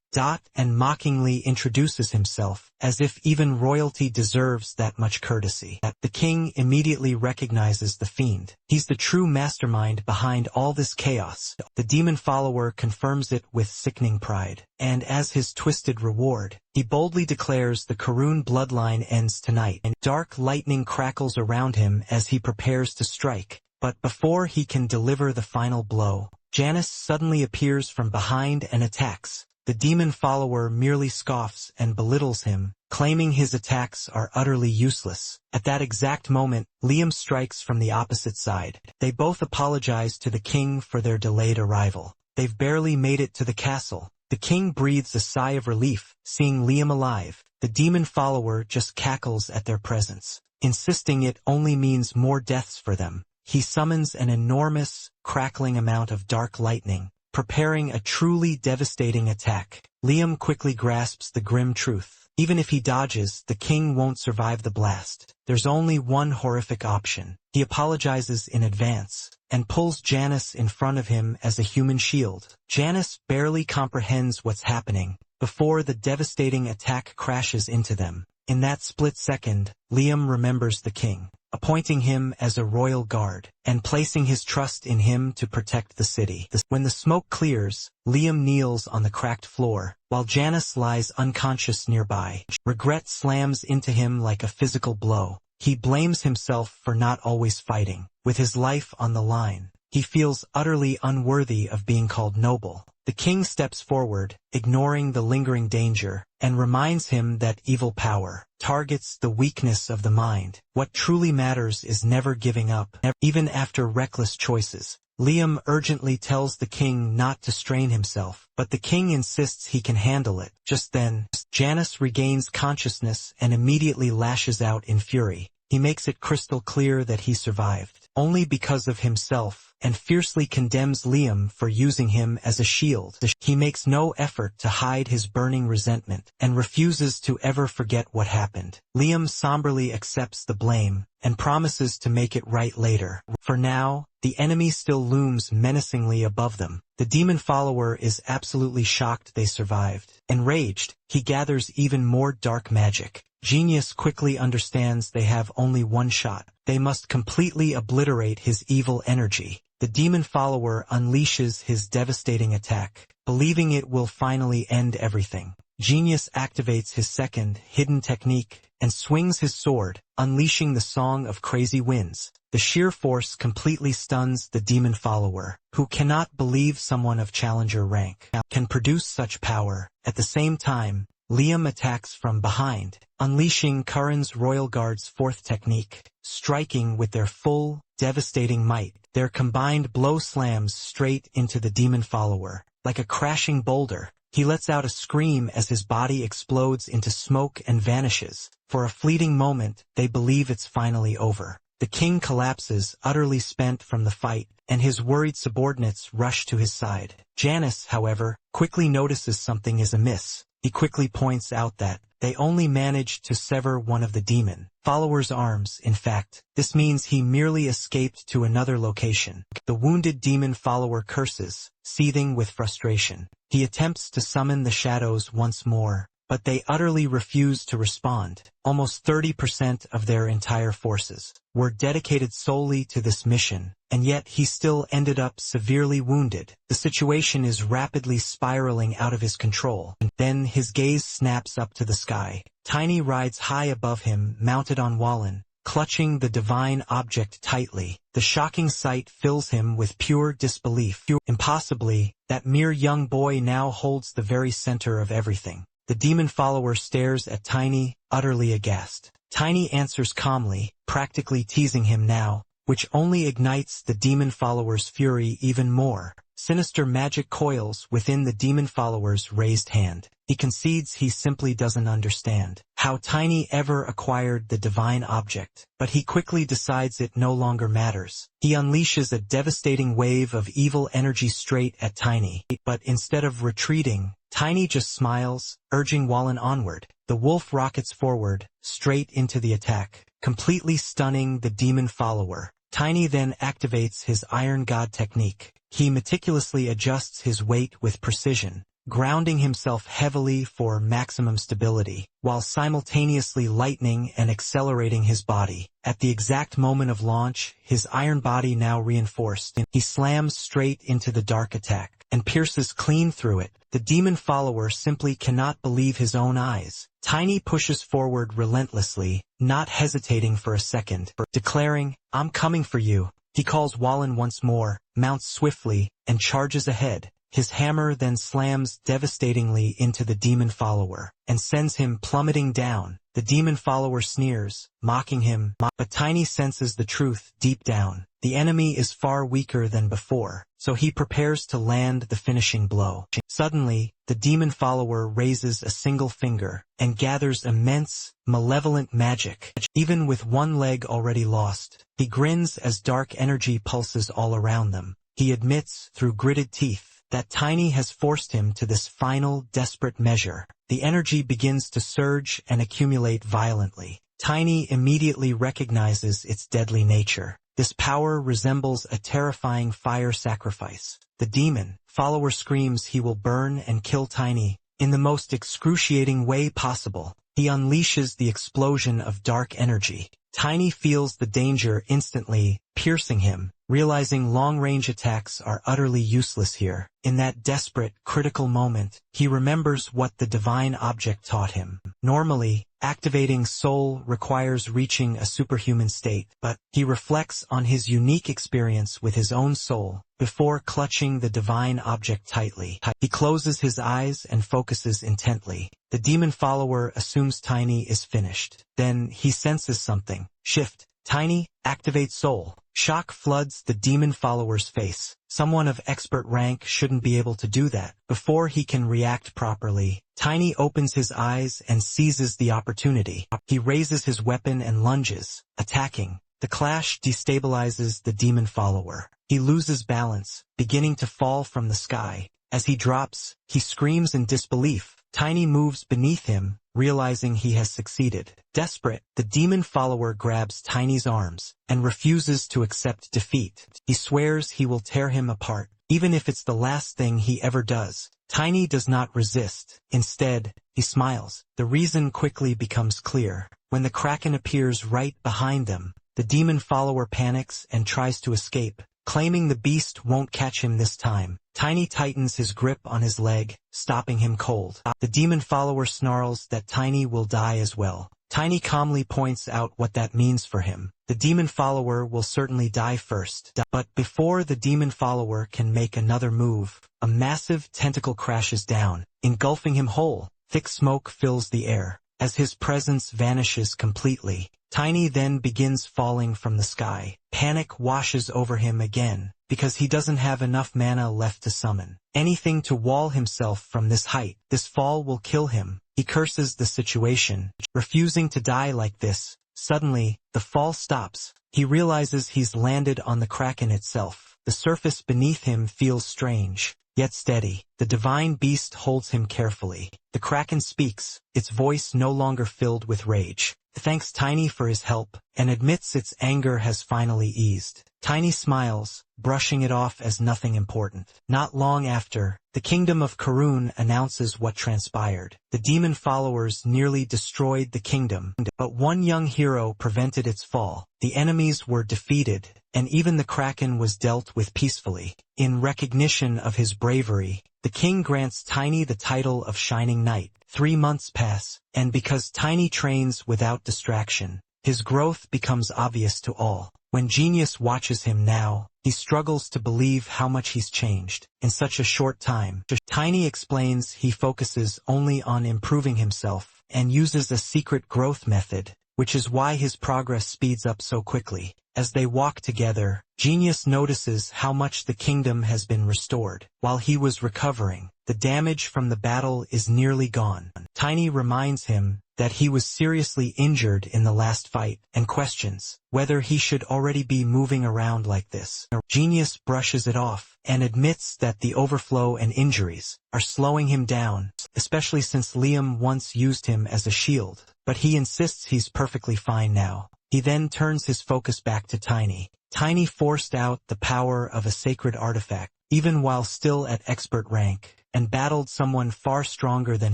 [SPEAKER 1] And mockingly introduces himself, as if even royalty deserves that much courtesy. The king immediately recognizes the fiend. He's the true mastermind behind all this chaos. The demon follower confirms it with sickening pride, and as his twisted reward, he boldly declares the Karun bloodline ends tonight, and dark lightning crackles around him as he prepares to strike. But before he can deliver the final blow, Janice suddenly appears from behind and attacks. The demon follower merely scoffs and belittles him, claiming his attacks are utterly useless. At that exact moment, Liam strikes from the opposite side. They both apologize to the king for their delayed arrival. They've barely made it to the castle. The king breathes a sigh of relief, seeing Liam alive. The demon follower just cackles at their presence, insisting it only means more deaths for them. He summons an enormous, crackling amount of dark lightning, preparing a truly devastating attack. Liam quickly grasps the grim truth. Even if he dodges, the king won't survive the blast. There's only one horrific option. He apologizes in advance, and pulls Janice in front of him as a human shield. Janice barely comprehends what's happening, before the devastating attack crashes into them. In that split second, Liam remembers the king, appointing him as a royal guard, and placing his trust in him to protect the city. When the smoke clears, Liam kneels on the cracked floor, while Janice lies unconscious nearby. Regret slams into him like a physical blow. He blames himself for not always fighting. With his life on the line, he feels utterly unworthy of being called noble. The king steps forward, ignoring the lingering danger, and reminds him that evil power targets the weakness of the mind. What truly matters is never giving up, even after reckless choices. Liam urgently tells the king not to strain himself, but the king insists he can handle it. Just then, Janice regains consciousness and immediately lashes out in fury. He makes it crystal clear that he survived only because of himself, and fiercely condemns Liam for using him as a shield. He makes no effort to hide his burning resentment, and refuses to ever forget what happened. Liam somberly accepts the blame, and promises to make it right later. For now, the enemy still looms menacingly above them. The demon follower is absolutely shocked they survived. Enraged, he gathers even more dark magic. Genius quickly understands they have only one shot. They must completely obliterate his evil energy. The demon follower unleashes his devastating attack, believing it will finally end everything. Genius activates his second, hidden technique, and swings his sword, unleashing the Song of Crazy Winds. The sheer force completely stuns the demon follower, who cannot believe someone of challenger rank can produce such power. At the same time, Liam attacks from behind, unleashing Curran's Royal Guard's fourth technique, striking with their full, devastating might. Their combined blow slams straight into the demon follower. Like a crashing boulder, he lets out a scream as his body explodes into smoke and vanishes. For a fleeting moment, they believe it's finally over. The king collapses, utterly spent from the fight, and his worried subordinates rush to his side. Janice, however, quickly notices something is amiss. He quickly points out that they only managed to sever one of the demon follower's arms. In fact, this means he merely escaped to another location. The wounded demon follower curses, seething with frustration. He attempts to summon the shadows once more, but they utterly refuse to respond. Almost 30% of their entire forces were dedicated solely to this mission, and yet he still ended up severely wounded. The situation is rapidly spiraling out of his control. Then his gaze snaps up to the sky. Tiny rides high above him, mounted on Wallen, clutching the divine object tightly. The shocking sight fills him with pure disbelief. Impossibly, that mere young boy now holds the very center of everything. The demon follower stares at Tiny, utterly aghast. Tiny answers calmly, practically teasing him now, which only ignites the demon follower's fury even more. Sinister magic coils within the demon follower's raised hand. He concedes he simply doesn't understand how Tiny ever acquired the divine object, but he quickly decides it no longer matters. He unleashes a devastating wave of evil energy straight at Tiny, but instead of retreating, Tiny just smiles, urging Wallen onward. The wolf rockets forward, straight into the attack, completely stunning the demon follower. Tiny then activates his Iron God technique. He meticulously adjusts his weight with precision, grounding himself heavily for maximum stability, while simultaneously lightening and accelerating his body. At the exact moment of launch, his iron body now reinforced, he slams straight into the dark attack, and pierces clean through it. The demon follower simply cannot believe his own eyes. Tiny pushes forward relentlessly, not hesitating for a second, declaring, "I'm coming for you." He calls Wallen once more, mounts swiftly, and charges ahead. His hammer then slams devastatingly into the demon follower, and sends him plummeting down. The demon follower sneers, mocking him, but Tiny senses the truth deep down. The enemy is far weaker than before, so he prepares to land the finishing blow. Suddenly, the demon follower raises a single finger and gathers immense, malevolent magic. Even with one leg already lost, he grins as dark energy pulses all around them. He admits, through gritted teeth, that Tiny has forced him to this final, desperate measure. The energy begins to surge and accumulate violently. Tiny immediately recognizes its deadly nature. This power resembles a terrifying fire sacrifice. The demon follower screams he will burn and kill Tiny in the most excruciating way possible. He unleashes the explosion of dark energy. Tiny feels the danger instantly, piercing him, realizing long-range attacks are utterly useless here. In that desperate, critical moment, he remembers what the divine object taught him. Normally, activating soul requires reaching a superhuman state, but he reflects on his unique experience with his own soul before clutching the divine object tightly. He closes his eyes and focuses intently. The demon follower assumes Tiny is finished. Then he senses something. Shift. Tiny, activate soul. Shock floods the demon follower's face. Someone of expert rank shouldn't be able to do that. Before he can react properly, Tiny opens his eyes and seizes the opportunity. He raises his weapon and lunges, attacking. The clash destabilizes the demon follower. He loses balance, beginning to fall from the sky. As he drops, he screams in disbelief. Tiny moves beneath him, realizing he has succeeded. Desperate, the demon follower grabs Tiny's arms and refuses to accept defeat. He swears he will tear him apart, even if it's the last thing he ever does. Tiny does not resist. Instead, he smiles. The reason quickly becomes clear. When the Kraken appears right behind them, the demon follower panics and tries to escape, claiming the beast won't catch him this time. Tiny tightens his grip on his leg, stopping him cold. The demon follower snarls that Tiny will die as well. Tiny calmly points out what that means for him. The demon follower will certainly die first. But before the demon follower can make another move, a massive tentacle crashes down, engulfing him whole. Thick smoke fills the air. As his presence vanishes completely, Tiny then begins falling from the sky. Panic washes over him again, because he doesn't have enough mana left to summon anything to wall himself from this height. This fall will kill him. He curses the situation, refusing to die like this. Suddenly, the fall stops. He realizes he's landed on the Kraken itself. The surface beneath him feels strange, yet steady. The divine beast holds him carefully. The Kraken speaks, its voice no longer filled with rage. Thanks Tiny for his help, and admits its anger has finally eased. Tiny smiles, brushing it off as nothing important. Not long after, the kingdom of Karun announces what transpired. The demon followers nearly destroyed the kingdom, but one young hero prevented its fall. The enemies were defeated, and even the Kraken was dealt with peacefully. In recognition of his bravery, the king grants Tiny the title of Shining Knight. 3 months pass, and because Tiny trains without distraction, his growth becomes obvious to all. When Genius watches him now, he struggles to believe how much he's changed in such a short time. Tiny explains he focuses only on improving himself and uses a secret growth method, which is why his progress speeds up so quickly. As they walk together, Genius notices how much the kingdom has been restored. While he was recovering, the damage from the battle is nearly gone. Tiny reminds him that he was seriously injured in the last fight, and questions whether he should already be moving around like this. Genius brushes it off, and admits that the overflow and injuries are slowing him down, especially since Liam once used him as a shield, but he insists he's perfectly fine now. He then turns his focus back to Tiny. Tiny forced out the power of a sacred artifact, even while still at expert rank, and battled someone far stronger than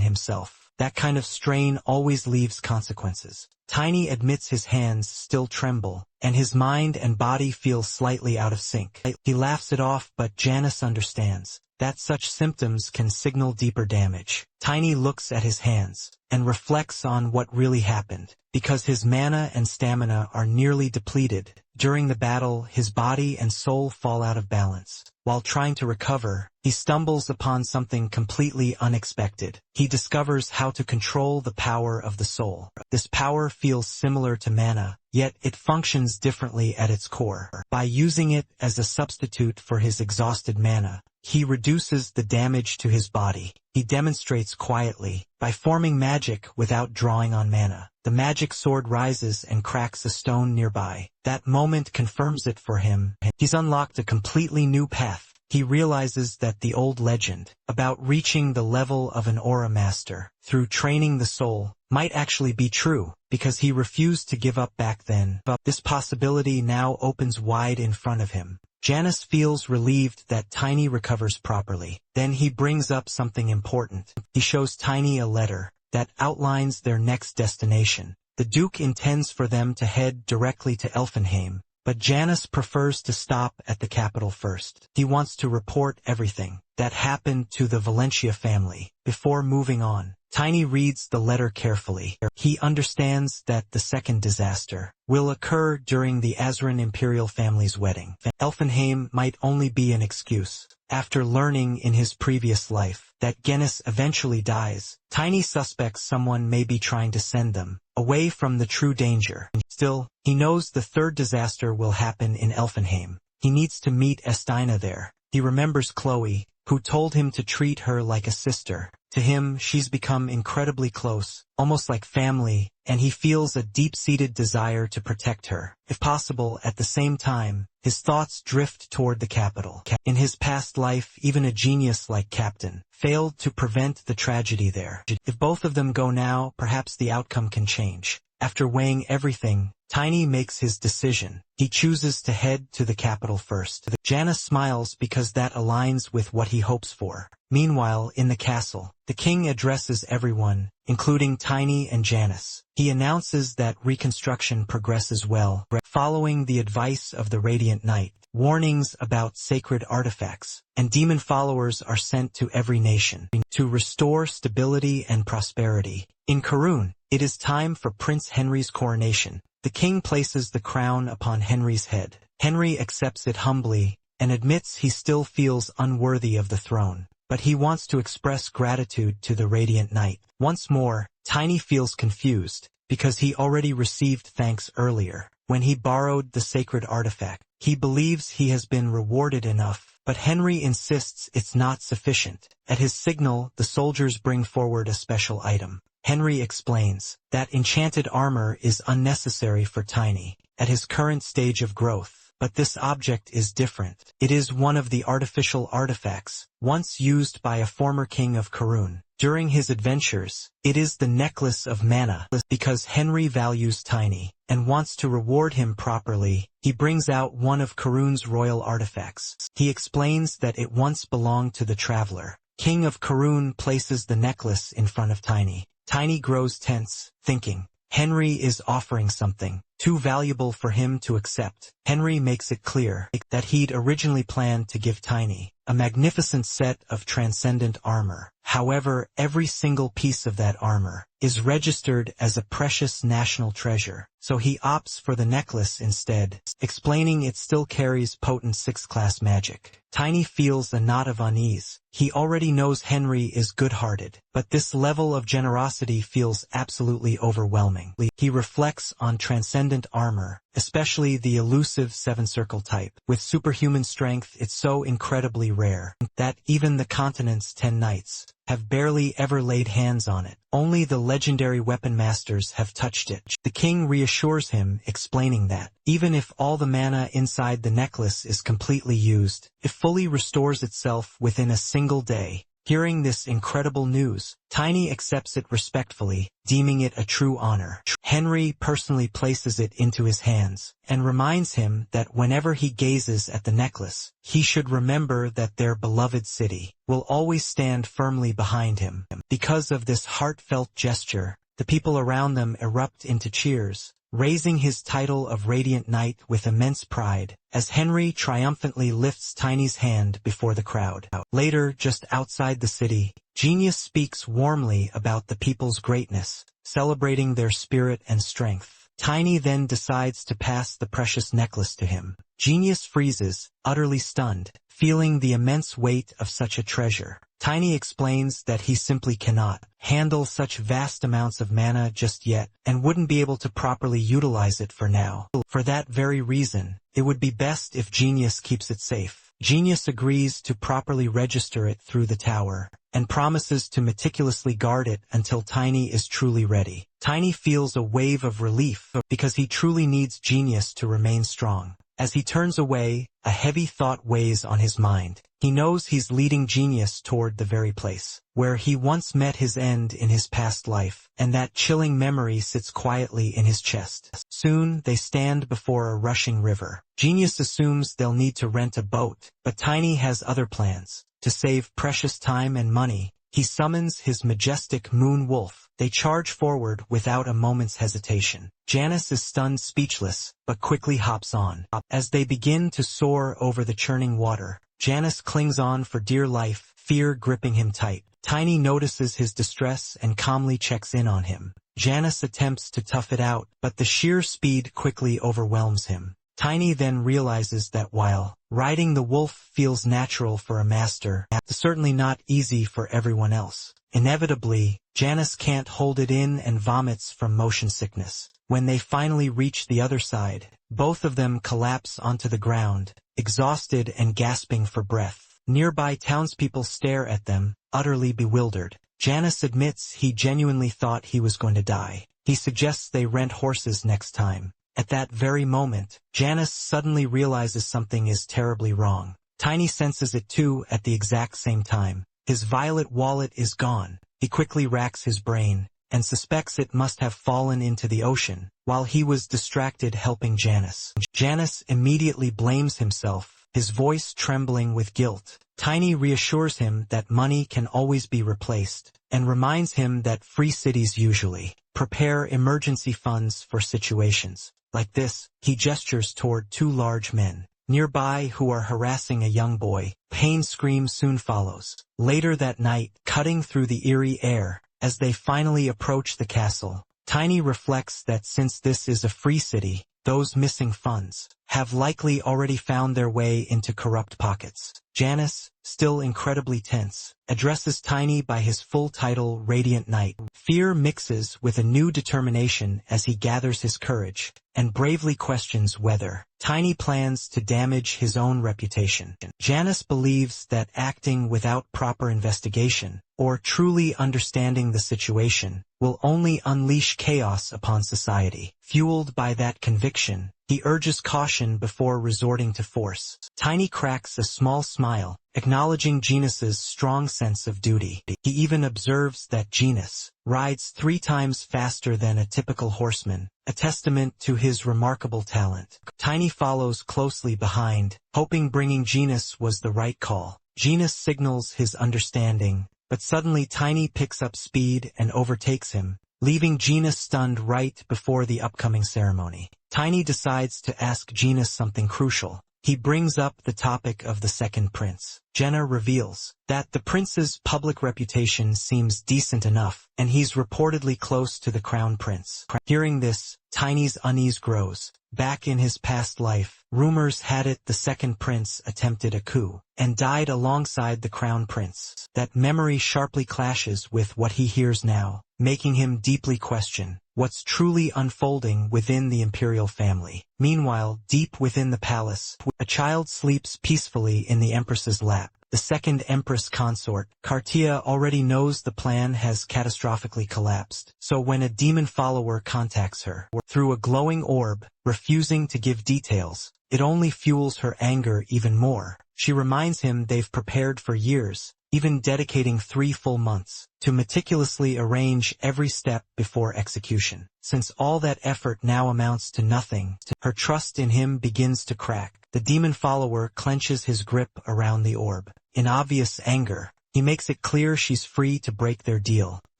[SPEAKER 1] himself. That kind of strain always leaves consequences. Tiny admits his hands still tremble, and his mind and body feel slightly out of sync. He laughs it off, but Janice understands that such symptoms can signal deeper damage. Tiny looks at his hands and reflects on what really happened. Because his mana and stamina are nearly depleted, during the battle his body and soul fall out of balance. While trying to recover, he he stumbles upon something completely unexpected. He discovers how to control the power of the soul. This power feels similar to mana, yet it functions differently at its core. By using it as a substitute for his exhausted mana, he reduces the damage to his body. He demonstrates quietly, by forming magic without drawing on mana. The magic sword rises and cracks a stone nearby. That moment confirms it for him. He's unlocked a completely new path. He realizes that the old legend, about reaching the level of an aura master, through training the soul, might actually be true, because he refused to give up back then. But this possibility now opens wide in front of him. Janice feels relieved that Tiny recovers properly. Then he brings up something important. He shows Tiny a letter that outlines their next destination. The Duke intends for them to head directly to Elfenheim, but Janice prefers to stop at the capital first. He wants to report everything that happened to the Valencia family before moving on. Tiny reads the letter carefully. He understands that the second disaster will occur during the Azuran imperial family's wedding. Elfenheim might only be an excuse. After learning in his previous life that Genis eventually dies, Tiny suspects someone may be trying to send them away from the true danger. Still, he knows the third disaster will happen in Elfenheim. He needs to meet Estina there. He remembers Chloe, who told him to treat her like a sister. To him, she's become incredibly close, almost like family, and he feels a deep-seated desire to protect her. If possible, at the same time, his thoughts drift toward the capital. In his past life, even a genius like Captain failed to prevent the tragedy there. If both of them go now, perhaps the outcome can change. After weighing everything, Tiny makes his decision. He chooses to head to the capital first. Janice smiles because that aligns with what he hopes for. Meanwhile, in the castle, the king addresses everyone, including Tiny and Janice. He announces that reconstruction progresses well. Following the advice of the Radiant Knight, warnings about sacred artifacts and demon followers are sent to every nation to restore stability and prosperity. In Karun, it is time for Prince Henry's coronation. The king places the crown upon Henry's head. Henry accepts it humbly and admits he still feels unworthy of the throne, but he wants to express gratitude to the Radiant Knight. Once more, Tiny feels confused, because he already received thanks earlier, when he borrowed the sacred artifact. He believes he has been rewarded enough, but Henry insists it's not sufficient. At his signal, the soldiers bring forward a special item. Henry explains that enchanted armor is unnecessary for Tiny at his current stage of growth, but this object is different. It is one of the artificial artifacts once used by a former king of Karun. During his adventures, it is the necklace of mana. Because Henry values Tiny and wants to reward him properly, he brings out one of Karun's royal artifacts. He explains that it once belonged to the traveler. King of Karun places the necklace in front of Tiny. Tiny grows tense, thinking, Henry is offering something too valuable for him to accept. Henry makes it clear that he'd originally planned to give Tiny a magnificent set of transcendent armor. However, every single piece of that armor is registered as a precious national treasure, so he opts for the necklace instead, explaining it still carries potent 6th-class magic. Tiny feels a knot of unease. He already knows Henry is good-hearted, but this level of generosity feels absolutely overwhelming. He reflects on transcendent armor, especially the elusive 7-circle type. With superhuman strength, it's so incredibly rare that even the continent's 10 knights have barely ever laid hands on it. Only the legendary weapon masters have touched it. The king reassures him, explaining that, even if all the mana inside the necklace is completely used, it fully restores itself within a single day. Hearing this incredible news, Tiny accepts it respectfully, deeming it a true honor. Henry personally places it into his hands, and reminds him that whenever he gazes at the necklace, he should remember that their beloved city will always stand firmly behind him. Because of this heartfelt gesture, the people around them erupt into cheers, raising his title of Radiant Knight with immense pride, as Henry triumphantly lifts Tiny's hand before the crowd. Later, just outside the city, Genius speaks warmly about the people's greatness, celebrating their spirit and strength. Tiny then decides to pass the precious necklace to him. Genius freezes, utterly stunned, feeling the immense weight of such a treasure. Tiny explains that he simply cannot handle such vast amounts of mana just yet, and wouldn't be able to properly utilize it for now. For that very reason, it would be best if Genius keeps it safe. Genius agrees to properly register it through the tower, and promises to meticulously guard it until Tiny is truly ready. Tiny feels a wave of relief, because he truly needs Genius to remain strong. As he turns away, a heavy thought weighs on his mind. He knows he's leading Genius toward the very place where he once met his end in his past life, and that chilling memory sits quietly in his chest. Soon, they stand before a rushing river. Genius assumes they'll need to rent a boat, but Tiny has other plans. To save precious time and money, he summons his majestic moon wolf. They charge forward without a moment's hesitation. Janice is stunned speechless, but quickly hops on. As they begin to soar over the churning water, Janice clings on for dear life, fear gripping him tight. Tiny notices his distress and calmly checks in on him. Janice attempts to tough it out, but the sheer speed quickly overwhelms him. Tiny then realizes that while riding the wolf feels natural for a master, it's certainly not easy for everyone else. Inevitably, Janice can't hold it in and vomits from motion sickness. When they finally reach the other side, both of them collapse onto the ground, exhausted and gasping for breath. Nearby townspeople stare at them, utterly bewildered. Janice admits he genuinely thought he was going to die. He suggests they rent horses next time. At that very moment, Janice suddenly realizes something is terribly wrong. Tiny senses it too at the exact same time. His violet wallet is gone. He quickly racks his brain, and suspects it must have fallen into the ocean, while he was distracted helping Janice. Janice immediately blames himself, his voice trembling with guilt. Tiny reassures him that money can always be replaced, and reminds him that free cities usually prepare emergency funds for situations like this. He gestures toward two large men nearby who are harassing a young boy. Pain scream soon follows. Later that night, cutting through the eerie air, as they finally approach the castle, Tiny reflects that since this is a free city, those missing funds have likely already found their way into corrupt pockets. Janice, still incredibly tense, addresses Tiny by his full title, Radiant Knight. Fear mixes with a new determination as he gathers his courage, and bravely questions whether Tiny plans to damage his own reputation. Janice believes that acting without proper investigation, or truly understanding the situation, will only unleash chaos upon society. Fueled by that conviction, he urges caution before resorting to force. Tiny cracks a small smile, acknowledging Genus's strong sense of duty. He even observes that Genus rides 3 times faster than a typical horseman, a testament to his remarkable talent. Tiny follows closely behind, hoping bringing Genus was the right call. Genus signals his understanding, but suddenly Tiny picks up speed and overtakes him, leaving Genus stunned right before the upcoming ceremony. Tiny decides to ask Genus something crucial. He brings up the topic of the second prince. Jenna reveals that the prince's public reputation seems decent enough, and he's reportedly close to the crown prince. Hearing this, Tiny's unease grows. Back in his past life, rumors had it the second prince attempted a coup, and died alongside the crown prince. That memory sharply clashes with what he hears now, making him deeply question what's truly unfolding within the imperial family. Meanwhile, deep within the palace, a child sleeps peacefully in the empress's lap. The second empress consort, Cartia, already knows the plan has catastrophically collapsed, so when a demon follower contacts her through a glowing orb, refusing to give details, it only fuels her anger even more. She reminds him they've prepared for years, even dedicating 3 full months, to meticulously arrange every step before execution. Since all that effort now amounts to nothing, her trust in him begins to crack. The demon follower clenches his grip around the orb. In obvious anger, he makes it clear she's free to break their deal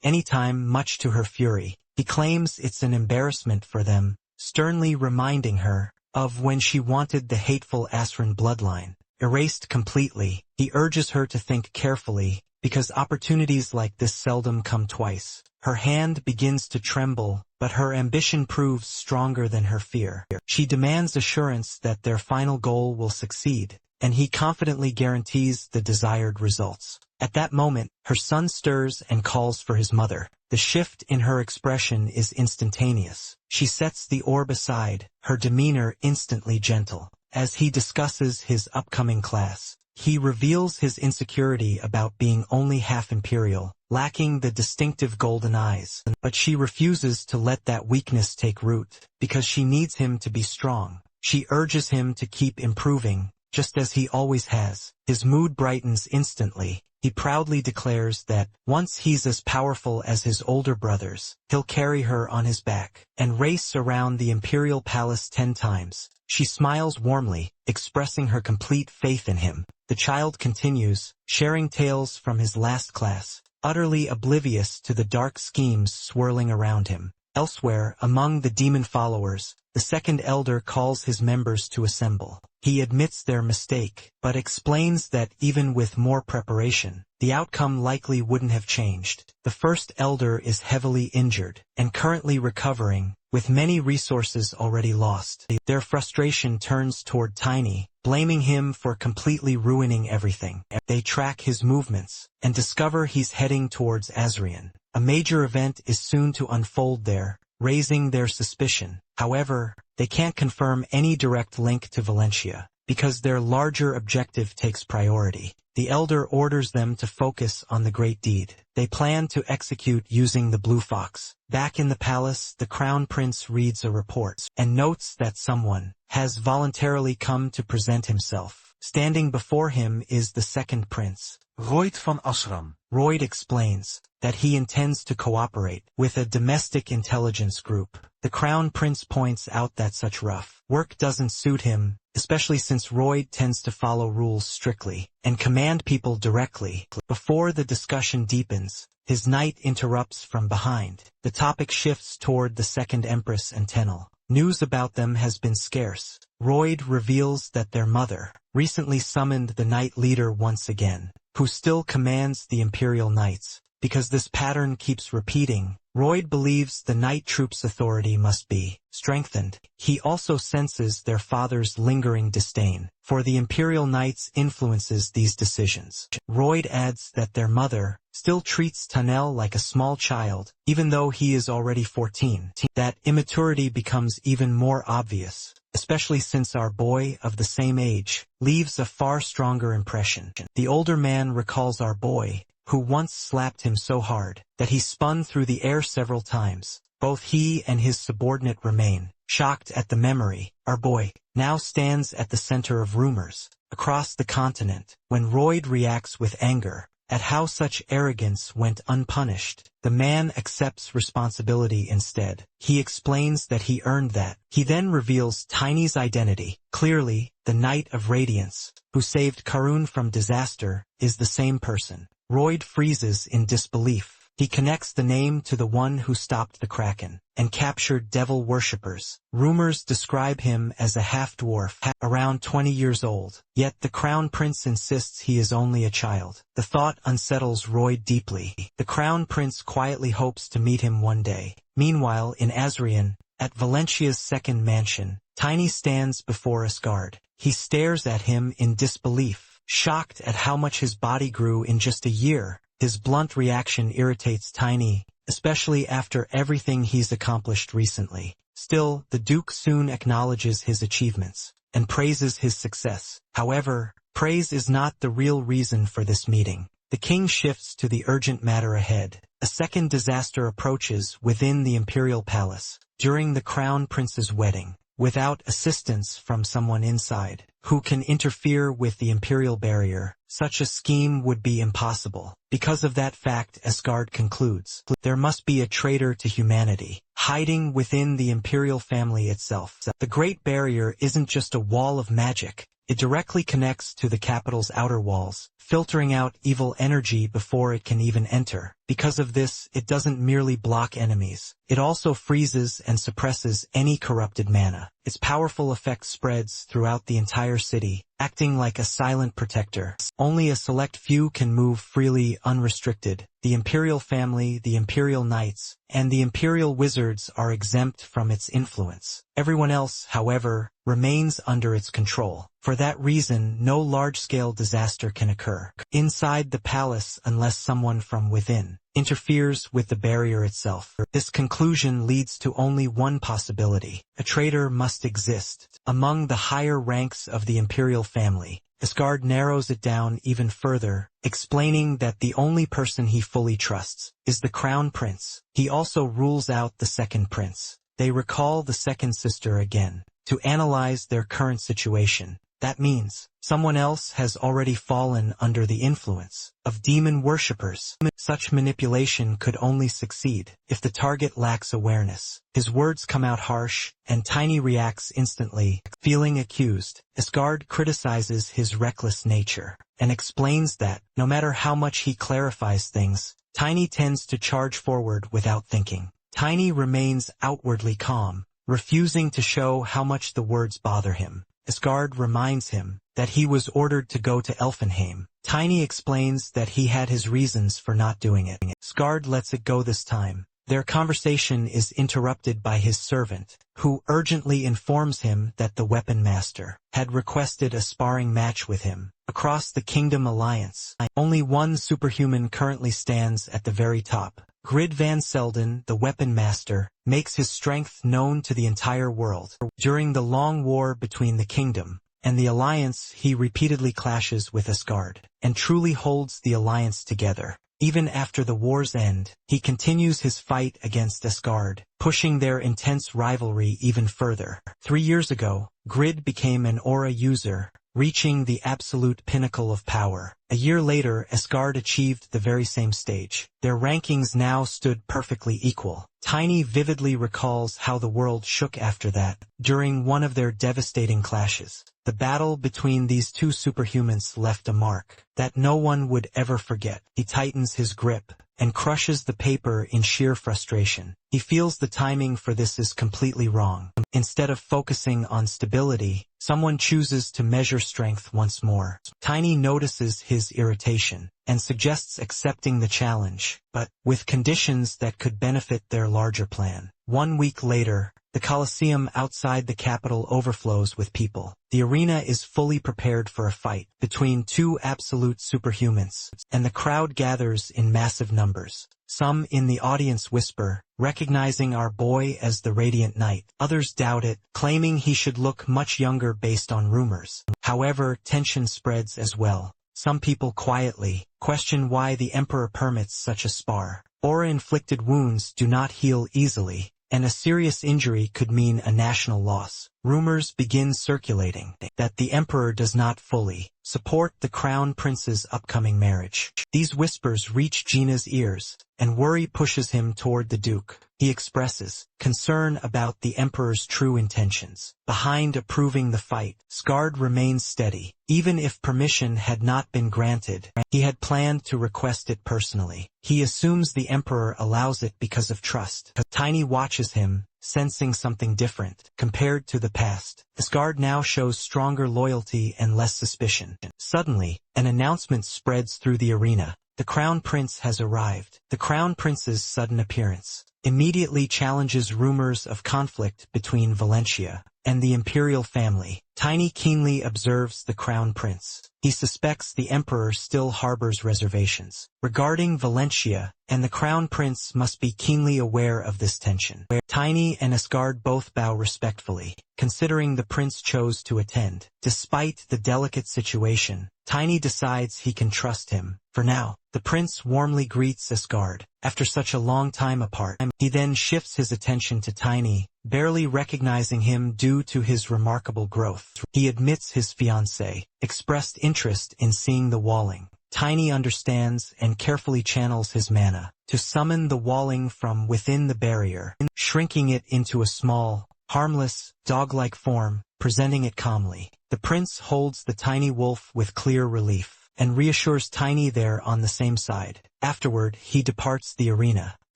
[SPEAKER 1] anytime, much to her fury. He claims it's an embarrassment for them, sternly reminding her of when she wanted the hateful Asuran bloodline erased completely. He urges her to think carefully, because opportunities like this seldom come twice. Her hand begins to tremble, but her ambition proves stronger than her fear. She demands assurance that their final goal will succeed, and he confidently guarantees the desired results. At that moment, her son stirs and calls for his mother. The shift in her expression is instantaneous. She sets the orb aside, her demeanor instantly gentle. As he discusses his upcoming class, he reveals his insecurity about being only half imperial, lacking the distinctive golden eyes. But she refuses to let that weakness take root, because she needs him to be strong. She urges him to keep improving, just as he always has. His mood brightens instantly. He proudly declares that, once he's as powerful as his older brothers, he'll carry her on his back, and race around the imperial palace 10 times. She smiles warmly, expressing her complete faith in him. The child continues, sharing tales from his last class, utterly oblivious to the dark schemes swirling around him. Elsewhere, among the demon followers, the second elder calls his members to assemble. He admits their mistake, but explains that even with more preparation, the outcome likely wouldn't have changed. The first elder is heavily injured, and currently recovering, with many resources already lost. Their frustration turns toward Tiny, blaming him for completely ruining everything. They track his movements, and discover he's heading towards Azrian. A major event is soon to unfold there, raising their suspicion. However, they can't confirm any direct link to Valencia, because their larger objective takes priority. The elder orders them to focus on the great deed they plan to execute using the Blue Fox. Back in the palace, the Crown Prince reads a report, and notes that someone has voluntarily come to present himself. Standing before him is the second prince,
[SPEAKER 2] Royd van Asram.
[SPEAKER 1] Royd explains that he intends to cooperate with a domestic intelligence group. The Crown Prince points out that such rough work doesn't suit him, especially since Royd tends to follow rules strictly and command people directly. Before the discussion deepens, his knight interrupts from behind. The topic shifts toward the second Empress and Tenel. News about them has been scarce. Royd reveals that their mother recently summoned the knight leader once again, who still commands the Imperial Knights. Because this pattern keeps repeating, Royd believes the Night Troops' authority must be strengthened. He also senses their father's lingering disdain for the Imperial Knights influences these decisions. Royd adds that their mother still treats Tanel like a small child, even though he is already 14. That immaturity becomes even more obvious, especially since our boy of the same age leaves a far stronger impression. The older man recalls our boy, who once slapped him so hard that he spun through the air several times. Both he and his subordinate remain shocked at the memory. Our boy now stands at the center of rumors across the continent. When Royd reacts with anger at how such arrogance went unpunished, the man accepts responsibility instead. He explains that he earned that. He then reveals Tiny's identity. Clearly, the Knight of Radiance, who saved Karun from disaster, is the same person. Royd freezes in disbelief. He connects the name to the one who stopped the Kraken and captured devil worshippers. Rumors describe him as a half-dwarf, around 20 years old, yet the Crown Prince insists he is only a child. The thought unsettles Royd deeply. The Crown Prince quietly hopes to meet him one day. Meanwhile, in Azrian, at Valencia's second mansion, Tiny stands before Asgard. He stares at him in disbelief, shocked at how much his body grew in just a year. His blunt reaction irritates Tiny, especially after everything he's accomplished recently. Still, the Duke soon acknowledges his achievements and praises his success. However, praise is not the real reason for this meeting. The king shifts to the urgent matter ahead. A second disaster approaches within the imperial palace during the crown prince's wedding. Without assistance from someone inside who can interfere with the imperial barrier, such a scheme would be impossible. Because of that fact, Asgard concludes, there must be a traitor to humanity, hiding within the imperial family itself. The Great Barrier isn't just a wall of magic. It directly connects to the capital's outer walls, filtering out evil energy before it can even enter. Because of this, it doesn't merely block enemies. It also freezes and suppresses any corrupted mana. Its powerful effect spreads throughout the entire city, acting like a silent protector. Only a select few can move freely, unrestricted. The imperial family, the imperial knights, and the imperial wizards are exempt from its influence. Everyone else, however, remains under its control. For that reason, no large-scale disaster can occur inside the palace unless someone from within interferes with the barrier itself. This conclusion leads to only one possibility. A traitor must exist. Among the higher ranks of the imperial family, Asgard narrows it down even further, explaining that the only person he fully trusts is the crown prince. He also rules out the second prince. They recall the second sister again to analyze their current situation. That means someone else has already fallen under the influence of demon worshippers. Such manipulation could only succeed if the target lacks awareness. His words come out harsh, and Tiny reacts instantly. Feeling accused, Asgard criticizes his reckless nature and explains that, no matter how much he clarifies things, Tiny tends to charge forward without thinking. Tiny remains outwardly calm, refusing to show how much the words bother him. Asgard reminds him that he was ordered to go to Elfenheim. Tiny explains that he had his reasons for not doing it. Asgard lets it go this time. Their conversation is interrupted by his servant, who urgently informs him that the weapon master had requested a sparring match with him. Across the Kingdom Alliance, only one superhuman currently stands at the very top. Grid Van Selden, the weapon master, makes his strength known to the entire world. During the long war between the kingdom and the alliance, he repeatedly clashes with Asgard and truly holds the alliance together. Even after the war's end, he continues his fight against Asgard, pushing their intense rivalry even further. 3 years ago, Grid became an aura user, reaching the absolute pinnacle of power. A year later, Asgard achieved the very same stage. Their rankings now stood perfectly equal. Tiny vividly recalls how the world shook after that, during one of their devastating clashes. The battle between these two superhumans left a mark that no one would ever forget. He tightens his grip and crushes the paper in sheer frustration. He feels the timing for this is completely wrong. Instead of focusing on stability, someone chooses to measure strength once more. Tiny notices his irritation and suggests accepting the challenge, but with conditions that could benefit their larger plan. 1 week later, the Colosseum outside the capital overflows with people. The arena is fully prepared for a fight between two absolute superhumans, and the crowd gathers in massive numbers. Some in the audience whisper, recognizing our boy as the Radiant Knight. Others doubt it, claiming he should look much younger based on rumors. However, tension spreads as well. Some people quietly question why the Emperor permits such a spar. Aura-inflicted wounds do not heal easily, and a serious injury could mean a national loss. Rumors begin circulating that the Emperor does not fully support the Crown Prince's upcoming marriage. These whispers reach Gina's ears, and worry pushes him toward the Duke. He expresses concern about the Emperor's true intentions. Behind approving the fight, Asgard remains steady. Even if permission had not been granted, he had planned to request it personally. He assumes the Emperor allows it because of trust. Tiny watches him, sensing something different. Compared to the past, Asgard now shows stronger loyalty and less suspicion. Suddenly, an announcement spreads through the arena. The Crown Prince has arrived. The Crown Prince's sudden appearance immediately challenges rumors of conflict between Valentia and the imperial family. Tiny keenly observes the Crown Prince. He suspects the Emperor still harbors reservations regarding Valentia, and the Crown Prince must be keenly aware of this tension. Tiny and Asgard both bow respectfully, considering the prince chose to attend. Despite the delicate situation, Tiny decides he can trust him. For now, the prince warmly greets Asgard. After such a long time apart, he then shifts his attention to Tiny, barely recognizing him due to his remarkable growth. He admits his fiancée expressed interest in seeing the walling. Tiny understands and carefully channels his mana to summon the walling from within the barrier, shrinking it into a small, harmless, dog-like form, presenting it calmly. The prince holds the tiny wolf with clear relief, and reassures Tiny they're on the same side. Afterward, he departs the arena.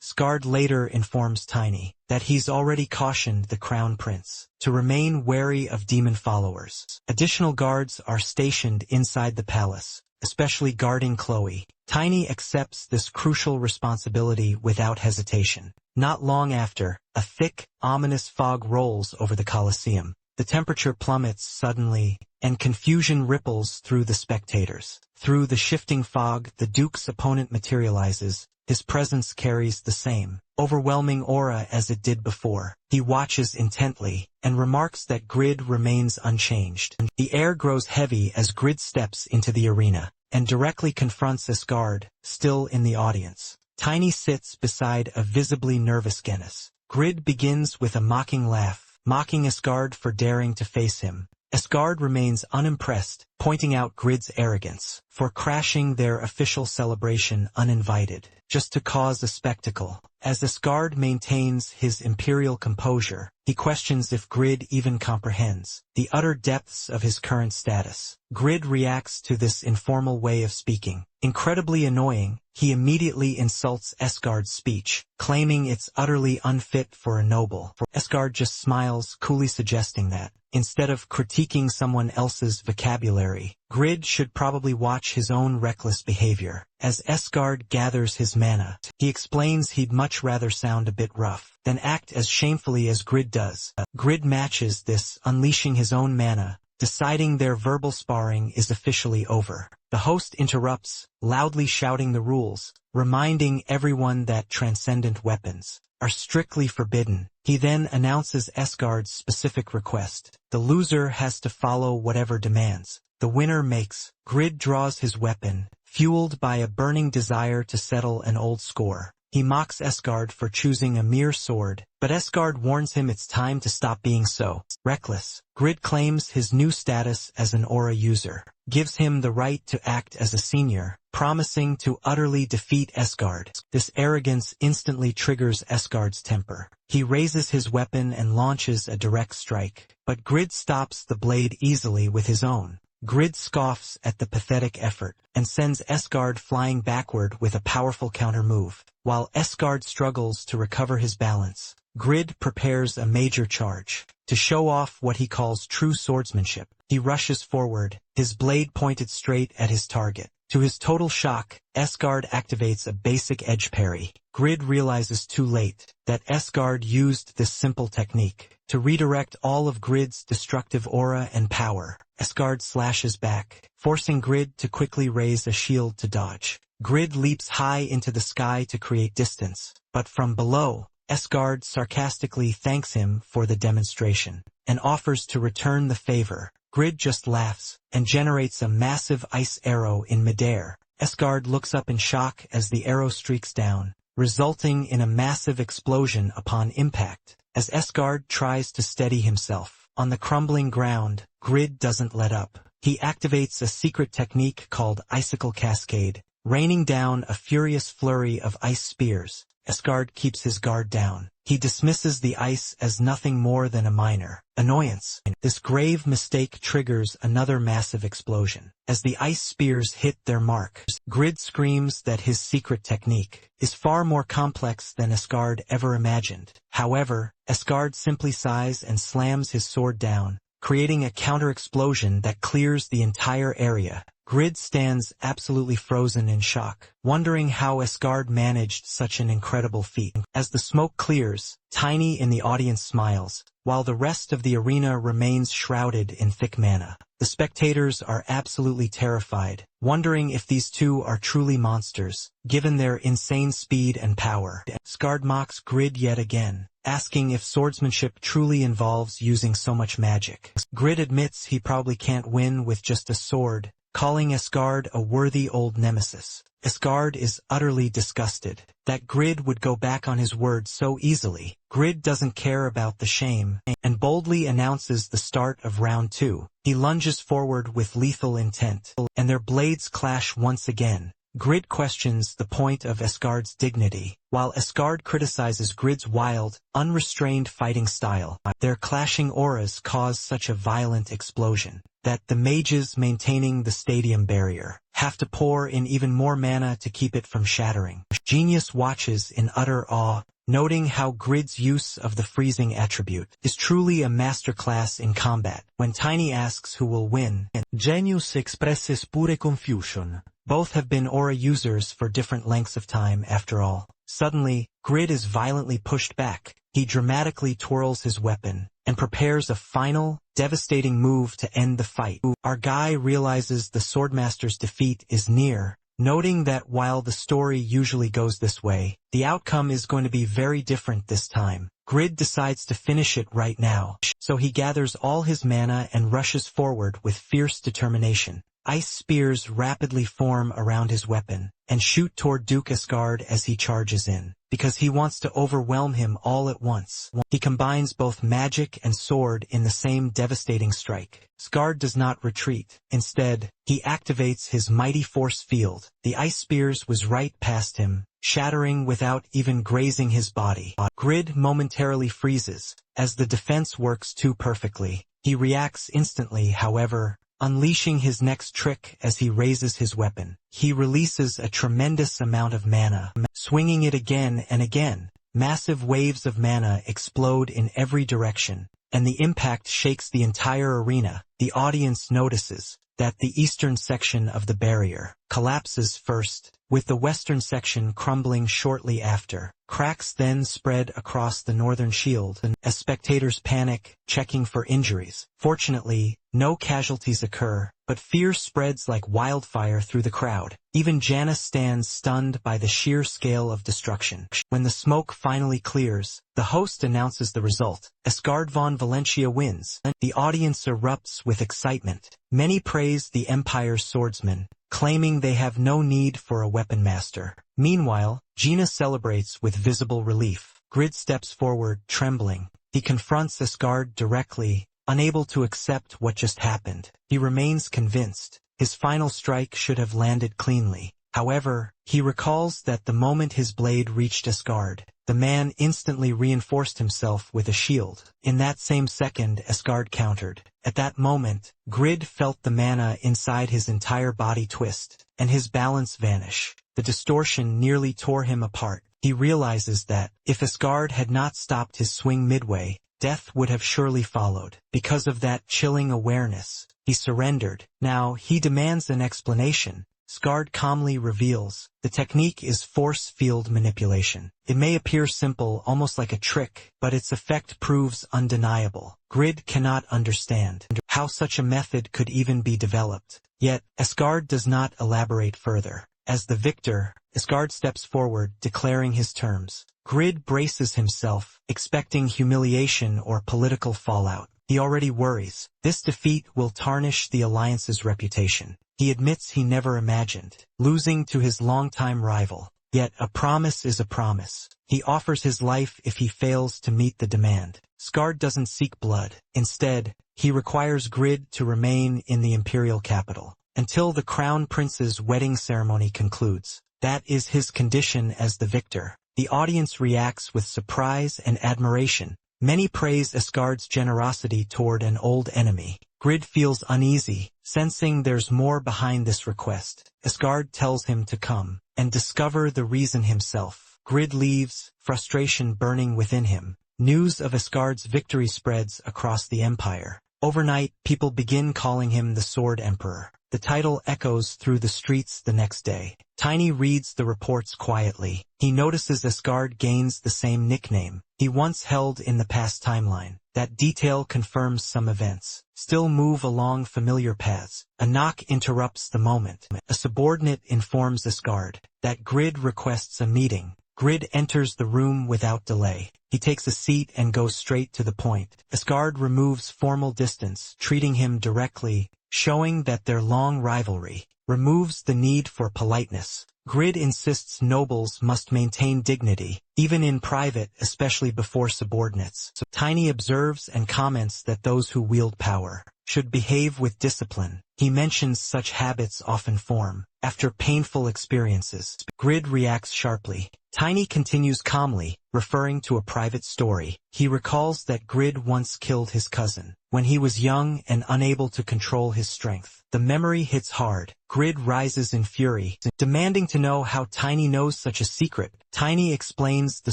[SPEAKER 1] Asgard later informs Tiny that he's already cautioned the Crown Prince to remain wary of demon followers. Additional guards are stationed inside the palace, especially guarding Chloe. Tiny accepts this crucial responsibility without hesitation. Not long after, a thick, ominous fog rolls over the Colosseum. The temperature plummets suddenly, and confusion ripples through the spectators. Through the shifting fog, the Duke's opponent materializes. His presence carries the same overwhelming aura as it did before. He watches intently, and remarks that Grid remains unchanged. The air grows heavy as Grid steps into the arena, and directly confronts Asgard, still in the audience. Tiny sits beside a visibly nervous Genis. Grid begins with a mocking laugh, mocking Asgard for daring to face him. Asgard remains unimpressed, pointing out Grid's arrogance for crashing their official celebration uninvited, just to cause a spectacle. As Asgard maintains his imperial composure, he questions if Grid even comprehends the utter depths of his current status. Grid reacts to this informal way of speaking. Incredibly annoying, he immediately insults Asgard's speech, claiming it's utterly unfit for a noble. Asgard just smiles, coolly suggesting that, instead of critiquing someone else's vocabulary, Grid should probably watch his own reckless behavior. As Asgard gathers his mana, he explains he'd much rather sound a bit rough than act as shamefully as Grid does. Grid matches this, unleashing his own mana, deciding their verbal sparring is officially over. The host interrupts, loudly shouting the rules, reminding everyone that transcendent weapons are strictly forbidden. He then announces Asgard's specific request. The loser has to follow whatever demands the winner makes. Grid draws his weapon, fueled by a burning desire to settle an old score. He mocks Asgard for choosing a mere sword, but Asgard warns him it's time to stop being so reckless. Grid claims his new status as an aura user gives him the right to act as a senior, promising to utterly defeat Asgard. This arrogance instantly triggers Asgard's temper. He raises his weapon and launches a direct strike, but Grid stops the blade easily with his own. Grid scoffs at the pathetic effort, and sends Asgard flying backward with a powerful counter-move. While Asgard struggles to recover his balance, Grid prepares a major charge. To show off what he calls true swordsmanship, he rushes forward, his blade pointed straight at his target. To his total shock, Asgard activates a basic edge parry. Grid realizes too late that Asgard used this simple technique to redirect all of Grid's destructive aura and power. Asgard slashes back, forcing Grid to quickly raise a shield to dodge. Grid leaps high into the sky to create distance, but from below, Asgard sarcastically thanks him for the demonstration and offers to return the favor. Grid just laughs and generates a massive ice arrow in midair. Asgard looks up in shock as the arrow streaks down, resulting in a massive explosion upon impact. As Asgard tries to steady himself on the crumbling ground, Grid doesn't let up. He activates a secret technique called Icicle Cascade, raining down a furious flurry of ice spears. Asgard keeps his guard down. He dismisses the ice as nothing more than a minor annoyance. This grave mistake triggers another massive explosion. As the ice spears hit their mark, Grid screams that his secret technique is far more complex than Asgard ever imagined. However, Asgard simply sighs and slams his sword down, creating a counter-explosion that clears the entire area. Grid stands absolutely frozen in shock, wondering how Asgard managed such an incredible feat. As the smoke clears, Tiny in the audience smiles, while the rest of the arena remains shrouded in thick mana. The spectators are absolutely terrified, wondering if these two are truly monsters, given their insane speed and power. Asgard mocks Grid yet again, asking if swordsmanship truly involves using so much magic. Grid admits he probably can't win with just a sword, calling Asgard a worthy old nemesis. Asgard is utterly disgusted that Grid would go back on his word so easily. Grid doesn't care about the shame, and boldly announces the start of round 2. He lunges forward with lethal intent, and their blades clash once again. Grid questions the point of Asgard's dignity, while Asgard criticizes Grid's wild, unrestrained fighting style. Their clashing auras cause such a violent explosion that the mages maintaining the stadium barrier have to pour in even more mana to keep it from shattering. Genius watches in utter awe, noting how Grid's use of the freezing attribute is truly a masterclass in combat. When Tiny asks who will win,
[SPEAKER 2] Genius expresses pure confusion.
[SPEAKER 1] Both have been aura users for different lengths of time after all. Suddenly, Grid is violently pushed back. He dramatically twirls his weapon and prepares a final, devastating move to end the fight. Our guy realizes the Swordmaster's defeat is near, noting that while the story usually goes this way, the outcome is going to be very different this time. Grid decides to finish it right now, so he gathers all his mana and rushes forward with fierce determination. Ice spears rapidly form around his weapon and shoot toward Duke Asgard as he charges in, because he wants to overwhelm him all at once. He combines both magic and sword in the same devastating strike. Asgard does not retreat. Instead, he activates his mighty force field. The ice spears was right past him, shattering without even grazing his body. Grid momentarily freezes, as the defense works too perfectly. He reacts instantly, however, unleashing his next trick as he raises his weapon. He releases a tremendous amount of mana, swinging it again and again. Massive waves of mana explode in every direction, and the impact shakes the entire arena. The audience notices that the eastern section of the barrier collapses first, with the western section crumbling shortly after. Cracks then spread across the northern shield, as spectators panic, checking for injuries. Fortunately, no casualties occur, but fear spreads like wildfire through the crowd. Even Janus stands stunned by the sheer scale of destruction. When the smoke finally clears, the host announces the result. Asgard von Valentia wins. The audience erupts with excitement. Many praise the Empire's swordsmen, claiming they have no need for a weapon master. Meanwhile, Gina celebrates with visible relief. Grid steps forward, trembling. He confronts Asgard directly, unable to accept what just happened. He remains convinced his final strike should have landed cleanly. However, he recalls that the moment his blade reached Asgard, the man instantly reinforced himself with a shield. In that same second, Asgard countered. At that moment, Grid felt the mana inside his entire body twist, and his balance vanish. The distortion nearly tore him apart. He realizes that, if Asgard had not stopped his swing midway, death would have surely followed. Because of that chilling awareness, he surrendered. Now, he demands an explanation. Asgard calmly reveals, the technique is force field manipulation. It may appear simple, almost like a trick, but its effect proves undeniable. Grid cannot understand how such a method could even be developed. Yet, Asgard does not elaborate further. As the victor, Asgard steps forward, declaring his terms. Grid braces himself, expecting humiliation or political fallout. He already worries. This defeat will tarnish the alliance's reputation. He admits he never imagined losing to his longtime rival. Yet a promise is a promise. He offers his life if he fails to meet the demand. Asgard doesn't seek blood. Instead, he requires Grid to remain in the imperial capital until the crown prince's wedding ceremony concludes. That is his condition as the victor. The audience reacts with surprise and admiration. Many praise Asgard's generosity toward an old enemy. Grid feels uneasy, sensing there's more behind this request. Asgard tells him to come and discover the reason himself. Grid leaves, frustration burning within him. News of Asgard's victory spreads across the empire. Overnight, people begin calling him the Sword Emperor. The title echoes through the streets the next day. Tiny reads the reports quietly. He notices Asgard gains the same nickname he once held in the past timeline. That detail confirms some events still move along familiar paths. A knock interrupts the moment. A subordinate informs Asgard that Grid requests a meeting. Grid enters the room without delay. He takes a seat and goes straight to the point. Asgard removes formal distance, treating him directly, showing that their long rivalry removes the need for politeness. Grid insists nobles must maintain dignity, even in private, especially before subordinates. So Tiny observes and comments that those who wield power should behave with discipline. He mentions such habits often form after painful experiences. Grid reacts sharply. Tiny continues calmly, referring to a private story. He recalls that Grid once killed his cousin when he was young and unable to control his strength. The memory hits hard. Grid rises in fury, demanding to know how Tiny knows such a secret. Tiny explains the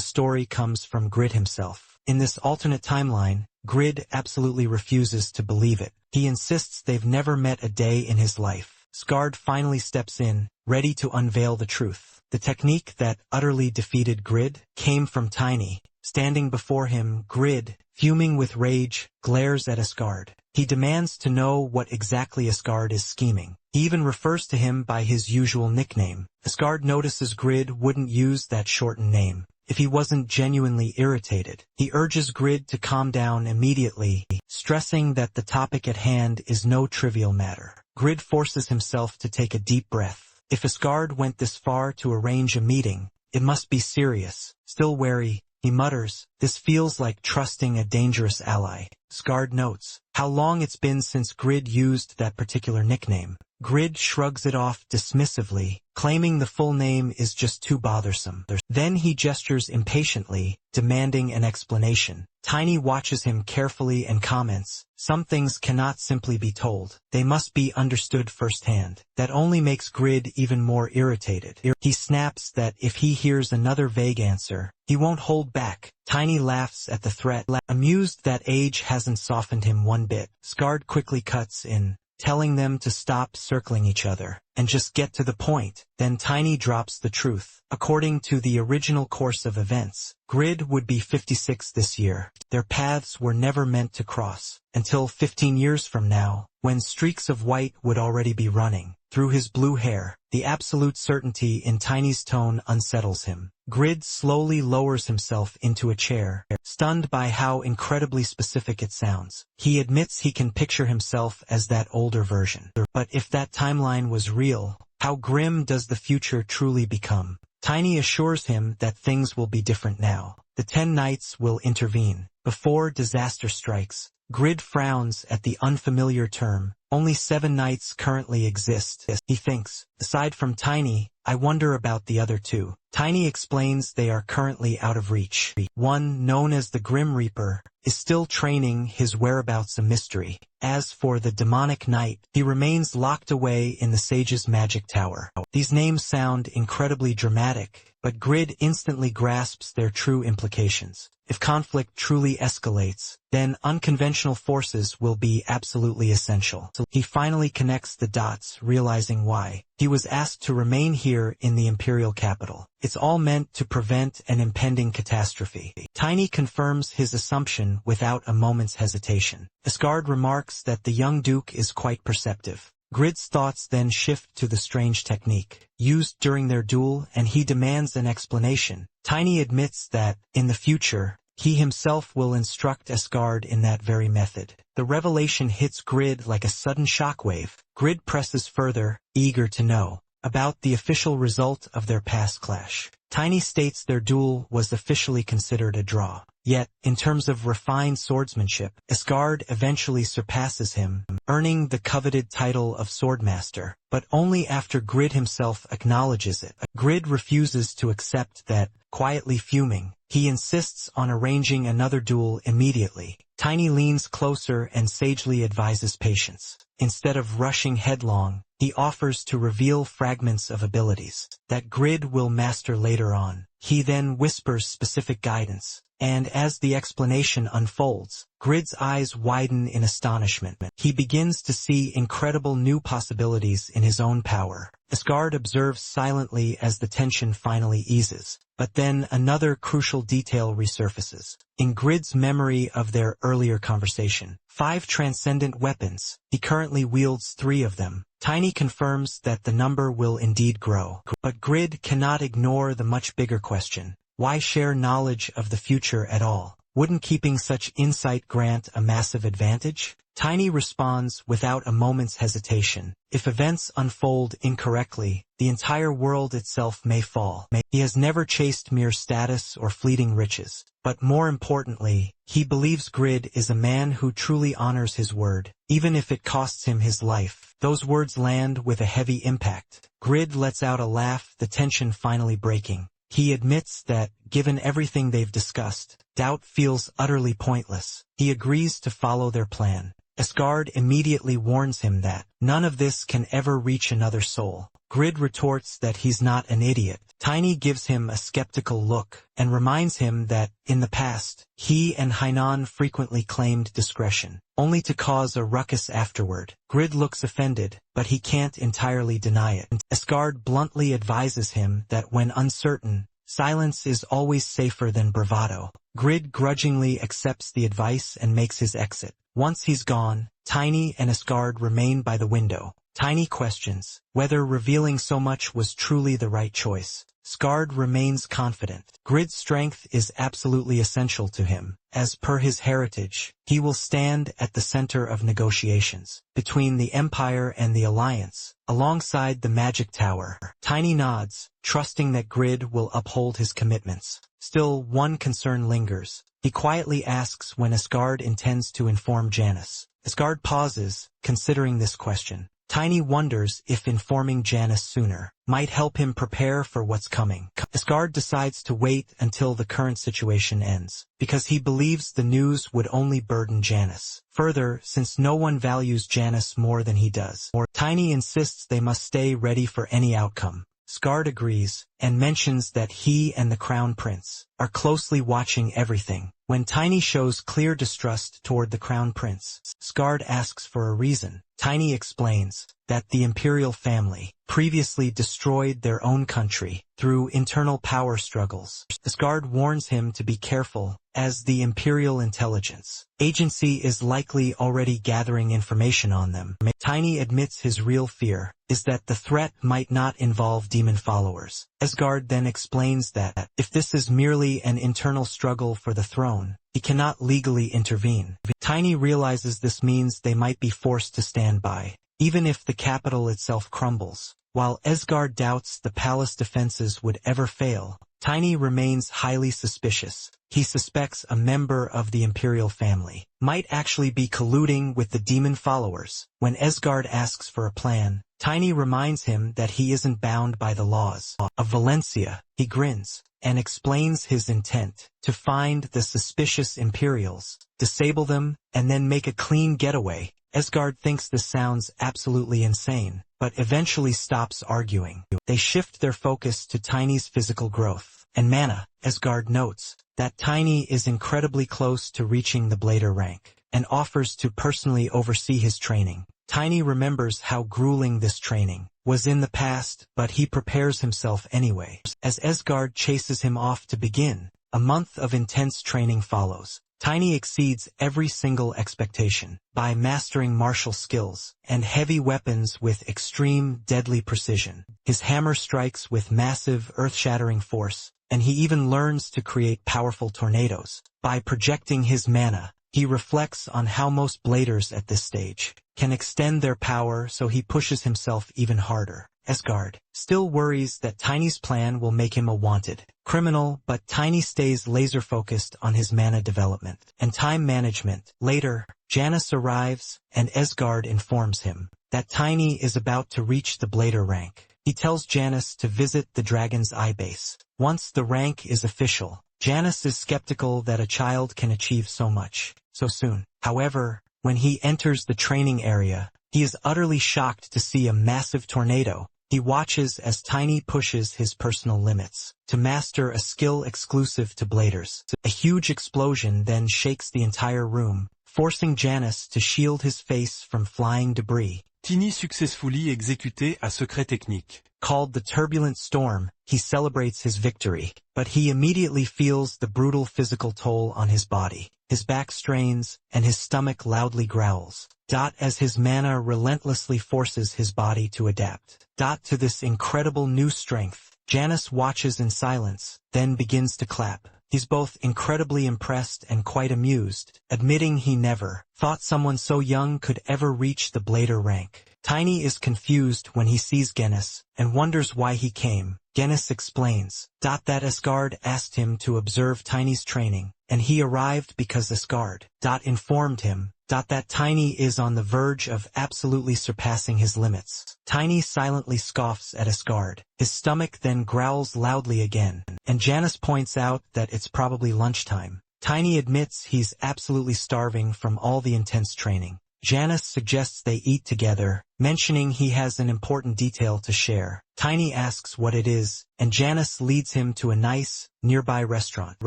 [SPEAKER 1] story comes from Grid himself. In this alternate timeline, Grid absolutely refuses to believe it. He insists they've never met a day in his life. Asgard finally steps in, ready to unveil the truth. The technique that utterly defeated Grid came from Tiny. Standing before him, Grid, fuming with rage, glares at Asgard. He demands to know what exactly Asgard is scheming. He even refers to him by his usual nickname. Asgard notices Grid wouldn't use that shortened name if he wasn't genuinely irritated. He urges Grid to calm down immediately, stressing that the topic at hand is no trivial matter. Grid forces himself to take a deep breath. If Asgard went this far to arrange a meeting, it must be serious. Still wary, he mutters, "This feels like trusting a dangerous ally." Asgard notes how long it's been since Grid used that particular nickname. Grid shrugs it off dismissively, claiming the full name is just too bothersome. Then he gestures impatiently, demanding an explanation. Tiny watches him carefully and comments, "Some things cannot simply be told. They must be understood firsthand." That only makes Grid even more irritated. He snaps that if he hears another vague answer, he won't hold back. Tiny laughs at the threat, amused that age hasn't softened him one bit. Asgard quickly cuts in, telling them to stop circling each other and just get to the point. Then Tiny drops the truth. According to the original course of events, Grid would be 56 this year. Their paths were never meant to cross until 15 years from now, when streaks of white would already be running through his blue hair. The absolute certainty in Tiny's tone unsettles him. Grid slowly lowers himself into a chair, stunned by how incredibly specific it sounds. He admits he can picture himself as that older version. But if that timeline was real, how grim does the future truly become? Tiny assures him that things will be different now. The 10 Knights will intervene before disaster strikes. Grid frowns at the unfamiliar term. Only 7 Knights currently exist. He thinks, aside from Tiny, I wonder about the other 2. Tiny explains they are currently out of reach. One, known as the Grim Reaper, is still training, his whereabouts a mystery. As for the demonic knight, he remains locked away in the sage's magic tower. These names sound incredibly dramatic, but Grid instantly grasps their true implications. If conflict truly escalates, then unconventional forces will be absolutely essential. So he finally connects the dots, realizing why he was asked to remain here in the imperial capital. It's all meant to prevent an impending catastrophe. Tiny confirms his assumption without a moment's hesitation. Asgard remarks that the young duke is quite perceptive. Grid's thoughts then shift to the strange technique used during their duel, and he demands an explanation. Tiny admits that, in the future, he himself will instruct Asgard in that very method. The revelation hits Grid like a sudden shockwave. Grid presses further, eager to know about the official result of their past clash. Tiny states their duel was officially considered a draw. Yet, in terms of refined swordsmanship, Asgard eventually surpasses him, earning the coveted title of Swordmaster, but only after Grid himself acknowledges it. Grid refuses to accept that, quietly fuming. He insists on arranging another duel immediately. Tiny leans closer and sagely advises patience. Instead of rushing headlong, he offers to reveal fragments of abilities that Grid will master later on. He then whispers specific guidance, and as the explanation unfolds, Grid's eyes widen in astonishment. He begins to see incredible new possibilities in his own power. Asgard observes silently as the tension finally eases, but then another crucial detail resurfaces. In Grid's memory of their earlier conversation, 5 transcendent weapons, he currently wields 3 of them. Tiny confirms that the number will indeed grow. But Grid cannot ignore the much bigger question. Why share knowledge of the future at all? Wouldn't keeping such insight grant a massive advantage? Tiny responds without a moment's hesitation. If events unfold incorrectly, the entire world itself may fall. He has never chased mere status or fleeting riches. But more importantly, he believes Grid is a man who truly honors his word, even if it costs him his life. Those words land with a heavy impact. Grid lets out a laugh, the tension finally breaking. He admits that, given everything they've discussed, doubt feels utterly pointless. He agrees to follow their plan. Asgard immediately warns him that none of this can ever reach another soul. Grid retorts that he's not an idiot. Tiny gives him a skeptical look and reminds him that, in the past, he and Hainan frequently claimed discretion, only to cause a ruckus afterward. Grid looks offended, but he can't entirely deny it. Asgard bluntly advises him that when uncertain, silence is always safer than bravado. Grid grudgingly accepts the advice and makes his exit. Once he's gone, Tiny and Asgard remain by the window. Tiny questions whether revealing so much was truly the right choice. Asgard remains confident. Grid's strength is absolutely essential to him. As per his heritage, he will stand at the center of negotiations between the Empire and the Alliance, alongside the Magic Tower. Tiny nods, trusting that Grid will uphold his commitments. Still, one concern lingers. He quietly asks when Asgard intends to inform Janice. Asgard pauses, considering this question. Tiny wonders if informing Janice sooner might help him prepare for what's coming. Asgard decides to wait until the current situation ends, because he believes the news would only burden Janice. Further, since no one values Janice more than he does, Tiny insists they must stay ready for any outcome. Asgard agrees, and mentions that he and the Crown Prince are closely watching everything. When Tiny shows clear distrust toward the Crown Prince, Asgard asks for a reason. Tiny explains that the imperial family previously destroyed their own country through internal power struggles. Asgard warns him to be careful, as the Imperial Intelligence Agency is likely already gathering information on them. Tiny admits his real fear is that the threat might not involve demon followers. Asgard then explains that, if this is merely an internal struggle for the throne, he cannot legally intervene. Tiny realizes this means they might be forced to stand by, even if the capital itself crumbles. While Asgard doubts the palace defenses would ever fail, Tiny remains highly suspicious. He suspects a member of the imperial family might actually be colluding with the demon followers. When Asgard asks for a plan, Tiny reminds him that he isn't bound by the laws of Valencia. He grins and explains his intent to find the suspicious Imperials, disable them, and then make a clean getaway. Asgard thinks this sounds absolutely insane, but eventually stops arguing. They shift their focus to Tiny's physical growth and mana. Asgard notes that Tiny is incredibly close to reaching the Blader rank, and offers to personally oversee his training. Tiny remembers how grueling this training was in the past, but he prepares himself anyway. As Asgard chases him off to begin, a month of intense training follows. Tiny exceeds every single expectation by mastering martial skills and heavy weapons with extreme, deadly precision. His hammer strikes with massive, earth-shattering force, and he even learns to create powerful tornadoes. By projecting his mana, he reflects on how most bladers at this stage can extend their power, so he pushes himself even harder. Asgard still worries that Tiny's plan will make him a wanted criminal, but Tiny stays laser-focused on his mana development and time management. Later, Janice arrives, and Asgard informs him that Tiny is about to reach the Blader rank. He tells Janice to visit the Dragon's Eye base. Once the rank is official, Janice is skeptical that a child can achieve so much so soon. However, when he enters the training area, he is utterly shocked to see a massive tornado. He watches as Tiny pushes his personal limits to master a skill exclusive to bladers. A huge explosion then shakes the entire room, forcing Janice to shield his face from flying debris.
[SPEAKER 2] Tiny successfully exécuté a secret technique.
[SPEAKER 1] Called the Turbulent Storm, he celebrates his victory, but he immediately feels the brutal physical toll on his body. His back strains, and his stomach loudly growls. As his mana relentlessly forces his body to adapt. To this incredible new strength, Janice watches in silence, then begins to clap. He's both incredibly impressed and quite amused, admitting he never thought someone so young could ever reach the Blader rank. Tiny is confused when he sees Genis, and wonders why he came. Genis explains that Asgard asked him to observe Tiny's training, and he arrived because Asgard informed him that Tiny is on the verge of absolutely surpassing his limits. Tiny silently scoffs at Asgard. His stomach then growls loudly again, and Janice points out that it's probably lunchtime. Tiny admits he's absolutely starving from all the intense training. Janice suggests they eat together, mentioning he has an important detail to share. Tiny asks what it is, and Janice leads him to a nice, nearby restaurant.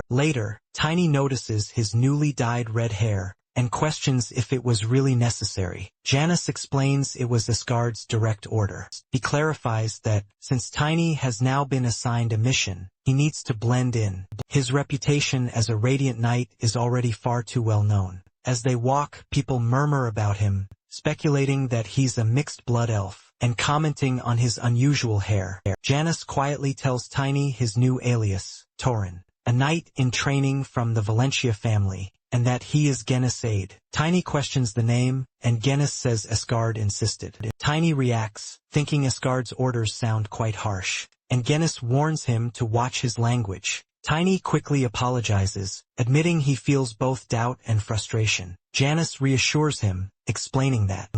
[SPEAKER 1] Later, Tiny notices his newly dyed red hair, and questions if it was really necessary. Janice explains it was Asgard's direct order. He clarifies that, since Tiny has now been assigned a mission, he needs to blend in. His reputation as a radiant knight is already far too well known. As they walk, people murmur about him, speculating that he's a mixed-blood elf, and commenting on his unusual hair. Janice quietly tells Tiny his new alias, Torin, a knight in training from the Valencia family, and that he is Gennis' aide. Tiny questions the name, and Gennis says Asgard insisted. Tiny reacts, thinking Asgard's orders sound quite harsh, and Gennis warns him to watch his language. Tiny quickly apologizes, admitting he feels both doubt and frustration. Janice reassures him, explaining that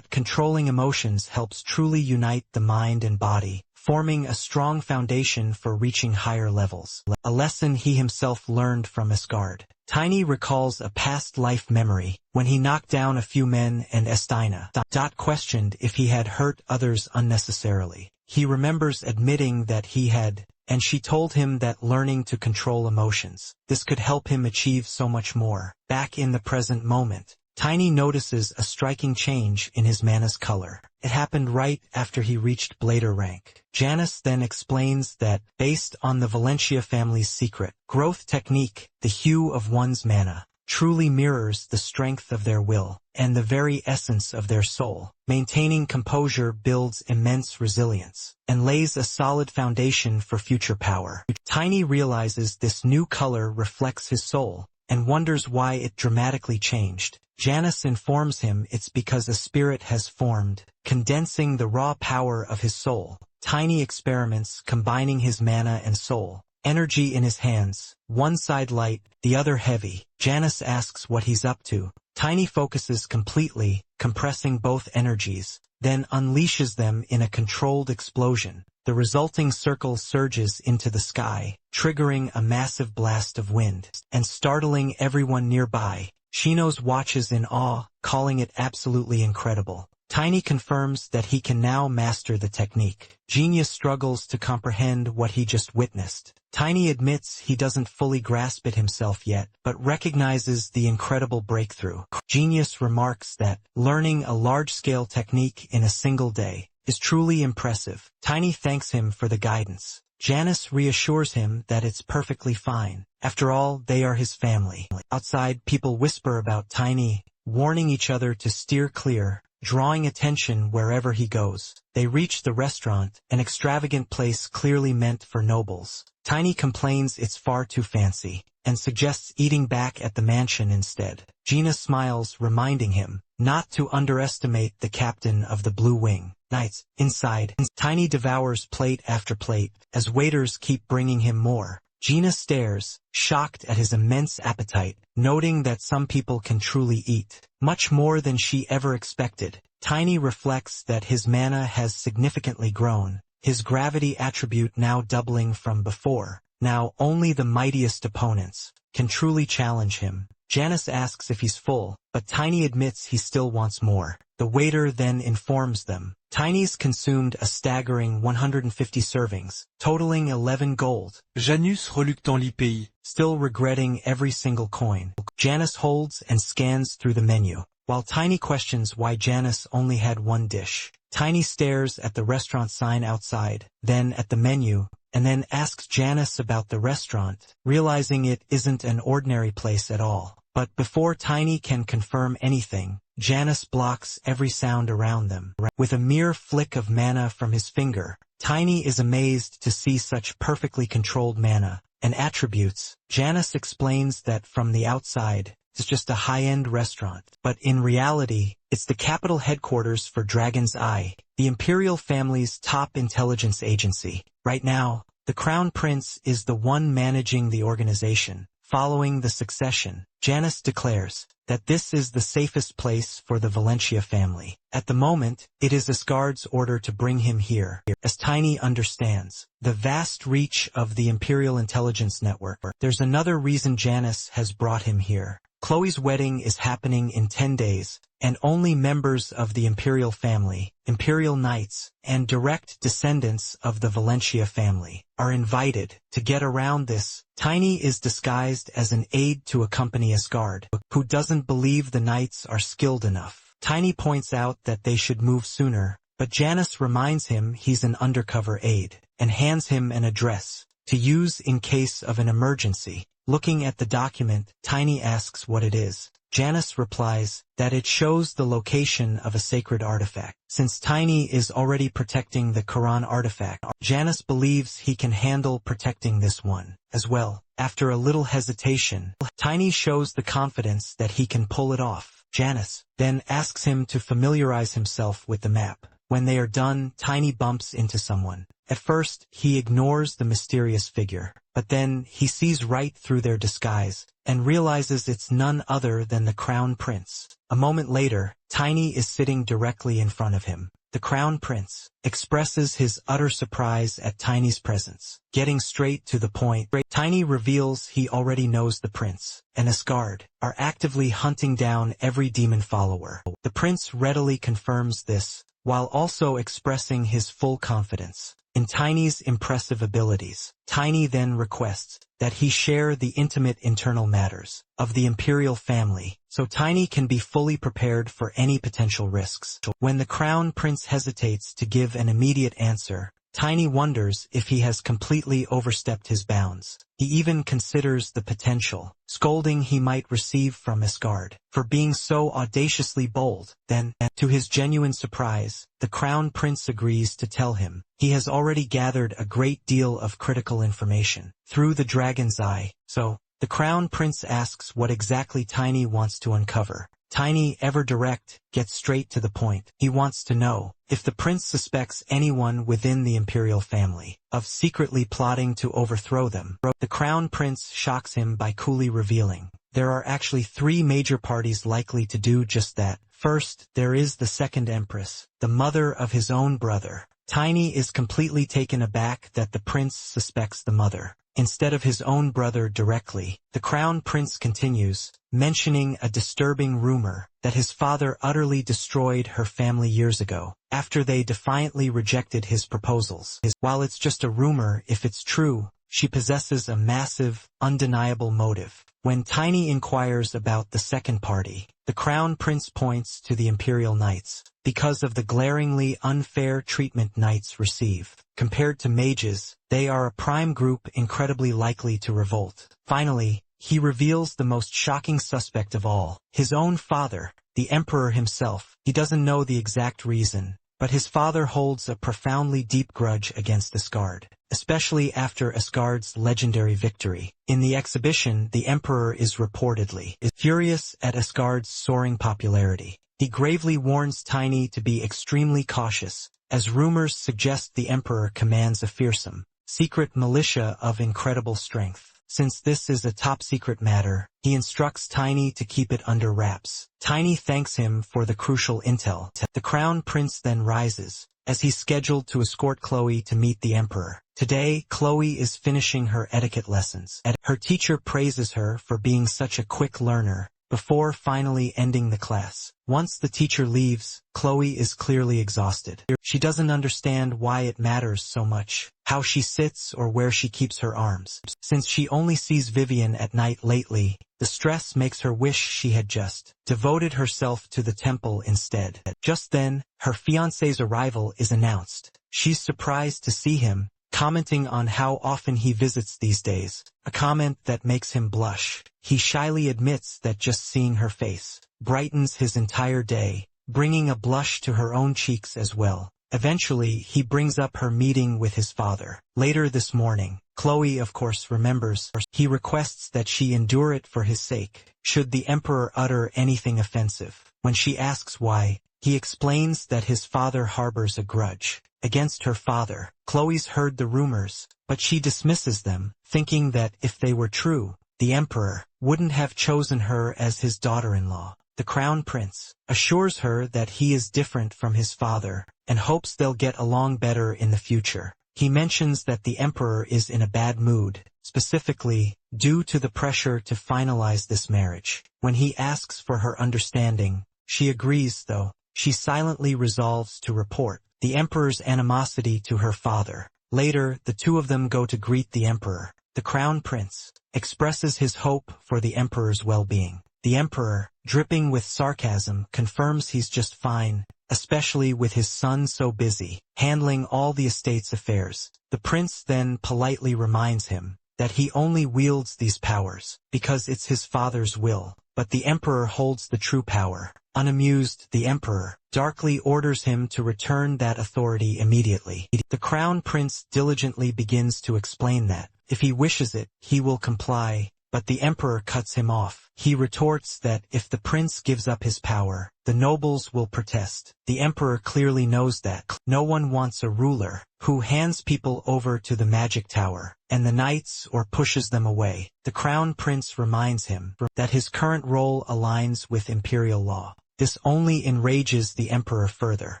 [SPEAKER 1] controlling emotions helps truly unite the mind and body, forming a strong foundation for reaching higher levels. A lesson he himself learned from Asgard. Tiny recalls a past life memory, when he knocked down a few men and Estina questioned if he had hurt others unnecessarily. He remembers admitting that he had, and she told him that learning to control emotions, this could help him achieve so much more. Back in the present moment, Tiny notices a striking change in his mana's color. It happened right after he reached Blader rank. Janice then explains that, based on the Valencia family's secret growth technique, the hue of one's mana truly mirrors the strength of their will, and the very essence of their soul. Maintaining composure builds immense resilience, and lays a solid foundation for future power. Tiny realizes this new color reflects his soul, and wonders why it dramatically changed. Janice informs him it's because a spirit has formed, condensing the raw power of his soul. Tiny experiments combining his mana and soul. Energy in his hands, one side light, the other heavy. Janice asks what he's up to. Tiny focuses completely, compressing both energies, then unleashes them in a controlled explosion. The resulting circle surges into the sky, triggering a massive blast of wind, and startling everyone nearby. Shinos watches in awe, calling it absolutely incredible. Tiny confirms that he can now master the technique. Genius struggles to comprehend what he just witnessed. Tiny admits he doesn't fully grasp it himself yet, but recognizes the incredible breakthrough. Genius remarks that learning a large-scale technique in a single day is truly impressive. Tiny thanks him for the guidance. Janice reassures him that it's perfectly fine. After all, they are his family. Outside, people whisper about Tiny, warning each other to steer clear, drawing attention wherever he goes. They reach the restaurant, an extravagant place clearly meant for nobles. Tiny complains it's far too fancy, and suggests eating back at the mansion instead. Gina smiles, reminding him not to underestimate the captain of the Blue Wing Knights. Inside, Tiny devours plate after plate, as waiters keep bringing him more. Gina stares, shocked at his immense appetite, noting that some people can truly eat much more than she ever expected. Tiny reflects that his mana has significantly grown, his gravity attribute now doubling from before. Now only the mightiest opponents can truly challenge him. Janice asks if he's full, but Tiny admits he still wants more. The waiter then informs them Tiny's consumed a staggering 150 servings, totaling 11 gold.
[SPEAKER 2] Janus reluctant l'IPI.
[SPEAKER 1] Still regretting every single coin. Janice holds and scans through the menu. While Tiny questions why Janice only had one dish, Tiny stares at the restaurant sign outside, then at the menu, and then asks Janice about the restaurant, realizing it isn't an ordinary place at all. But before Tiny can confirm anything, Janice blocks every sound around them. With a mere flick of mana from his finger, Tiny is amazed to see such perfectly controlled mana and attributes. Janice explains that from the outside, it's just a high-end restaurant, but in reality, it's the capital headquarters for Dragon's Eye, the imperial family's top intelligence agency. Right now, the Crown Prince is the one managing the organization. Following the succession, Janice declares that this is the safest place for the Valencia family. At the moment, it is Asgard's order to bring him here. As Tiny understands the vast reach of the Imperial Intelligence Network, there's another reason Janice has brought him here. Chloe's wedding is happening in 10 days, and only members of the imperial family, imperial knights, and direct descendants of the Valencia family are invited. To get around this, Tiny is disguised as an aide to accompany Asgard, who doesn't believe the knights are skilled enough. Tiny points out that they should move sooner, but Janice reminds him he's an undercover aide, and hands him an address to use in case of an emergency. Looking at the document, Tiny asks what it is. Janice replies that it shows the location of a sacred artifact. Since Tiny is already protecting the Quran artifact, Janice believes he can handle protecting this one as well. After a little hesitation, Tiny shows the confidence that he can pull it off. Janice then asks him to familiarize himself with the map. When they are done, Tiny bumps into someone. At first, he ignores the mysterious figure, but then he sees right through their disguise and realizes it's none other than the Crown Prince. A moment later, Tiny is sitting directly in front of him. The Crown Prince expresses his utter surprise at Tiny's presence. Getting straight to the point, Tiny reveals he already knows the prince and Asgard are actively hunting down every demon follower. The prince readily confirms this, while also expressing his full confidence in Tiny's impressive abilities. Tiny then requests that he share the intimate internal matters of the imperial family, so Tiny can be fully prepared for any potential risks. When the Crown Prince hesitates to give an immediate answer, Tiny wonders if he has completely overstepped his bounds. He even considers the potential scolding he might receive from Asgard for being so audaciously bold. Then, to his genuine surprise, the Crown Prince agrees to tell him he has already gathered a great deal of critical information through the Dragon's Eye. So, the Crown Prince asks what exactly Tiny wants to uncover. Tiny, ever direct, gets straight to the point. He wants to know if the prince suspects anyone within the imperial family of secretly plotting to overthrow them. The Crown Prince shocks him by coolly revealing there are actually 3 major parties likely to do just that. First, there is the Second Empress, the mother of his own brother. Tiny is completely taken aback that the prince suspects the mother instead of his own brother directly. The Crown Prince continues, mentioning a disturbing rumor that his father utterly destroyed her family years ago, after they defiantly rejected his proposals. While it's just a rumor, if it's true, she possesses a massive, undeniable motive. When Tiny inquires about the second party, the Crown Prince points to the Imperial Knights, because of the glaringly unfair treatment knights receive. Compared to mages, they are a prime group incredibly likely to revolt. Finally, he reveals the most shocking suspect of all, his own father, the Emperor himself. He doesn't know the exact reason, but his father holds a profoundly deep grudge against Asgard, especially after Asgard's legendary victory. In the exhibition, the Emperor is reportedly furious at Asgard's soaring popularity. He gravely warns Tiny to be extremely cautious, as rumors suggest the Emperor commands a fearsome, secret militia of incredible strength. Since this is a top-secret matter, he instructs Tiny to keep it under wraps. Tiny thanks him for the crucial intel. The Crown Prince then rises, as he's scheduled to escort Chloe to meet the Emperor. Today, Chloe is finishing her etiquette lessons. Her teacher praises her for being such a quick learner, before finally ending the class. Once the teacher leaves, Chloe is clearly exhausted. She doesn't understand why it matters so much, how she sits or where she keeps her arms. Since she only sees Vivian at night lately, the stress makes her wish she had just devoted herself to the temple instead. Just then, her fiancé's arrival is announced. She's surprised to see him, commenting on how often he visits these days, a comment that makes him blush. He shyly admits that just seeing her face brightens his entire day, bringing a blush to her own cheeks as well. Eventually, he brings up her meeting with his father. Later this morning, Chloe of course remembers. He requests that she endure it for his sake, should the Emperor utter anything offensive. When she asks why, he explains that his father harbors a grudge against her father. Chloe's heard the rumors, but she dismisses them, thinking that if they were true, the Emperor wouldn't have chosen her as his daughter-in-law. The Crown Prince assures her that he is different from his father, and hopes they'll get along better in the future. He mentions that the Emperor is in a bad mood, specifically, due to the pressure to finalize this marriage. When he asks for her understanding, she agrees though. She silently resolves to report the emperor's animosity to her father. Later, the two of them go to greet the emperor. The crown prince expresses his hope for the emperor's well-being. The emperor, dripping with sarcasm, confirms he's just fine, especially with his son so busy handling all the estate's affairs. The prince then politely reminds him that he only wields these powers because it's his father's will, but the emperor holds the true power. Unamused, the emperor darkly orders him to return that authority immediately. The crown prince diligently begins to explain that, if he wishes it, he will comply, but the emperor cuts him off. He retorts that if the prince gives up his power, the nobles will protest. The emperor clearly knows that no one wants a ruler who hands people over to the magic tower and the knights or pushes them away. The crown prince reminds him that his current role aligns with imperial law. This only enrages the emperor further.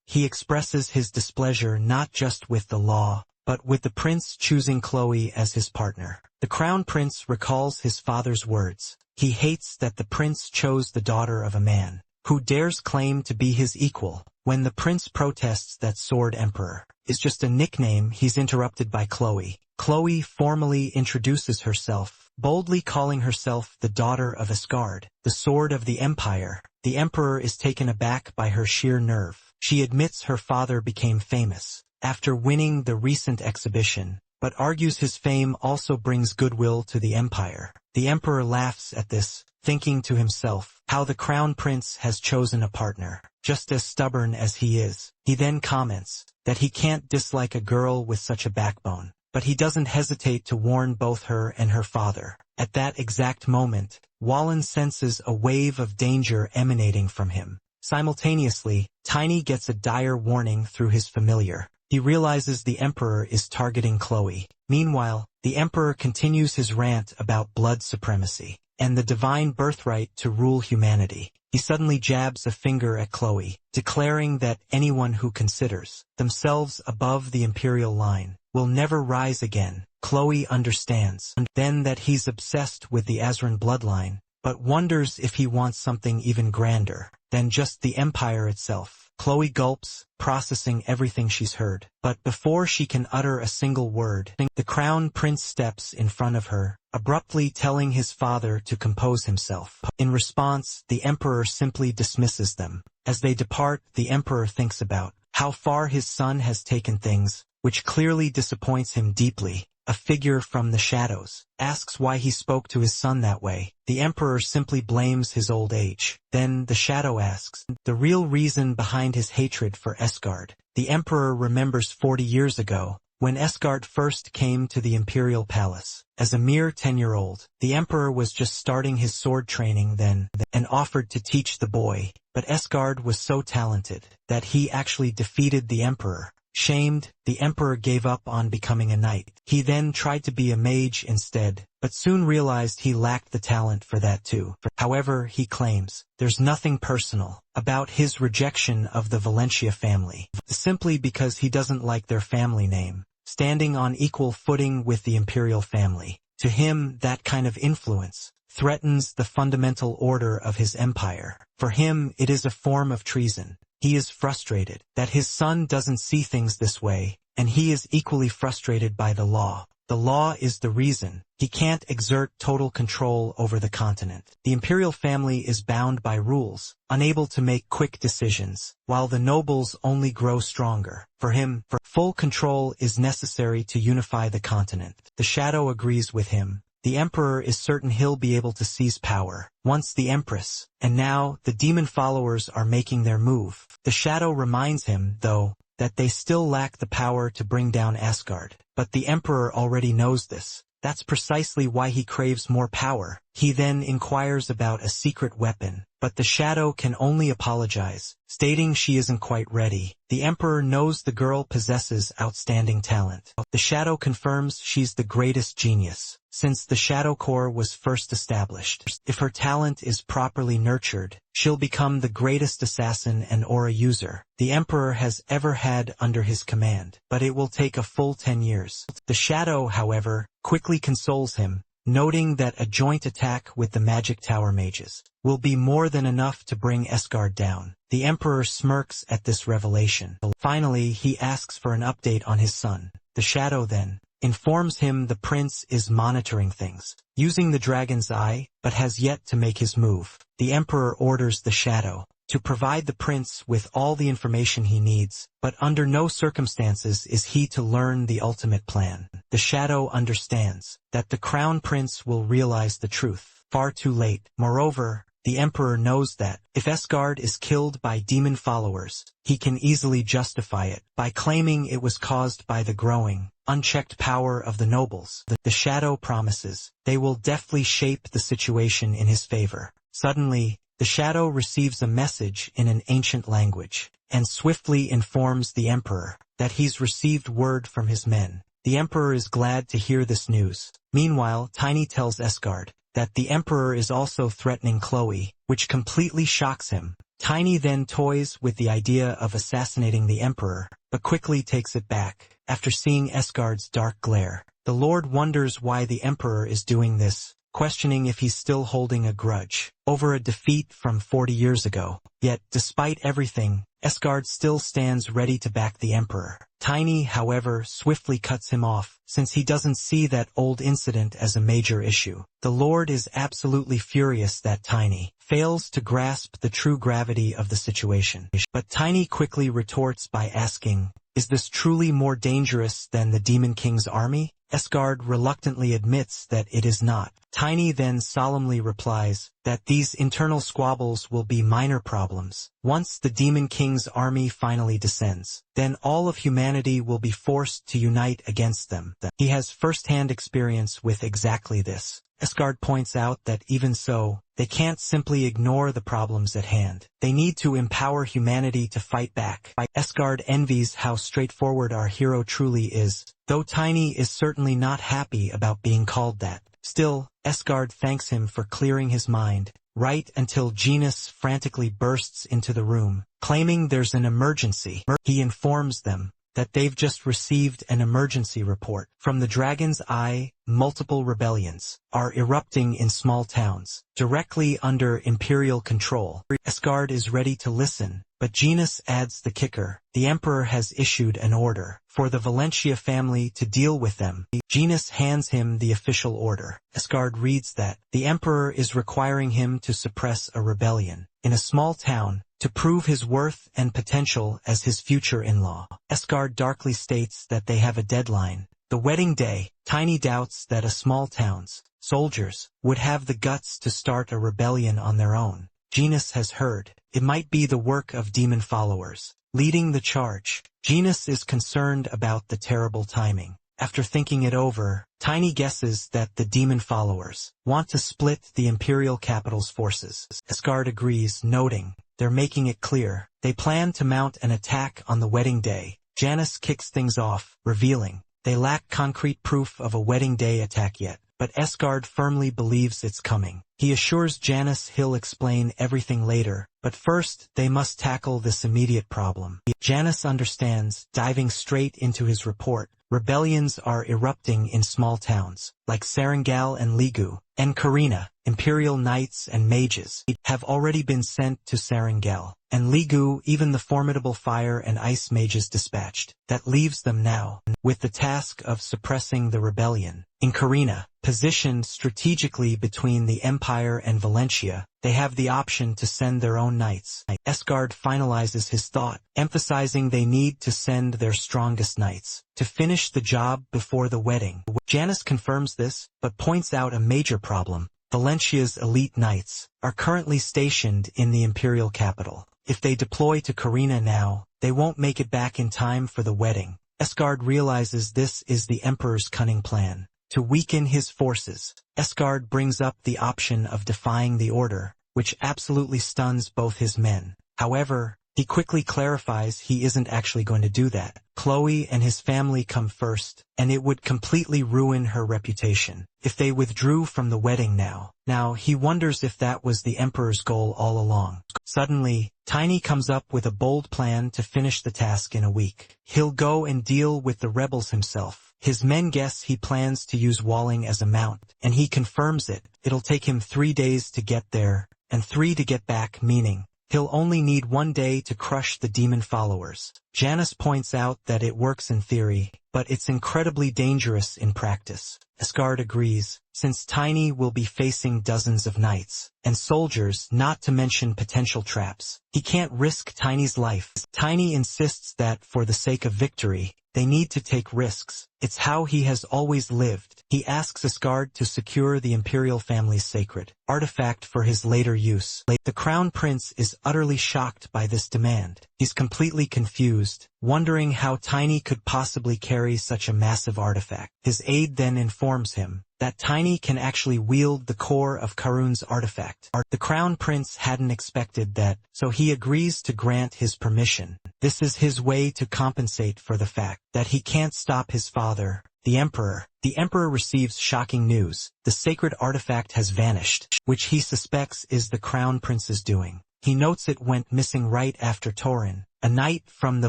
[SPEAKER 1] He expresses his displeasure not just with the law, but with the prince choosing Chloe as his partner. The crown prince recalls his father's words. He hates that the prince chose the daughter of a man who dares claim to be his equal. When the prince protests that Sword Emperor is just a nickname, he's interrupted by Chloe. Chloe formally introduces herself, boldly calling herself the daughter of Asgard, the sword of the empire. The emperor is taken aback by her sheer nerve. She admits her father became famous after winning the recent exhibition, but argues his fame also brings goodwill to the empire. The emperor laughs at this, thinking to himself how the crown prince has chosen a partner, just as stubborn as he is. He then comments that he can't dislike a girl with such a backbone, but he doesn't hesitate to warn both her and her father. At that exact moment, Wallen senses a wave of danger emanating from him. Simultaneously, Tiny gets a dire warning through his familiar. He realizes the emperor is targeting Chloe. Meanwhile, the emperor continues his rant about blood supremacy and the divine birthright to rule humanity. He suddenly jabs a finger at Chloe, declaring that anyone who considers themselves above the imperial line will never rise again. Chloe understands then that he's obsessed with the Azran bloodline, but wonders if he wants something even grander than just the empire itself. Chloe gulps, processing everything she's heard. But before she can utter a single word, the crown prince steps in front of her, abruptly telling his father to compose himself. In response, the emperor simply dismisses them. As they depart, the emperor thinks about how far his son has taken things, which clearly disappoints him deeply. A figure from the shadows asks why he spoke to his son that way. The emperor simply blames his old age. Then the shadow asks the real reason behind his hatred for Asgard. The emperor remembers 40 years ago, when Asgard first came to the imperial palace. As a mere 10-year-old, the emperor was just starting his sword training then, and offered to teach the boy. But Asgard was so talented that he actually defeated the emperor. Shamed, the emperor gave up on becoming a knight. He then tried to be a mage instead, but soon realized he lacked the talent for that too. However, he claims there's nothing personal about his rejection of the Valentia family, simply because he doesn't like their family name, standing on equal footing with the imperial family. To him, that kind of influence threatens the fundamental order of his empire. For him, it is a form of treason. He is frustrated that his son doesn't see things this way, and he is equally frustrated by the law. The law is the reason he can't exert total control over the continent. The imperial family is bound by rules, unable to make quick decisions, while the nobles only grow stronger. For him, full control is necessary to unify the continent. The shadow agrees with him. The emperor is certain he'll be able to seize power once the empress, and now the demon followers are making their move. The shadow reminds him, though, that they still lack the power to bring down Asgard. But the emperor already knows this. That's precisely why he craves more power. He then inquires about a secret weapon, but the shadow can only apologize, stating she isn't quite ready. The emperor knows the girl possesses outstanding talent. The shadow confirms she's the greatest genius, since the Shadow Corps was first established. If her talent is properly nurtured, she'll become the greatest assassin and aura user the Emperor has ever had under his command, but it will take a full 10 years. The Shadow, however, quickly consoles him, noting that a joint attack with the Magic Tower mages will be more than enough to bring Esgard down. The Emperor smirks at this revelation. Finally, he asks for an update on his son. The Shadow then informs him the prince is monitoring things, using the dragon's eye, but has yet to make his move. The Emperor orders the Shadow to provide the prince with all the information he needs, but under no circumstances is he to learn the ultimate plan. The Shadow understands that the Crown Prince will realize the truth far too late. Moreover, the Emperor knows that if Esgard is killed by demon followers, he can easily justify it by claiming it was caused by the growing, unchecked power of the nobles. The Shadow promises they will deftly shape the situation in his favor. Suddenly, the Shadow receives a message in an ancient language, and swiftly informs the Emperor that he's received word from his men. The Emperor is glad to hear this news. Meanwhile, Tiny tells Esgard that the Emperor is also threatening Chloe, which completely shocks him. Tiny then toys with the idea of assassinating the Emperor, but quickly takes it back. After seeing Esgard's dark glare, the Lord wonders why the Emperor is doing this, questioning if he's still holding a grudge over a defeat from 40 years ago. Yet, despite everything, Esgard still stands ready to back the Emperor. Tiny, however, swiftly cuts him off, since he doesn't see that old incident as a major issue. The Lord is absolutely furious that Tiny fails to grasp the true gravity of the situation. But Tiny quickly retorts by asking, "Is this truly more dangerous than the Demon King's army?" Esgard reluctantly admits that it is not. Tiny then solemnly replies that these internal squabbles will be minor problems. Once the Demon King's army finally descends, then all of humanity will be forced to unite against them. He has first-hand experience with exactly this. Esgard points out that even so, they can't simply ignore the problems at hand. They need to empower humanity to fight back. Esgard envies how straightforward our hero truly is, though Tiny is certainly not happy about being called that. Still, Esgard thanks him for clearing his mind, right until Genus frantically bursts into the room, claiming there's an emergency. He informs them that they've just received an emergency report from the Dragon's Eye. Multiple rebellions are erupting in small towns, directly under Imperial control. Esgard is ready to listen, but Genus adds the kicker. The Emperor has issued an order for the Valentia family to deal with them. Genus hands him the official order. Esgard reads that the Emperor is requiring him to suppress a rebellion in a small town to prove his worth and potential as his future in-law. Esgard darkly states that they have a deadline, the wedding day. Tiny doubts that a small town's soldiers would have the guts to start a rebellion on their own. Genus has heard it might be the work of demon followers leading the charge. Genus is concerned about the terrible timing. After thinking it over, Tiny guesses that the demon followers want to split the Imperial capital's forces. Esgard agrees, noting they're making it clear they plan to mount an attack on the wedding day. Janus kicks things off, revealing they lack concrete proof of a wedding day attack yet, but Esgard firmly believes it's coming. He assures Janus he'll explain everything later, but first they must tackle this immediate problem. Janus understands, diving straight into his report. Rebellions are erupting in small towns, like Sarangal and Ligu, and Karina. Imperial knights and mages have already been sent to Sarangal, and Ligu, even the formidable fire and ice mages dispatched. That leaves them now with the task of suppressing the rebellion. In Karina, positioned strategically between the Empire and Valentia, they have the option to send their own knights. Esgard finalizes his thought, emphasizing they need to send their strongest knights to finish the job before the wedding. Janus confirms this, but points out a major problem. Valentia's elite knights are currently stationed in the Imperial capital. If they deploy to Karina now, they won't make it back in time for the wedding. Esgard realizes this is the Emperor's cunning plan to weaken his forces. Esgard brings up the option of defying the order, which absolutely stuns both his men. However, He quickly clarifies he isn't actually going to do that. Chloe and his family come first, and it would completely ruin her reputation if they withdrew from the wedding now. Now, he wonders if that was the Emperor's goal all along. Suddenly, Tiny comes up with a bold plan to finish the task in a week. He'll go and deal with the rebels himself. His men guess he plans to use Walling as a mount, and he confirms it. It'll take him 3 days to get there, and 3 to get back, meaning he'll only need 1 day to crush the demon followers. Janice points out that it works in theory, but it's incredibly dangerous in practice. Asgard agrees, since Tiny will be facing dozens of knights and soldiers, not to mention potential traps. He can't risk Tiny's life. Tiny insists that for the sake of victory, they need to take risks. It's how he has always lived. He asks Asgard to secure the imperial family's sacred artifact for his later use. The crown prince is utterly shocked by this demand. He's completely confused, wondering how Tiny could possibly carry such a massive artifact. His aide then informs him that Tiny can actually wield the core of Karun's artifact. The crown prince hadn't expected that, so he agrees to grant his permission. This is his way to compensate for the fact that he can't stop his father, the Emperor. The Emperor receives shocking news. The sacred artifact has vanished, which he suspects is the crown prince's doing. He notes it went missing right after Torin, a knight from the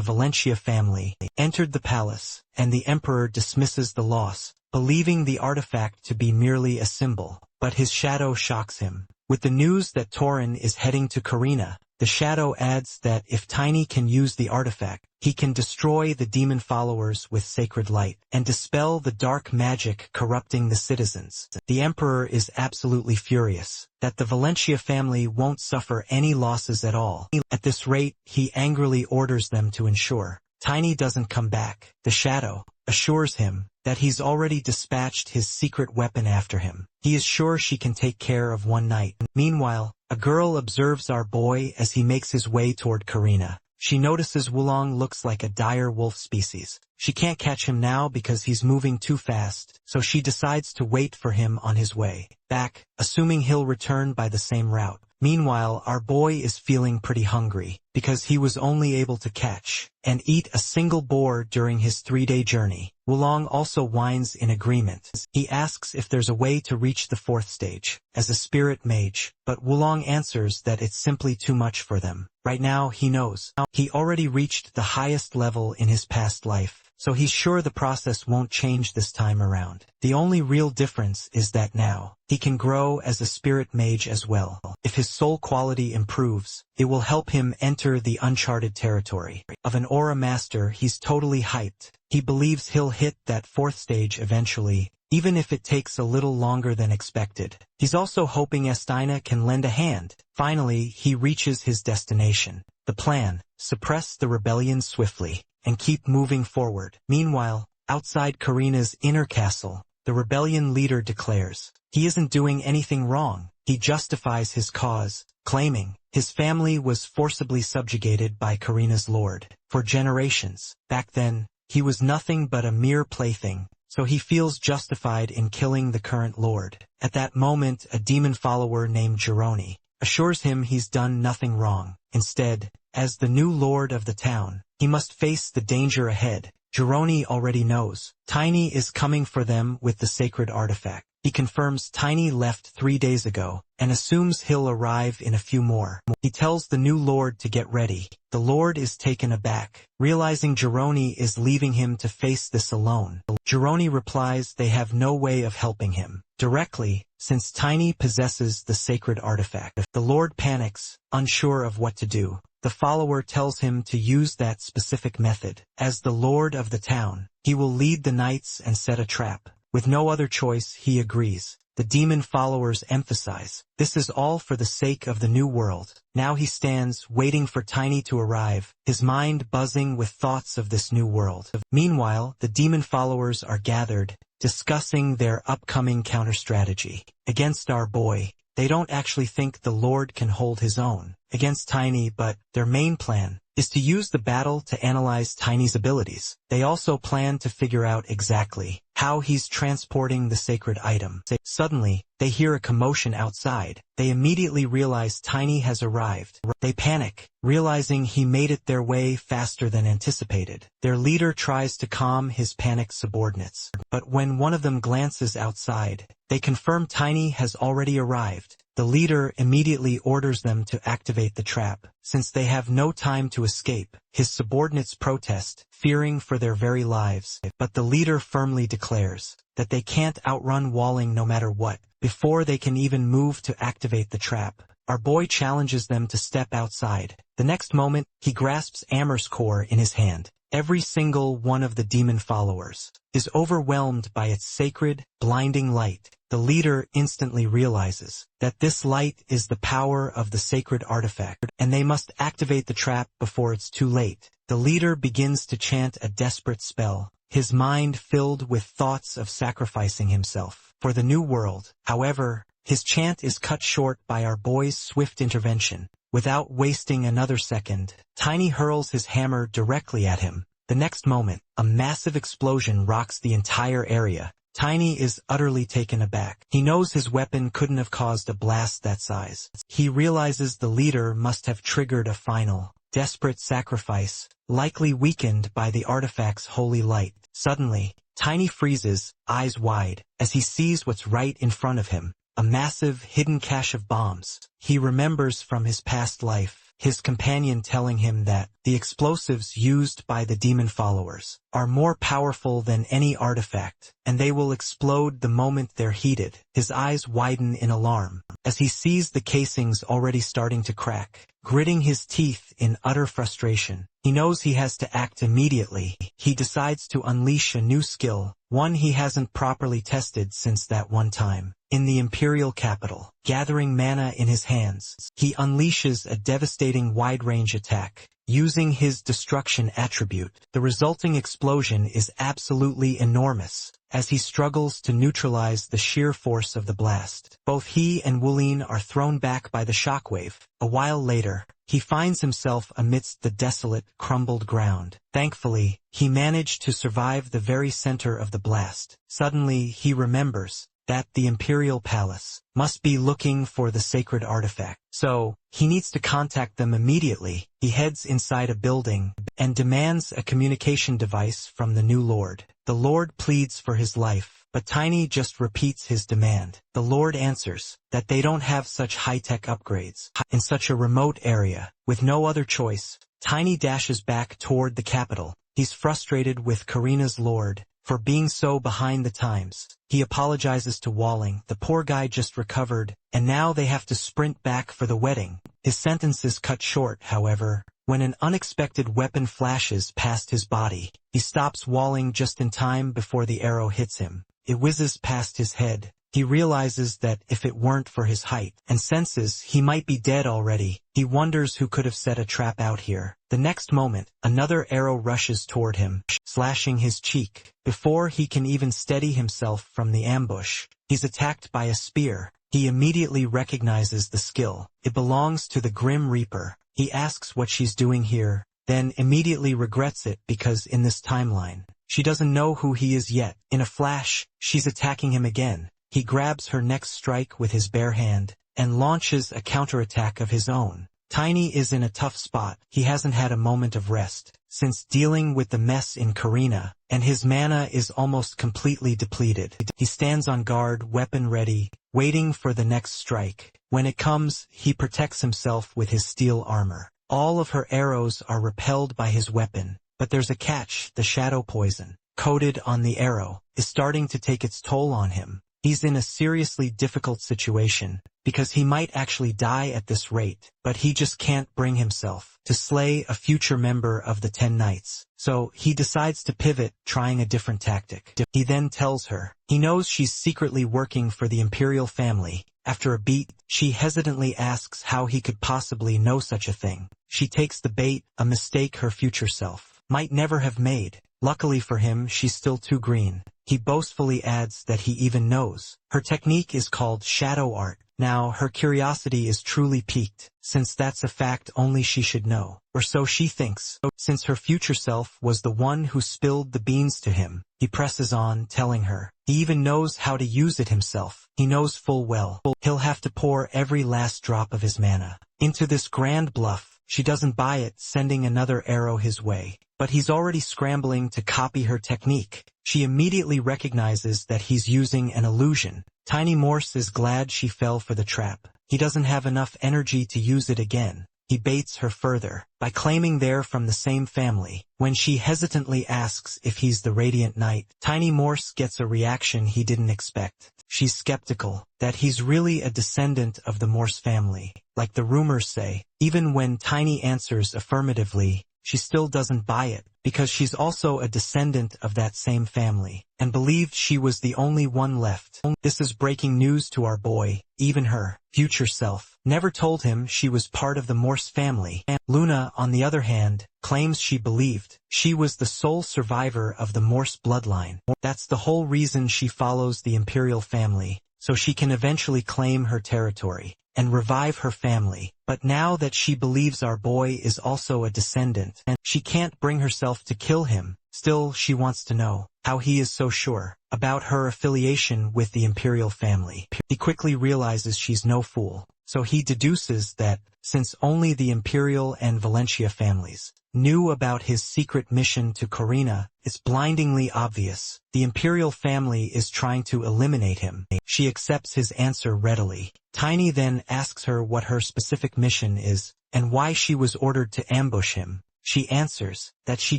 [SPEAKER 1] Valentia family, entered the palace, and the Emperor dismisses the loss, believing the artifact to be merely a symbol. But his shadow shocks him. With the news that Torin is heading to Karina, the shadow adds that if Tiny can use the artifact, he can destroy the demon followers with sacred light and dispel the dark magic corrupting the citizens. The Emperor is absolutely furious that the Valentia family won't suffer any losses at all. At this rate, he angrily orders them to ensure Tiny doesn't come back. The shadow assures him that he's already dispatched his secret weapon after him. He is sure she can take care of one night. Meanwhile, a girl observes our boy as he makes his way toward Karina. She notices Wulong looks like a dire wolf species. She can't catch him now because he's moving too fast, so she decides to wait for him on his way back, assuming he'll return by the same route. Meanwhile, our boy is feeling pretty hungry, because he was only able to catch and eat a single boar during his 3-day journey. Wulong also whines in agreement. He asks if there's a way to reach the 4th stage as a spirit mage, but Wulong answers that it's simply too much for them. Right now he knows. He already reached the highest level in his past life, so he's sure the process won't change this time around. The only real difference is that now he can grow as a spirit mage as well. If his soul quality improves, it will help him enter the uncharted territory. Of an aura master, he's totally hyped. He believes he'll hit that 4th stage eventually, even if it takes a little longer than expected. He's also hoping Estina can lend a hand. Finally, he reaches his destination. The plan: suppress the rebellion swiftly and keep moving forward. Meanwhile, outside Karina's inner castle, the rebellion leader declares he isn't doing anything wrong. He justifies his cause, claiming his family was forcibly subjugated by Karina's lord for generations. Back then, he was nothing but a mere plaything, so he feels justified in killing the current lord. At that moment, a demon follower named Gironi assures him he's done nothing wrong. Instead, as the new lord of the town, he must face the danger ahead. Gironi already knows Tiny is coming for them with the sacred artifact. He confirms Tiny left 3 days ago and assumes he'll arrive in a few more. He tells the new lord to get ready. The lord is taken aback, realizing Gironi is leaving him to face this alone. Gironi replies they have no way of helping him directly, since Tiny possesses the sacred artifact. The lord panics, unsure of what to do. The follower tells him to use that specific method. As the lord of the town, he will lead the knights and set a trap. With no other choice, he agrees. The demon followers emphasize this is all for the sake of the new world. Now he stands, waiting for Tiny to arrive, his mind buzzing with thoughts of this new world. Meanwhile, the demon followers are gathered, discussing their upcoming counter-strategy against our boy. They don't actually think the Lord can hold his own against Tiny, but their main plan is to use the battle to analyze Tiny's abilities. They also plan to figure out exactly how he's transporting the sacred item. Suddenly, they hear a commotion outside. They immediately realize Tiny has arrived. They panic, realizing he made it their way faster than anticipated. Their leader tries to calm his panicked subordinates, but when one of them glances outside, they confirm Tiny has already arrived. The leader immediately orders them to activate the trap, since they have no time to escape. His subordinates protest, fearing for their very lives, but the leader firmly declares that they can't outrun Walling no matter what. Before they can even move to activate the trap, our boy challenges them to step outside. The next moment, he grasps Amher's core in his hand. Every single one of the demon followers is overwhelmed by its sacred, blinding light. The leader instantly realizes that this light is the power of the sacred artifact, and they must activate the trap before it's too late. The leader begins to chant a desperate spell, his mind filled with thoughts of sacrificing himself for the new world. However, his chant is cut short by our boy's swift intervention. Without wasting another second, Tiny hurls his hammer directly at him. The next moment, a massive explosion rocks the entire area. Tiny is utterly taken aback. He knows his weapon couldn't have caused a blast that size. He realizes the leader must have triggered a final, desperate sacrifice, likely weakened by the artifact's holy light. Suddenly, Tiny freezes, eyes wide, as he sees what's right in front of him. A massive, hidden cache of bombs. He remembers from his past life, his companion telling him that the explosives used by the demon followers are more powerful than any artifact, and they will explode the moment they're heated. His eyes widen in alarm as he sees the casings already starting to crack. Gritting his teeth in utter frustration, he knows he has to act immediately. He decides to unleash a new skill, one he hasn't properly tested since that one time in the imperial capital. Gathering mana in his hands, he unleashes a devastating wide-range attack, using his destruction attribute. The resulting explosion is absolutely enormous, as he struggles to neutralize the sheer force of the blast. Both he and Wulin are thrown back by the shockwave. A while later, he finds himself amidst the desolate, crumbled ground. Thankfully, he managed to survive the very center of the blast. Suddenly, he remembers that the Imperial Palace must be looking for the sacred artifact. So, he needs to contact them immediately. He heads inside a building and demands a communication device from the new Lord. The Lord pleads for his life, but Tiny just repeats his demand. The Lord answers that they don't have such high-tech upgrades in such a remote area. With no other choice, Tiny dashes back toward the capital. He's frustrated with Karina's Lord for being so behind the times. He apologizes to Walling. The poor guy just recovered, and now they have to sprint back for the wedding. His sentence is cut short, however, when an unexpected weapon flashes past his body. He stops Walling just in time before the arrow hits him. It whizzes past his head. He realizes that if it weren't for his height and senses he might be dead already. He wonders who could have set a trap out here. The next moment, another arrow rushes toward him, slashing his cheek. Before he can even steady himself from the ambush, he's attacked by a spear. He immediately recognizes the skill. It belongs to the Grim Reaper. He asks what she's doing here, then immediately regrets it because in this timeline, she doesn't know who he is yet. In a flash, she's attacking him again. He grabs her next strike with his bare hand and launches a counterattack of his own. Tiny is in a tough spot. He hasn't had a moment of rest since dealing with the mess in Karina, and his mana is almost completely depleted. He stands on guard, weapon ready, waiting for the next strike. When it comes, he protects himself with his steel armor. All of her arrows are repelled by his weapon, but there's a catch. The shadow poison coated on the arrow is starting to take its toll on him. He's in a seriously difficult situation, because he might actually die at this rate, but he just can't bring himself to slay a future member of the 10 Knights. So he decides to pivot, trying a different tactic. He then tells her he knows she's secretly working for the imperial family. After a beat, she hesitantly asks how he could possibly know such a thing. She takes the bait, a mistake her future self might never have made. Luckily for him, she's still too green. He boastfully adds that he even knows. Her technique is called shadow art, Now her curiosity is truly piqued, since that's a fact only she should know. Or so she thinks. Since her future self was the one who spilled the beans to him, he presses on, telling her. He even knows how to use it himself. He knows full well he'll have to pour every last drop of his mana into this grand bluff. She doesn't buy it, sending another arrow his way. But he's already scrambling to copy her technique. She immediately recognizes that he's using an illusion. Tiny Morse is glad she fell for the trap. He doesn't have enough energy to use it again. He baits her further by claiming they're from the same family. When she hesitantly asks if he's the Radiant Knight, Tiny Morse gets a reaction he didn't expect. She's skeptical that he's really a descendant of the Morse family, like the rumors say. Even when Tiny answers affirmatively, she still doesn't buy it, because she's also a descendant of that same family, and believed she was the only one left. This is breaking news to our boy. Even her future self never told him she was part of the Morse family. Luna, on the other hand, claims she believed she was the sole survivor of the Morse bloodline. That's the whole reason she follows the imperial family, so she can eventually claim her territory and revive her family. But now that she believes our boy is also a descendant, and she can't bring herself to kill him, still she wants to know how he is so sure about her affiliation with the imperial family. He quickly realizes she's no fool, so he deduces that, since only the imperial and Valencia families knew about his secret mission to Corina, it's blindingly obvious. The imperial family is trying to eliminate him. She accepts his answer readily. Tiny then asks her what her specific mission is, and why she was ordered to ambush him. She answers that she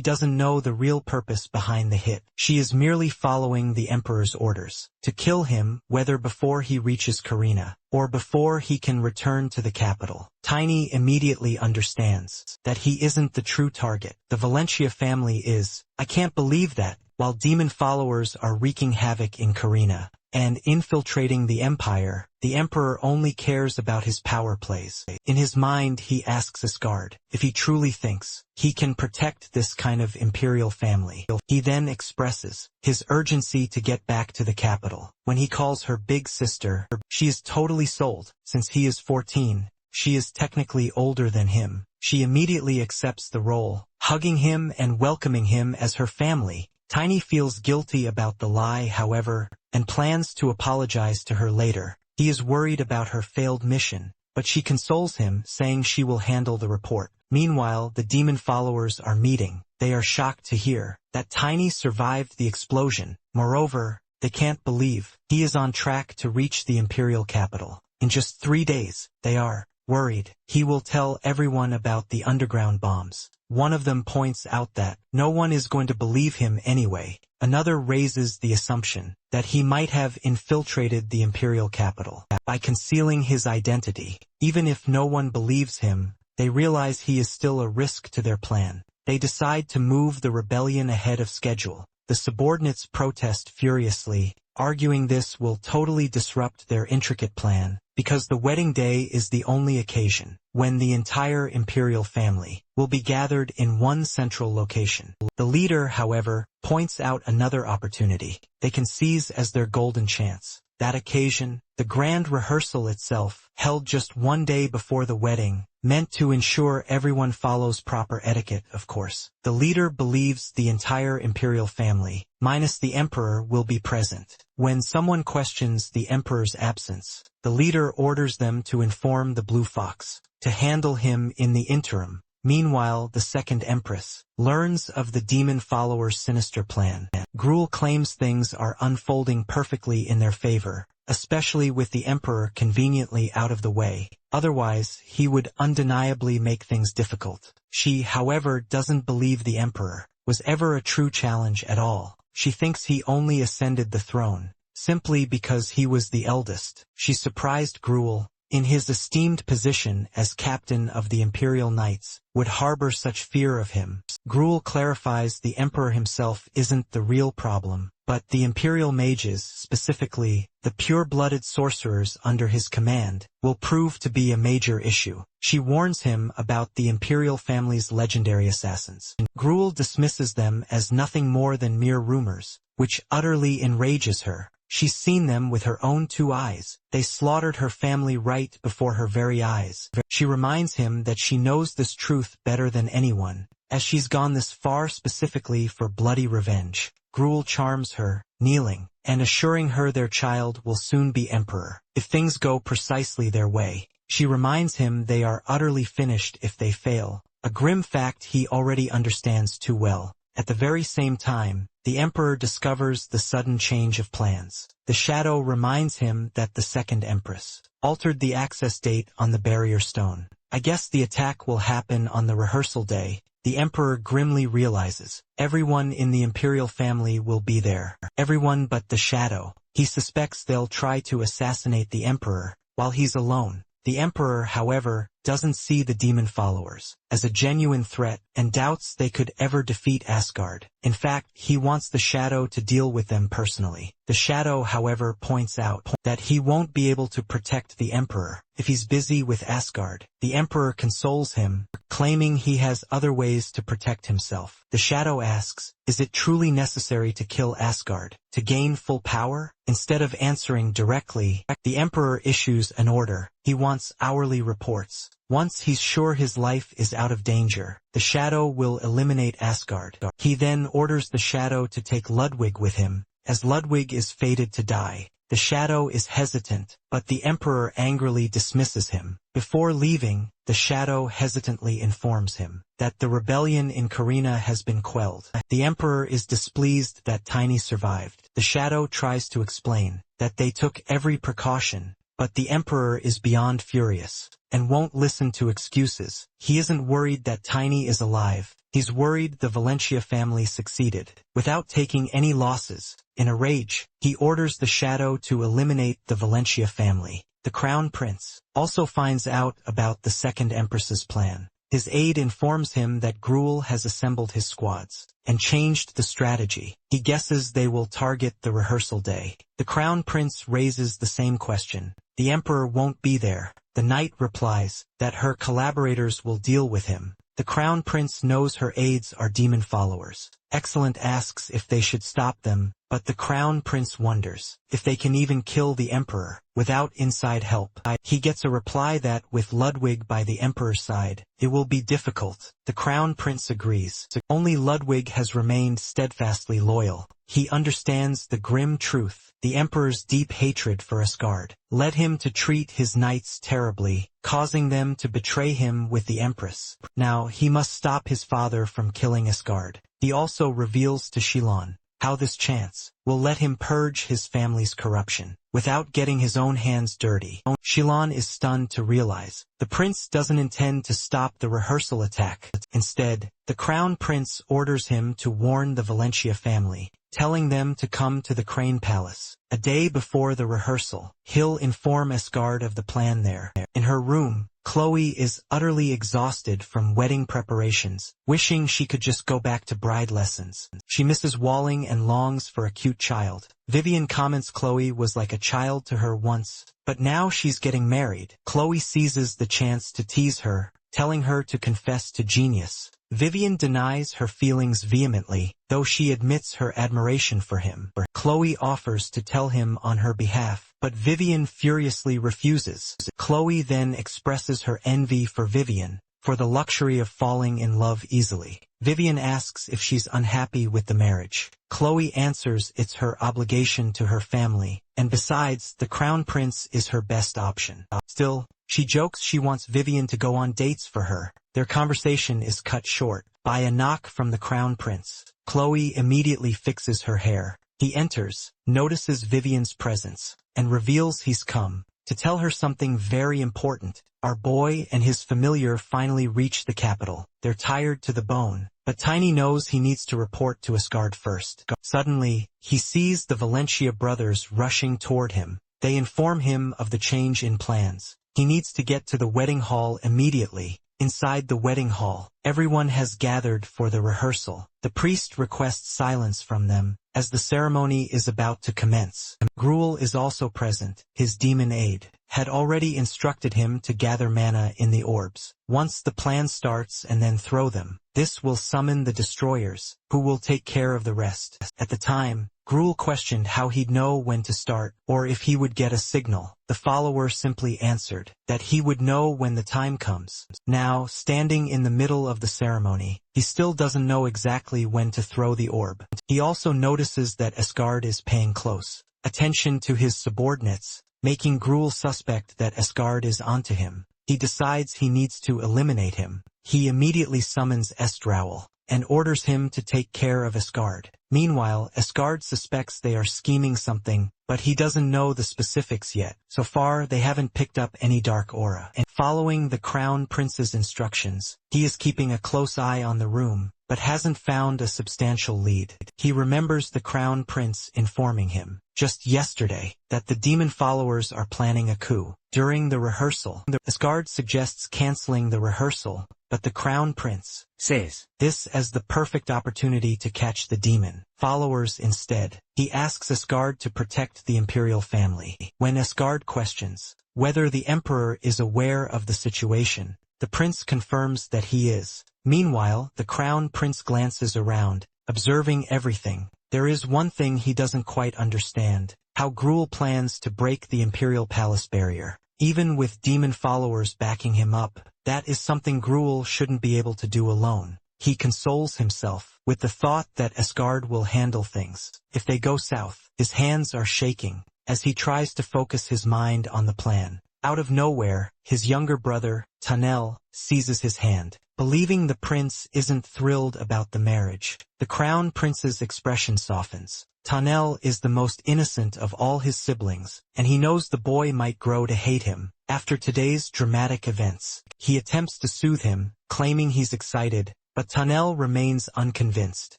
[SPEAKER 1] doesn't know the real purpose behind the hit. She is merely following the Emperor's orders to kill him, whether before he reaches Corina or before he can return to the capital. Tiny immediately understands that he isn't the true target. The Valencia family is. I can't believe that. While demon followers are wreaking havoc in Corina and infiltrating the Empire, the Emperor only cares about his power plays. In his mind, he asks Asgard if he truly thinks he can protect this kind of imperial family. He then expresses his urgency to get back to the capital. When he calls her big sister, she is totally sold. Since he is 14, she is technically older than him. She immediately accepts the role, hugging him and welcoming him as her family. Tiny feels guilty about the lie, however, and plans to apologize to her later. He is worried about her failed mission, but she consoles him, saying she will handle the report. Meanwhile, the demon followers are meeting. They are shocked to hear that Tiny survived the explosion. Moreover, they can't believe he is on track to reach the imperial capital in just 3 days. They are worried he will tell everyone about the underground bombs. One of them points out that no one is going to believe him anyway. Another raises the assumption that he might have infiltrated the imperial capital by concealing his identity. Even if no one believes him, they realize he is still a risk to their plan. They decide to move the rebellion ahead of schedule. The subordinates protest furiously, arguing this will totally disrupt their intricate plan, because the wedding day is the only occasion when the entire imperial family will be gathered in one central location. The leader, however, points out another opportunity they can seize as their golden chance. That occasion, the grand rehearsal itself, held just 1 day before the wedding, meant to ensure everyone follows proper etiquette, of course. The leader believes the entire imperial family, minus the emperor, will be present. When someone questions the emperor's absence, the leader orders them to inform the Blue Fox to handle him in the interim. Meanwhile, the second empress learns of the demon followers' sinister plan. Gruel claims things are unfolding perfectly in their favor, especially with the emperor conveniently out of the way. Otherwise, he would undeniably make things difficult. She, however, doesn't believe the emperor was ever a true challenge at all. She thinks he only ascended the throne simply because he was the eldest. She surprised Gruel. In his esteemed position as captain of the Imperial Knights, would harbor such fear of him. Gruel clarifies the Emperor himself isn't the real problem, but the Imperial mages, specifically the pure-blooded sorcerers under his command, will prove to be a major issue. She warns him about the Imperial family's legendary assassins. Gruel dismisses them as nothing more than mere rumors, which utterly enrages her. She's seen them with her own 2 eyes. They slaughtered her family right before her very eyes. She reminds him that she knows this truth better than anyone, as she's gone this far specifically for bloody revenge. Gruel charms her, kneeling, and assuring her their child will soon be emperor, if things go precisely their way. She reminds him they are utterly finished if they fail, a grim fact he already understands too well. At the very same time, the emperor discovers the sudden change of plans. The shadow reminds him that the second empress altered the access date on the barrier stone. I guess the attack will happen on the rehearsal day. The emperor grimly realizes everyone in the imperial family will be there. Everyone but the shadow. He suspects they'll try to assassinate the emperor while he's alone. The emperor, however, doesn't see the demon followers as a genuine threat and doubts they could ever defeat Asgard. In fact, he wants the shadow to deal with them personally. The shadow, however, points out that he won't be able to protect the emperor if he's busy with Asgard. The emperor consoles him, claiming he has other ways to protect himself. The shadow asks, is it truly necessary to kill Asgard to gain full power? Instead of answering directly, the emperor issues an order. He wants hourly reports. Once he's sure his life is out of danger, the shadow will eliminate Asgard. He then orders the shadow to take Ludwig with him, as Ludwig is fated to die. The shadow is hesitant, but the emperor angrily dismisses him. Before leaving, the shadow hesitantly informs him that the rebellion in Karina has been quelled. The emperor is displeased that Tiny survived. The shadow tries to explain that they took every precaution, but the emperor is beyond furious and won't listen to excuses. He isn't worried that Tiny is alive. He's worried the Valentia family succeeded without taking any losses. In a rage, he orders the shadow to eliminate the Valentia family. The crown prince also finds out about the second empress's plan. His aide informs him that Gruel has assembled his squads and changed the strategy. He guesses they will target the rehearsal day. The crown prince raises the same question. The emperor won't be there. The knight replies that her collaborators will deal with him. The crown prince knows her aides are demon followers. Excellent asks if they should stop them, but the crown prince wonders if they can even kill the emperor without inside help. He gets a reply that with Ludwig by the emperor's side, it will be difficult. The crown prince agrees. Only Ludwig has remained steadfastly loyal. He understands the grim truth. The emperor's deep hatred for Asgard led him to treat his knights terribly, causing them to betray him with the empress. Now he must stop his father from killing Asgard. He also reveals to Shilon how this chance will let him purge his family's corruption without getting his own hands dirty. Shilon is stunned to realize the prince doesn't intend to stop the rehearsal attack. Instead, the crown prince orders him to warn the Valentia family, telling them to come to the Crane Palace. A day before the rehearsal, he'll inform Asgard of the plan there. In her room, Chloe is utterly exhausted from wedding preparations, wishing she could just go back to bride lessons. She misses Walling and longs for a cute child. Vivian comments Chloe was like a child to her once, but now she's getting married. Chloe seizes the chance to tease her, telling her to confess to Genius. Vivian denies her feelings vehemently, though she admits her admiration for him. Chloe offers to tell him on her behalf, but Vivian furiously refuses. Chloe then expresses her envy for Vivian, for the luxury of falling in love easily. Vivian asks if she's unhappy with the marriage. Chloe answers it's her obligation to her family, and besides, the crown prince is her best option. Still, she jokes she wants Vivian to go on dates for her. Their conversation is cut short by a knock from the crown prince. Chloe immediately fixes her hair. He enters, notices Vivian's presence, and reveals he's come to tell her something very important. Our boy and his familiar finally reach the capital. They're tired to the bone, but Tiny knows he needs to report to Asgard first. Suddenly, he sees the Valentia brothers rushing toward him. They inform him of the change in plans. He needs to get to the wedding hall immediately. Inside the wedding hall, everyone has gathered for the rehearsal. The priest requests silence from them, as the ceremony is about to commence. Gruel is also present. His demon aide had already instructed him to gather mana in the orbs. Once the plan starts and then throw them, this will summon the destroyers, who will take care of the rest. At the time, Gruel questioned how he'd know when to start, or if he would get a signal. The follower simply answered that he would know when the time comes. Now, standing in the middle of the ceremony, he still doesn't know exactly when to throw the orb. He also notices that Asgard is paying close attention to his subordinates, making Gruel suspect that Asgard is onto him. He decides he needs to eliminate him. He immediately summons Estraul and orders him to take care of Asgard. Meanwhile, Asgard suspects they are scheming something, but he doesn't know the specifics yet. So far, they haven't picked up any dark aura. And following the Crown Prince's instructions, he is keeping a close eye on the room, but hasn't found a substantial lead. He remembers the Crown Prince informing him, just yesterday, that the demon followers are planning a coup. During the rehearsal, Asgard suggests canceling the rehearsal, but the Crown Prince says this as the perfect opportunity to catch the demon followers instead. He asks Asgard to protect the imperial family. When Asgard questions whether the emperor is aware of the situation, the prince confirms that he is. Meanwhile, the Crown Prince glances around, observing everything. There is one thing he doesn't quite understand: how Gruel plans to break the imperial palace barrier. Even with demon followers backing him up, that is something Gruel shouldn't be able to do alone. He consoles himself with the thought that Asgard will handle things. If they go south, his hands are shaking as he tries to focus his mind on the plan. Out of nowhere, his younger brother, Tanel, seizes his hand. Believing the prince isn't thrilled about the marriage, the Crown Prince's expression softens. Tanel is the most innocent of all his siblings, and he knows the boy might grow to hate him. After today's dramatic events, he attempts to soothe him, claiming he's excited, but Tanel remains unconvinced.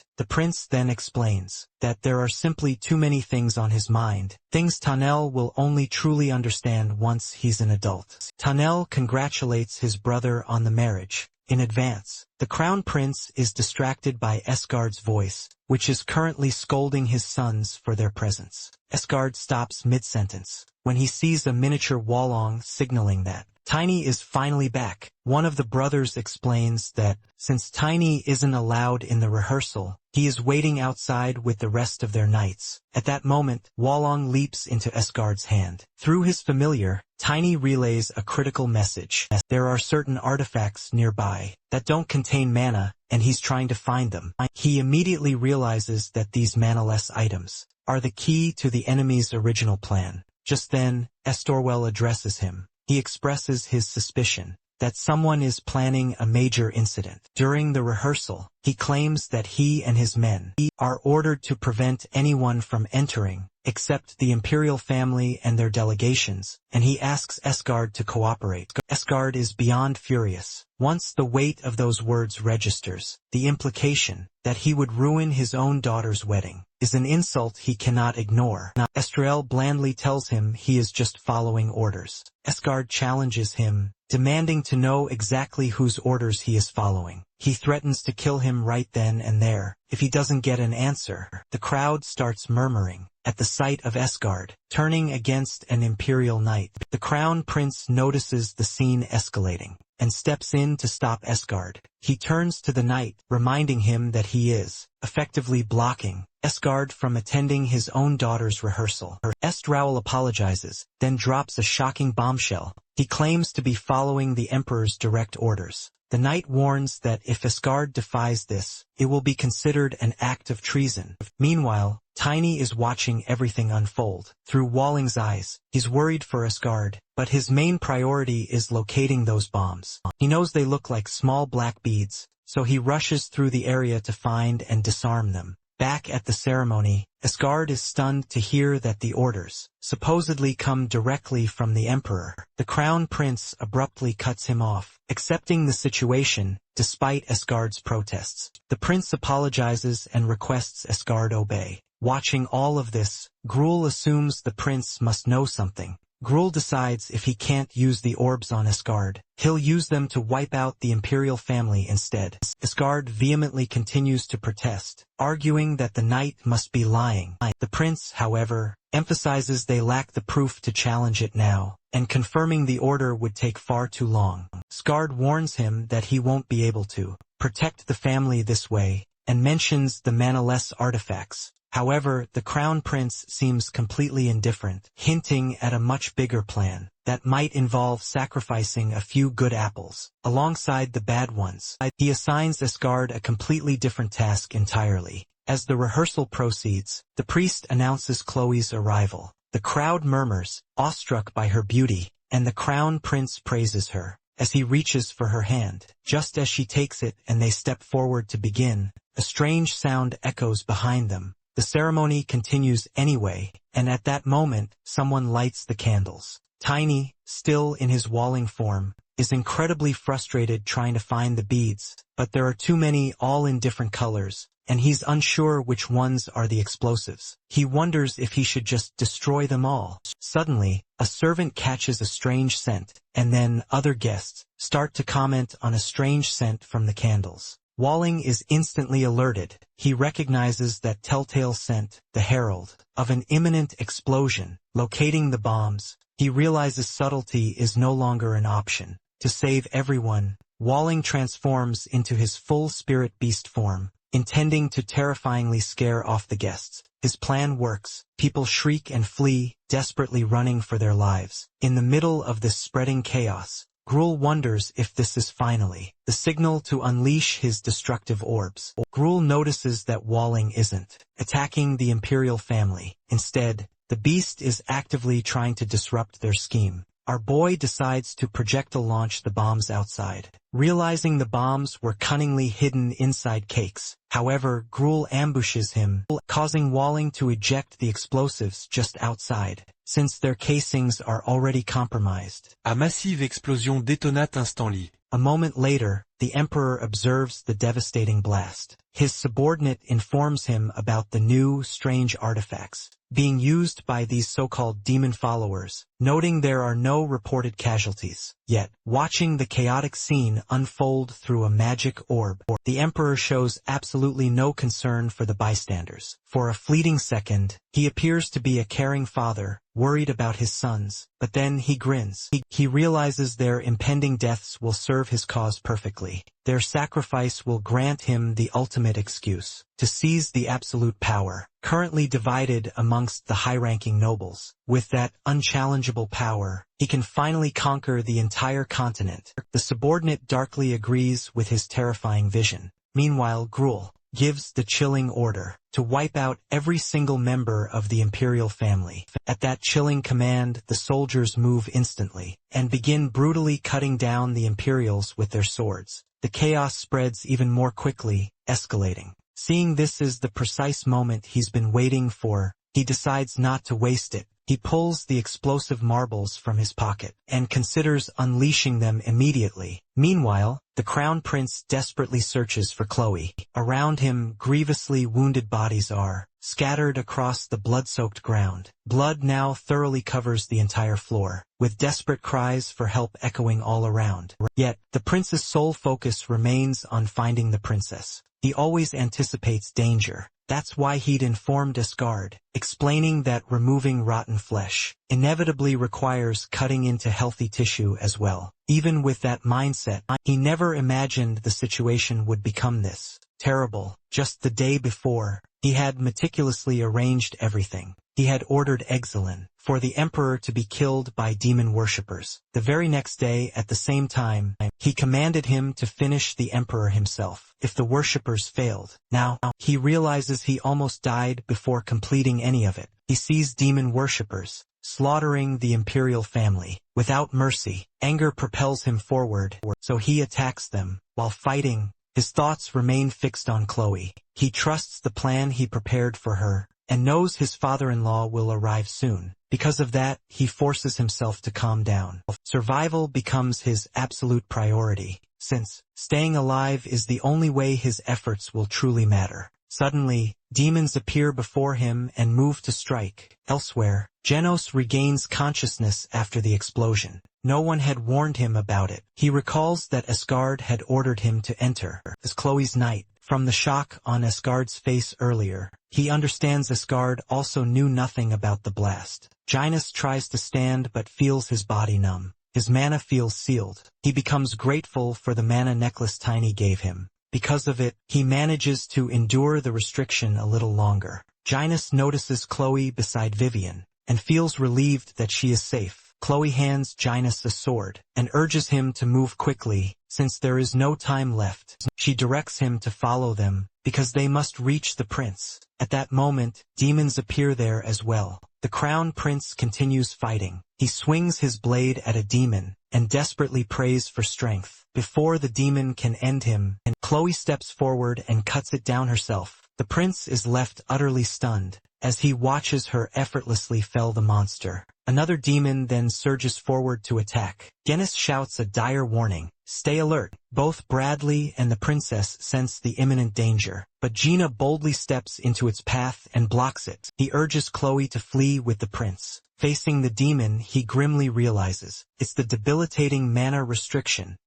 [SPEAKER 1] The prince then explains that there are simply too many things on his mind, things Tanel will only truly understand once he's an adult. Tanel congratulates his brother on the marriage in advance. The Crown Prince is distracted by Asgard's voice, which is currently scolding his sons for their presence. Asgard stops mid-sentence when he sees a miniature Wallong signaling that Tiny is finally back. One of the brothers explains that since Tiny isn't allowed in the rehearsal, he is waiting outside with the rest of their knights. At that moment, Wallong leaps into Asgard's hand. Through his familiar, Tiny relays a critical message. There are certain artifacts nearby that don't contain mana, and he's trying to find them. He immediately realizes that these manaless items are the key to the enemy's original plan. Just then, Estorwell addresses him. He expresses his suspicion that someone is planning a major incident. During the rehearsal, he claims that he and his men are ordered to prevent anyone from entering, except the imperial family and their delegations, and he asks Asgard to cooperate. Asgard is beyond furious. Once the weight of those words registers, the implication that he would ruin his own daughter's wedding is an insult he cannot ignore. Estrael blandly tells him he is just following orders. Asgard challenges him, demanding to know exactly whose orders he is following. He threatens to kill him right then and there if he doesn't get an answer. The crowd starts murmuring at the sight of Asgard turning against an imperial knight. The Crown Prince notices the scene escalating and steps in to stop Asgard. He turns to the knight, reminding him that he is effectively blocking Asgard from attending his own daughter's rehearsal. Estraul apologizes, then drops a shocking bombshell. He claims to be following the Emperor's direct orders. The knight warns that if Asgard defies this, it will be considered an act of treason. Meanwhile, Tiny is watching everything unfold. Through Walling's eyes, he's worried for Asgard, but his main priority is locating those bombs. He knows they look like small black beads, so he rushes through the area to find and disarm them. Back at the ceremony, Asgard is stunned to hear that the orders supposedly come directly from the Emperor. The Crown Prince abruptly cuts him off, accepting the situation despite Asgard's protests. The prince apologizes and requests Asgard obey. Watching all of this, Gruel assumes the prince must know something. Gruel decides if he can't use the orbs on Asgard, he'll use them to wipe out the imperial family instead. Asgard vehemently continues to protest, arguing that the knight must be lying. The prince, however, emphasizes they lack the proof to challenge it now, and confirming the order would take far too long. Asgard warns him that he won't be able to protect the family this way, and mentions the manaless artifacts. However, the crown prince seems completely indifferent, hinting at a much bigger plan that might involve sacrificing a few good apples alongside the bad ones. He assigns Asgard a completely different task entirely. As the rehearsal proceeds, the priest announces Chloe's arrival. The crowd murmurs, awestruck by her beauty, and the crown prince praises her as he reaches for her hand. Just as she takes it and they step forward to begin, a strange sound echoes behind them. The ceremony continues anyway, and at that moment, someone lights the candles. Tiny, still in his walling form, is incredibly frustrated trying to find the beads, but there are too many all in different colors, and he's unsure which ones are the explosives. He wonders if he should just destroy them all. Suddenly, a servant catches a strange scent, and then other guests start to comment on a strange scent from the candles. Walling is instantly alerted. He recognizes that telltale scent, the herald of an imminent explosion. Locating the bombs, he realizes subtlety is no longer an option. To save everyone, Walling transforms into his full spirit beast form, intending to terrifyingly scare off the guests. His plan works. People shriek and flee, desperately running for their lives. In the middle of this spreading chaos, Gruul wonders if this is finally the signal to unleash his destructive orbs. Gruul notices that Walling isn't attacking the Imperial family. Instead, the beast is actively trying to disrupt their scheme. Our boy decides to projectile launch the bombs outside, realizing the bombs were cunningly hidden inside cakes. However, Gruul ambushes him, causing Walling to eject the explosives just outside, since their casings are already compromised.
[SPEAKER 2] A massive explosion détonate instantly.
[SPEAKER 1] A moment later, the Emperor observes the devastating blast. His subordinate informs him about the new, strange artifacts being used by these so-called demon followers, noting there are no reported casualties. Yet, watching the chaotic scene unfold through a magic orb, the Emperor shows absolutely no concern for the bystanders. For a fleeting second, he appears to be a caring father, worried about his sons, but then he grins. He realizes their impending deaths will serve his cause perfectly. Their sacrifice will grant him the ultimate excuse to seize the absolute power, currently divided amongst the high-ranking nobles. With that unchallengeable power, he can finally conquer the entire continent. The subordinate darkly agrees with his terrifying vision. Meanwhile, Gruul gives the chilling order to wipe out every single member of the imperial family. At that chilling command, the soldiers move instantly and begin brutally cutting down the Imperials with their swords. The chaos spreads even more quickly, escalating. Seeing this is the precise moment he's been waiting for, he decides not to waste it. He pulls the explosive marbles from his pocket and considers unleashing them immediately. Meanwhile, the crown prince desperately searches for Chloe. Around him, grievously wounded bodies are scattered across the blood-soaked ground. Blood now thoroughly covers the entire floor, with desperate cries for help echoing all around. Yet, the prince's sole focus remains on finding the princess. He always anticipates danger. That's why he'd informed Asgard, explaining that removing rotten flesh inevitably requires cutting into healthy tissue as well. Even with that mindset, he never imagined the situation would become this terrible. Just the day before, he had meticulously arranged everything. He had ordered Exilin for the Emperor to be killed by demon worshippers. The very next day, at the same time, he commanded him to finish the Emperor himself if the worshippers failed. Now, he realizes he almost died before completing any of it. He sees demon worshippers slaughtering the imperial family without mercy. Anger propels him forward, so he attacks them. While fighting, his thoughts remain fixed on Chloe. He trusts the plan he prepared for her and knows his father-in-law will arrive soon. Because of that, he forces himself to calm down. Survival becomes his absolute priority, since staying alive is the only way his efforts will truly matter. Suddenly, demons appear before him and move to strike. Elsewhere, Genos regains consciousness after the explosion. No one had warned him about it. He recalls that Asgard had ordered him to enter as Chloe's knight. From the shock on Asgard's face earlier, he understands Asgard also knew nothing about the blast. Genos tries to stand but feels his body numb. His mana feels sealed. He becomes grateful for the mana necklace Tiny gave him. Because of it, he manages to endure the restriction a little longer. Gynus notices Chloe beside Vivian, and feels relieved that she is safe. Chloe hands Gynus a sword, and urges him to move quickly, since there is no time left. She directs him to follow them, because they must reach the prince. At that moment, demons appear there as well. The crown prince continues fighting. He swings his blade at a demon, and desperately prays for strength. Before the demon can end him, Chloe steps forward and cuts it down herself. The prince is left utterly stunned, as he watches her effortlessly fell the monster. Another demon then surges forward to attack. Gynus shouts a dire warning, "Stay alert." Both Bradley and the princess sense the imminent danger, but Gina boldly steps into its path and blocks it. He urges Chloe to flee with the prince. Facing the demon, he grimly realizes it's the debilitating mana restriction,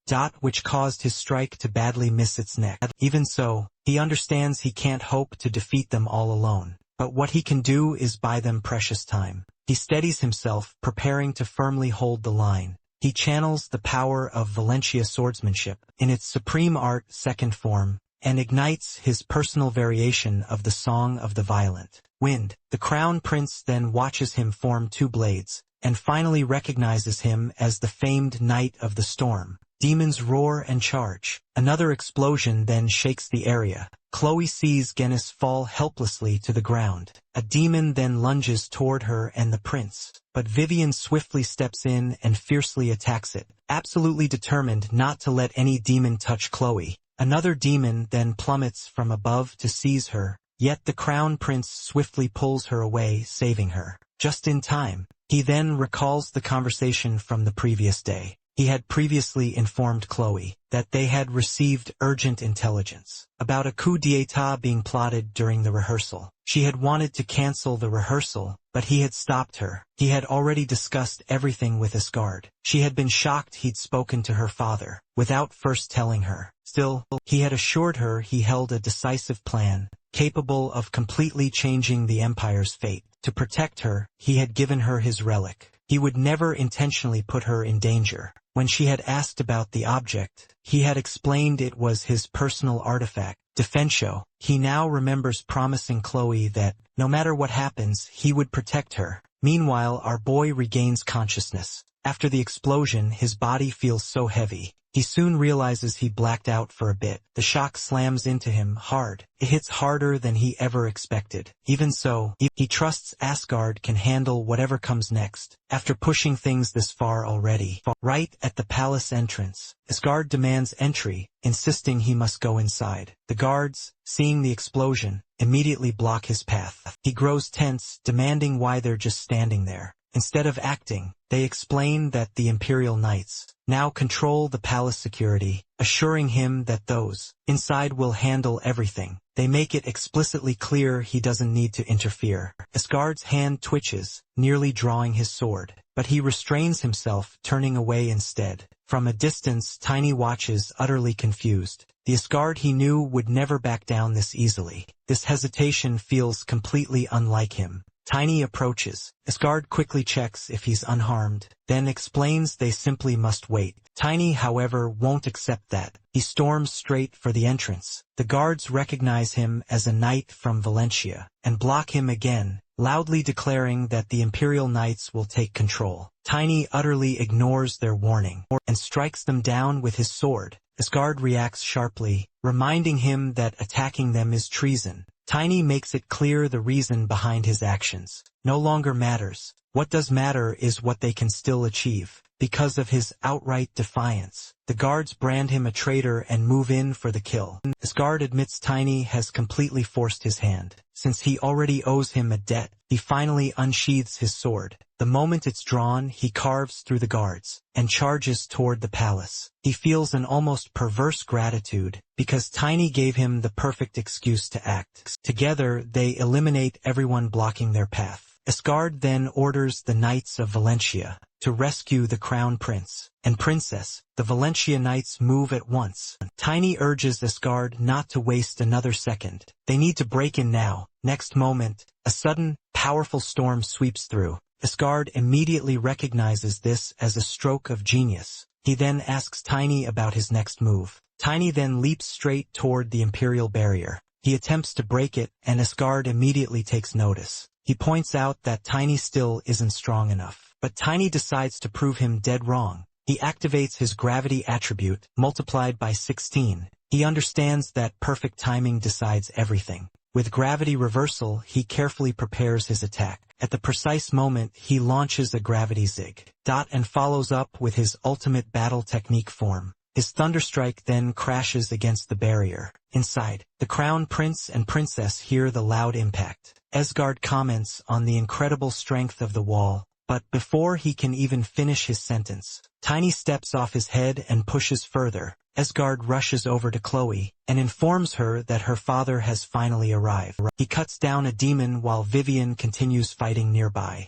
[SPEAKER 1] which caused his strike to badly miss its neck. Even so, he understands he can't hope to defeat them all alone, but what he can do is buy them precious time. He steadies himself, preparing to firmly hold the line. He channels the power of Valentia swordsmanship in its supreme art second form, and ignites his personal variation of the Song of the Violent Wind. The crown prince then watches him form two blades, and finally recognizes him as the famed Knight of the Storm. Demons roar and charge. Another explosion then shakes the area. Chloe sees Gynus fall helplessly to the ground. A demon then lunges toward her and the prince, but Vivian swiftly steps in and fiercely attacks it, absolutely determined not to let any demon touch Chloe. Another demon then plummets from above to seize her, yet the crown prince swiftly pulls her away, saving her. Just in time. He then recalls the conversation from the previous day. He had previously informed Chloe that they had received urgent intelligence about a coup d'état being plotted during the rehearsal. She had wanted to cancel the rehearsal, but he had stopped her. He had already discussed everything with Asgard. She had been shocked he'd spoken to her father, without first telling her. Still, he had assured her he held a decisive plan, capable of completely changing the Empire's fate. To protect her, he had given her his relic. He would never intentionally put her in danger. When she had asked about the object, he had explained it was his personal artifact, Defensio. He now remembers promising Chloe that, no matter what happens, he would protect her. Meanwhile, our boy regains consciousness. After the explosion, his body feels so heavy. He soon realizes he blacked out for a bit. The shock slams into him hard. It hits harder than he ever expected. Even so, he trusts Asgard can handle whatever comes next. After pushing things this far already, right at the palace entrance, Asgard demands entry, insisting he must go inside. The guards, seeing the explosion, immediately block his path. He grows tense, demanding why they're just standing there. Instead of acting, they explain that the Imperial Knights now control the palace security, assuring him that those inside will handle everything. They make it explicitly clear he doesn't need to interfere. Asgard's hand twitches, nearly drawing his sword, but he restrains himself, turning away instead. From a distance, Tiny watches, utterly confused. The Asgard he knew would never back down this easily. This hesitation feels completely unlike him. Tiny approaches. Asgard quickly checks if he's unharmed, then explains they simply must wait. Tiny, however, won't accept that. He storms straight for the entrance. The guards recognize him as a knight from Valentia, and block him again, loudly declaring that the Imperial Knights will take control. Tiny utterly ignores their warning, and strikes them down with his sword. Asgard reacts sharply, reminding him that attacking them is treason. Tiny makes it clear the reason behind his actions no longer matters. What does matter is what they can still achieve. Because of his outright defiance, the guards brand him a traitor and move in for the kill. Asgard admits Tiny has completely forced his hand. Since he already owes him a debt, he finally unsheathes his sword. The moment it's drawn, he carves through the guards and charges toward the palace. He feels an almost perverse gratitude, because Tiny gave him the perfect excuse to act. Together, they eliminate everyone blocking their path. Asgard then orders the Knights of Valentia to rescue the Crown Prince and Princess. The Valentia Knights move at once. Tiny urges Asgard not to waste another second. They need to break in now. Next moment, a sudden, powerful storm sweeps through. Asgard immediately recognizes this as a stroke of genius. He then asks Tiny about his next move. Tiny then leaps straight toward the Imperial barrier. He attempts to break it, and Asgard immediately takes notice. He points out that Tiny still isn't strong enough. But Tiny decides to prove him dead wrong. He activates his gravity attribute, multiplied by 16. He understands that perfect timing decides everything. With gravity reversal, he carefully prepares his attack. At the precise moment, he launches a gravity zig. And follows up with his ultimate battle technique form. His thunderstrike then crashes against the barrier. Inside, the crown prince and princess hear the loud impact. Asgard comments on the incredible strength of the wall, but before he can even finish his sentence, Tiny steps off his head and pushes further. Asgard rushes over to Chloe and informs her that her father has finally arrived. He cuts down a demon while Vivian continues fighting nearby.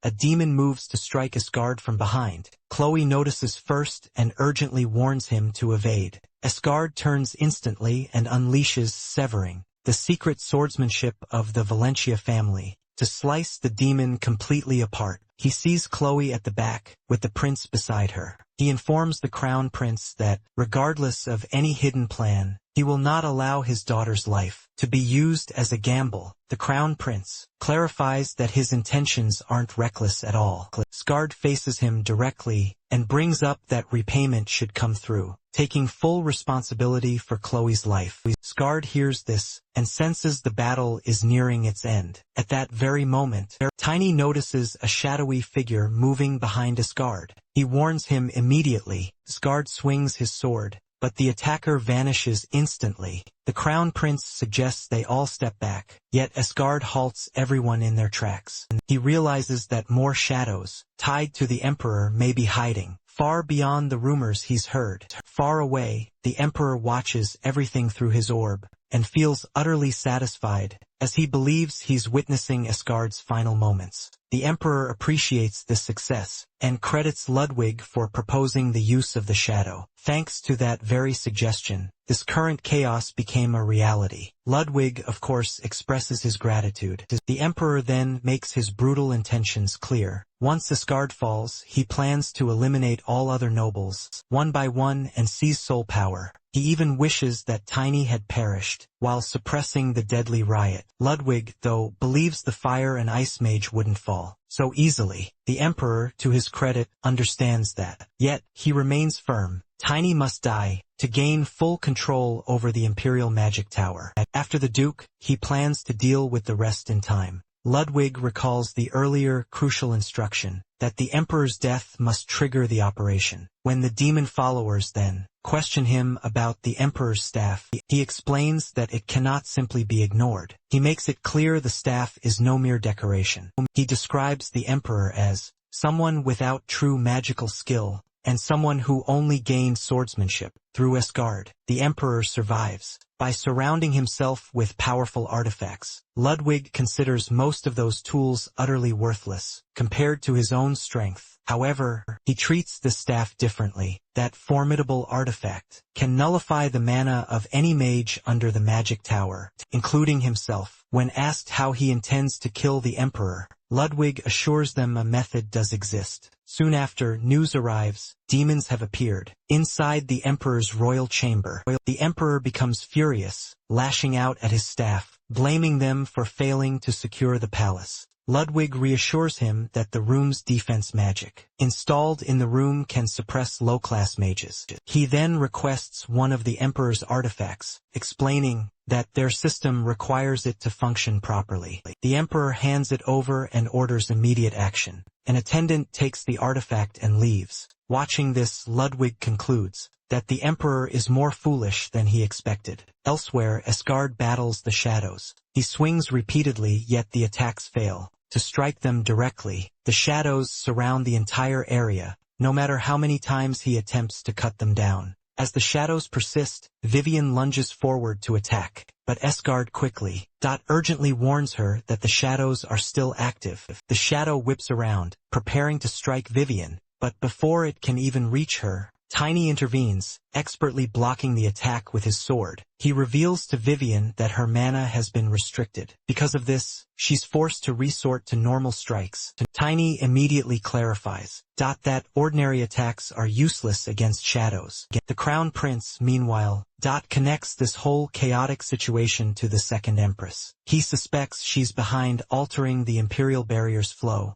[SPEAKER 1] A demon moves to strike Asgard from behind. Chloe notices first and urgently warns him to evade. Asgard turns instantly and unleashes Severing, the secret swordsmanship of the Valentia family, to slice the demon completely apart. He sees Chloe at the back, with the prince beside her. He informs the crown prince that, regardless of any hidden plan, he will not allow his daughter's life to be used as a gamble. The crown prince clarifies that his intentions aren't reckless at all. Asgard faces him directly and brings up that repayment should come through, taking full responsibility for Chloe's life. Asgard hears this and senses the battle is nearing its end. At that very moment, Tiny notices a shadowy figure moving behind Asgard. He warns him immediately. Asgard swings his sword, but the attacker vanishes instantly. The crown prince suggests they all step back, yet Asgard halts everyone in their tracks. He realizes that more shadows, tied to the Emperor, may be hiding, far beyond the rumors he's heard. Far away, the Emperor watches everything through his orb, and feels utterly satisfied, as he believes he's witnessing Asgard's final moments. The Emperor appreciates this success, and credits Ludwig for proposing the use of the shadow. Thanks to that very suggestion, this current chaos became a reality. Ludwig, of course, expresses his gratitude. The Emperor then makes his brutal intentions clear. Once Asgard falls, he plans to eliminate all other nobles, one by one, and seize soul power. He even wishes that Tiny had perished, while suppressing the deadly riot. Ludwig, though, believes the fire and ice mage wouldn't fall so easily. The Emperor, to his credit, understands that. Yet, he remains firm. Tiny must die to gain full control over the Imperial Magic Tower. After the Duke, he plans to deal with the rest in time. Ludwig recalls the earlier crucial instruction that the Emperor's death must trigger the operation. When the demon followers then question him about the Emperor's staff, he explains that it cannot simply be ignored. He makes it clear the staff is no mere decoration. He describes the Emperor as someone without true magical skill, and someone who only gained swordsmanship through Asgard. The Emperor survives by surrounding himself with powerful artifacts. Ludwig considers most of those tools utterly worthless compared to his own strength. However, he treats the staff differently. That formidable artifact can nullify the mana of any mage under the magic tower, including himself. When asked how he intends to kill the Emperor, Ludwig assures them a method does exist. Soon after, news arrives. Demons have appeared inside the Emperor's royal chamber. The Emperor becomes furious, lashing out at his staff, blaming them for failing to secure the palace. Ludwig reassures him that the room's defense magic installed in the room can suppress low-class mages. He then requests one of the Emperor's artifacts, explaining that their system requires it to function properly. The Emperor hands it over and orders immediate action. An attendant takes the artifact and leaves. Watching this, Ludwig concludes that the Emperor is more foolish than he expected. Elsewhere, Asgard battles the shadows. He swings repeatedly, yet the attacks fail to strike them directly. The shadows surround the entire area, no matter how many times he attempts to cut them down. As the shadows persist, Vivian lunges forward to attack, but Asgard quickly, urgently warns her that the shadows are still active. The shadow whips around, preparing to strike Vivian, but before it can even reach her, Tiny intervenes, expertly blocking the attack with his sword. He reveals to Vivian that her mana has been restricted. Because of this, she's forced to resort to normal strikes. Tiny immediately clarifies that ordinary attacks are useless against shadows. The Crown Prince, meanwhile, connects this whole chaotic situation to the Second Empress. He suspects she's behind altering the Imperial Barrier's flow,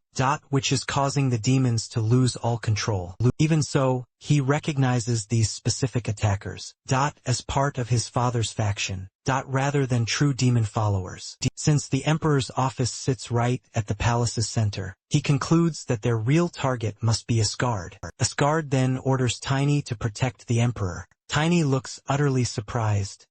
[SPEAKER 1] which is causing the demons to lose all control. Even so, he recognizes these specific attackers, as part of his father's faction, rather than true demon followers. Since the Emperor's office sits right at the palace's center, he concludes that their real target must be Asgard. Asgard then orders Tiny to protect the Emperor. Tiny looks utterly surprised,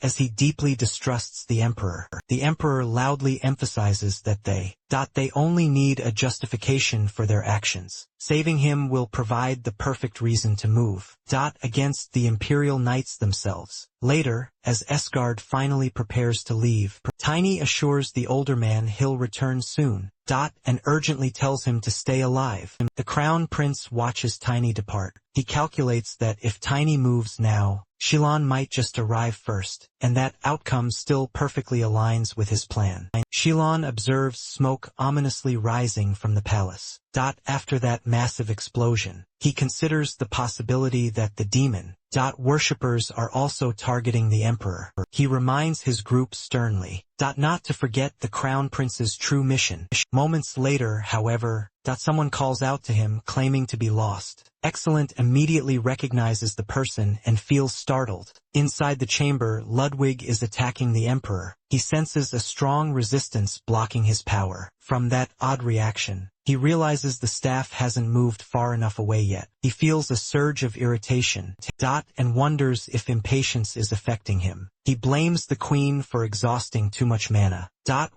[SPEAKER 1] as he deeply distrusts the Emperor. The Emperor loudly emphasizes that they only need a justification for their actions. Saving him will provide the perfect reason to move, against the Imperial Knights themselves. Later, as Asgard finally prepares to leave, Tiny assures the older man he'll return soon, and urgently tells him to stay alive. The Crown Prince watches Tiny depart. He calculates that if Tiny moves now, Shilon might just arrive first, and that outcome still perfectly aligns with his plan. Shilon observes smoke ominously rising from the palace. After that massive explosion, he considers the possibility that the demon worshippers are also targeting the Emperor. He reminds his group sternly not to forget the Crown Prince's true mission. Moments later, however, someone calls out to him claiming to be lost. Excellent immediately recognizes the person and feels startled. Inside the chamber, Ludwig is attacking the Emperor. He senses a strong resistance blocking his power. From that odd reaction, he realizes the staff hasn't moved far enough away yet. He feels a surge of irritation, and wonders if impatience is affecting him. He blames the Queen for exhausting too much mana,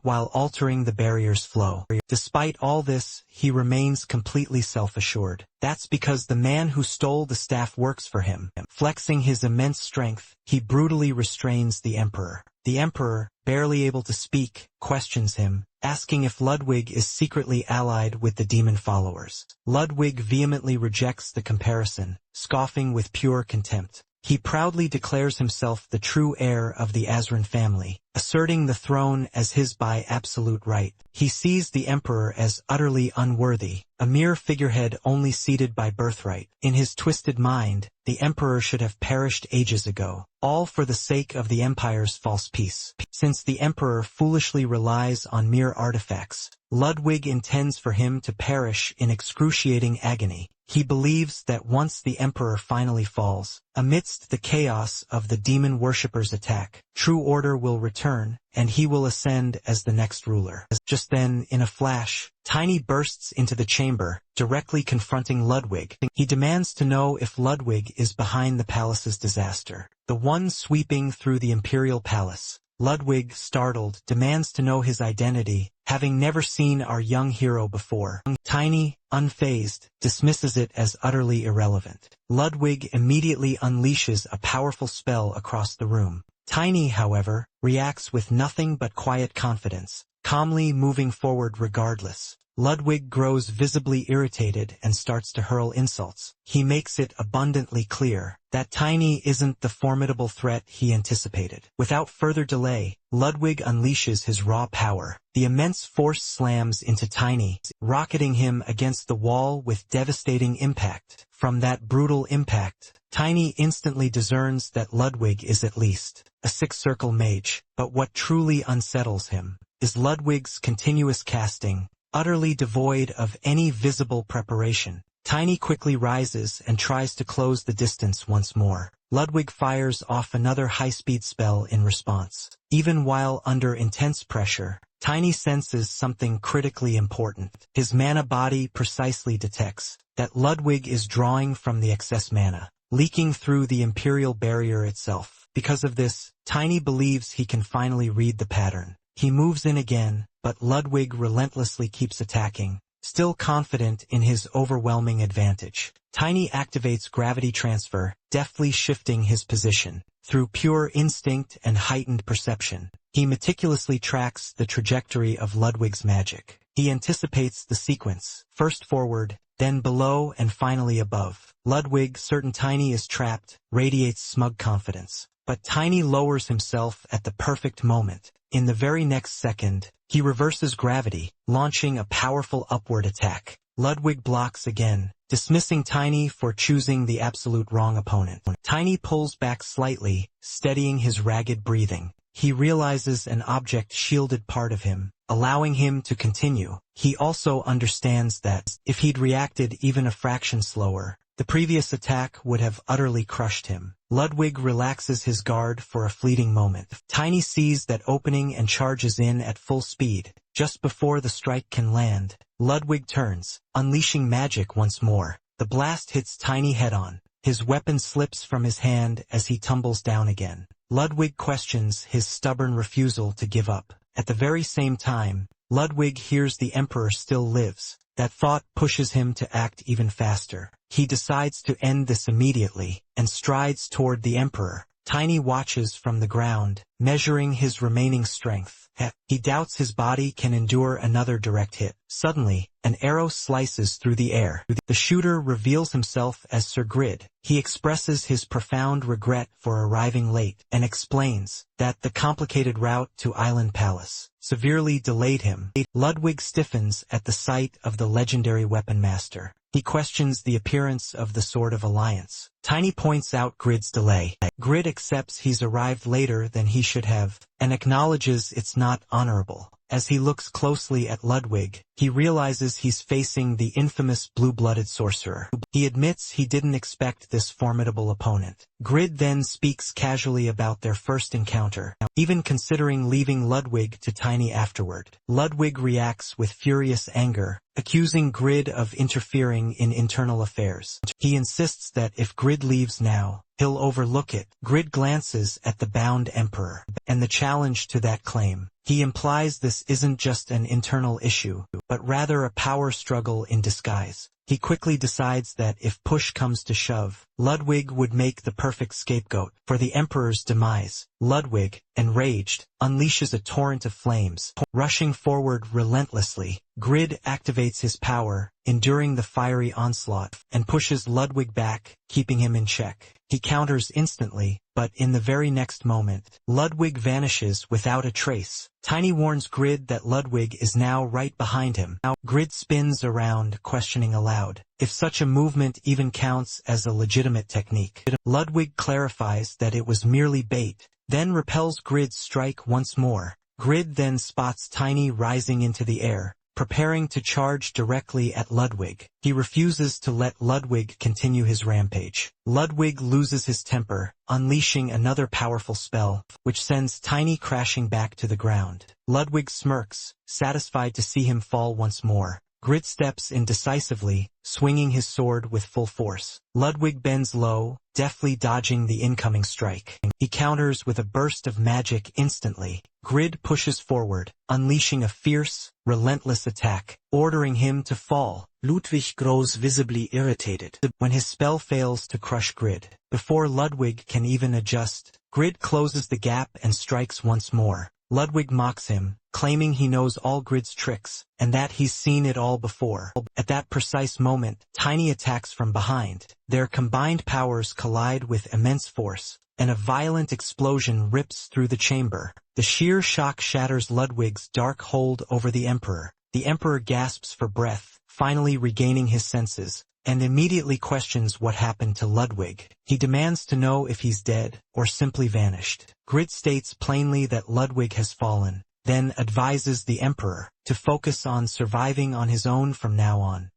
[SPEAKER 1] while altering the barrier's flow. Despite all this, he remains completely self-assured. That's because the man who stole the staff works for him. Flexing his immense strength, he brutally restrains the Emperor. The Emperor, barely able to speak, questions him, asking if Ludwig is secretly allied with the demon followers. Ludwig vehemently rejects the comparison, scoffing with pure contempt. He proudly declares himself the true heir of the Azran family, asserting the throne as his by absolute right. He sees the Emperor as utterly unworthy, a mere figurehead only seated by birthright. In his twisted mind, the Emperor should have perished ages ago, all for the sake of the Empire's false peace. Since the Emperor foolishly relies on mere artifacts, Ludwig intends for him to perish in excruciating agony. He believes that once the Emperor finally falls, amidst the chaos of the demon worshippers' attack, true order will return, and he will ascend as the next ruler. Just then, in a flash, Tiny bursts into the chamber, directly confronting Ludwig. He demands to know if Ludwig is behind the palace's disaster, the one sweeping through the Imperial Palace. Ludwig, startled, demands to know his identity, having never seen our young hero before. Tiny, unfazed, dismisses it as utterly irrelevant. Ludwig immediately unleashes a powerful spell across the room. Tiny, however, reacts with nothing but quiet confidence, calmly moving forward regardless. Ludwig grows visibly irritated and starts to hurl insults. He makes it abundantly clear that Tiny isn't the formidable threat he anticipated. Without further delay, Ludwig unleashes his raw power. The immense force slams into Tiny, rocketing him against the wall with devastating impact. From that brutal impact, Tiny instantly discerns that Ludwig is at least a six-circle mage. But what truly unsettles him is Ludwig's continuous casting, utterly devoid of any visible preparation. Tiny quickly rises and tries to close the distance once more. Ludwig fires off another high-speed spell in response. Even while under intense pressure, Tiny senses something critically important. His mana body precisely detects that Ludwig is drawing from the excess mana, leaking through the Imperial Barrier itself. Because of this, Tiny believes he can finally read the pattern. He moves in again, but Ludwig relentlessly keeps attacking, still confident in his overwhelming advantage. Tiny activates gravity transfer, deftly shifting his position. Through pure instinct and heightened perception, he meticulously tracks the trajectory of Ludwig's magic. He anticipates the sequence, first forward, then below and finally above. Ludwig, certain Tiny is trapped, radiates smug confidence. But Tiny lowers himself at the perfect moment, In the very next second, he reverses gravity, launching a powerful upward attack. Ludwig blocks again, dismissing Tiny for choosing the absolute wrong opponent. Tiny pulls back slightly, steadying his ragged breathing. He realizes an object shielded part of him, allowing him to continue. He also understands that, if he'd reacted even a fraction slower, the previous attack would have utterly crushed him. Ludwig relaxes his guard for a fleeting moment. Tiny sees that opening and charges in at full speed. Just before the strike can land, Ludwig turns, unleashing magic once more. The blast hits Tiny head-on. His weapon slips from his hand as he tumbles down again. Ludwig questions his stubborn refusal to give up. At the very same time, Ludwig hears the Emperor still lives. That thought pushes him to act even faster. He decides to end this immediately, and strides toward the Emperor. Tiny watches from the ground, measuring his remaining strength. He doubts his body can endure another direct hit. Suddenly, an arrow slices through the air. The shooter reveals himself as Sir Grid. He expresses his profound regret for arriving late, and explains that the complicated route to Island Palace severely delayed him. Ludwig stiffens at the sight of the legendary weapon master. He questions the appearance of the Sword of Alliance. Tiny points out Grid's delay. Grid accepts he's arrived later than he should have, and acknowledges it's not honorable. As he looks closely at Ludwig, he realizes he's facing the infamous blue-blooded sorcerer. He admits he didn't expect this formidable opponent. Grid then speaks casually about their first encounter, even considering leaving Ludwig to Tiny afterward. Ludwig reacts with furious anger, accusing Grid of interfering in internal affairs. He insists that if Grid leaves now, he'll overlook it. Grid glances at the bound Emperor, and the challenge to that claim. He implies this isn't just an internal issue, but rather a power struggle in disguise. He quickly decides that if push comes to shove, Ludwig would make the perfect scapegoat for the Emperor's demise. Ludwig, enraged, unleashes a torrent of flames. Rushing forward relentlessly, Grid activates his power, enduring the fiery onslaught, and pushes Ludwig back, keeping him in check. He counters instantly, but in the very next moment, Ludwig vanishes without a trace. Tiny warns Grid that Ludwig is now right behind him. Grid spins around, questioning aloud if such a movement even counts as a legitimate technique. Ludwig clarifies that it was merely bait, then repels Grid's strike once more. Grid then spots Tiny rising into the air, preparing to charge directly at Ludwig. He refuses to let Ludwig continue his rampage. Ludwig loses his temper, unleashing another powerful spell, which sends Tiny crashing back to the ground. Ludwig smirks, satisfied to see him fall once more. Grid steps in decisively, swinging his sword with full force. Ludwig bends low, deftly dodging the incoming strike. He counters with a burst of magic instantly. Grid pushes forward, unleashing a fierce, relentless attack, ordering him to fall. Ludwig grows visibly irritated when his spell fails to crush Grid. Before Ludwig can even adjust, Grid closes the gap and strikes once more. Ludwig mocks him, claiming he knows all Grid's tricks, and that he's seen it all before. At that precise moment, Tiny attacks from behind. Their combined powers collide with immense force, and a violent explosion rips through the chamber. The sheer shock shatters Ludwig's dark hold over the Emperor. The Emperor gasps for breath, finally regaining his senses, and immediately questions what happened to Ludwig. He demands to know if he's dead, or simply vanished. Grid states plainly that Ludwig has fallen, then advises the Emperor to focus on surviving on his own from now on.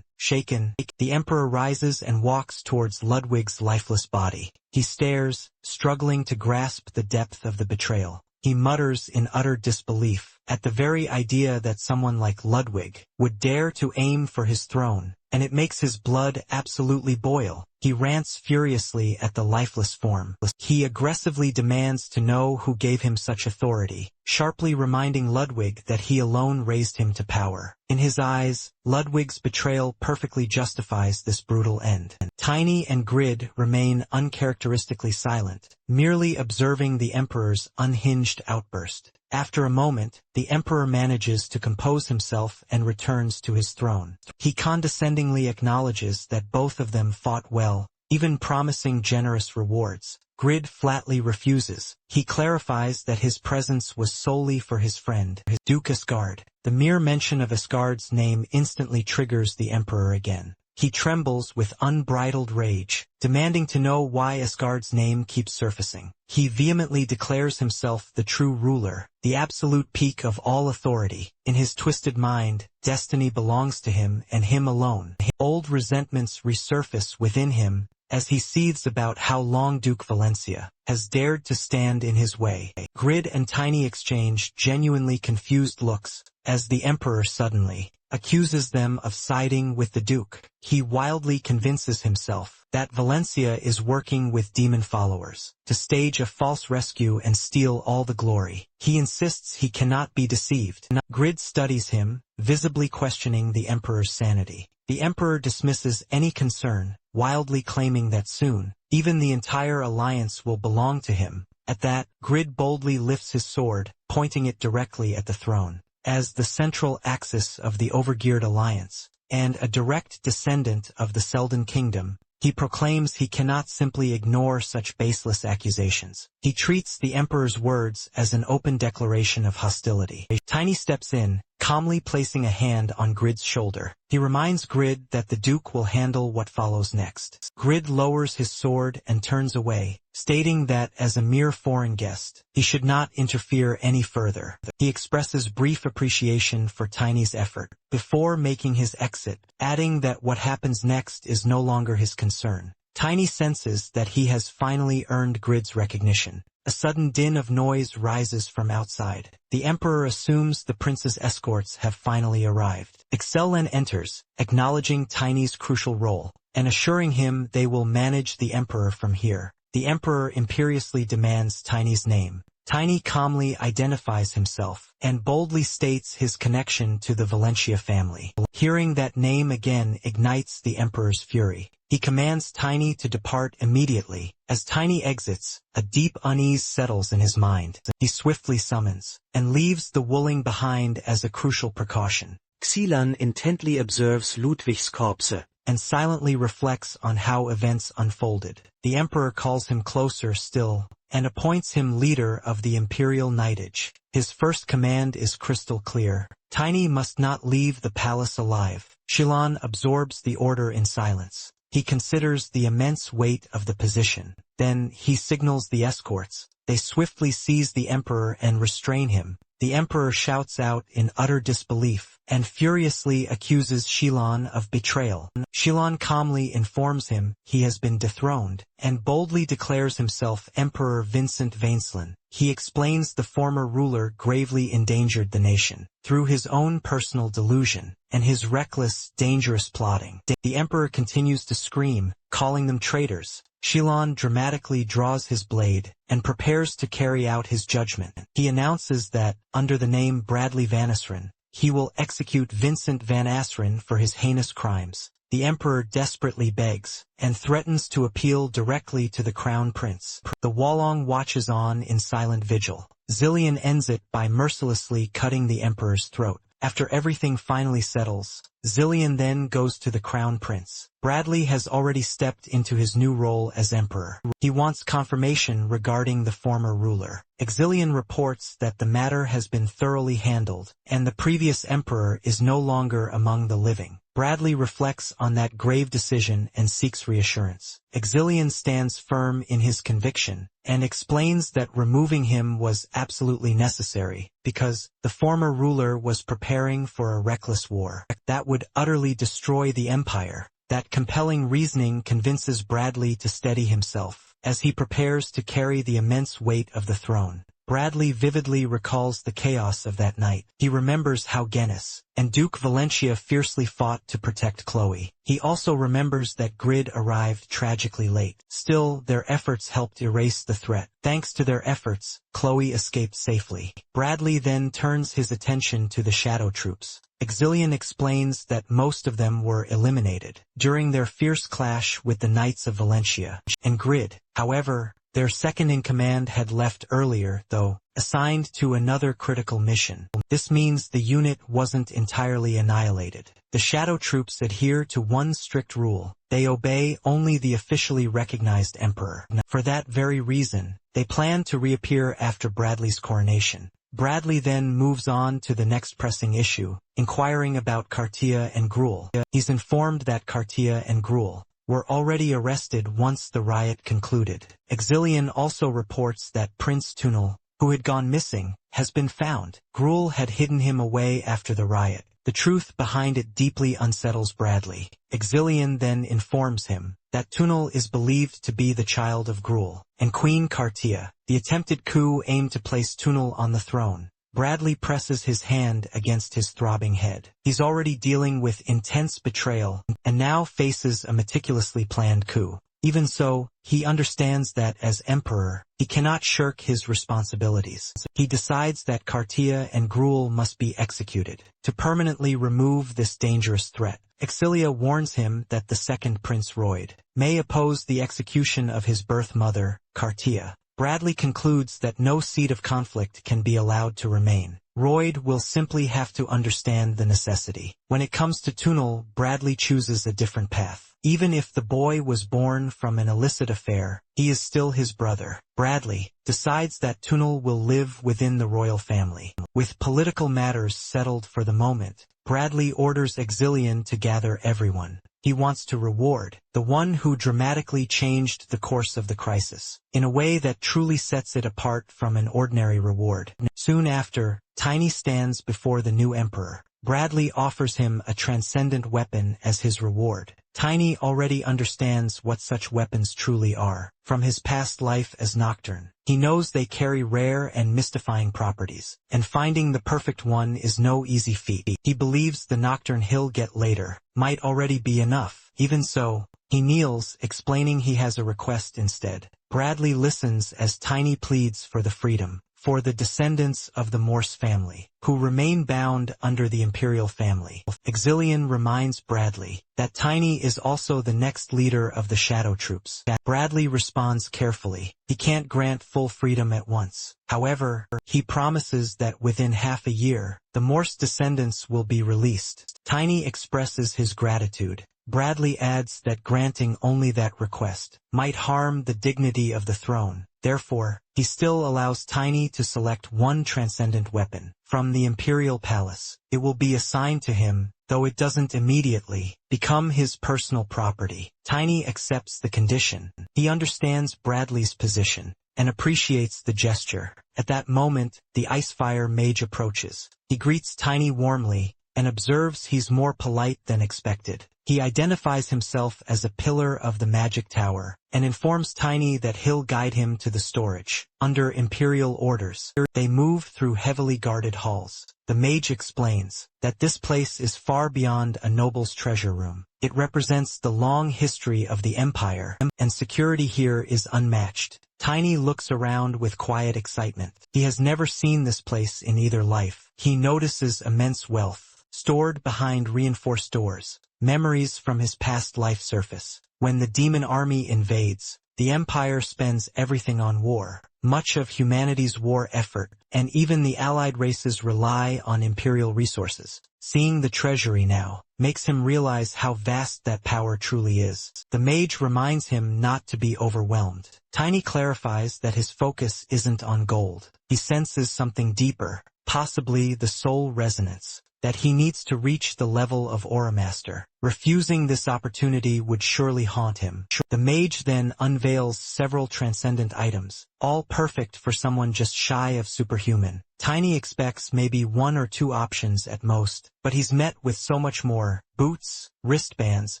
[SPEAKER 1] Shaken, the Emperor rises and walks towards Ludwig's lifeless body. He stares, struggling to grasp the depth of the betrayal. He mutters in utter disbelief at the very idea that someone like Ludwig would dare to aim for his throne, and it makes his blood absolutely boil. He rants furiously at the lifeless form. He aggressively demands to know who gave him such authority, sharply reminding Ludwig that he alone raised him to power. In his eyes, Ludwig's betrayal perfectly justifies this brutal end. Tiny and Grid remain uncharacteristically silent, merely observing the Emperor's unhinged outburst. After a moment, the Emperor manages to compose himself and returns to his throne. He condescendingly acknowledges that both of them fought well, even promising generous rewards. Grid flatly refuses. He clarifies that his presence was solely for his friend, Duke Asgard. The mere mention of Asgard's name instantly triggers the Emperor again. He trembles with unbridled rage, demanding to know why Asgard's name keeps surfacing. He vehemently declares himself the true ruler, the absolute peak of all authority. In his twisted mind, destiny belongs to him and him alone. Old resentments resurface within him as he seethes about how long Duke Valencia has dared to stand in his way. Grid and Tiny exchange genuinely confused looks as the Emperor suddenly accuses them of siding with the Duke. He wildly convinces himself that Valencia is working with demon followers to stage a false rescue and steal all the glory. He insists he cannot be deceived. Grid studies him, visibly questioning the Emperor's sanity. The Emperor dismisses any concern, wildly claiming that soon, even the entire alliance will belong to him. At that, Grid boldly lifts his sword, pointing it directly at the throne. As the central axis of the overgeared alliance, and a direct descendant of the Selden kingdom, he proclaims he cannot simply ignore such baseless accusations. He treats the Emperor's words as an open declaration of hostility. Tiny steps in, calmly placing a hand on Grid's shoulder. He reminds Grid that the Duke will handle what follows next. Grid lowers his sword and turns away, stating that as a mere foreign guest, he should not interfere any further. He expresses brief appreciation for Tiny's effort, before making his exit, adding that what happens next is no longer his concern. Tiny senses that he has finally earned Grid's recognition. A sudden din of noise rises from outside. The Emperor assumes the prince's escorts have finally arrived. Excellen enters, acknowledging Tiny's crucial role, and assuring him they will manage the Emperor from here. The Emperor imperiously demands Tiny's name. Tiny calmly identifies himself, and boldly states his connection to the Valencia family. Hearing that name again ignites the Emperor's fury. He commands Tiny to depart immediately. As Tiny exits, a deep unease settles in his mind. He swiftly summons, and leaves the wooling behind as a crucial precaution.
[SPEAKER 3] Xylan intently observes Ludwig's corpse,
[SPEAKER 1] and silently reflects on how events unfolded. The Emperor calls him closer still, and appoints him leader of the Imperial Knightage. His first command is crystal clear. Tiny must not leave the palace alive. Xylan absorbs the order in silence. He considers the immense weight of the position. Then he signals the escorts. They swiftly seize the Emperor and restrain him. The Emperor shouts out in utter disbelief, and furiously accuses Xylan of betrayal. Xylan calmly informs him he has been dethroned, and boldly declares himself Emperor Vincent Vainslin. He explains the former ruler gravely endangered the nation, through his own personal delusion, and his reckless, dangerous plotting. The Emperor continues to scream, calling them traitors. Xylan dramatically draws his blade, and prepares to carry out his judgment. He announces that, under the name Bradley Van Asren, he will execute Vincent Van Asren for his heinous crimes. The Emperor desperately begs, and threatens to appeal directly to the Crown Prince. The Wallong watches on in silent vigil. Zillion ends it by mercilessly cutting the Emperor's throat. After everything finally settles, Zillion then goes to the Crown Prince. Bradley has already stepped into his new role as Emperor. He wants confirmation regarding the former ruler. Exilian reports that the matter has been thoroughly handled, and the previous Emperor is no longer among the living. Bradley reflects on that grave decision and seeks reassurance. Exilian stands firm in his conviction, and explains that removing him was absolutely necessary, because the former ruler was preparing for a reckless war that would utterly destroy the empire. That compelling reasoning convinces Bradley to steady himself, as he prepares to carry the immense weight of the throne. Bradley vividly recalls the chaos of that night. He remembers how Genis and Duke Valencia fiercely fought to protect Chloe. He also remembers that Grid arrived tragically late. Still, their efforts helped erase the threat. Thanks to their efforts, Chloe escaped safely. Bradley then turns his attention to the Shadow Troops. Exilian explains that most of them were eliminated during their fierce clash with the Knights of Valencia and Grid. However, their second-in-command had left earlier, though, assigned to another critical mission. This means the unit wasn't entirely annihilated. The shadow troops adhere to one strict rule. They obey only the officially recognized emperor. For that very reason, they plan to reappear after Bradley's coronation. Bradley then moves on to the next pressing issue, inquiring about Cartia and Gruel. He's informed that Cartia and Gruel were already arrested once the riot concluded. Exilian also reports that Prince Tunel, who had gone missing, has been found. Gruel had hidden him away after the riot. The truth behind it deeply unsettles Bradley. Exilian then informs him that Tunel is believed to be the child of Gruel and Queen Cartia. The attempted coup aimed to place Tunel on the throne. Bradley presses his hand against his throbbing head. He's already dealing with intense betrayal and now faces a meticulously planned coup. Even so, he understands that as emperor, he cannot shirk his responsibilities. He decides that Cartia and Gruel must be executed to permanently remove this dangerous threat. Exilia warns him that the second Prince Royd may oppose the execution of his birth mother, Cartia. Bradley concludes that no seed of conflict can be allowed to remain. Royd will simply have to understand the necessity. When it comes to Tunel, Bradley chooses a different path. Even if the boy was born from an illicit affair, he is still his brother. Bradley decides that Tunel will live within the royal family. With political matters settled for the moment, Bradley orders Exilian to gather everyone. He wants to reward the one who dramatically changed the course of the crisis, in a way that truly sets it apart from an ordinary reward. Soon after, Tiny stands before the new emperor. Bradley offers him a transcendent weapon as his reward. Tiny already understands what such weapons truly are. From his past life as Nocturne, he knows they carry rare and mystifying properties, and finding the perfect one is no easy feat. He believes the Nocturne he'll get later might already be enough. Even so, he kneels, explaining he has a request instead. Bradley listens as Tiny pleads for the freedom for the descendants of the Morse family, who remain bound under the imperial family. Exilian reminds Bradley that Tiny is also the next leader of the shadow troops. Bradley responds carefully. He can't grant full freedom at once. However, he promises that within half a year, the Morse descendants will be released. Tiny expresses his gratitude. Bradley adds that granting only that request might harm the dignity of the throne. Therefore, he still allows Tiny to select one transcendent weapon from the Imperial Palace. It will be assigned to him, though it doesn't immediately become his personal property. Tiny accepts the condition. He understands Bradley's position and appreciates the gesture. At that moment, the Icefire Mage approaches. He greets Tiny warmly and observes he's more polite than expected. He identifies himself as a pillar of the magic tower and informs Tiny that he'll guide him to the storage. Under imperial orders, they move through heavily guarded halls. The mage explains that this place is far beyond a noble's treasure room. It represents the long history of the empire, and security here is unmatched. Tiny looks around with quiet excitement. He has never seen this place in either life. He notices immense wealth stored behind reinforced doors. Memories from his past life surface. When the demon army invades, the Empire spends everything on war. Much of humanity's war effort, and even the allied races rely on imperial resources. Seeing the treasury now makes him realize how vast that power truly is. The mage reminds him not to be overwhelmed. Tiny clarifies that his focus isn't on gold. He senses something deeper, possibly the soul resonance, that he needs to reach the level of Aura Master. Refusing this opportunity would surely haunt him. The mage then unveils several transcendent items, all perfect for someone just shy of superhuman. Tiny expects maybe one or two options at most, but he's met with so much more: boots, wristbands,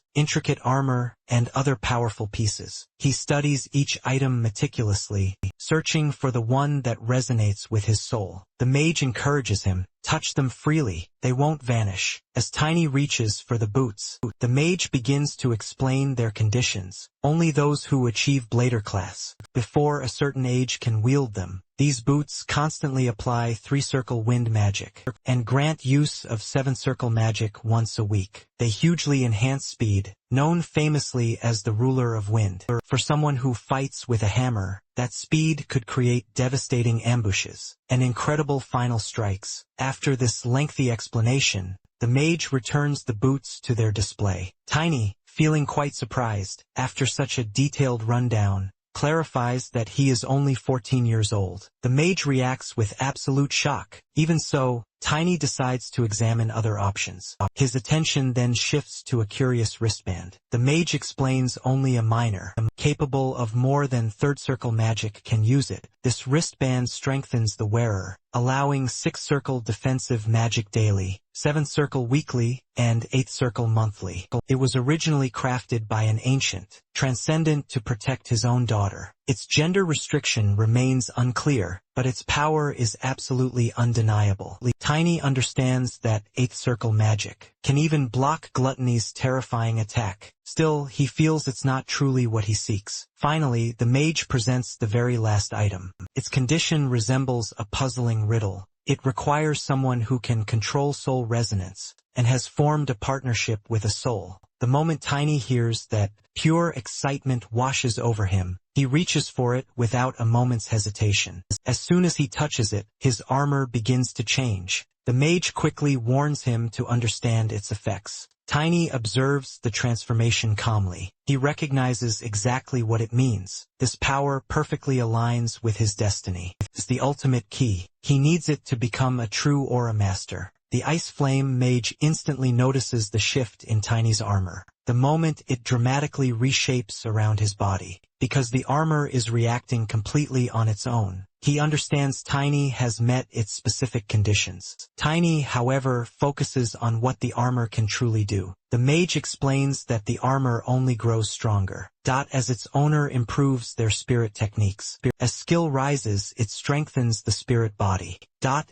[SPEAKER 1] intricate armor, and other powerful pieces. He studies each item meticulously, searching for the one that resonates with his soul. The mage encourages him, touch them freely, they won't vanish. As Tiny reaches for the boots, the mage begins to explain their conditions. Only those who achieve Blader class before a certain age can wield them. These boots constantly apply 3-circle wind magic and grant use of 7-circle magic once a week. They hugely enhance speed, known famously as the ruler of wind. For someone who fights with a hammer, that speed could create devastating ambushes and incredible final strikes. After this lengthy explanation, the mage returns the boots to their display. Tiny, feeling quite surprised, after such a detailed rundown, clarifies that he is only 14 years old. The mage reacts with absolute shock. Even so, Tiny decides to examine other options. His attention then shifts to a curious wristband. The mage explains only a minor, capable of more than third circle magic, can use it. This wristband strengthens the wearer, allowing 6th circle defensive magic daily, 7th circle weekly, and 8th circle monthly. It was originally crafted by an ancient, transcendent to protect his own daughter. Its gender restriction remains unclear, but its power is absolutely undeniable. Tiny understands that 8th circle magic can even block Gluttony's terrifying attack. Still, he feels it's not truly what he seeks. Finally, the mage presents the very last item. Its condition resembles a puzzling riddle. It requires someone who can control soul resonance, and has formed a partnership with a soul. The moment Tiny hears that, pure excitement washes over him. He reaches for it without a moment's hesitation. As soon as he touches it, his armor begins to change. The mage quickly warns him to understand its effects. Tiny observes the transformation calmly. He recognizes exactly what it means. This power perfectly aligns with his destiny. It's the ultimate key. He needs it to become a true aura master. The Ice Flame mage instantly notices the shift in Tiny's armor. The moment it dramatically reshapes around his body. Because the armor is reacting completely on its own. He understands Tiny has met its specific conditions. Tiny, however, focuses on what the armor can truly do. The mage explains that the armor only grows stronger. As its owner improves their spirit techniques. As skill rises, it strengthens the spirit body.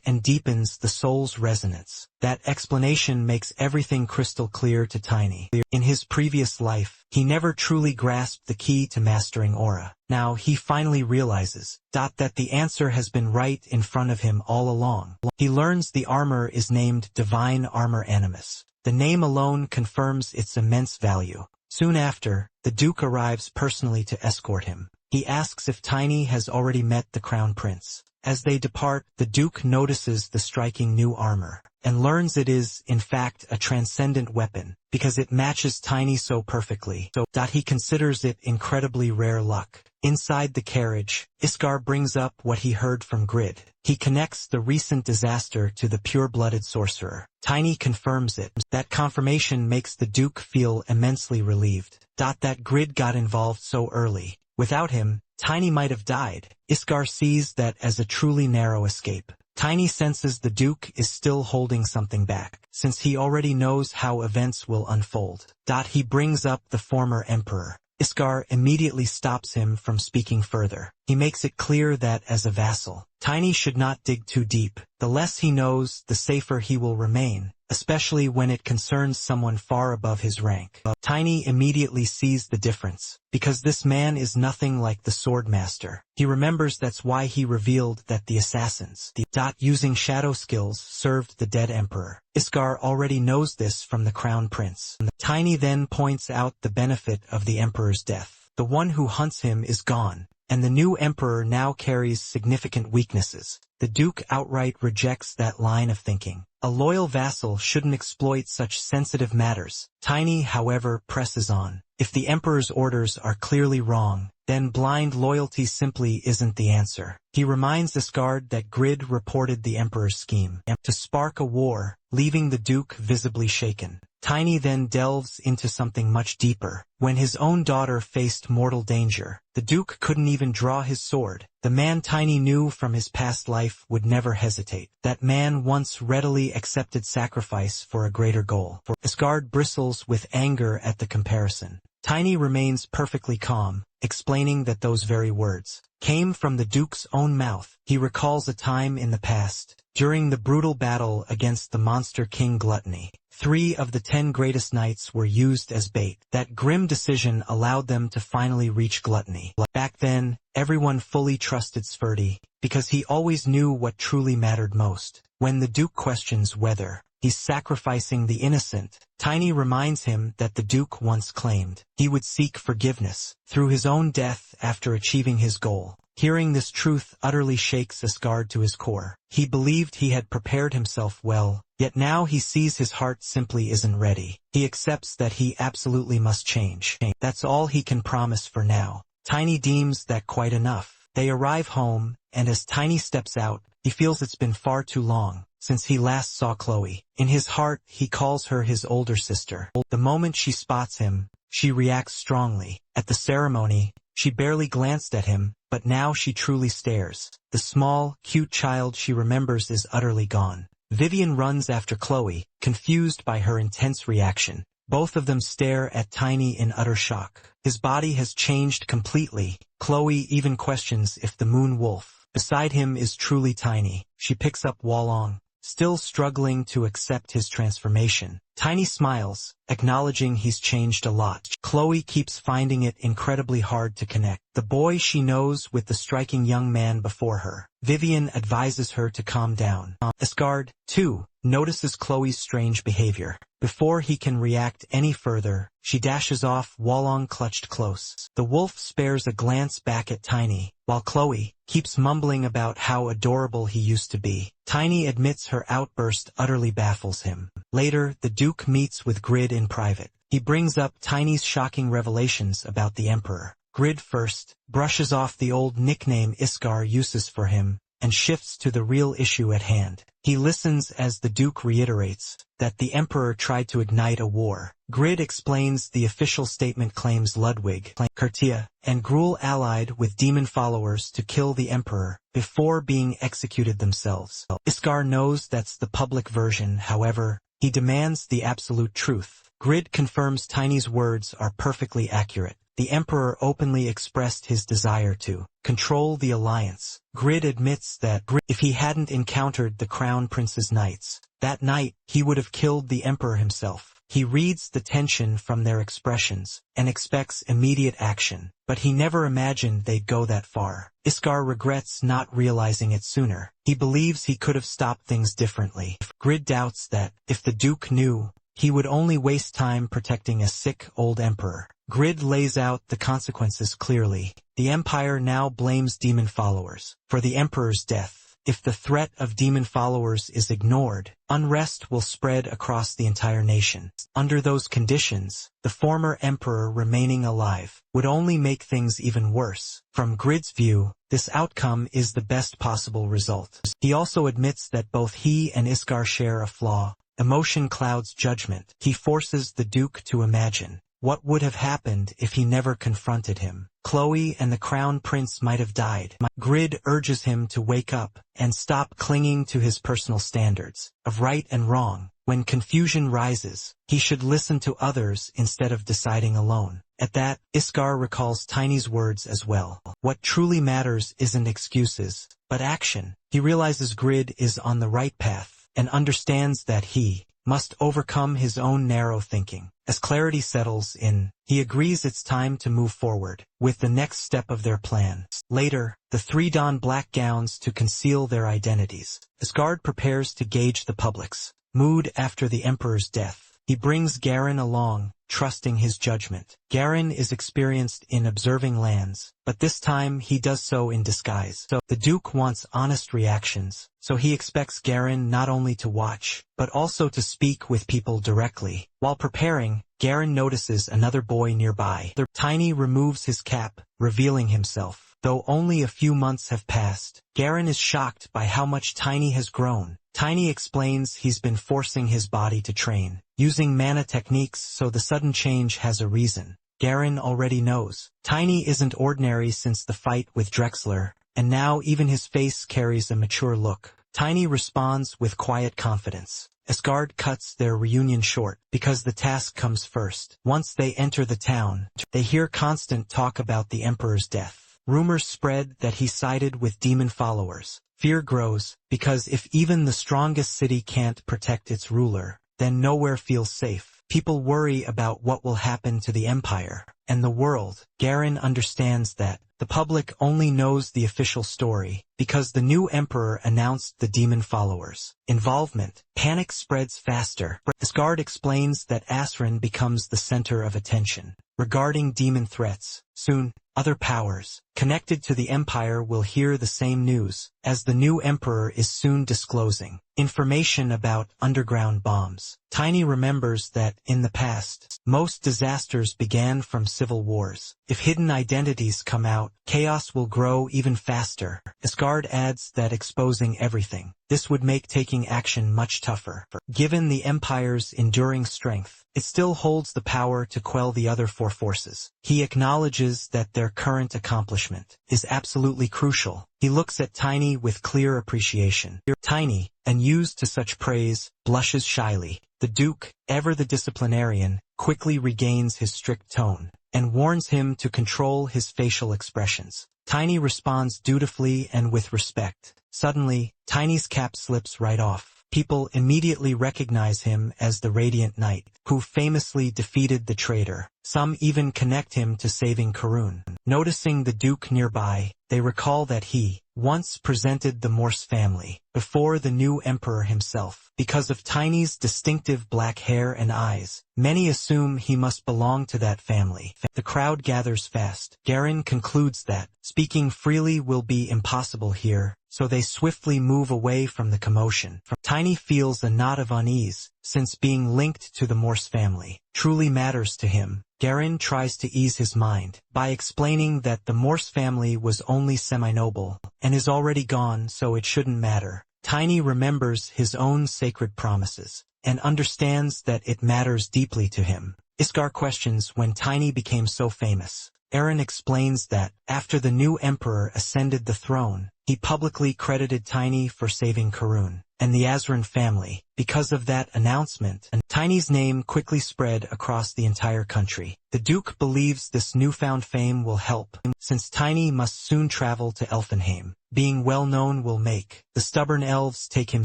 [SPEAKER 1] And deepens the soul's resonance. That explanation makes everything crystal clear to Tiny. In his previous life, he never truly grasped the key to mastering aura. Now he finally realizes that the answer has been right in front of him all along. He learns the armor is named Divine Armor Animus. The name alone confirms its immense value. Soon after, the Duke arrives personally to escort him. He asks if Tiny has already met the Crown Prince. As they depart, the Duke notices the striking new armor, and learns it is, in fact, a transcendent weapon, because it matches Tiny so perfectly. He considers it incredibly rare luck. Inside the carriage, Iskar brings up what he heard from Grid. He connects the recent disaster to the pure-blooded sorcerer. Tiny confirms it. That confirmation makes the Duke feel immensely relieved. That Grid got involved so early. Without him, Tiny might have died. Iskar sees that as a truly narrow escape. Tiny senses the Duke is still holding something back, since he already knows how events will unfold. He brings up the former emperor. Iskar immediately stops him from speaking further. He makes it clear that as a vassal, Tiny should not dig too deep. The less he knows, the safer he will remain, especially when it concerns someone far above his rank. Tiny immediately sees the difference, because this man is nothing like the Swordmaster. He remembers that's why he revealed that the assassins, using shadow skills, served the dead emperor. Iskar already knows this from the Crown Prince. Tiny then points out the benefit of the emperor's death. The one who hunts him is gone, and the new emperor now carries significant weaknesses. The Duke outright rejects that line of thinking. A loyal vassal shouldn't exploit such sensitive matters. Tiny, however, presses on. If the emperor's orders are clearly wrong, then blind loyalty simply isn't the answer. He reminds Iskard that Grid reported the emperor's scheme to spark a war, leaving the Duke visibly shaken. Tiny then delves into something much deeper. When his own daughter faced mortal danger, the Duke couldn't even draw his sword. The man Tiny knew from his past life would never hesitate. That man once readily accepted sacrifice for a greater goal. Iskard bristles with anger at the comparison. Tiny remains perfectly calm, explaining that those very words came from the Duke's own mouth. He recalls a time in the past, during the brutal battle against the monster King Gluttony. 3 of the 10 greatest knights were used as bait. That grim decision allowed them to finally reach Gluttony. Back then, everyone fully trusted Sverdi, because he always knew what truly mattered most. When the Duke questions whether he's sacrificing the innocent, Tiny reminds him that the Duke once claimed he would seek forgiveness through his own death after achieving his goal. Hearing this truth utterly shakes Iskard to his core. He believed he had prepared himself well, Yet now he sees his heart simply isn't ready. He accepts that he absolutely must change. That's all he can promise for now. Tiny deems that quite enough. They arrive home, and as Tiny steps out, he feels it's been far too long since he last saw Chloe. In his heart, he calls her his older sister. The moment she spots him, she reacts strongly. At the ceremony, she barely glanced at him, but now she truly stares. The small, cute child she remembers is utterly gone. Vivian runs after Chloe, confused by her intense reaction. Both of them stare at Tiny in utter shock. His body has changed completely. Chloe even questions if the moon wolf beside him is truly Tiny. She picks up Wolong, still struggling to accept his transformation. Tiny smiles, acknowledging he's changed a lot. Chloe keeps finding it incredibly hard to connect the boy she knows with the striking young man before her. Vivian advises her to calm down. Asgard, too, notices Chloe's strange behavior. Before he can react any further, she dashes off, Wolong clutched close. The wolf spares a glance back at Tiny, while Chloe keeps mumbling about how adorable he used to be. Tiny admits her outburst utterly baffles him. Later, the Duke meets with Grid in private. He brings up Tiny's shocking revelations about the Emperor. Grid first brushes off the old nickname Iskar uses for him, and shifts to the real issue at hand. He listens as the Duke reiterates that the Emperor tried to ignite a war. Grid explains the official statement claims Ludwig, Kurtia, and Gruul allied with demon followers to kill the Emperor before being executed themselves. Iskar knows that's the public version, however, he demands the absolute truth. Grid confirms Tiny's words are perfectly accurate. The Emperor openly expressed his desire to control the alliance. Grid admits that if he hadn't encountered the Crown Prince's knights that night, he would have killed the Emperor himself. He reads the tension from their expressions and expects immediate action, but he never imagined they'd go that far. Iskar regrets not realizing it sooner. He believes he could have stopped things differently. Grid doubts that if the Duke knew, he would only waste time protecting a sick old emperor. Grid lays out the consequences clearly. The Empire now blames demon followers for the Emperor's death. If the threat of demon followers is ignored, unrest will spread across the entire nation. Under those conditions, the former Emperor remaining alive would only make things even worse. From Grid's view, this outcome is the best possible result. He also admits that both he and Iskar share a flaw. Emotion clouds judgment. He forces the Duke to imagine what would have happened if he never confronted him. Chloe and the Crown Prince might have died. Grid urges him to wake up and stop clinging to his personal standards of right and wrong. When confusion rises, he should listen to others instead of deciding alone. At that, Iskar recalls Tiny's words as well. What truly matters isn't excuses, but action. He realizes Grid is on the right path and understands that he must overcome his own narrow thinking. As clarity settles in, he agrees it's time to move forward with the next step of their plan. Later, the three don black gowns to conceal their identities. Asgard prepares to gauge the public's mood after the Emperor's death. He brings Garen along, trusting his judgment. Garen is experienced in observing lands, but this time he does so in disguise. So the Duke wants honest reactions, so he expects Garen not only to watch, but also to speak with people directly. While preparing, Garen notices another boy nearby. Tiny removes his cap, revealing himself. Though only a few months have passed, Garen is shocked by how much Tiny has grown. Tiny explains he's been forcing his body to train, using mana techniques, so the sudden change has a reason. Garen already knows. Tiny isn't ordinary since the fight with Drexler, and now even his face carries a mature look. Tiny responds with quiet confidence. Asgard cuts their reunion short because the task comes first. Once they enter the town, they hear constant talk about the Emperor's death. Rumors spread that he sided with demon followers. Fear grows, because if even the strongest city can't protect its ruler, then nowhere feels safe. People worry about what will happen to the Empire and the world. Garen understands that the public only knows the official story because the new Emperor announced the demon followers' involvement. Panic spreads faster. Asgard explains that Asran becomes the center of attention regarding demon threats. Soon, other powers connected to the Empire will hear the same news, as the new emperor is soon disclosing information about underground bombs. Tiny remembers that, in the past, most disasters began from civil wars. If hidden identities come out, chaos will grow even faster. Asgard adds that exposing everything, this would make taking action much tougher. Given the Empire's enduring strength, it still holds the power to quell the other four forces. He acknowledges that their current accomplishment is absolutely crucial. He looks at Tiny with clear appreciation. Tiny, unused to such praise, blushes shyly. The Duke, ever the disciplinarian, quickly regains his strict tone, and warns him to control his facial expressions. Tiny responds dutifully and with respect. Suddenly, Tiny's cap slips right off. People immediately recognize him as the Radiant Knight, who famously defeated the traitor. Some even connect him to saving Karun. Noticing the Duke nearby, they recall that he once presented the Morse family before the new emperor himself. Because of Tiny's distinctive black hair and eyes, many assume he must belong to that family. The crowd gathers fast. Garen concludes that speaking freely will be impossible here, so they swiftly move away from the commotion. Tiny feels a knot of unease, since being linked to the Morse family truly matters to him. Garen tries to ease his mind by explaining that the Morse family was only semi-noble and is already gone, so it shouldn't matter. Tiny remembers his own sacred promises and understands that it matters deeply to him. Iskar questions when Tiny became so famous. Eren explains that, after the new emperor ascended the throne, he publicly credited Tiny for saving Karun and the Azran family. Because of that announcement, Tiny's name quickly spread across the entire country. The Duke believes this newfound fame will help, since Tiny must soon travel to Elfenheim. Being well known will make the stubborn elves take him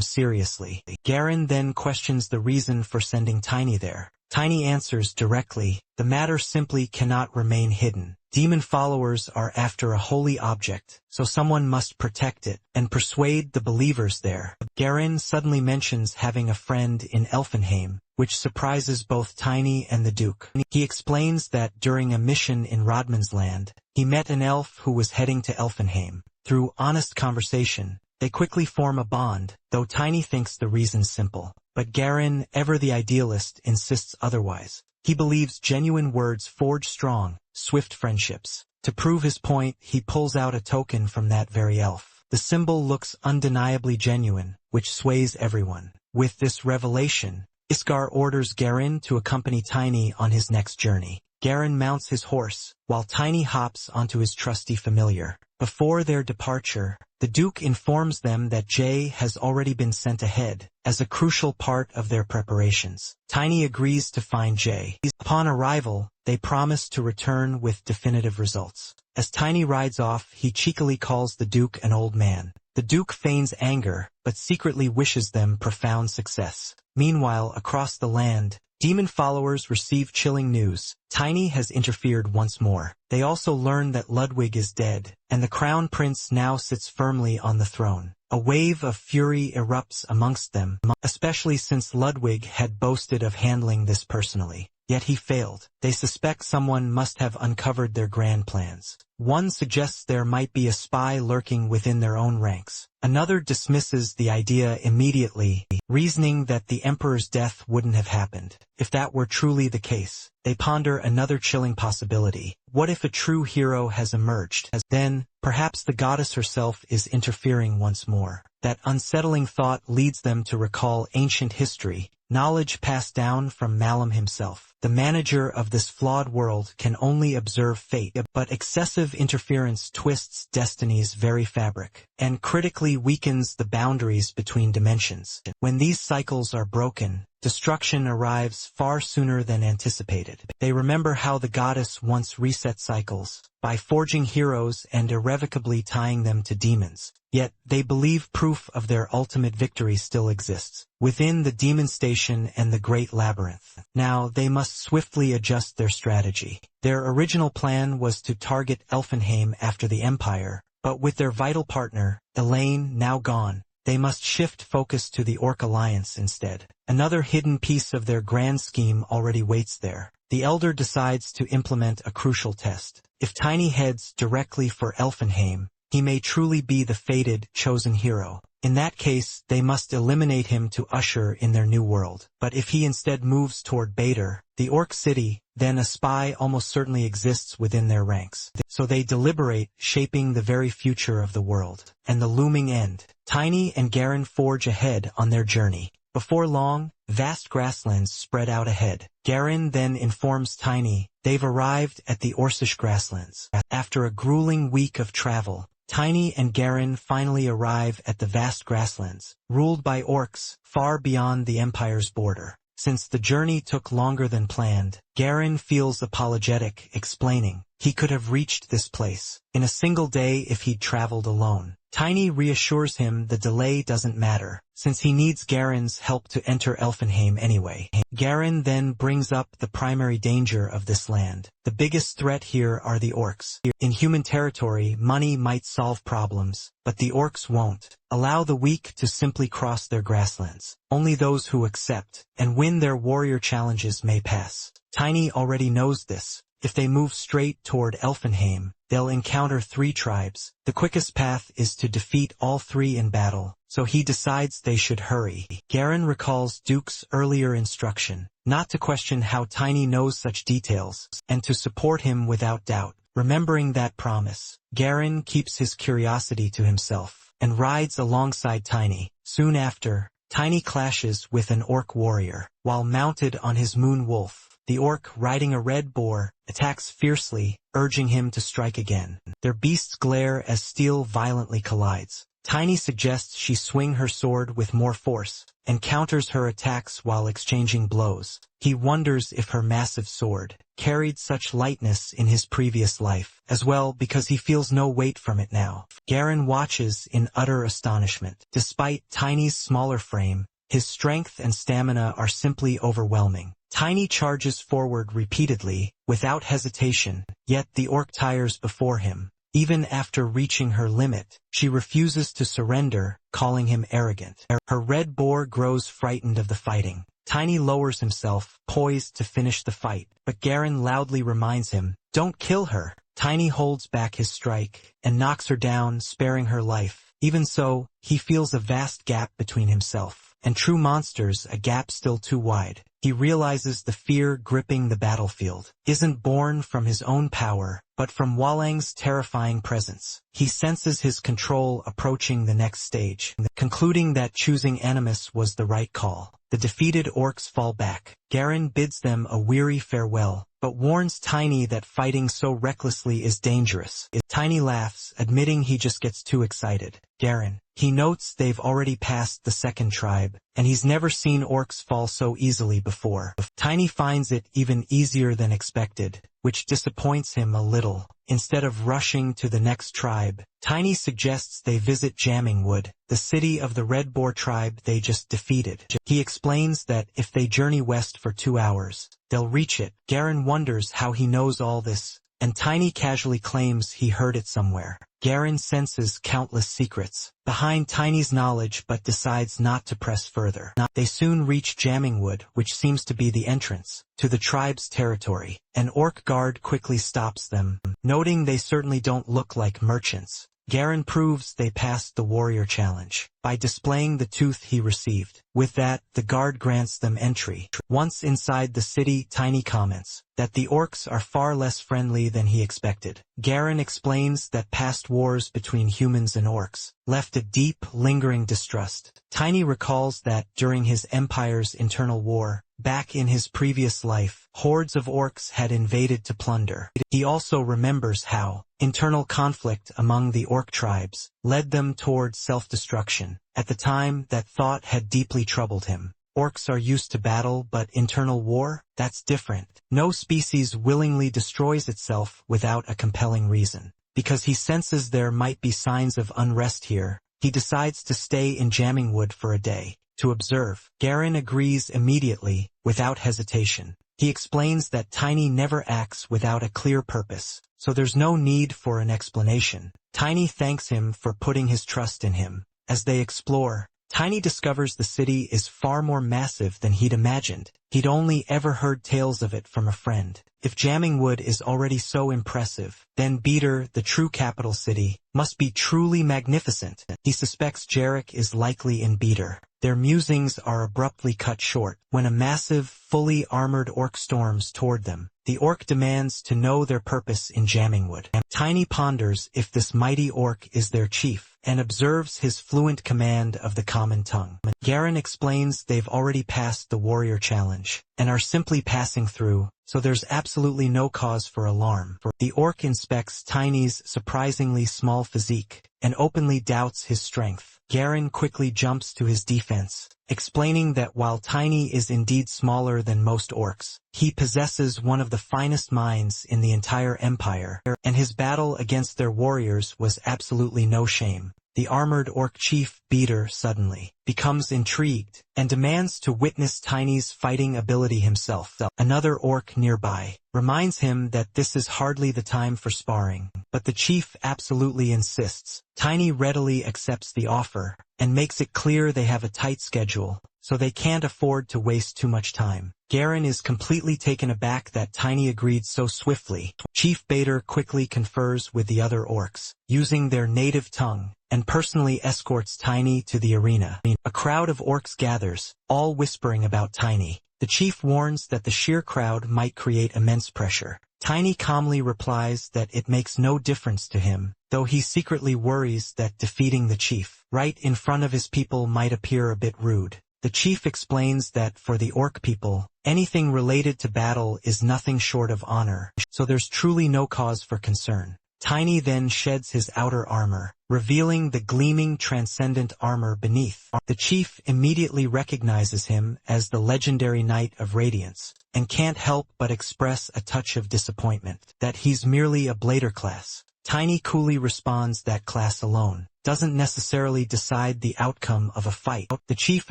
[SPEAKER 1] seriously. Garen then questions the reason for sending Tiny there. Tiny answers directly, the matter simply cannot remain hidden. Demon followers are after a holy object, so someone must protect it and persuade the believers there. Garen suddenly mentions having a friend in Elfenheim, which surprises both Tiny and the Duke. He explains that during a mission in Rodman's land, he met an elf who was heading to Elfenheim. Through honest conversation, they quickly form a bond, though Tiny thinks the reason's simple. But Garen, ever the idealist, insists otherwise. He believes genuine words forge strong, swift friendships. To prove his point, he pulls out a token from that very elf. The symbol looks undeniably genuine, which sways everyone. With this revelation, Iskar orders Garen to accompany Tiny on his next journey. Garen mounts his horse, while Tiny hops onto his trusty familiar. Before their departure, the Duke informs them that Jay has already been sent ahead, as a crucial part of their preparations. Tiny agrees to find Jay. Upon arrival, they promise to return with definitive results. As Tiny rides off, he cheekily calls the Duke an old man. The Duke feigns anger, but secretly wishes them profound success. Meanwhile, across the land, demon followers receive chilling news. Tiny has interfered once more. They also learn that Ludwig is dead, and the crown prince now sits firmly on the throne. A wave of fury erupts amongst them, especially since Ludwig had boasted of handling this personally. Yet he failed. They suspect someone must have uncovered their grand plans. One suggests there might be a spy lurking within their own ranks. Another dismisses the idea immediately, reasoning that the emperor's death wouldn't have happened. If that were truly the case, they ponder another chilling possibility. What if a true hero has emerged? Then, perhaps the goddess herself is interfering once more. That unsettling thought leads them to recall ancient history, knowledge passed down from Malum himself. The manager of this flawed world can only observe fate, but excessive interference twists destiny's very fabric, and critically weakens the boundaries between dimensions. When these cycles are broken, destruction arrives far sooner than anticipated. They remember how the goddess once reset cycles, by forging heroes and irrevocably tying them to demons. Yet, they believe proof of their ultimate victory still exists, within the demon station and the great labyrinth. Now, they must swiftly adjust their strategy. Their original plan was to target Elfenheim after the Empire, but with their vital partner, Elaine, now gone, they must shift focus to the Orc Alliance instead. Another hidden piece of their grand scheme already waits there. The Elder decides to implement a crucial test. If Tiny heads directly for Elfenheim, he may truly be the fated, chosen hero. In that case, they must eliminate him to usher in their new world. But if he instead moves toward Bader, the Orc City, then a spy almost certainly exists within their ranks. So they deliberate, shaping the very future of the world. And the looming end. Tiny and Garen forge ahead on their journey. Before long, vast grasslands spread out ahead. Garen then informs Tiny they've arrived at the Orcish grasslands. After a grueling week of travel, Tiny and Garen finally arrive at the vast grasslands, ruled by orcs, far beyond the Empire's border. Since the journey took longer than planned, Garen feels apologetic, explaining he could have reached this place in a single day if he'd traveled alone. Tiny reassures him the delay doesn't matter, since he needs Garen's help to enter Elfenheim anyway. Garen then brings up the primary danger of this land. The biggest threat here are the orcs. In human territory, money might solve problems, but the orcs won't allow the weak to simply cross their grasslands. Only those who accept and win their warrior challenges may pass. Tiny already knows this. If they move straight toward Elfenheim, they'll encounter 3 tribes. The quickest path is to defeat all 3 in battle, so he decides they should hurry. Garen recalls Duke's earlier instruction, not to question how Tiny knows such details, and to support him without doubt. Remembering that promise, Garen keeps his curiosity to himself, and rides alongside Tiny. Soon after, Tiny clashes with an orc warrior. While mounted on his moon wolf, the orc, riding a red boar, attacks fiercely, urging him to strike again. Their beasts glare as steel violently collides. Tiny suggests she swing her sword with more force, and counters her attacks while exchanging blows. He wonders if her massive sword carried such lightness in his previous life, as well because he feels no weight from it now. Garen watches in utter astonishment. Despite Tiny's smaller frame, his strength and stamina are simply overwhelming. Tiny charges forward repeatedly, without hesitation, yet the orc tires before him. Even after reaching her limit, she refuses to surrender, calling him arrogant. Her red boar grows frightened of the fighting. Tiny lowers himself, poised to finish the fight, but Garen loudly reminds him, "Don't kill her." Tiny holds back his strike, and knocks her down, sparing her life. Even so, he feels a vast gap between himself and true monsters, a gap still too wide. He realizes the fear gripping the battlefield isn't born from his own power, but from Wallang's terrifying presence. He senses his control approaching the next stage, concluding that choosing Animus was the right call. The defeated orcs fall back. Garen bids them a weary farewell, but warns Tiny that fighting so recklessly is dangerous. Tiny laughs, admitting he just gets too excited. Garen, he notes they've already passed the second tribe, and he's never seen orcs fall so easily before. Tiny finds it even easier than expected, which disappoints him a little. Instead of rushing to the next tribe, Tiny suggests they visit Jamming Wood, the city of the Red Boar tribe they just defeated. He explains that if they journey west for 2 hours, they'll reach it. Garen wonders how he knows all this, and Tiny casually claims he heard it somewhere. Garen senses countless secrets behind Tiny's knowledge but decides not to press further. They soon reach Jamming Wood, which seems to be the entrance to the tribe's territory. An orc guard quickly stops them, noting they certainly don't look like merchants. Garen proves they passed the warrior challenge by displaying the tooth he received. With that, the guard grants them entry. Once inside the city, Tiny comments that the orcs are far less friendly than he expected. Garen explains that past wars between humans and orcs left a deep, lingering distrust. Tiny recalls that during his empire's internal war, back in his previous life, hordes of orcs had invaded to plunder. He also remembers how internal conflict among the orc tribes led them toward self-destruction. At the time, that thought had deeply troubled him. Orcs are used to battle, but internal war? That's different. No species willingly destroys itself without a compelling reason. Because he senses there might be signs of unrest here, he decides to stay in Jamming Wood for a day to observe. Garen agrees immediately, without hesitation. He explains that Tiny never acts without a clear purpose, so there's no need for an explanation. Tiny thanks him for putting his trust in him, As they explore, Tiny discovers the city is far more massive than he'd imagined. He'd only ever heard tales of it from a friend. If Jammingwood is already so impressive, then Beater, the true capital city, must be truly magnificent. He suspects Jarek is likely in Beater. Their musings are abruptly cut short when a massive, fully armored orc storms toward them. The orc demands to know their purpose in Jammingwood. Tiny ponders if this mighty orc is their chief, and observes his fluent command of the common tongue. Garen explains they've already passed the warrior challenge, and are simply passing through, so there's absolutely no cause for alarm. The orc inspects Tiny's surprisingly small physique, and openly doubts his strength. Garen quickly jumps to his defense, explaining that while Tiny is indeed smaller than most orcs, he possesses one of the finest minds in the entire empire, and his battle against their warriors was absolutely no shame. The armored orc chief, Beater, suddenly becomes intrigued, and demands to witness Tiny's fighting ability himself. Another orc nearby reminds him that this is hardly the time for sparring, but the chief absolutely insists. Tiny readily accepts the offer, and makes it clear they have a tight schedule, so they can't afford to waste too much time. Garen is completely taken aback that Tiny agreed so swiftly. Chief Bader quickly confers with the other orcs, using their native tongue, and personally escorts Tiny to the arena. A crowd of orcs gathers, all whispering about Tiny. The chief warns that the sheer crowd might create immense pressure. Tiny calmly replies that it makes no difference to him, though he secretly worries that defeating the chief right in front of his people might appear a bit rude. The chief explains that for the orc people, anything related to battle is nothing short of honor, so there's truly no cause for concern. Tiny then sheds his outer armor, revealing the gleaming transcendent armor beneath. The chief immediately recognizes him as the legendary Knight of Radiance, and can't help but express a touch of disappointment that he's merely a blader class. Tiny coolly responds that class alone doesn't necessarily decide the outcome of a fight. The chief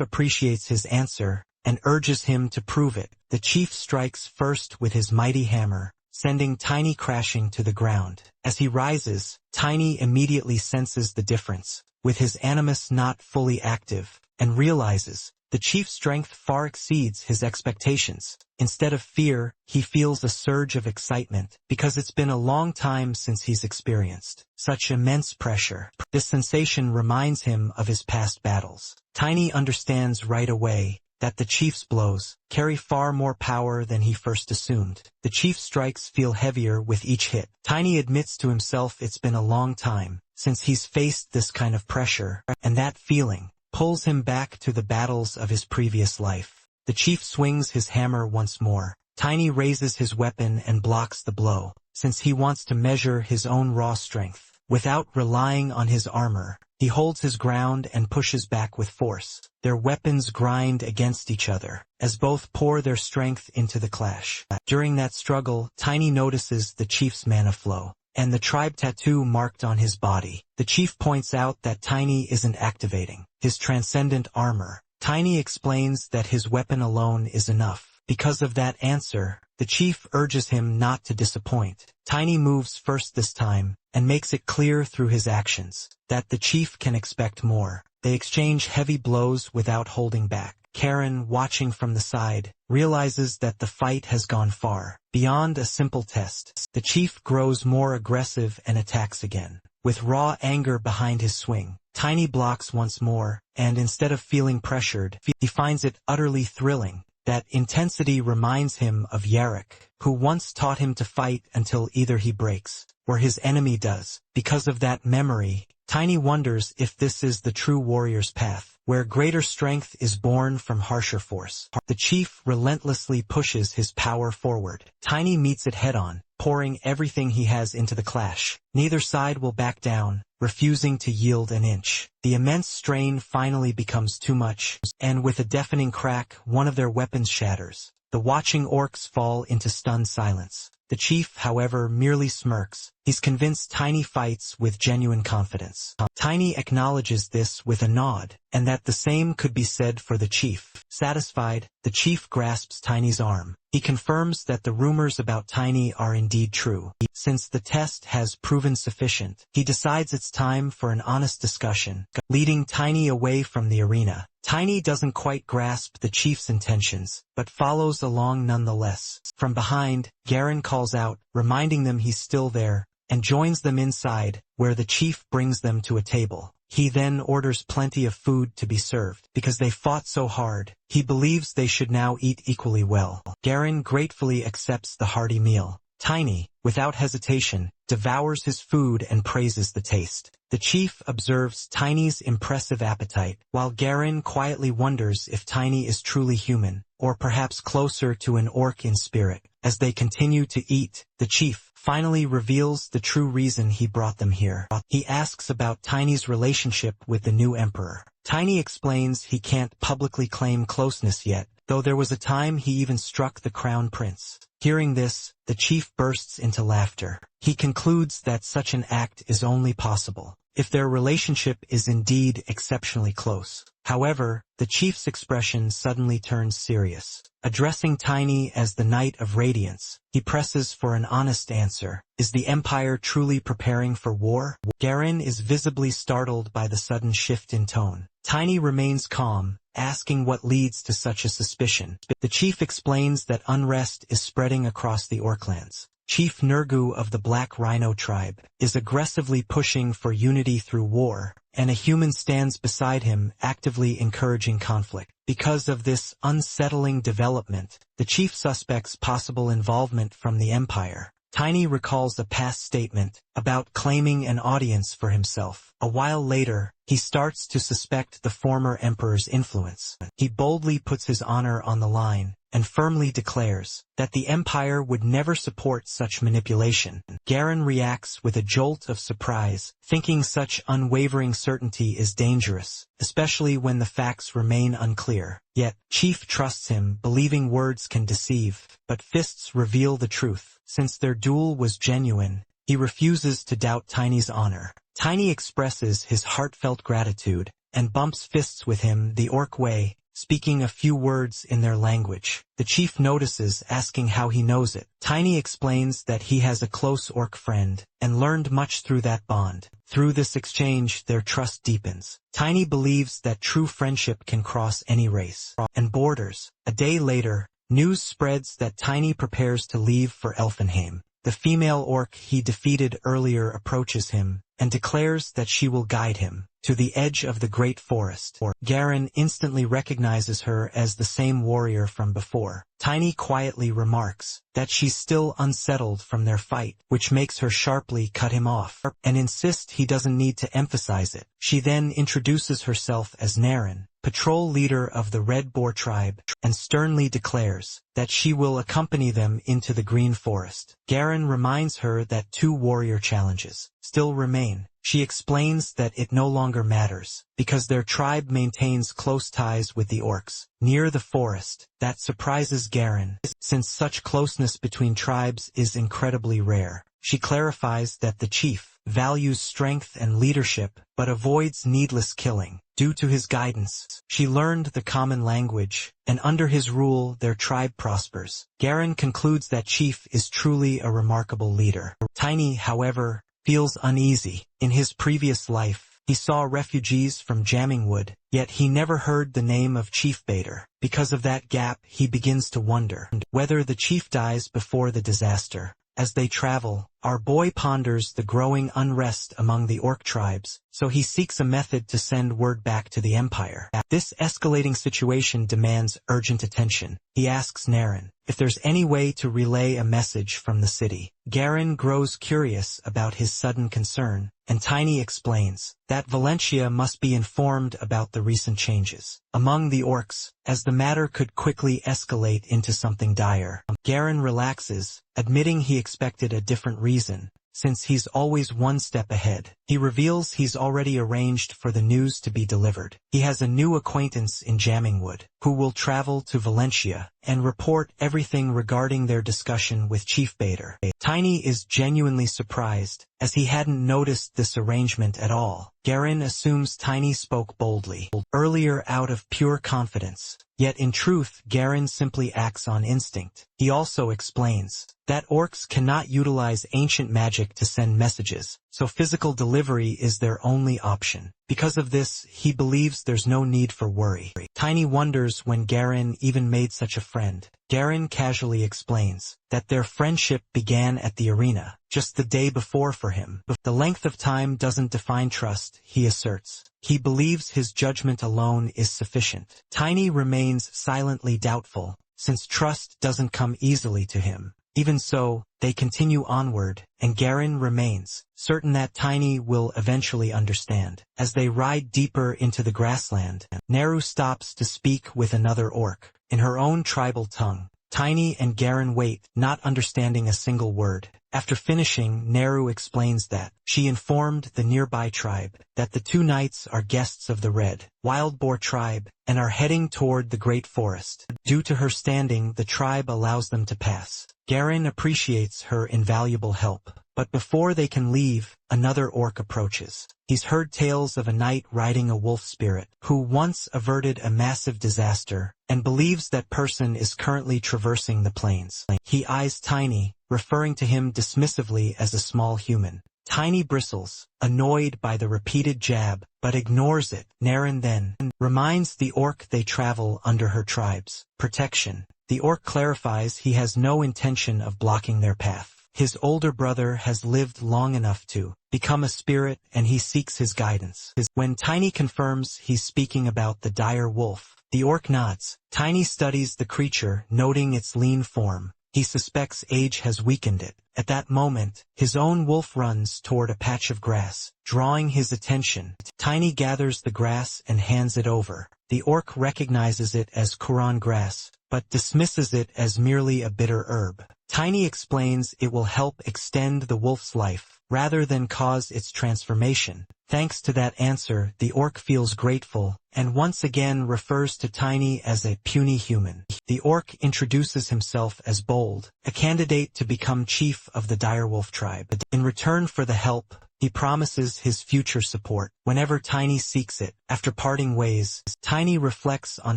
[SPEAKER 1] appreciates his answer, and urges him to prove it. The chief strikes first with his mighty hammer, sending Tiny crashing to the ground. As he rises, Tiny immediately senses the difference, with his animus not fully active, and realizes the chief's strength far exceeds his expectations. Instead of fear, he feels a surge of excitement, because it's been a long time since he's experienced such immense pressure. This sensation reminds him of his past battles. Tiny understands right away that the chief's blows carry far more power than he first assumed. The chief's strikes feel heavier with each hit. Tiny admits to himself it's been a long time since he's faced this kind of pressure, and that feeling pulls him back to the battles of his previous life. The chief swings his hammer once more. Tiny raises his weapon and blocks the blow, since he wants to measure his own raw strength. Without relying on his armor, he holds his ground and pushes back with force. Their weapons grind against each other, as both pour their strength into the clash. During that struggle, Tiny notices the chief's mana flow, and the tribe tattoo marked on his body. The chief points out that Tiny isn't activating his transcendent armor. Tiny explains that his weapon alone is enough. Because of that answer, the chief urges him not to disappoint. Tiny moves first this time, and makes it clear through his actions that the chief can expect more. They exchange heavy blows without holding back. Karen, watching from the side, realizes that the fight has gone far beyond a simple test. The chief grows more aggressive and attacks again, with raw anger behind his swing. Tiny blocks once more, and instead of feeling pressured, he finds it utterly thrilling. That intensity reminds him of Yarek, who once taught him to fight until either he breaks, or his enemy does. Because of that memory, Tiny wonders if this is the true warrior's path, where greater strength is born from harsher force. The chief relentlessly pushes his power forward. Tiny meets it head-on, pouring everything he has into the clash. Neither side will back down, refusing to yield an inch. The immense strain finally becomes too much, and with a deafening crack, one of their weapons shatters. The watching orcs fall into stunned silence. The chief, however, merely smirks, He's convinced Tiny fights with genuine confidence. Tiny acknowledges this with a nod, and that the same could be said for the chief. Satisfied, the chief grasps Tiny's arm. He confirms that the rumors about Tiny are indeed true. Since the test has proven sufficient, he decides it's time for an honest discussion, leading Tiny away from the arena. Tiny doesn't quite grasp the chief's intentions, but follows along nonetheless. From behind, Garen calls out, reminding them he's still there, and joins them inside, where the chief brings them to a table. He then orders plenty of food to be served. Because they fought so hard, he believes they should now eat equally well. Garen gratefully accepts the hearty meal. Tiny, without hesitation, devours his food and praises the taste. The chief observes Tiny's impressive appetite, while Garen quietly wonders if Tiny is truly human, or perhaps closer to an orc in spirit. As they continue to eat, the chief finally reveals the true reason he brought them here. He asks about Tiny's relationship with the new emperor. Tiny explains he can't publicly claim closeness yet, though there was a time he even struck the crown prince. Hearing this, the chief bursts into laughter. He concludes that such an act is only possible if their relationship is indeed exceptionally close. However, the chief's expression suddenly turns serious. Addressing Tiny as the Knight of Radiance, he presses for an honest answer. Is the Empire truly preparing for war? Garen is visibly startled by the sudden shift in tone. Tiny remains calm, asking what leads to such a suspicion. The chief explains that unrest is spreading across the Orklands. Chief Nergu of the Black Rhino tribe is aggressively pushing for unity through war, and a human stands beside him, actively encouraging conflict. Because of this unsettling development, the chief suspects possible involvement from the Empire. Tiny recalls a past statement about claiming an audience for himself. A while later, he starts to suspect the former emperor's influence. He boldly puts his honor on the line and firmly declares that the Empire would never support such manipulation. Garen reacts with a jolt of surprise, thinking such unwavering certainty is dangerous, especially when the facts remain unclear. Yet, Chief trusts him, believing words can deceive, but fists reveal the truth. Since their duel was genuine, he refuses to doubt Tiny's honor. Tiny expresses his heartfelt gratitude and bumps fists with him the orc way, speaking a few words in their language. The chief notices, asking how he knows it. Tiny explains that he has a close orc friend and learned much through that bond. Through this exchange, their trust deepens. Tiny believes that true friendship can cross any race and borders. A day later, news spreads that Tiny prepares to leave for Elfenheim. The female orc he defeated earlier approaches him and declares that she will guide him to the edge of the great forest. Garen instantly recognizes her as the same warrior from before. Tiny quietly remarks that she's still unsettled from their fight, which makes her sharply cut him off and insist he doesn't need to emphasize it. She then introduces herself as Naren, patrol leader of the Red Boar tribe, and sternly declares that she will accompany them into the Green Forest. Garen reminds her that 2 warrior challenges still remain. She explains that it no longer matters, because their tribe maintains close ties with the orcs near the forest. That surprises Garen, since such closeness between tribes is incredibly rare. She clarifies that the chief values strength and leadership, but avoids needless killing. Due to his guidance, she learned the common language, and under his rule their tribe prospers. Garen concludes that Chief is truly a remarkable leader. Tiny, however, feels uneasy. In his previous life, he saw refugees from Jammingwood, yet he never heard the name of Chief Bader. Because of that gap, he begins to wonder whether the chief dies before the disaster. As they travel, our boy ponders the growing unrest among the orc tribes, so he seeks a method to send word back to the Empire. This escalating situation demands urgent attention. He asks Naren if there's any way to relay a message from the city. Garen grows curious about his sudden concern, and Tiny explains that Valentia must be informed about the recent changes among the orcs, as the matter could quickly escalate into something dire. Garen relaxes, admitting he expected a different reason, since he's always one step ahead. He reveals he's already arranged for the news to be delivered. He has a new acquaintance in Jammingwood, who will travel to Valencia and report everything regarding their discussion with Chief Bader. Tiny is genuinely surprised, as he hadn't noticed this arrangement at all. Garen assumes Tiny spoke boldly earlier out of pure confidence. Yet in truth, Garen simply acts on instinct. He also explains that orcs cannot utilize ancient magic to send messages, so physical delivery is their only option. Because of this, he believes there's no need for worry. Tiny wonders when Garen even made such a friend. Garen casually explains that their friendship began at the arena, just the day before for him. The length of time doesn't define trust, he asserts. He believes his judgment alone is sufficient. Tiny remains silently doubtful, since trust doesn't come easily to him. Even so, they continue onward, and Garen remains certain that Tiny will eventually understand. As they ride deeper into the grassland, Neru stops to speak with another orc, in her own tribal tongue. Tiny and Garen wait, not understanding a single word. After finishing, Neru explains that she informed the nearby tribe that the two knights are guests of the Red Wild Boar tribe and are heading toward the Great Forest. Due to her standing, the tribe allows them to pass. Garen appreciates her invaluable help, but before they can leave, another orc approaches. He's heard tales of a knight riding a wolf spirit who once averted a massive disaster and believes that person is currently traversing the plains. He eyes Tiny, referring to him dismissively as a small human. Tiny bristles, annoyed by the repeated jab, but ignores it. Naren then reminds the orc they travel under her tribe's protection. The orc clarifies he has no intention of blocking their path. His older brother has lived long enough to become a spirit, and he seeks his guidance. When Tiny confirms he's speaking about the dire wolf, the orc nods. Tiny studies the creature, noting its lean form. He suspects age has weakened it. At that moment, his own wolf runs toward a patch of grass, drawing his attention. Tiny gathers the grass and hands it over. The orc recognizes it as Kuran grass, but dismisses it as merely a bitter herb. Tiny explains it will help extend the wolf's life, rather than cause its transformation. Thanks to that answer, the orc feels grateful, and once again refers to Tiny as a puny human. The orc introduces himself as Bold, a candidate to become chief of the direwolf tribe. In return for the help, he promises his future support whenever Tiny seeks it. After parting ways, Tiny reflects on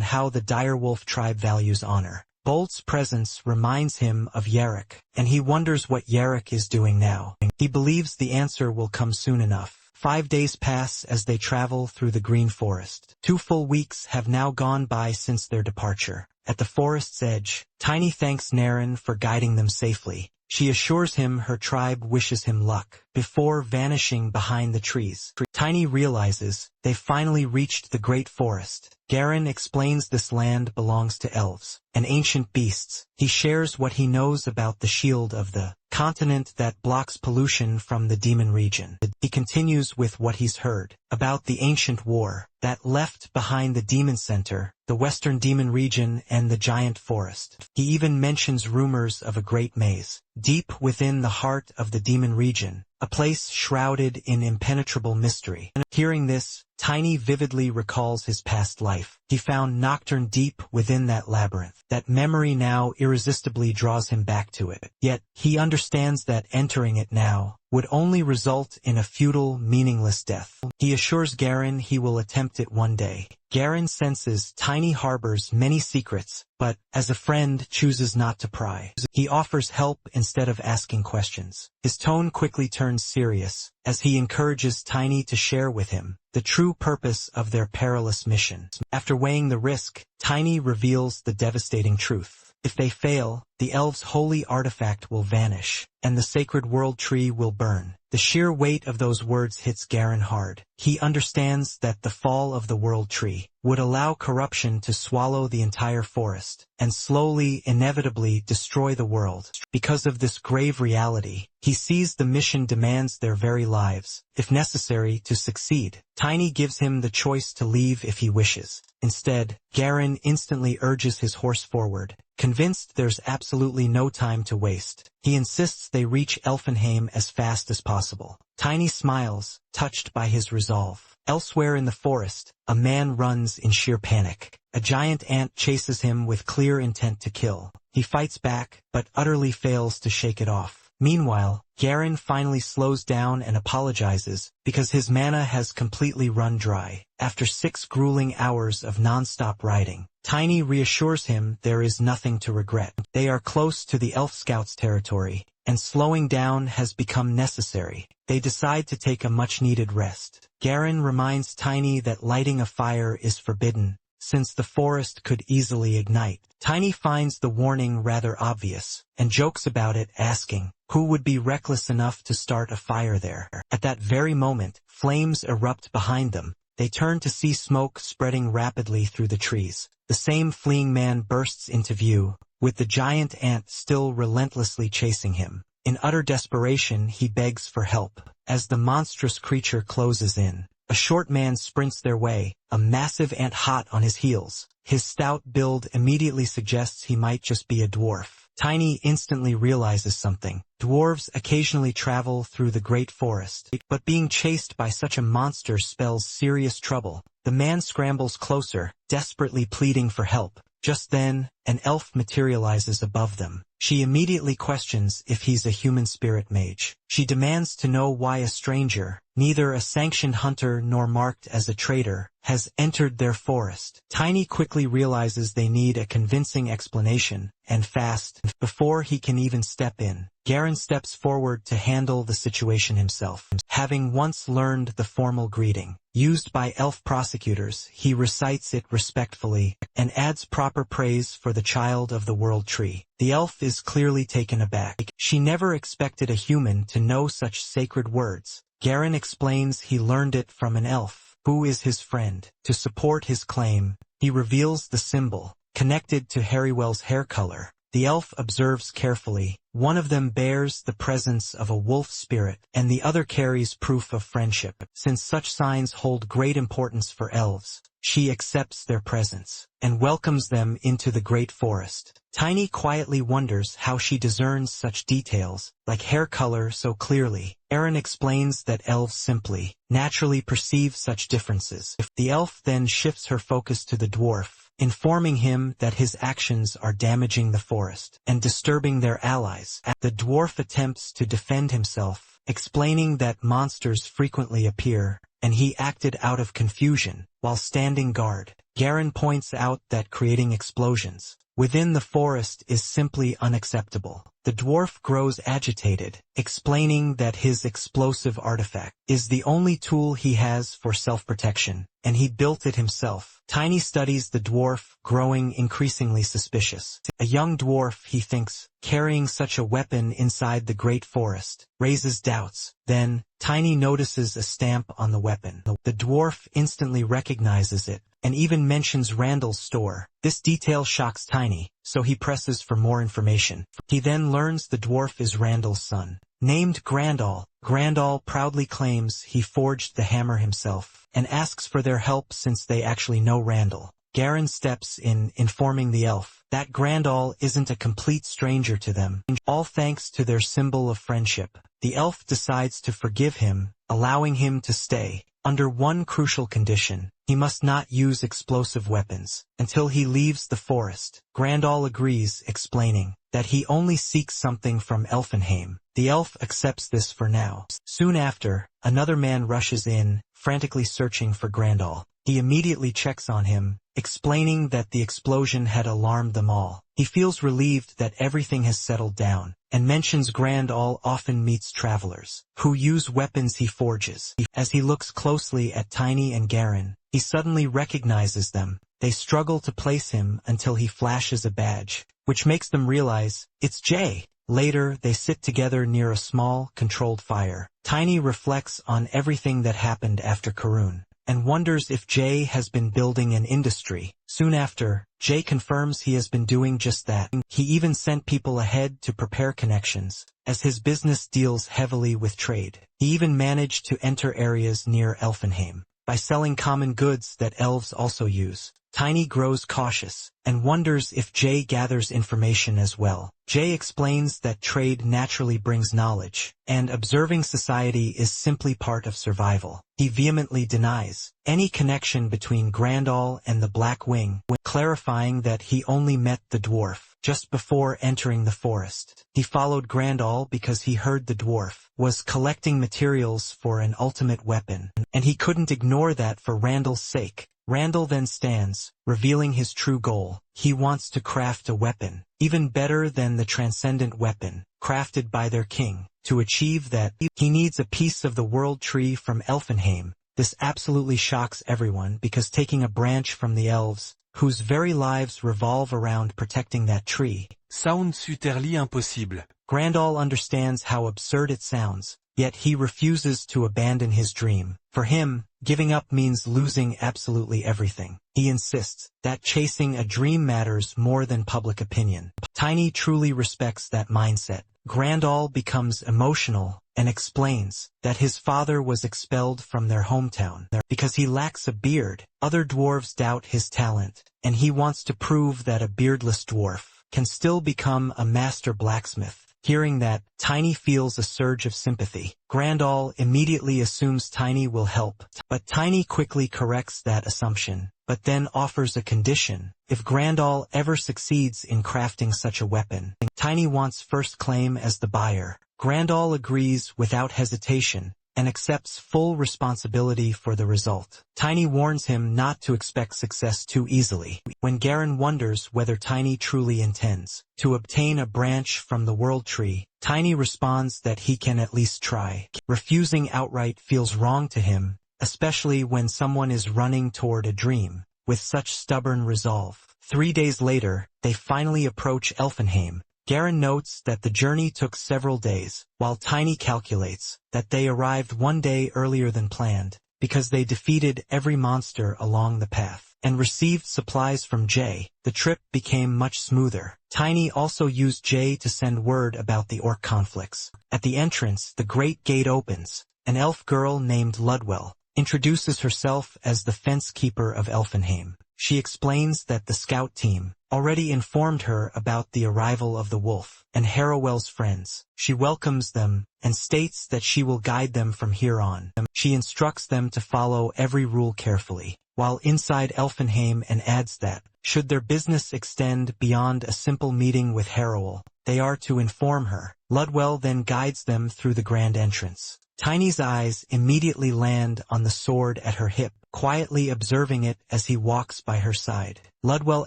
[SPEAKER 1] how the direwolf tribe values honor. Bold's presence reminds him of Yarrick, and he wonders what Yarrick is doing now. He believes the answer will come soon enough. 5 days pass as they travel through the green forest. 2 full weeks have now gone by since their departure. At the forest's edge, Tiny thanks Naren for guiding them safely. She assures him her tribe wishes him luck, before vanishing behind the trees. Tiny realizes they've finally reached the great forest. Garen explains this land belongs to elves and ancient beasts. He shares what he knows about the shield of the continent that blocks pollution from the demon region. He continues with what he's heard about the ancient war that left behind the demon center, the western demon region, and the giant forest. He even mentions rumors of a great maze deep within the heart of the demon region, a place shrouded in impenetrable mystery. Hearing this, Tiny vividly recalls his past life. He found Nocturne deep within that labyrinth. That memory now irresistibly draws him back to it. Yet, he understands that entering it now would only result in a futile, meaningless death. He assures Garen he will attempt it one day. Garen senses Tiny harbors many secrets, but, as a friend, chooses not to pry. He offers help instead of asking questions. His tone quickly turns serious, as he encourages Tiny to share with him the true purpose of their perilous mission. After weighing the risk, Tiny reveals the devastating truth. If they fail, the elves' holy artifact will vanish, and the sacred world tree will burn. The sheer weight of those words hits Garen hard. He understands that the fall of the world tree would allow corruption to swallow the entire forest, and slowly, inevitably destroy the world. Because of this grave reality, he sees the mission demands their very lives, if necessary, to succeed. Tiny gives him the choice to leave if he wishes. Instead, Garen instantly urges his horse forward, convinced there's absolutely absolutely no time to waste. He insists they reach Elfenheim as fast as possible. Tiny smiles, touched by his resolve. Elsewhere in the forest, a man runs in sheer panic. A giant ant chases him with clear intent to kill. He fights back, but utterly fails to shake it off. Meanwhile, Garen finally slows down and apologizes because his mana has completely run dry. After 6 grueling hours of non-stop riding, Tiny reassures him there is nothing to regret. They are close to the Elf Scouts' territory, and slowing down has become necessary. They decide to take a much-needed rest. Garen reminds Tiny that lighting a fire is forbidden, since the forest could easily ignite. Tiny finds the warning rather obvious, and jokes about it, asking, who would be reckless enough to start a fire there? At that very moment, flames erupt behind them. They turn to see smoke spreading rapidly through the trees. The same fleeing man bursts into view, with the giant ant still relentlessly chasing him. In utter desperation, he begs for help. As the monstrous creature closes in, a short man sprints their way, a massive ant hot on his heels. His stout build immediately suggests he might just be a dwarf. Tiny instantly realizes something. Dwarves occasionally travel through the great forest, but being chased by such a monster spells serious trouble. The man scrambles closer, desperately pleading for help. Just then, an elf materializes above them. She immediately questions if he's a human spirit mage. She demands to know why a stranger, neither a sanctioned hunter nor marked as a traitor, has entered their forest. Tiny quickly realizes they need a convincing explanation, and fast, before he can even step in. Garen steps forward to handle the situation himself. Having once learned the formal greeting, used by elf prosecutors, he recites it respectfully, and adds proper praise for the child of the world tree. The elf is clearly taken aback. She never expected a human to know such sacred words. Garen explains he learned it from an elf, who is his friend. To support his claim, he reveals the symbol, connected to Harrywell's hair color. The elf observes carefully. One of them bears the presence of a wolf spirit, and the other carries proof of friendship. Since such signs hold great importance for elves, she accepts their presence, and welcomes them into the great forest. Tiny quietly wonders how she discerns such details, like hair color, so clearly. Aaron explains that elves simply, naturally perceive such differences. The elf then shifts her focus to the dwarf, informing him that his actions are damaging the forest and disturbing their allies. The dwarf attempts to defend himself, explaining that monsters frequently appear, and he acted out of confusion while standing guard. Garen points out that creating explosions within the forest is simply unacceptable. The dwarf grows agitated, explaining that his explosive artifact is the only tool he has for self-protection, and he built it himself. Tiny studies the dwarf, growing increasingly suspicious. A young dwarf, he thinks, carrying such a weapon inside the great forest, raises doubts. Then, Tiny notices a stamp on the weapon. The dwarf instantly recognizes it, and even mentions Randall's store. This detail shocks Tiny, so he presses for more information. He then learns the dwarf is Randall's son, named Grandal. Grandal proudly claims he forged the hammer himself, and asks for their help since they actually know Randall. Garen steps in, informing the elf that Grandal isn't a complete stranger to them, all thanks to their symbol of friendship. The elf decides to forgive him, allowing him to stay, under one crucial condition: he must not use explosive weapons until he leaves the forest. Grandal agrees, explaining that he only seeks something from Elfenheim. The elf accepts this for now. Soon after, another man rushes in, frantically searching for Grandal. He immediately checks on him, explaining that the explosion had alarmed them all. He feels relieved that everything has settled down, and mentions Grandal often meets travelers who use weapons he forges. As he looks closely at Tiny and Garen, he suddenly recognizes them. They struggle to place him until he flashes a badge, which makes them realize it's Jay. Later, they sit together near a small, controlled fire. Tiny reflects on everything that happened after Karun, and wonders if Jay has been building an industry. Soon after, Jay confirms he has been doing just that. He even sent people ahead to prepare connections, as his business deals heavily with trade. He even managed to enter areas near Elfenheim by selling common goods that elves also use. Tiny grows cautious, and wonders if Jay gathers information as well. Jay explains that trade naturally brings knowledge, and observing society is simply part of survival. He vehemently denies any connection between Grandal and the Black Wing, clarifying that he only met the dwarf just before entering the forest. He followed Grandal because he heard the dwarf was collecting materials for an ultimate weapon, and he couldn't ignore that for Randall's sake. Randall then stands, revealing his true goal. He wants to craft a weapon, even better than the transcendent weapon, crafted by their king. To achieve that, he needs a piece of the world tree from Elfenheim. This absolutely shocks everyone because taking a branch from the elves, whose very lives revolve around protecting that tree,
[SPEAKER 2] sounds utterly impossible.
[SPEAKER 1] Grandal understands how absurd it sounds, yet he refuses to abandon his dream. For him, giving up means losing absolutely everything. He insists that chasing a dream matters more than public opinion. Tiny truly respects that mindset. Grandal becomes emotional and explains that his father was expelled from their hometown because he lacks a beard. Other dwarves doubt his talent, and he wants to prove that a beardless dwarf can still become a master blacksmith. Hearing that, Tiny feels a surge of sympathy. Grandal immediately assumes Tiny will help, but Tiny quickly corrects that assumption, but then offers a condition. If Grandal ever succeeds in crafting such a weapon, Tiny wants first claim as the buyer. Grandal agrees without hesitation, and accepts full responsibility for the result. Tiny warns him not to expect success too easily. When Garen wonders whether Tiny truly intends to obtain a branch from the world tree, Tiny responds that he can at least try. Refusing outright feels wrong to him, especially when someone is running toward a dream with such stubborn resolve. 3 days later, they finally approach Elfenheim. Garen notes that the journey took several days, while Tiny calculates that they arrived 1 day earlier than planned, because they defeated every monster along the path, and received supplies from Jay. The trip became much smoother. Tiny also used Jay to send word about the orc conflicts. At the entrance, the great gate opens. An elf girl named Ludwell introduces herself as the fence keeper of Elfenheim. She explains that the scout team already informed her about the arrival of the wolf and Harrowell's friends. She welcomes them and states that she will guide them from here on. She instructs them to follow every rule carefully, while inside Elfenheim, and adds that, should their business extend beyond a simple meeting with Harrowell, they are to inform her. Ludwell then guides them through the grand entrance. Tiny's eyes immediately land on the sword at her hip, quietly observing it as he walks by her side. Ludwell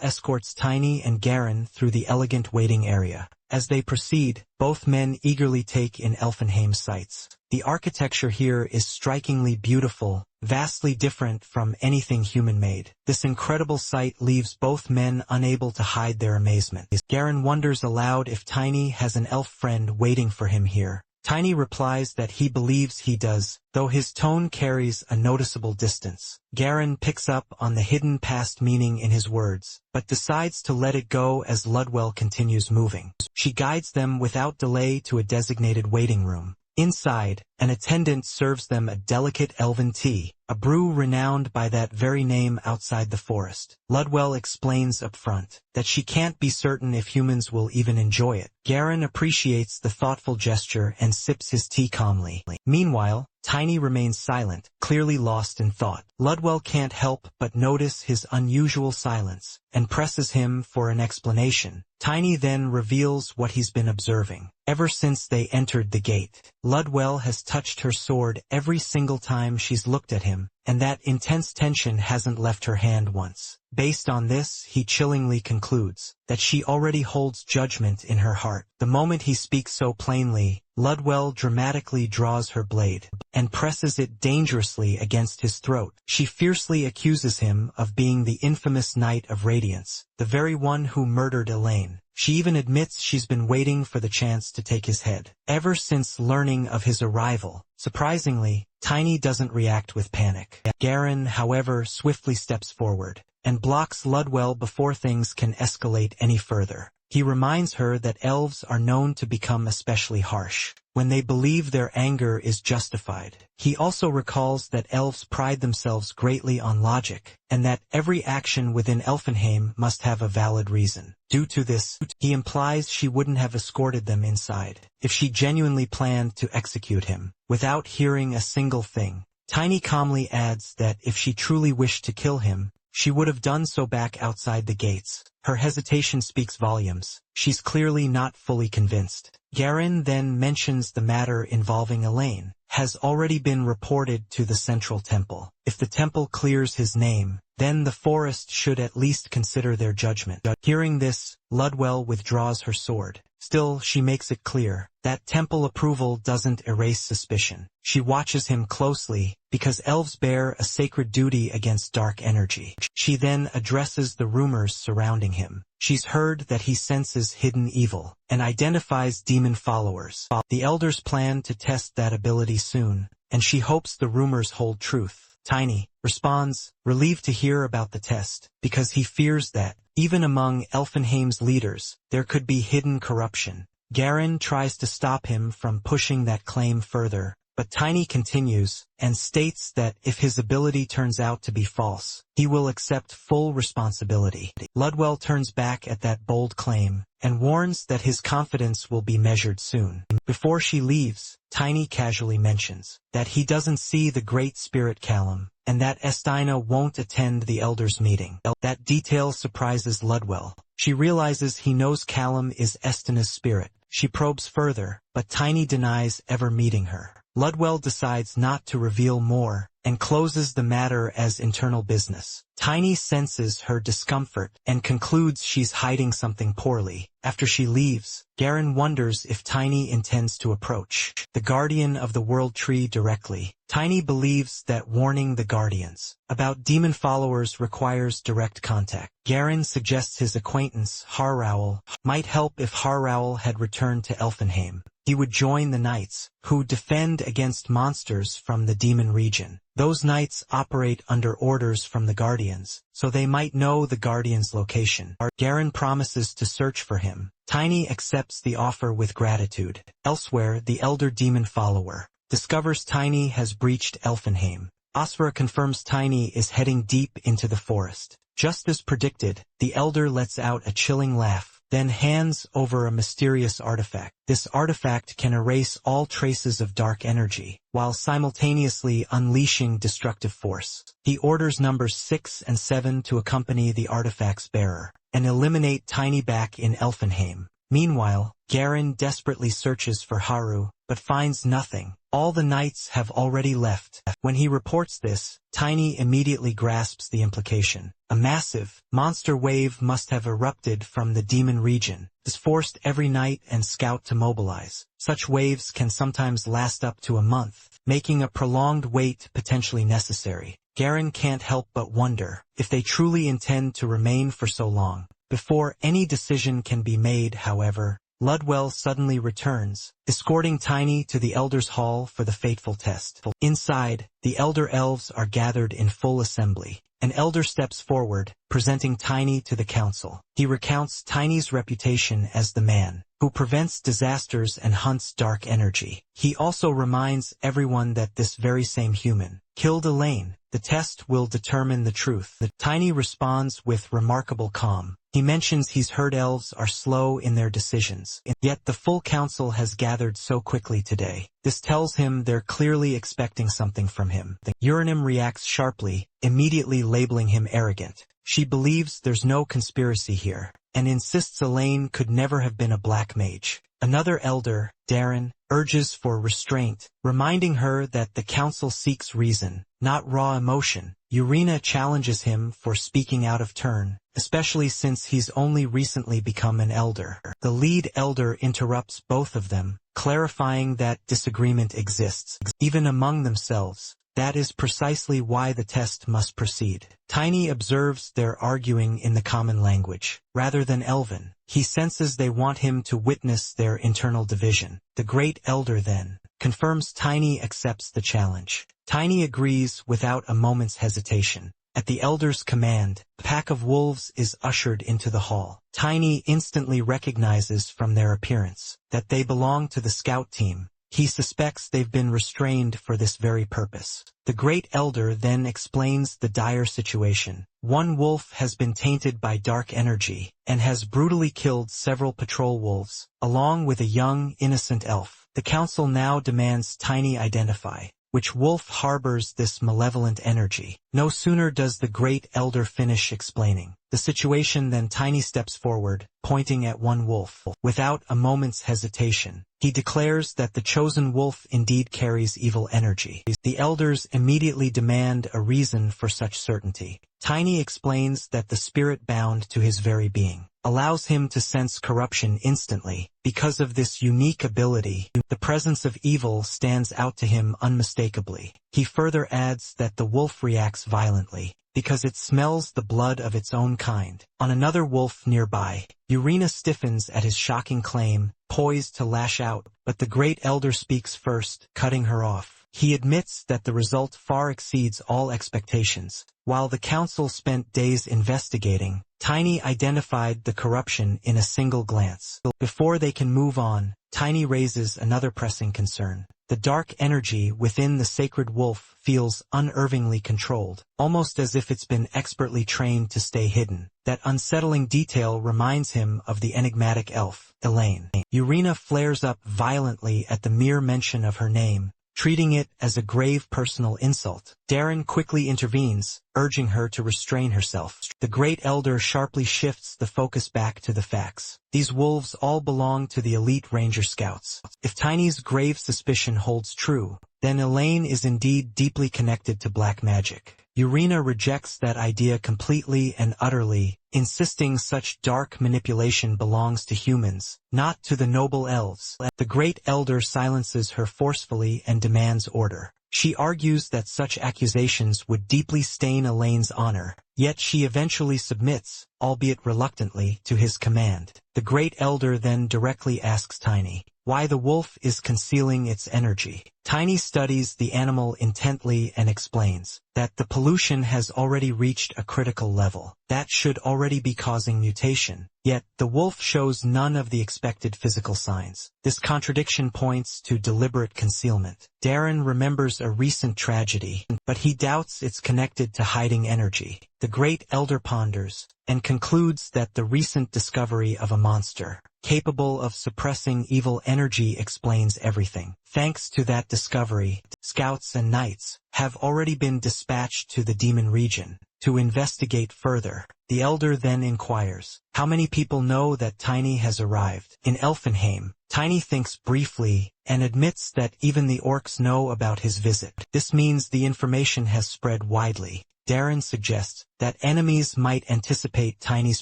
[SPEAKER 1] escorts Tiny and Garen through the elegant waiting area. As they proceed, both men eagerly take in Elfenheim's sights. The architecture here is strikingly beautiful, vastly different from anything human-made. This incredible sight leaves both men unable to hide their amazement. Garen wonders aloud if Tiny has an elf friend waiting for him here. Tiny replies that he believes he does, though his tone carries a noticeable distance. Garen picks up on the hidden past meaning in his words, but decides to let it go as Ludwell continues moving. She guides them without delay to a designated waiting room. Inside, an attendant serves them a delicate elven tea, a brew renowned by that very name outside the forest. Ludwell explains up front that she can't be certain if humans will even enjoy it. Garen appreciates the thoughtful gesture and sips his tea calmly. Meanwhile, Tiny remains silent, clearly lost in thought. Ludwell can't help but notice his unusual silence, and presses him for an explanation. Tiny then reveals what he's been observing. Ever since they entered the gate, Ludwell has touched her sword every single time she's looked at him, and that intense tension hasn't left her hand once. Based on this, he chillingly concludes that she already holds judgment in her heart. The moment he speaks so plainly, Ludwell dramatically draws her blade and presses it dangerously against his throat. She fiercely accuses him of being the infamous Knight of Radiance, the very one who murdered Elaine. She even admits she's been waiting for the chance to take his head ever since learning of his arrival. Surprisingly, Tiny doesn't react with panic. Garen, however, swiftly steps forward and blocks Ludwell before things can escalate any further. He reminds her that elves are known to become especially harsh when they believe their anger is justified. He also recalls that elves pride themselves greatly on logic, and that every action within Elfenheim must have a valid reason. Due to this, he implies she wouldn't have escorted them inside if she genuinely planned to execute him, without hearing a single thing. Tiny calmly adds that if she truly wished to kill him, she would have done so back outside the gates. Her hesitation speaks volumes. She's clearly not fully convinced. Garen then mentions the matter involving Elaine has already been reported to the Central Temple. If the temple clears his name, then the forest should at least consider their judgment. Hearing this, Ludwell withdraws her sword. Still, she makes it clear that temple approval doesn't erase suspicion. She watches him closely, because elves bear a sacred duty against dark energy. She then addresses the rumors surrounding him. She's heard that he senses hidden evil, and identifies demon followers. The elders plan to test that ability soon, and she hopes the rumors hold truth. Tiny responds, relieved to hear about the test, because he fears that, even among Elfenheim's leaders, there could be hidden corruption. Garen tries to stop him from pushing that claim further, but Tiny continues, and states that if his ability turns out to be false, he will accept full responsibility. Ludwell turns back at that bold claim, and warns that his confidence will be measured soon. Before she leaves, Tiny casually mentions that he doesn't see the Great Spirit Callum, and that Estina won't attend the elders' meeting. That detail surprises Ludwell. She realizes he knows Callum is Estina's spirit. She probes further, but Tiny denies ever meeting her. Ludwell decides not to reveal more, and closes the matter as internal business. Tiny senses her discomfort, and concludes she's hiding something poorly. After she leaves, Garen wonders if Tiny intends to approach the Guardian of the World Tree directly. Tiny believes that warning the Guardians about demon followers requires direct contact. Garen suggests his acquaintance, Harrowel, might help if Harrowel had returned to Elfenheim. He would join the knights, who defend against monsters from the demon region. Those knights operate under orders from the Guardians, so they might know the Guardian's location. Garen promises to search for him. Tiny accepts the offer with gratitude. Elsewhere, the elder demon follower discovers Tiny has breached Elfenheim. Asura confirms Tiny is heading deep into the forest. Just as predicted, the elder lets out a chilling laugh, then hands over a mysterious artifact. This artifact can erase all traces of dark energy, while simultaneously unleashing destructive force. He orders numbers 6 and 7 to accompany the artifact's bearer, and eliminate Tiny back in Elfenheim. Meanwhile, Garen desperately searches for Haru, but finds nothing. All the knights have already left. When he reports this, Tiny immediately grasps the implication. A massive, monster wave must have erupted from the demon region. This forced every knight and scout to mobilize. Such waves can sometimes last up to a month, making a prolonged wait potentially necessary. Garen can't help but wonder if they truly intend to remain for so long. Before any decision can be made, however, Ludwell suddenly returns, escorting Tiny to the Elder's Hall for the fateful test. Inside, the Elder Elves are gathered in full assembly. An elder steps forward, presenting Tiny to the council. He recounts Tiny's reputation as the man who prevents disasters and hunts dark energy. He also reminds everyone that this very same human killed Elaine. The test will determine the truth. Tiny responds with remarkable calm. He mentions he's heard elves are slow in their decisions, yet the full council has gathered so quickly today. This tells him they're clearly expecting something from him. Uranim reacts sharply, immediately labeling him arrogant. She believes there's no conspiracy here, and insists Elaine could never have been a black mage. Another elder, Darren, urges for restraint, reminding her that the council seeks reason, not raw emotion. Urena challenges him for speaking out of turn, especially since he's only recently become an elder. The lead elder interrupts both of them, clarifying that disagreement exists, even among themselves. That is precisely why the test must proceed. Tiny observes they're arguing in the common language, rather than Elven. He senses they want him to witness their internal division. The Great Elder then confirms Tiny accepts the challenge. Tiny agrees without a moment's hesitation. At the elder's command, a pack of wolves is ushered into the hall. Tiny instantly recognizes from their appearance that they belong to the scout team. He suspects they've been restrained for this very purpose. The great elder then explains the dire situation. One wolf has been tainted by dark energy and has brutally killed several patrol wolves, along with a young, innocent elf. The council now demands Tiny identify which wolf harbors this malevolent energy. No sooner does the great elder finish explaining the situation than Tiny steps forward, pointing at one wolf. Without a moment's hesitation, he declares that the chosen wolf indeed carries evil energy. The elders immediately demand a reason for such certainty. Tiny explains that the spirit bound to his very being allows him to sense corruption instantly. Because of this unique ability, the presence of evil stands out to him unmistakably. He further adds that the wolf reacts violently because it smells the blood of its own kind. On another wolf nearby, Urena stiffens at his shocking claim, poised to lash out, but the great elder speaks first, cutting her off. He admits that the result far exceeds all expectations. While the council spent days investigating, Tiny identified the corruption in a single glance. Before they can move on, Tiny raises another pressing concern. The dark energy within the sacred wolf feels unervingly controlled, almost as if it's been expertly trained to stay hidden. That unsettling detail reminds him of the enigmatic elf, Elaine. Urena flares up violently at the mere mention of her name, treating it as a grave personal insult. Darren quickly intervenes, urging her to restrain herself. The great elder sharply shifts the focus back to the facts. These wolves all belong to the elite ranger scouts. If Tiny's grave suspicion holds true, then Elaine is indeed deeply connected to black magic. Urena rejects that idea completely and utterly, insisting such dark manipulation belongs to humans, not to the noble elves. The great elder silences her forcefully and demands order. She argues that such accusations would deeply stain Elaine's honor, yet she eventually submits, albeit reluctantly, to his command. The great elder then directly asks Tiny why the wolf is concealing its energy. Tiny studies the animal intently and explains that the pollution has already reached a critical level that should already be causing mutation, yet the wolf shows none of the expected physical signs. This contradiction points to deliberate concealment. Darren remembers a recent tragedy, but he doubts it's connected to hiding energy. The great elder ponders and concludes that the recent discovery of a monster capable of suppressing evil energy explains everything. Thanks to that discovery, scouts and knights have already been dispatched to the demon region to investigate further. The elder then inquires, how many people know that Tiny has arrived? In Elfenheim, Tiny thinks briefly and admits that even the orcs know about his visit. This means the information has spread widely. Darren suggests that enemies might anticipate Tiny's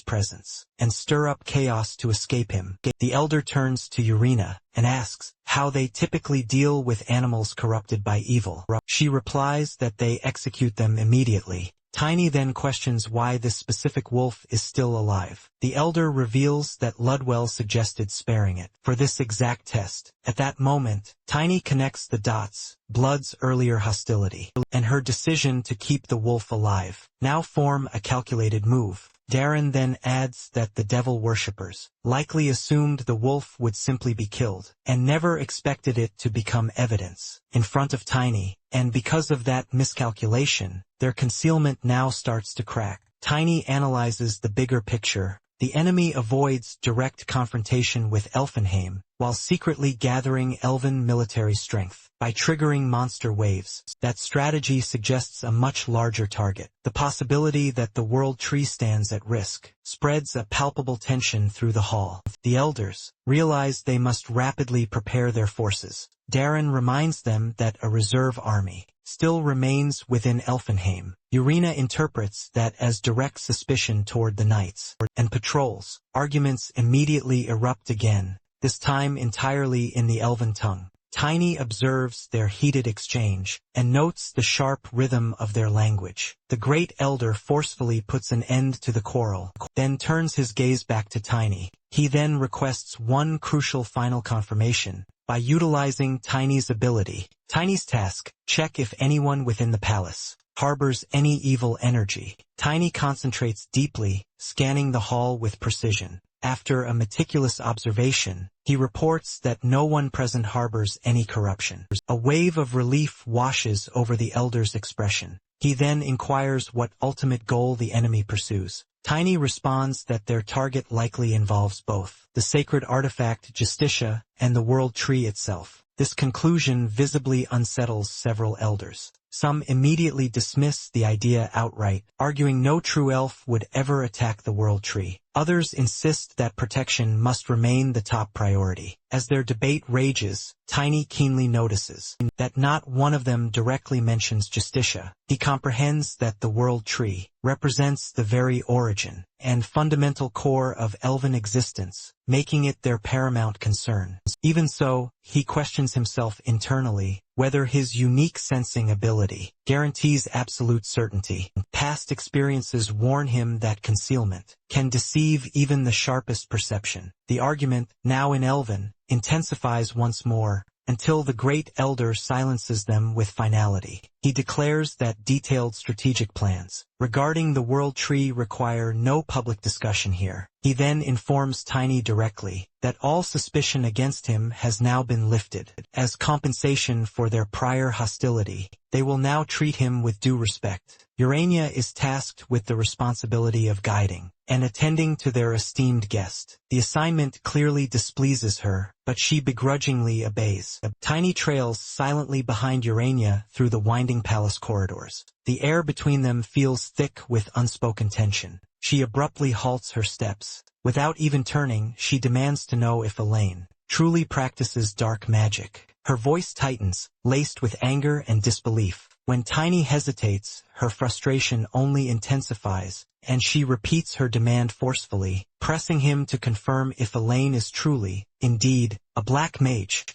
[SPEAKER 1] presence and stir up chaos to escape him. The elder turns to Urena and asks how they typically deal with animals corrupted by evil. She replies that they execute them immediately. Tiny then questions why this specific wolf is still alive. The elder reveals that Ludwell suggested sparing it for this exact test. At that moment, Tiny connects the dots. Blood's earlier hostility and her decision to keep the wolf alive now form a calculated move. Darren then adds that the devil worshippers likely assumed the wolf would simply be killed and never expected it to become evidence in front of Tiny, and because of that miscalculation, their concealment now starts to crack. Tiny analyzes the bigger picture. The enemy avoids direct confrontation with Elfenheim while secretly gathering elven military strength by triggering monster waves. That strategy suggests a much larger target. The possibility that the World Tree stands at risk spreads a palpable tension through the hall. The elders realize they must rapidly prepare their forces. Darren reminds them that a reserve army still remains within Elfenheim. Urena interprets that as direct suspicion toward the knights and patrols. Arguments immediately erupt again, this time entirely in the elven tongue. Tiny observes their heated exchange and notes the sharp rhythm of their language. The great elder forcefully puts an end to the quarrel, then turns his gaze back to Tiny. He then requests one crucial final confirmation. by utilizing Tiny's ability. Tiny's task: check if anyone within the palace harbors any evil energy. Tiny concentrates deeply, scanning the hall with precision. After a meticulous observation, he reports that no one present harbors any corruption. A wave of relief washes over the elder's expression. He then inquires what ultimate goal the enemy pursues. Tiny responds that their target likely involves both the sacred artifact Justitia and the world tree itself. This conclusion visibly unsettles several elders. Some immediately dismiss the idea outright, arguing no true elf would ever attack the world tree. Others insist that protection must remain the top priority. As their debate rages, Tiny keenly notices that not one of them directly mentions Justitia. He comprehends that the world tree represents the very origin and fundamental core of elven existence, making it their paramount concern. Even so, he questions himself internally whether his unique sensing ability guarantees absolute certainty. Past experiences warn him that concealment can deceive even the sharpest perception. The argument, now in Elven, intensifies once more, until the great elder silences them with finality. He declares that detailed strategic plans regarding the world tree require no public discussion here. He then informs Tiny directly that all suspicion against him has now been lifted. As compensation for their prior hostility, they will now treat him with due respect. Urania is tasked with the responsibility of guiding and attending to their esteemed guest. The assignment clearly displeases her, but she begrudgingly obeys. Tiny trails silently behind Urania through the winding palace corridors. The air between them feels thick with unspoken tension. She abruptly halts her steps. Without even turning, she demands to know if Elaine truly practices dark magic. Her voice tightens, laced with anger and disbelief. When Tiny hesitates, her frustration only intensifies, and she repeats her demand forcefully, pressing him to confirm if Elaine is truly, indeed, a black mage.